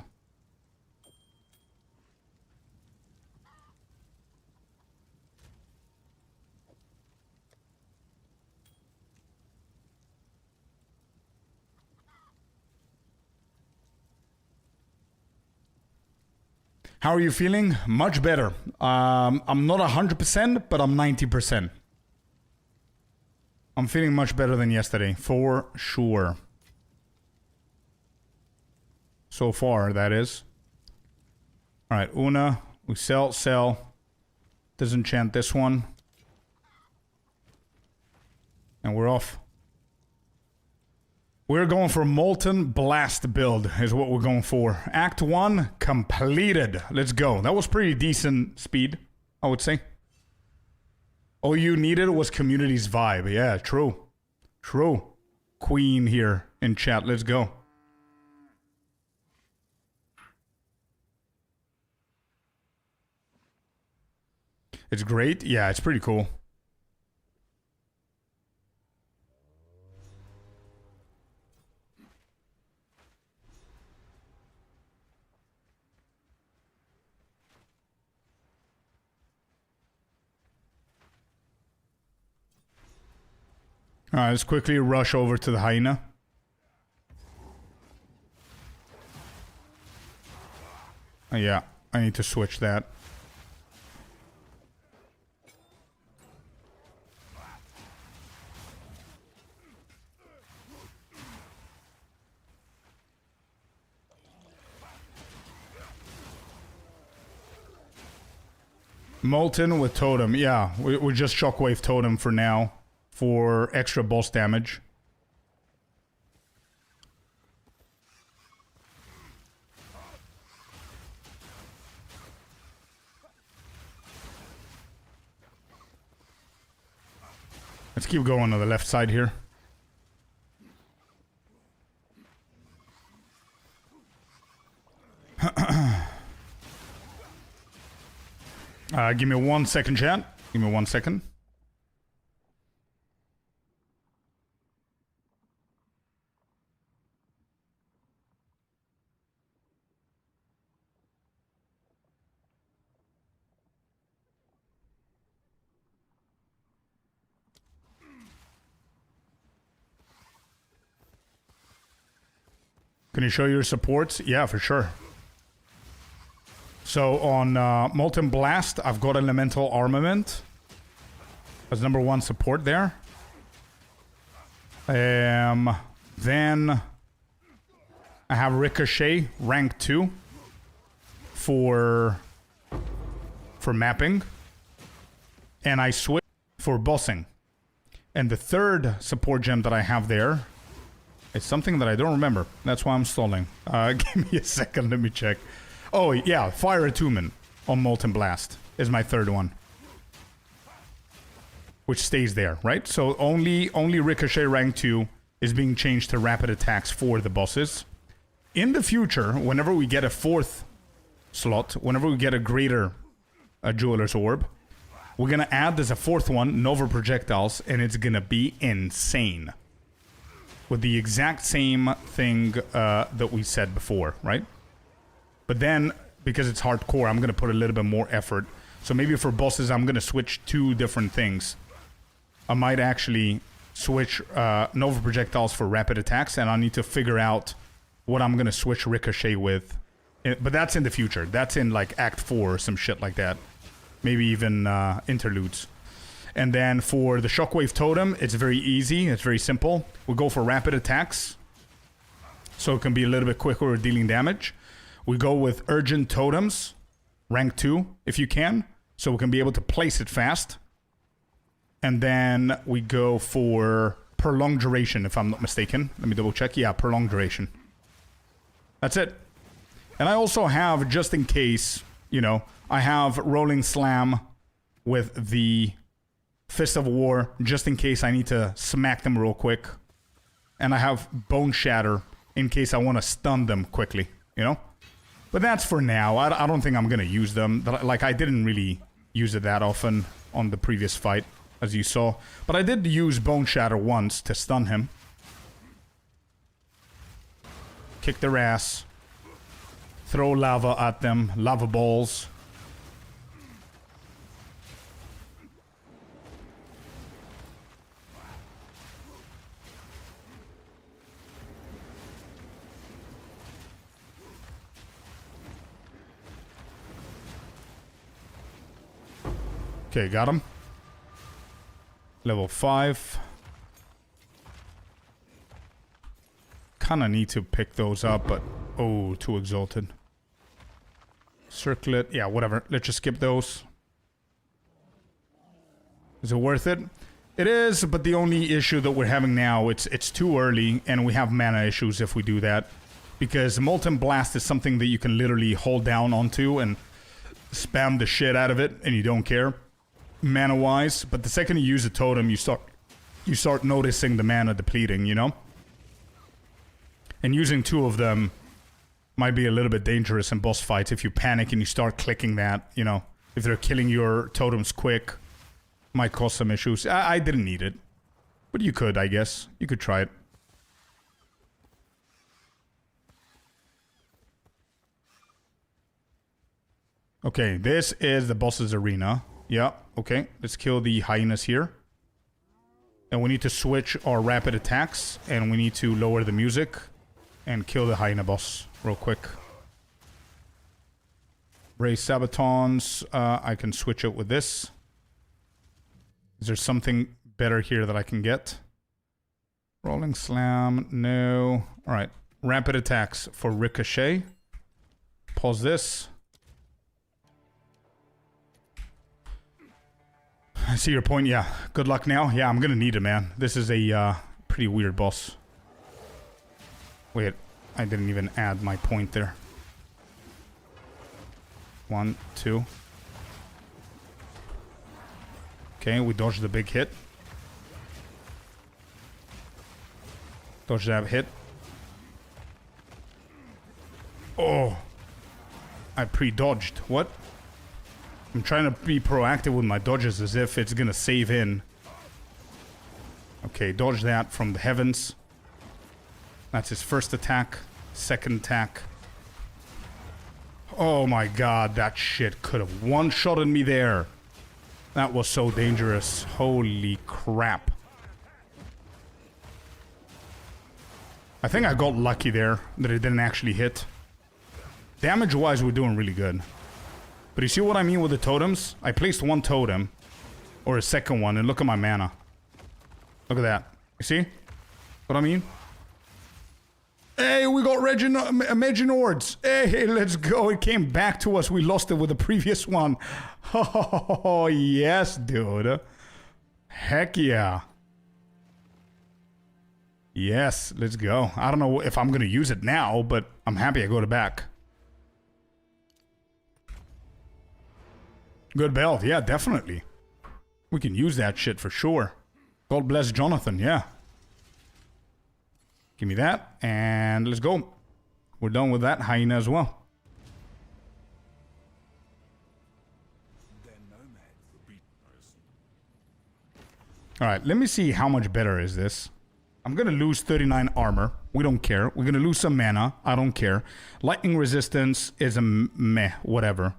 How are you feeling? Much better. I'm not 100%, but I'm 90%. I'm feeling much better than yesterday, for sure. So far, that is. All right, Una. We sell. Disenchant this one. And we're off. We're going for Molten Blast build is what we're going for. Act 1 completed. Let's go. That was pretty decent speed, I would say. All you needed was community's vibe. Yeah, true. True. Queen here in chat. Let's go. It's great. Yeah, it's pretty cool. Alright, let's quickly rush over to the hyena. Oh, yeah, I need to switch that. Molten with totem, yeah, we just shockwave totem for now. For extra boss damage. Let's keep going to the left side here. Give me 1 second, chat. Give me 1 second. Can you show your supports? Yeah, for sure. So on Molten Blast, I've got Elemental Armament as #1 support there. Then I have Ricochet, rank 2 for mapping. And I switch for bossing. And the third support gem that I have there is something that I don't remember. That's why I'm stalling. Give me a second, let me check. Oh, yeah, Fire Attunement on Molten Blast is my third one. Which stays there, right? So only Ricochet rank 2 is being changed to rapid attacks for the bosses. In the future, whenever we get a 4th slot, whenever we get a greater Jeweler's Orb, we're going to add as a 4th one, Nova Projectiles, and it's going to be insane. With the exact same thing that we said before, right? But then, because it's hardcore, I'm going to put a little bit more effort. So maybe for bosses, I'm going to switch 2 different things. I might actually switch Nova Projectiles for rapid attacks, and I need to figure out what I'm going to switch Ricochet with. But that's in the future. That's in, like, Act 4 or some shit like that. Maybe even interludes. And then for the Shockwave Totem, it's very easy. It's very simple. We go for rapid attacks, so it can be a little bit quicker at dealing damage. We go with Urgent Totems, rank 2, if you can, so we can be able to place it fast. And then we go for Prolonged Duration, if I'm not mistaken. Let me double check. Yeah, Prolonged Duration. That's it. And I also have, just in case, you know, I have Rolling Slam with the Fist of War, just in case I need to smack them real quick. And I have Bone Shatter in case I want to stun them quickly, you know? But that's for now. I don't think I'm going to use them. Like, I didn't really use it that often on the previous fight, as you saw. But I did use Bone Shatter once to stun him. Kick their ass. Throw lava at them. Lava balls. Okay, got him. Level 5. Kinda need to pick those up, but... Oh, too exalted. Circlet. Yeah, whatever. Let's just skip those. Is it worth it? It is, but the only issue that we're having now, it's too early, and we have mana issues if we do that. Because Molten Blast is something that you can literally hold down onto and spam the shit out of it, and you don't care. Mana-wise, but the second you use a totem, you start noticing the mana depleting, you know? And using 2 of them might be a little bit dangerous in boss fights if you panic and you start clicking that, you know? If they're killing your totems quick, might cause some issues. I didn't need it. But you could, I guess. You could try it. Okay, this is the boss's arena. Yeah, okay. Let's kill the hyenas here. And we need to switch our rapid attacks. And we need to lower the music. And kill the hyena boss real quick. Raise Sabatons. I can switch it with this. Is there something better here that I can get? Rolling Slam. No. Alright. Rapid attacks for Ricochet. Pause this. I see your point, yeah. Good luck now. Yeah, I'm gonna need it, man. This is a pretty weird boss. Wait, I didn't even add my point there. 1, 2. Okay, we dodged the big hit. Dodge that hit. Oh! I pre-dodged. What? I'm trying to be proactive with my dodges as if it's gonna save in. Okay, dodge that from the heavens. That's his first attack. Second attack. Oh my god, that shit could have one-shotted me there. That was so dangerous. Holy crap. I think I got lucky there that it didn't actually hit. Damage-wise, we're doing really good. But you see what I mean with the totems? I placed 1 totem. Or a second one, and look at my mana. Look at that. You see what I mean? Hey, we got Reginords. Hey, let's go. It came back to us. We lost it with the previous one. Oh, yes, dude. Heck yeah. Yes, let's go. I don't know if I'm going to use it now, but I'm happy I got it back. Good belt. Yeah, definitely. We can use that shit for sure. God bless Jonathan, yeah. Give me that, and let's go. We're done with that hyena as well. Alright, let me see how much better is this. I'm gonna lose 39 armor. We don't care. We're gonna lose some mana. I don't care. Lightning resistance is a meh, whatever.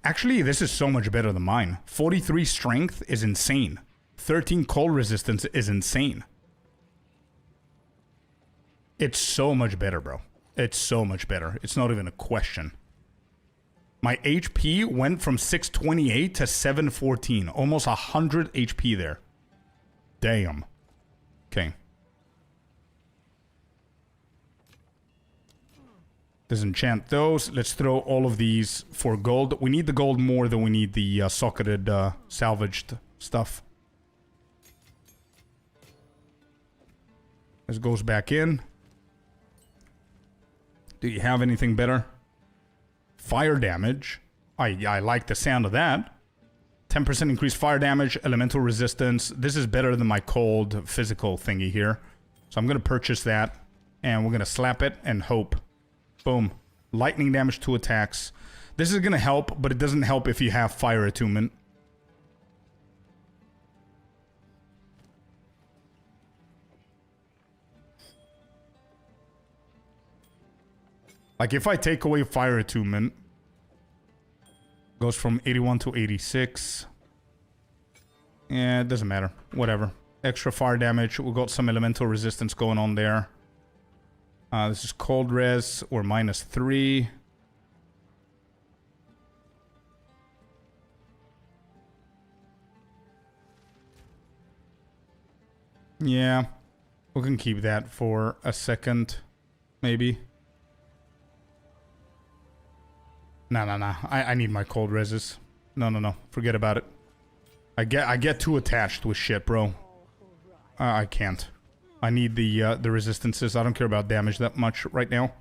Actually, this is so much better than mine. 43 strength is insane. 13 cold resistance is insane. It's so much better, bro. It's so much better. It's not even a question. My HP went from 628 to 714. Almost 100 HP there. Damn. Okay. Disenchant those. Let's throw all of these for gold. We need the gold more than we need the socketed, salvaged stuff. This goes back in. Do you have anything better? Fire damage. I like the sound of that. 10% increased fire damage, elemental resistance. This is better than my cold physical thingy here. So I'm going to purchase that. And we're going to slap it and hope. Boom. Lightning damage, 2 attacks. This is going to help, but it doesn't help if you have fire attunement. Like if I take away fire attunement, goes from 81 to 86. Yeah, it doesn't matter. Whatever. Extra fire damage. We got some elemental resistance going on there. This is cold res. Or -3. Yeah. We can keep that for a second. Maybe. No. I need my cold reses. No. Forget about it. I get too attached with shit, bro. I can't. I need the resistances. I don't care about damage that much right now.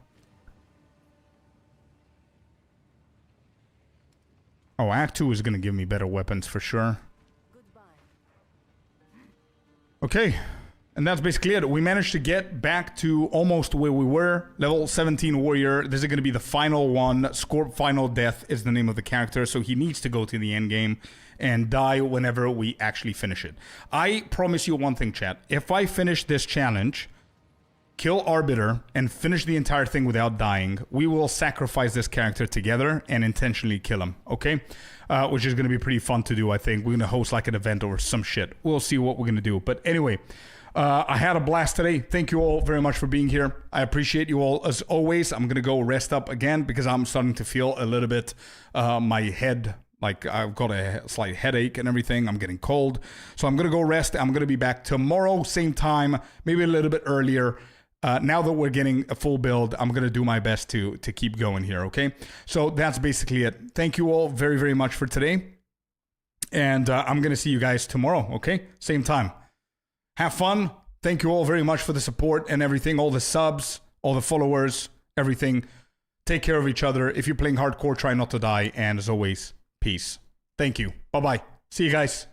Oh, Act 2 is going to give me better weapons for sure. Okay. And that's basically it. We managed to get back to almost where we were. Level 17 warrior. This is going to be the final one. Scorp Final Death is the name of the character. So he needs to go to the end game and die whenever we actually finish it. I promise you one thing, chat. If I finish this challenge, kill Arbiter, and finish the entire thing without dying, we will sacrifice this character together and intentionally kill him. Okay? Which is going to be pretty fun to do, I think. We're going to host like an event or some shit. We'll see what we're going to do. But anyway... I had a blast today. Thank you all very much for being here. I appreciate you all as always. I'm going to go rest up again because I'm starting to feel a little bit, my head, like I've got a slight headache and everything. I'm getting cold. So I'm going to go rest. I'm going to be back tomorrow, same time, maybe a little bit earlier. Now that we're getting a full build, I'm going to do my best to keep going here, okay? So that's basically it. Thank you all very, very much for today. And I'm going to see you guys tomorrow, okay? Same time. Have fun. Thank you all very much for the support and everything. All the subs, all the followers, everything. Take care of each other. If you're playing hardcore, try not to die. And as always, peace. Thank you. Bye-bye. See you guys.